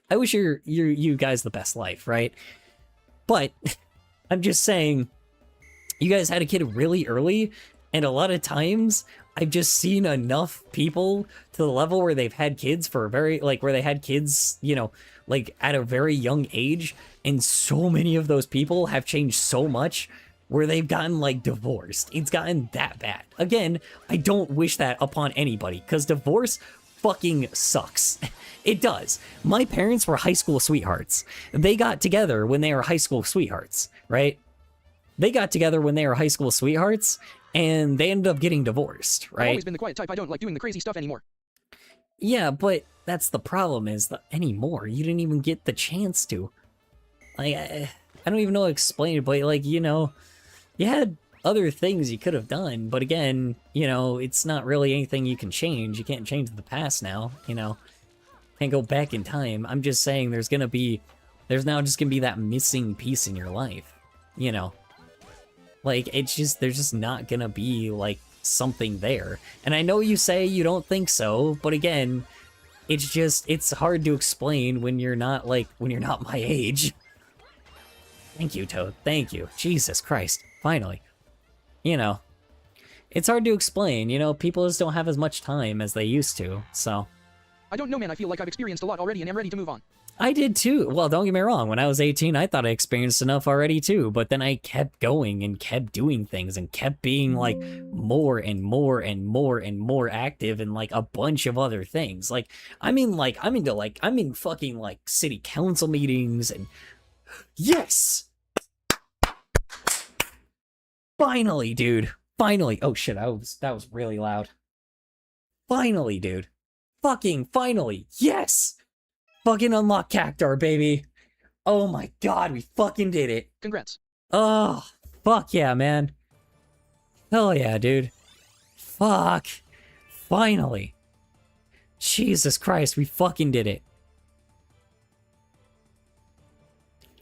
I wish you guys the best life, right? But I'm just saying, you guys had a kid really early, and a lot of times I've just seen enough people to the level where they've had kids for a very, like, where they had kids, you know, like at a very young age, and so many of those people have changed so much where they've gotten like divorced. It's gotten that bad. Again, I don't wish that upon anybody, because divorce fucking sucks. It does. My parents were high school sweethearts. They got together when they were high school sweethearts, right? They got together when they were high school sweethearts, and they ended up getting divorced,
I've
right?
always been the quiet type. I don't like doing the crazy stuff anymore.
Yeah, but that's the problem is that anymore, you didn't even get the chance to. Like, I don't even know how to explain it, but like, you know, you had other things you could have done, but again, you know, it's not really anything you can change. You can't change the past now, you know. Can't go back in time. I'm just saying there's now just gonna be that missing piece in your life, you know. Like, there's just not gonna be, like, something there. And I know you say you don't think so, but again, it's hard to explain when you're not my age. Thank you, Toad. Thank you. Jesus Christ. Finally. You know, it's hard to explain, you know, people just don't have as much time as they used to, so.
I don't know, man. I feel like I've experienced a lot already and am ready to move on.
I did too. Well, don't get me wrong. When I was 18, I thought I experienced enough already too, but then I kept going and kept doing things and kept being like more and more and more and more active in like a bunch of other things. Like, I'm in fucking like city council meetings and yes! Finally, dude. Finally. Oh shit, that was really loud. Finally, dude. Fucking finally. Yes! Fucking unlock Cactar, baby. Oh my god, we fucking did it.
Congrats.
Oh, fuck yeah, man. Hell yeah, dude. Fuck. Finally. Jesus Christ, we fucking did it.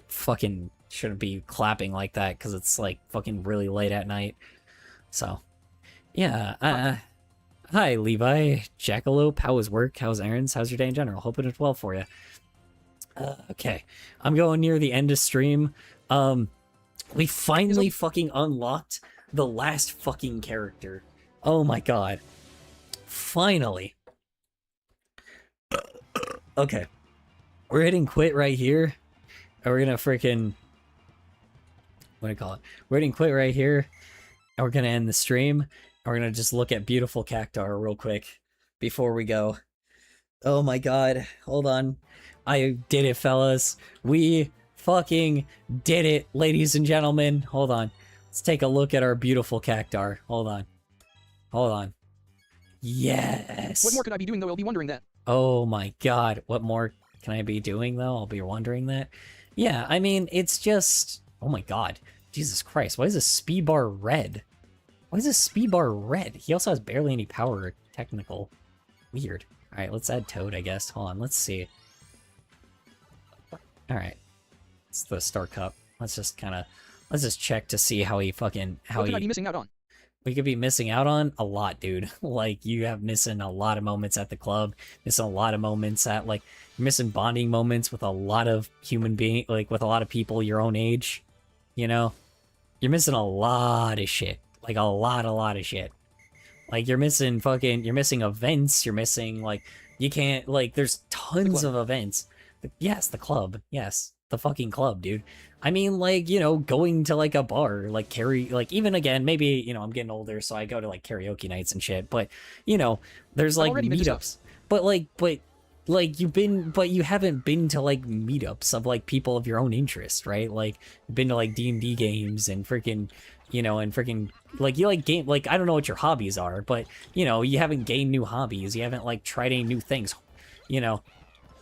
Fucking shouldn't be clapping like that because it's like fucking really late at night. So, yeah, hi, Levi, Jackalope, how was work? How's errands? How's your day in general? Hoping it's well for you. Okay, I'm going near the end of stream. We finally fucking unlocked the last fucking character. Oh my god. Finally. Okay. We're hitting quit right here. And we're gonna freaking... What do you call it? We're hitting quit right here. And we're gonna end the stream. We're gonna just look at beautiful Cactar real quick before we go. Oh my god, hold on. I did it, fellas. We fucking did it, ladies and gentlemen. Hold on. Let's take a look at our beautiful Cactar. Hold on. Hold on. Yes!
What more could I be doing, though? I'll be wondering that.
Oh my god, what more can I be doing, though? I'll be wondering that. Yeah, I mean, it's just... Oh my god. Jesus Christ, why is this speed bar red? Why is this speed bar red? He also has barely any power or technical. Weird. Alright, let's add Toad, I guess. Hold on, let's see. Alright. It's the Star Cup. Let's just check to see how he fucking...
What could I be missing out on?
We could be missing out on a lot, dude. Like, you have missing a lot of moments at the club, missing a lot of moments at, like, you're missing bonding moments with a lot of with a lot of people your own age, you know? You're missing a lot of shit. Like, a lot of shit. Like, you're missing events, you're missing, like, you can't, like, there's tons of events. Yes, the club. Yes, the fucking club, dude. I mean, like, you know, going to, like, a bar, like, even again, maybe, you know, I'm getting older, so I go to, like, karaoke nights and shit, but, you know, there's, like, meetups. But you haven't been to, like, meetups of, like, people of your own interest, right? Like, you've been to, like, D&D games and freaking, you know, and freaking, like, you like game, like, I don't know what your hobbies are, but, you know, you haven't gained new hobbies, you haven't, like, tried any new things, you know?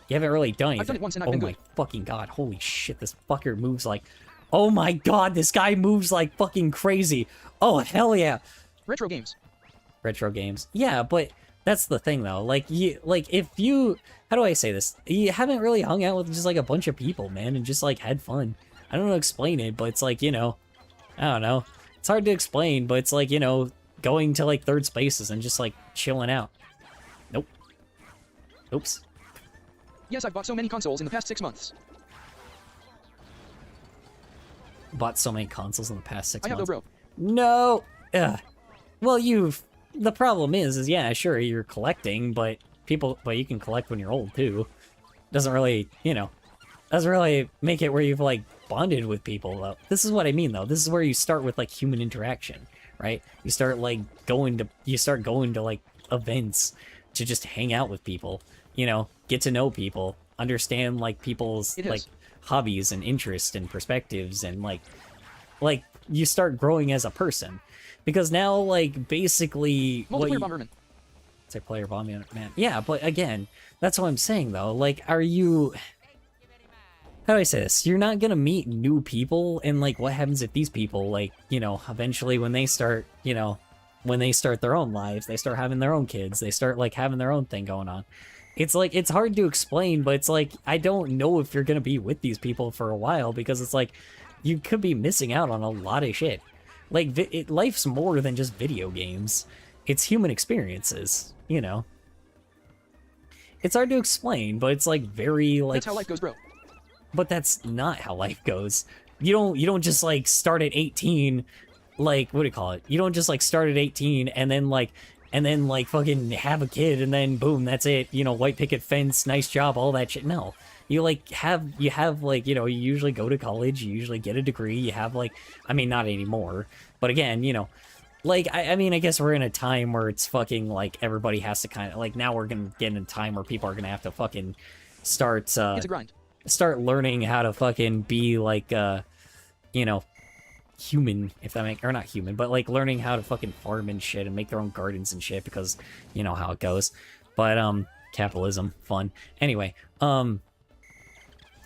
You haven't really done anything.
I've done it once and I've been good.
Oh my fucking god, holy shit, this fucker moves like... Oh my god, this guy moves like fucking crazy. Oh, hell yeah.
Retro games.
Retro games. Yeah, but that's the thing though. Like, if you... How do I say this? You haven't really hung out with just like a bunch of people, man, and just like had fun. I don't know how to explain it, but it's like, you know... I don't know. It's hard to explain, but it's like, you know, going to like third spaces and just like chilling out. Nope. Oops.
Yes, I've bought so many consoles in the past 6 months.
Bought so many consoles in the past 6 months.
I have no bro.
No! Ugh. Well, the problem is yeah, sure, you're collecting, but you can collect when you're old, too. Doesn't really, you know, doesn't really make it where you've, like, bonded with people, though. This is what I mean, though. This is where you start with, like, human interaction, right? You start, like, going to, like, events to just hang out with people. You know, get to know people, understand, like, people's, like, hobbies and interests and perspectives, and, like, you start growing as a person. Because now, like, basically, what
Multiplayer
you,
Bomberman.
say player bomb man. Yeah, but again, that's what I'm saying though. Like, are you? How do I say this? You're not gonna meet new people, and like, what happens if these people, like, you know, eventually when they start, you know, when they start their own lives, they start having their own kids, they start like having their own thing going on. It's like it's hard to explain, but it's like I don't know if you're gonna be with these people for a while because it's like you could be missing out on a lot of shit. Like, life's more than just video games. It's human experiences, you know. It's hard to explain, but it's like very like.
That's how life goes, bro.
But that's not how life goes. You don't just like start at 18, like what do you call it? You don't just like start at 18 and then like fucking have a kid and then boom, that's it. You know, white picket fence, nice job, all that shit. No. You have like, you know, you usually go to college, you usually get a degree, you have like, I mean, not anymore, but again, you know, like, I mean, I guess we're in a time where it's fucking like everybody has to kind of like, now we're gonna get in a time where people are gonna have to fucking start
It's a grind.
start learning how to fucking be like you know, human, if that make, or not human, but like learning how to fucking farm and shit and make their own gardens and shit because you know how it goes. But capitalism, fun. Anyway, not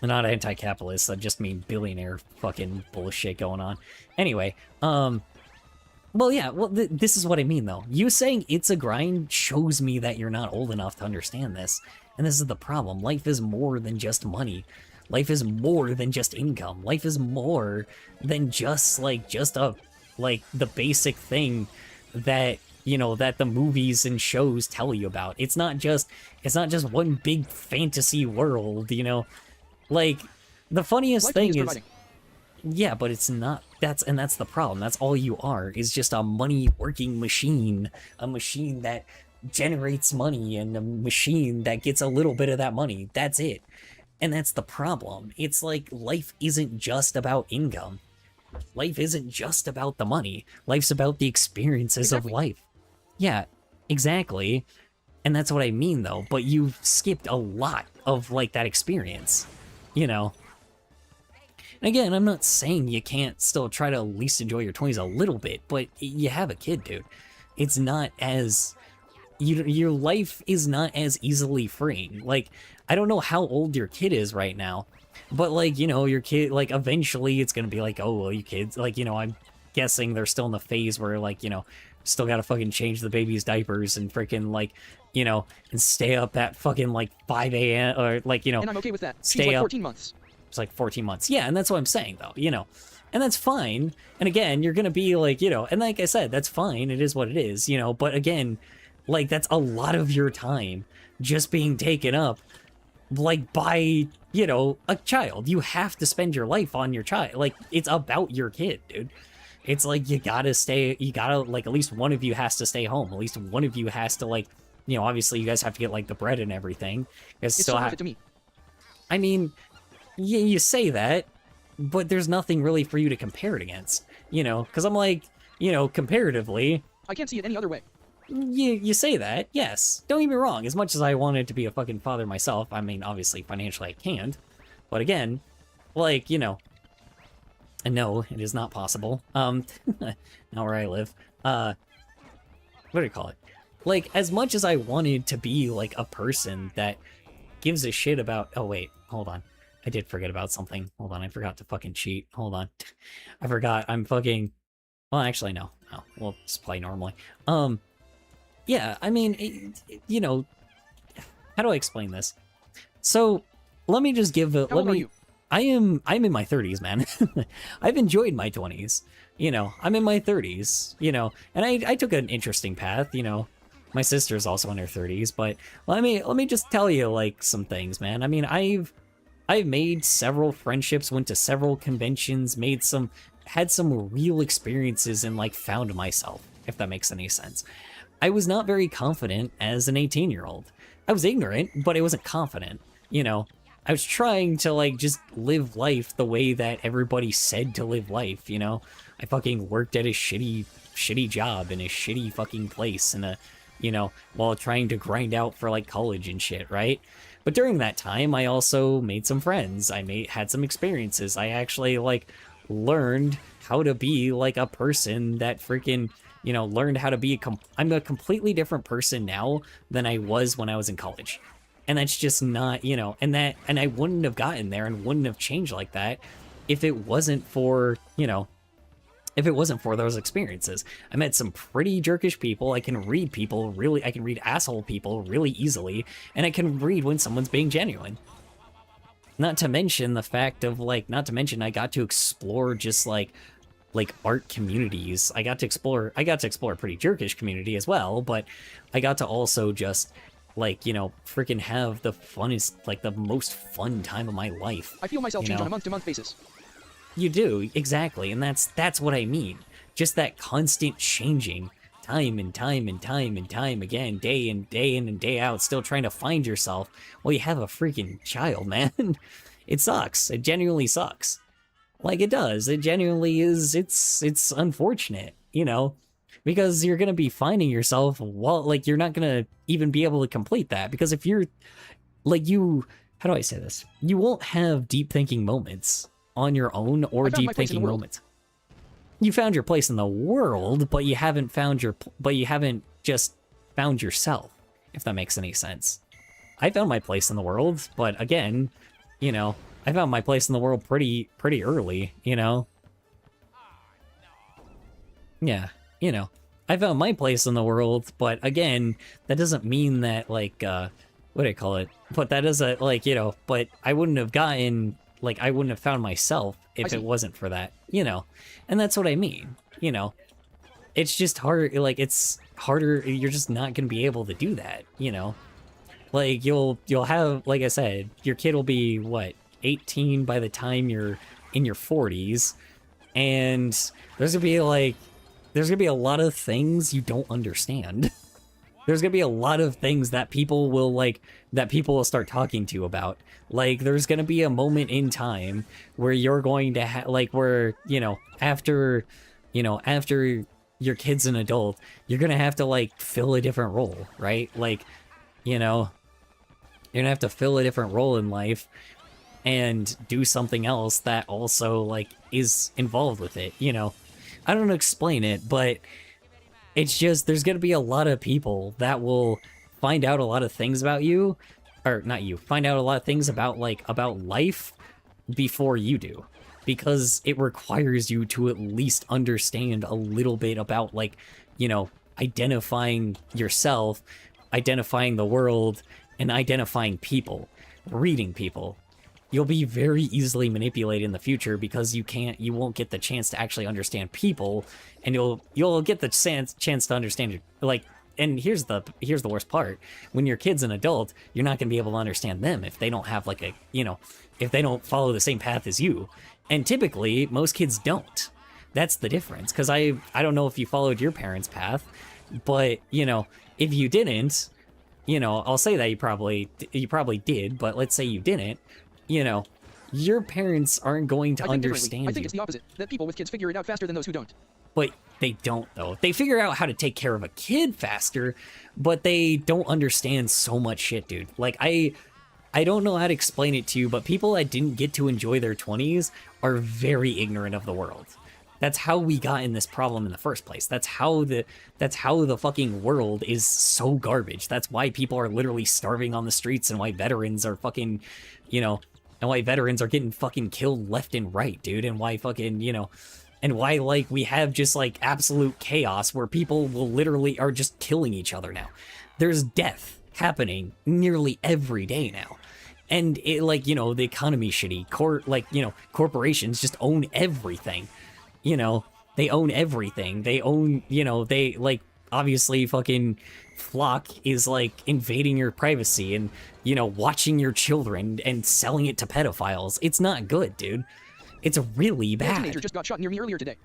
anti-capitalist, I just mean billionaire fucking bullshit going on. Anyway, well, yeah, well, this is what I mean, though. You saying it's a grind shows me that you're not old enough to understand this. And this is the problem. Life is more than just money. Life is more than just income. Life is more than just, like, the basic thing that, you know, that the movies and shows tell you about. It's not just one big fantasy world, you know? Like, the funniest
Life
thing is...
providing.
Yeah, but it's not, that's the problem. That's all you are, is just a money-working machine. A machine that generates money, and a machine that gets a little bit of that money. That's it. And that's the problem. It's like, life isn't just about income. Life isn't just about the money. Life's about the experiences of life. Yeah, exactly. And that's what I mean, though. But you've skipped a lot of, like, that experience. You know? And again, I'm not saying you can't still try to at least enjoy your 20s a little bit, but you have a kid, dude. It's not as... your life is not as easily freeing. Like, I don't know how old your kid is right now, but, like, you know, your kid, like, eventually it's gonna be like, oh, well, you kids, like, you know, I'm guessing they're still in the phase where, like, you know, still gotta fucking change the baby's diapers and freaking, like, you know, and stay up at fucking, like, 5 a.m., or, like, you know...
And I'm okay with that.
Stay
She's like
up.
14 months.
It's like 14 months. Yeah, and that's what I'm saying, though, you know. And that's fine. And again, you're gonna be, like, you know, and like I said, that's fine. It is what it is, you know, but again... Like, that's a lot of your time just being taken up, like, by, you know, a child. You have to spend your life on your child. Like, it's about your kid, dude. It's like, you gotta, like, at least one of you has to stay home. At least one of you has to, like, you know, obviously you guys have to get, like, the bread and everything.
It's so worth it to me.
I mean, you say that, but there's nothing really for you to compare it against, you know? Because I'm like, you know, comparatively...
I can't see it any other way.
You say that, yes. Don't get me wrong, as much as I wanted to be a fucking father myself, I mean, obviously, financially I can't. But again, like, you know, and no, it is not possible. Not where I live. What do you call it? Like, as much as I wanted to be, like, a person that gives a shit about... Oh, wait, hold on. I did forget about something. Hold on, I forgot to fucking cheat. Hold on. I forgot, I'm fucking... Well, actually, no. No, we'll just play normally. Yeah, I mean, you know, how do I explain this? So, let me just give a...
How old are you?
I'm in my 30s, man. I've enjoyed my 20s. You know, I'm in my 30s, you know, and I took an interesting path, you know. My sister's also in her 30s, but let me just tell you, like, some things, man. I mean, I've made several friendships, went to several conventions, had some real experiences, and, like, found myself, if that makes any sense. I was not very confident as an 18-year-old. I was ignorant, but I wasn't confident, you know. I was trying to, like, just live life the way that everybody said to live life, you know. I fucking worked at a shitty job in a shitty fucking place in a, you know, while trying to grind out for, like, college and shit, right? But during that time, I also made some friends. Had some experiences. I actually, like, learned how to be, like, a person that freaking... you know, learned how to be I'm a completely different person now than I was when I was in college. And that's just not, you know, and I wouldn't have gotten there and wouldn't have changed like that if it wasn't for, you know, if it wasn't for those experiences. I met some pretty jerkish people. I can read people really, I can read asshole people really easily, and I can read when someone's being genuine. Not to mention the fact of like, not to mention I got to explore just like art communities. I got to explore a pretty jerkish community as well, but I got to also just like, you know, freaking have the funnest, like the most fun time of my life.
I feel myself change on a month-to-month basis.
You do, exactly, and that's what I mean. Just that constant changing, time and time and time and time again, day in and day out, still trying to find yourself while you have a freaking child, man. It sucks. It genuinely sucks. Like, it does. It genuinely is. It's unfortunate, you know, because you're gonna be finding yourself while, like, you're not gonna even be able to complete that, because if you're, like, how do I say this? You won't have deep thinking moments on your own, or deep thinking moments. You found your place in the world, but you haven't just found yourself, if that makes any sense. I found my place in the world, but again, you know, I found my place in the world pretty early, you know? Yeah, you know, I found my place in the world, but again, that doesn't mean that, like, what do I call it? But that doesn't, like, you know, but I wouldn't have gotten, like, I wouldn't have found myself if it wasn't for that, you know? And that's what I mean, you know? It's just hard, like, it's harder, you're just not gonna be able to do that, you know? Like, you'll have, like I said, your kid will be, what, 18 by the time you're in your 40s, and there's gonna be a lot of things you don't understand. There's gonna be a lot of things that people will start talking to you about. Like, there's gonna be a moment in time where you're going to where, you know, after your kid's an adult, you're gonna have to, like, fill a different role, right? Like, you know, you're gonna have to fill a different role in life and do something else that also, like, is involved with it, you know? I don't know how to explain it, but it's just, there's gonna be a lot of people that will find out a lot of things about you, or not you, find out a lot of things about, like, about life before you do, because it requires you to at least understand a little bit about, like, you know, identifying yourself, identifying the world, and identifying people, reading people. You'll be very easily manipulated in the future because you won't get the chance to actually understand people, and you'll get the chance to understand like, and here's the worst part. When your kid's an adult, you're not gonna be able to understand them if they don't have, like, a, you know, if they don't follow the same path as you. And typically, most kids don't. That's the difference, because I don't know if you followed your parents' path, but, you know, if you didn't, you know, I'll say that you probably did, but let's say you didn't, you know, your parents aren't going to understand you.
I think it's the opposite, that people with kids figure it out faster than those who don't.
But they don't, though. They figure out how to take care of a kid faster, but they don't understand so much shit, dude. Like, I don't know how to explain it to you, but people that didn't get to enjoy their 20s are very ignorant of the world. That's how we got in this problem in the first place. That's how the fucking world is so garbage. That's why people are literally starving on the streets, and why veterans are fucking, you know, and why veterans are getting fucking killed left and right, dude, and why fucking, you know, and why, like, we have just, like, absolute chaos where people will literally are just killing each other now. There's death happening nearly every day now. And it, like, you know, the economy's shitty. Like, you know, corporations just own everything. You know, they own everything. They own, you know, they, like, obviously fucking Flock is, like, invading your privacy and, you know, watching your children and selling it to pedophiles. It's not good, dude. It's really bad.
A teenager just got shot near me earlier today.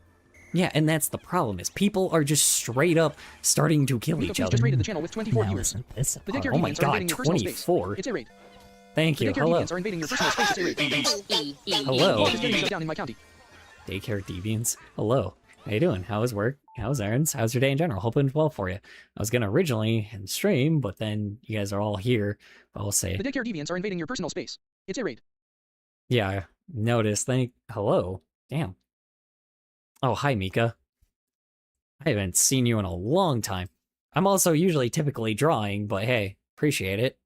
Yeah, and that's the problem, is people are just straight up starting to kill each other.
Just raided the channel with 24 viewers.
The daycare oh my god, 24?
It's a raid.
Thank you, hello.
Are invading your personal space. It's a raid.
Hello.
Down in my county.
Daycare deviants. Hello. How you doing? How was work? How's errands? How's your day in general? Hoping well for you. I was gonna originally stream, but then you guys are all here. But I'll say
the daycare deviants are invading your personal space. It's a raid.
Yeah, I noticed. Hello. Damn. Oh, hi, Mika. I haven't seen you in a long time. I'm also usually typically drawing, but hey, appreciate it.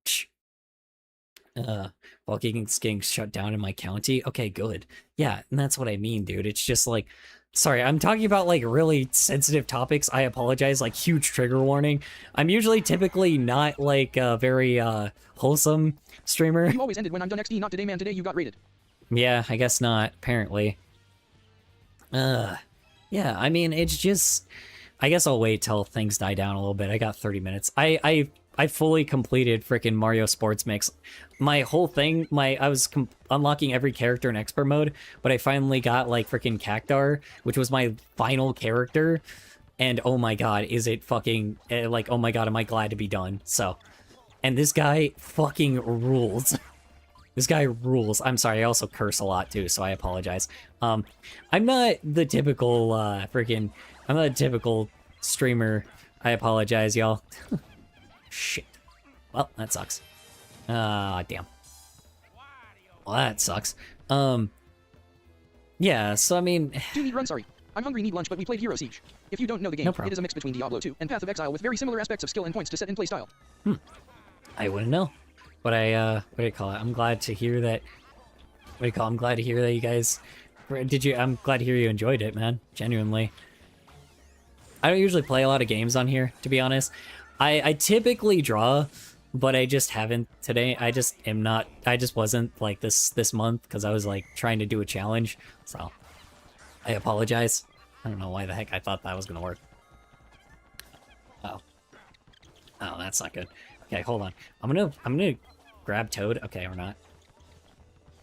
Volcanoes getting shut down in my county. Okay, good. Yeah, and that's what I mean, dude. It's just like, sorry, I'm talking about like really sensitive topics. I apologize, like huge trigger warning. I'm usually typically not like a very wholesome streamer.
You always ended when I'm done XD, not today, man. Today you got raided.
Yeah, I guess not, apparently. Yeah, I mean, it's just, I guess I'll wait till things die down a little bit. I got 30 minutes. I fully completed freaking Mario Sports Mix. My whole thing, I was unlocking every character in expert mode, but I finally got like freaking Cactar, which was my final character. And oh my god, is it fucking, like, oh my god, am I glad to be done. So, and this guy fucking rules. This guy rules. I'm sorry, I also curse a lot too, so I apologize. I'm not the typical, I'm not a typical streamer. I apologize, y'all. Shit. Well, that sucks. Damn. Well, that sucks. Yeah, so I mean...
Do need run, sorry. I'm hungry, need lunch, but we played Hero Siege. If you don't know the game,
No
it is a mix between Diablo 2 and Path of Exile with very similar aspects of skill and points to set and play style.
I wouldn't know. But what do you call it? I'm glad to hear that... What do you call it? I'm glad to hear that you guys... I'm glad to hear you enjoyed it, man. Genuinely. I don't usually play a lot of games on here, to be honest. I typically draw, but I just haven't today. I just wasn't like this month because I was like trying to do a challenge. So I apologize. I don't know why the heck I thought that was gonna work. Oh, that's not good. Okay, hold on. I'm gonna grab Toad. Okay, or not.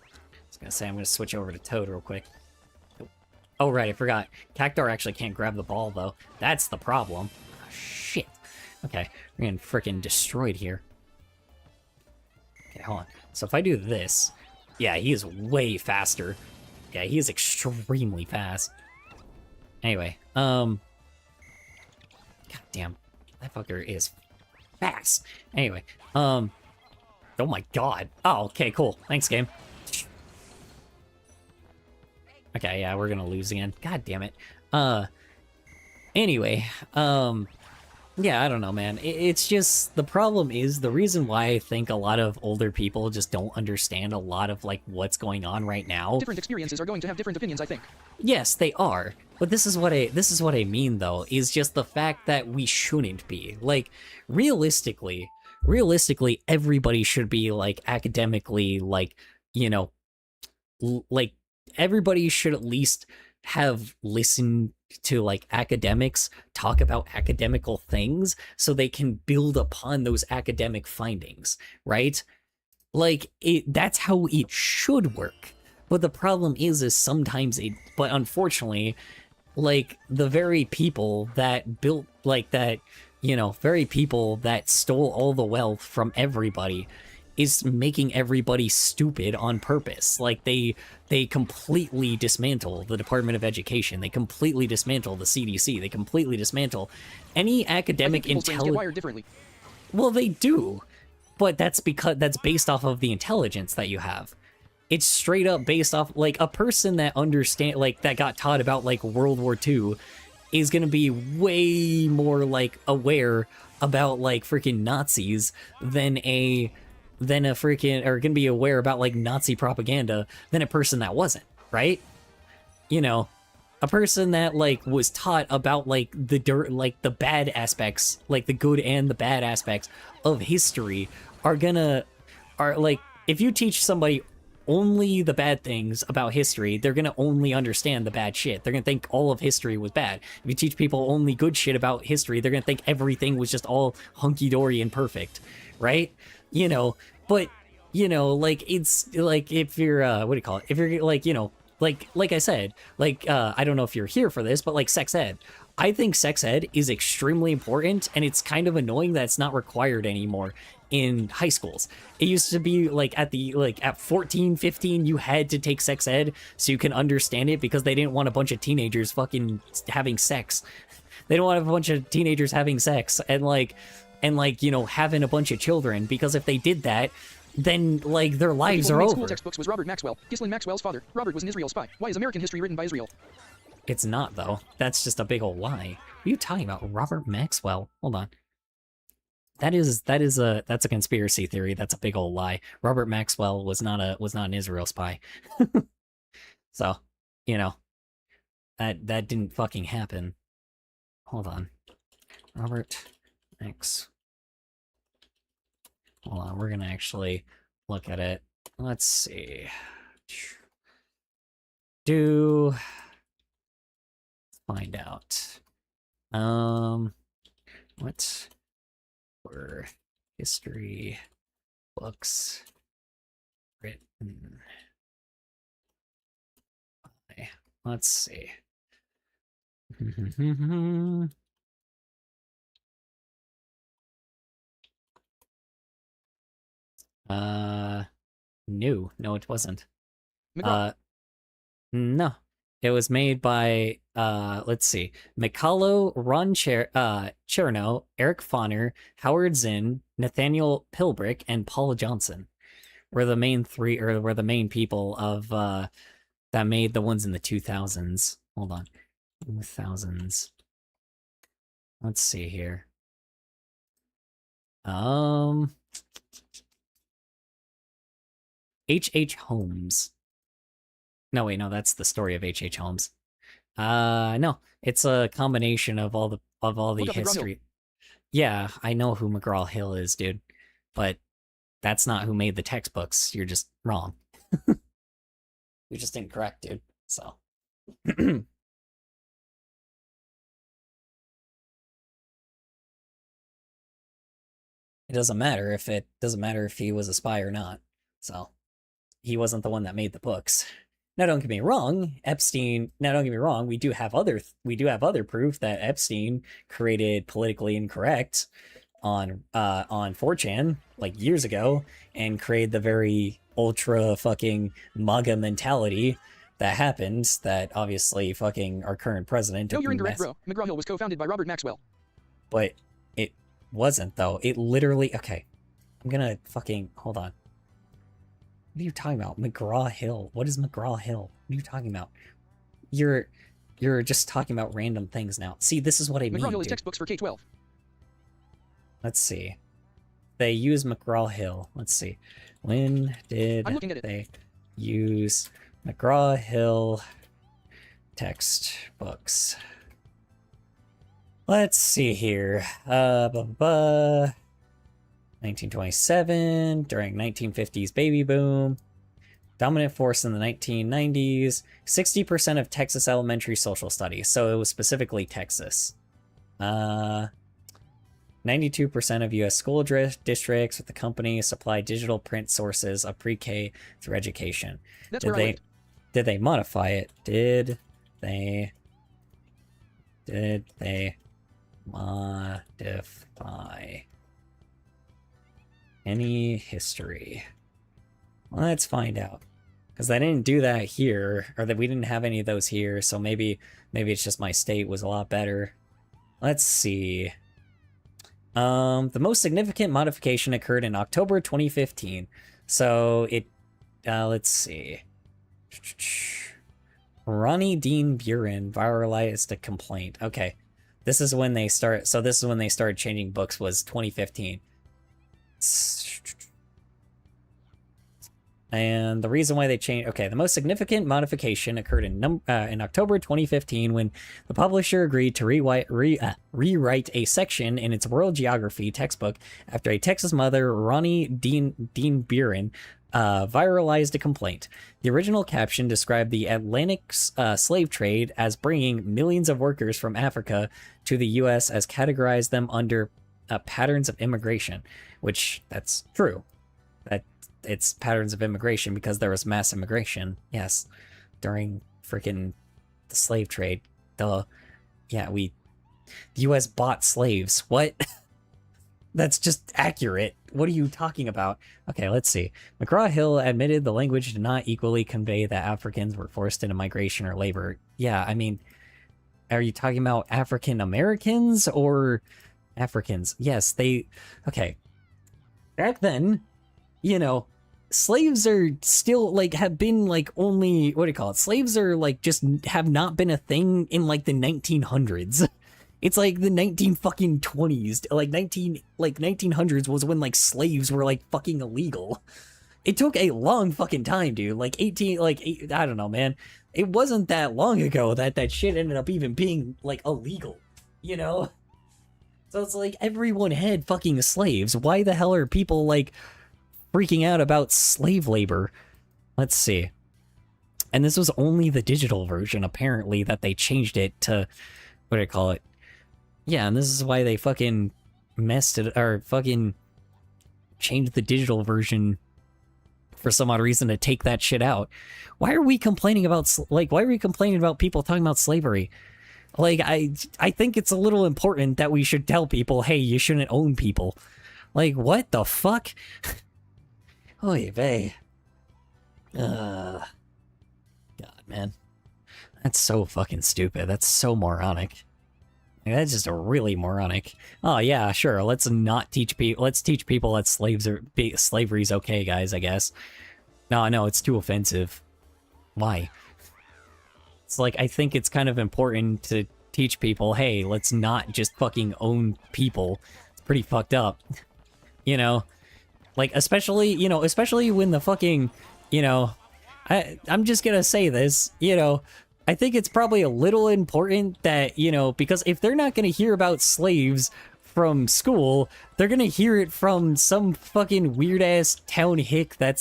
I was gonna say I'm gonna switch over to Toad real quick. Oh right, I forgot. Cactar actually can't grab the ball though. That's the problem. Oh, shit. Okay, we're getting freaking destroyed here. Okay, hold on. So if I do this, yeah, he is way faster. Yeah, he is extremely fast. Anyway, god damn, that fucker is fast. Anyway, oh my god. Oh, okay, cool. Thanks, game. Okay, yeah, we're gonna lose again. God damn it. Anyway, yeah, I don't know, man. It's just, the problem is, the reason why I think a lot of older people just don't understand a lot of, like, what's going on right now.
Different experiences are going to have different opinions, I think.
Yes, they are. But this is what I mean, though, is just the fact that we shouldn't be. Like, realistically, everybody should be, like, academically, like, you know, like, everybody should at least have listened to like academics talk about academical things so they can build upon those academic findings, right? Like that's how it should work. But the problem is sometimes but unfortunately, like the very people that built like that, you know, very people that stole all the wealth from everybody is making everybody stupid on purpose. Like they completely dismantle the Department of Education. They completely dismantle the CDC. They completely dismantle any academic intelligence.
Wired differently.
Well, they do, but that's because that's based off of the intelligence that you have. It's straight up based off like a person that that got taught about like World War II is gonna be way more like aware about like freaking Nazis than a freaking, or gonna be aware about like Nazi propaganda than a person that wasn't, right? You know, a person that like was taught about like the bad aspects, like the good and the bad aspects of history are like, if you teach somebody only the bad things about history, they're gonna only understand the bad shit. They're gonna think all of history was bad. If you teach people only good shit about history, they're gonna think everything was just all hunky-dory and perfect, right? You know, but, you know, like, it's, like, if you're, what do you call it? If you're, like, you know, like I said, like, I don't know if you're here for this, but, like, sex ed. I think sex ed is extremely important, and it's kind of annoying that it's not required anymore in high schools. It used to be, like, at 14, 15, you had to take sex ed so you can understand it, because they didn't want a bunch of teenagers fucking having sex. They don't want a bunch of teenagers having sex, and, you know, having a bunch of children, because if they did that, then, like, their lives are over.
School textbooks was Robert Maxwell, Ghislaine Maxwell's father. Robert was an Israel spy. Why is American history written by Israel?
It's not, though. That's just a big old lie. What are you talking about? Robert Maxwell? Hold on. That's a conspiracy theory. That's a big old lie. Robert Maxwell was not an Israel spy. So, you know, that didn't fucking happen. Hold on. Robert Max. Hold on, we're gonna actually look at it. Let's see. Find out. What were history books written by? Let's see. No, it wasn't.
McGraw.
No. It was made by, let's see, Mikhailo Cherno, Eric Fonner, Howard Zinn, Nathaniel Pilbrick, and Paul Johnson were the main people of, that made the ones in the 2000s. Hold on. 2000s. Let's see here. H.H. Holmes. No, wait, no, that's the story of H.H. Holmes. No, it's a combination of all the history. Yeah, I know who McGraw-Hill is, dude, but that's not who made the textbooks. You're just wrong. You're just incorrect, dude. So. It doesn't matter if he was a spy or not. So, he wasn't the one that made the books. Now, don't get me wrong, Epstein. Now, don't get me wrong. We do have other proof that Epstein created politically incorrect on 4chan like years ago and created the very ultra fucking MAGA mentality that happened. That obviously fucking our current president.
No, you're incorrect, bro. McGraw-Hill was co-founded by Robert Maxwell.
But it wasn't, though. It literally. Okay, I'm gonna fucking hold on. What are you talking about? McGraw-Hill. What is McGraw-Hill? What are you talking about? You're just talking about random things now. See, this is what I mean.
McGraw-Hill is textbooks for K-12.
Let's see. They use McGraw-Hill. Let's see. When did they use McGraw-Hill textbooks? Let's see here. 1927, during 1950s baby boom, dominant force in the 1990s, 60% of Texas elementary social studies, so it was specifically Texas. 92% of U.S. school districts with the company supply digital print sources of pre-K through education. Did they modify it? Did they modify any history? Let's find out. Because I didn't do that here, or that we didn't have any of those here, so maybe it's just my state was a lot better. Let's see. The most significant modification occurred in October 2015. So it, let's see. Ronnie Dean Buren viralized a complaint. Okay. This is when they started changing books, was 2015. And the reason why they changed... Okay, the most significant modification occurred in October 2015 when the publisher agreed to rewrite a section in its world geography textbook after a Texas mother, Ronnie Dean Buren, viralized a complaint. The original caption described the Atlantic slave trade as bringing millions of workers from Africa to the U.S. as categorized them under patterns of immigration, which that's true. That it's patterns of immigration because there was mass immigration, yes, during freaking the slave trade. The U.S. bought slaves. What? That's just accurate. What are you talking about? Okay, let's see. McGraw-Hill admitted the language did not equally convey that Africans were forced into migration or labor. Yeah, I mean, are you talking about African Americans or Africans? Yes, they... Okay. Back then, you know, slaves are still like have been like only what do you call it? Slaves are like just have not been a thing in like the 1900s. It's like the 19 fucking 20s, like 1900s was when like slaves were like fucking illegal. It took a long fucking time, dude. Like 18, I don't know, man. It wasn't that long ago that that shit ended up even being like illegal, you know? So it's like everyone had fucking slaves. Why the hell are people like freaking out about slave labor? Let's see. And this was only the digital version, apparently, that they changed it to, what do I call it? Yeah, and this is why they fucking messed it, or fucking changed the digital version for some odd reason to take that shit out. Why are we complaining about, why are we complaining about people talking about slavery? Like, I think it's a little important that we should tell people, hey, you shouldn't own people. Like, what the fuck? Oy vey. God, man. That's so fucking stupid. That's so moronic. Like, that's just a really moronic. Oh yeah, sure. Let's not teach people. Let's teach people that slavery's okay, guys. I guess. No, it's too offensive. Why? It's like I think it's kind of important to teach people, hey, let's not just fucking own people. It's pretty fucked up, you know. Like especially when the fucking, I'm just gonna say this, I think it's probably a little important that, because if they're not gonna hear about slaves from school, they're gonna hear it from some fucking weird ass town hick that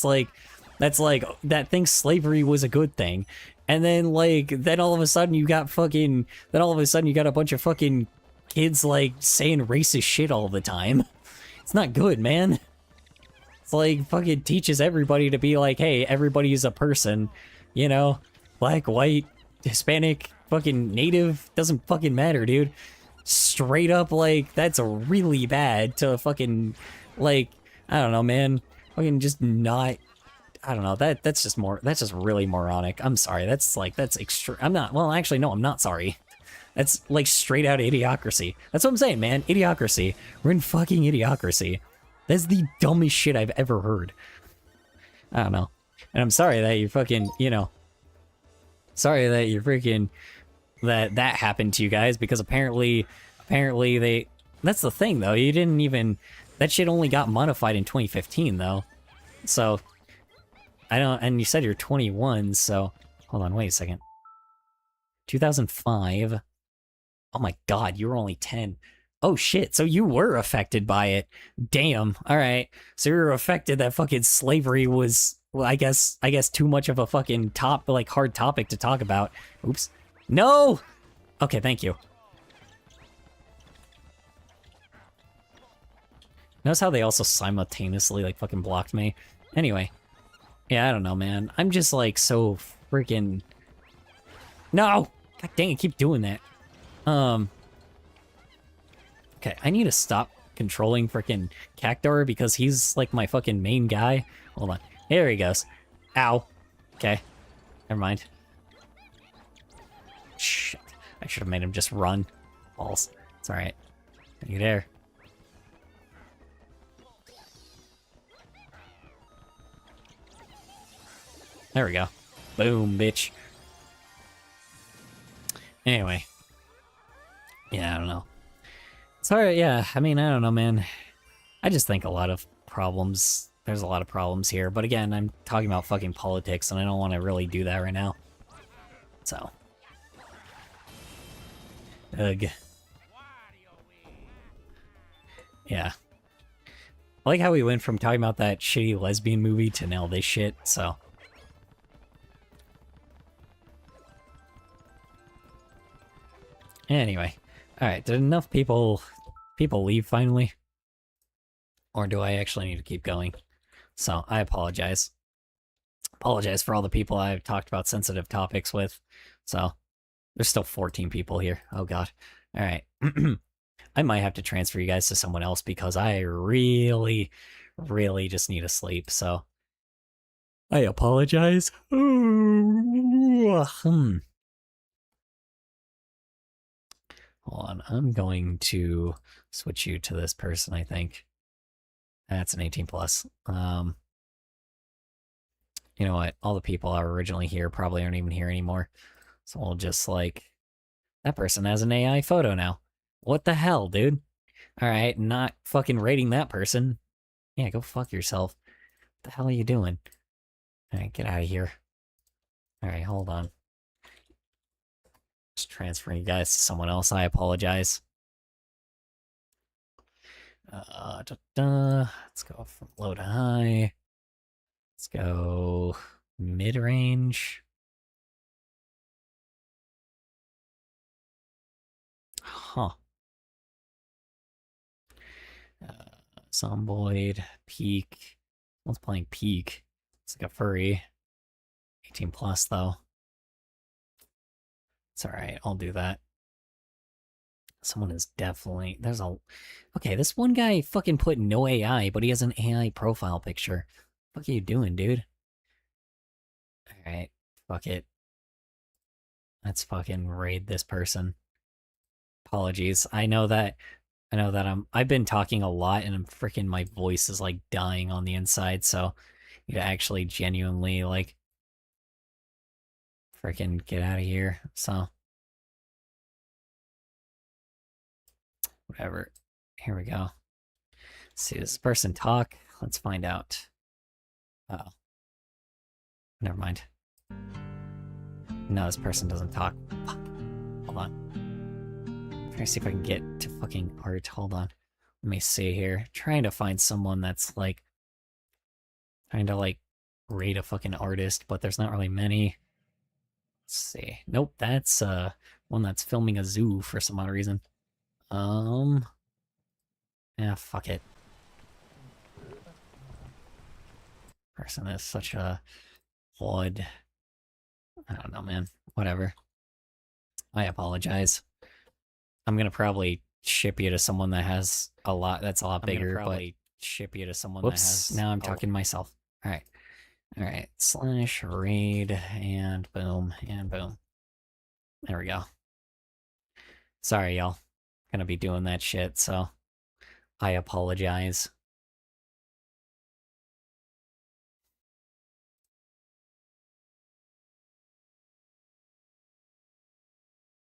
thinks slavery was a good thing. And then then all of a sudden you got a bunch of fucking kids like saying racist shit all the time. It's not good, man. It's like fucking teaches everybody to be like, hey, everybody's a person, black, white, Hispanic, fucking native, doesn't fucking matter, dude. Straight up, that's really bad to fucking, I don't know, man. Fucking just not, I don't know, that's just really moronic. I'm sorry, that's extreme. Actually, no, I'm not sorry. That's straight out idiocracy. That's what I'm saying, man. Idiocracy. We're in fucking idiocracy. That's the dumbest shit I've ever heard. I don't know. And I'm sorry that you fucking, sorry that you're freaking, that happened to you guys, because apparently that's the thing though, that shit only got modified in 2015 though. So, and you said you're 21, so, hold on, wait a second. 2005. Oh my god, you were only 10. Oh shit, so you were affected by it. Damn, alright. So you were affected that fucking slavery was, well, I guess too much of a fucking hard topic to talk about. Oops. No! Okay, thank you. Notice how they also simultaneously fucking blocked me? Anyway. Yeah, I don't know, man. I'm just so freaking... No! God dang it, keep doing that. Okay, I need to stop controlling freaking Cactor because he's my fucking main guy. Hold on. There he goes. Ow. Okay. Never mind. Shit. I should have made him just run. Balls. It's alright. Are you there? There we go. Boom, bitch. Anyway. Yeah, I don't know. Sorry, yeah, I mean, I don't know, man. I just think there's a lot of problems here, but again, I'm talking about fucking politics, and I don't want to really do that right now. So. Ugh. Yeah. I like how we went from talking about that shitty lesbian movie to now this shit, so. Anyway. Alright, did enough people leave finally? Or do I actually need to keep going? So, I apologize. Apologize for all the people I've talked about sensitive topics with. So, there's still 14 people here. Oh god. Alright. I might have to transfer you guys to someone else because I really, really just need to sleep, so... I apologize. Hold on, I'm going to switch you to this person, I think. That's an 18 plus. You know what? All the people that were originally here probably aren't even here anymore. So we'll just like, that person has an AI photo now. What the hell, dude? Alright, not fucking rating that person. Yeah, go fuck yourself. What the hell are you doing? Alright, get out of here. Alright, hold on. Just transferring you guys to someone else. I apologize. Let's go from low to high. Let's go mid-range. Huh. Zomboid, Peak. Someone's playing Peak. It's like a furry. 18 plus, though. It's alright, I'll do that. Someone is definitely... There's a... Okay, this one guy fucking put no AI, but he has an AI profile picture. What the fuck are you doing, dude? Alright, fuck it. Let's fucking raid this person. Apologies. I've been talking a lot and I'm freaking my voice is like dying on the inside, so you actually genuinely like freaking get out of here. So whatever. Here we go. Let's see this person talk. Let's find out. Oh. Never mind. No, this person doesn't talk. Fuck. Hold on. I'm trying to see if I can get to fucking art. Hold on. Let me see here. Trying to find someone that's like trying to like rate a fucking artist, but there's not really many. Let's see. Nope, that's one that's filming a zoo for some odd reason. Yeah, fuck it. Person is such a odd. I don't know, man. Whatever. I apologize. I'm gonna probably ship you to someone that has a lot. That's a lot bigger. But ship you to someone. Whoops, that has. Now I'm talking to myself. All right. All right. Slash raid and boom and boom. There we go. Sorry, y'all. Gonna be doing that shit, so I apologize.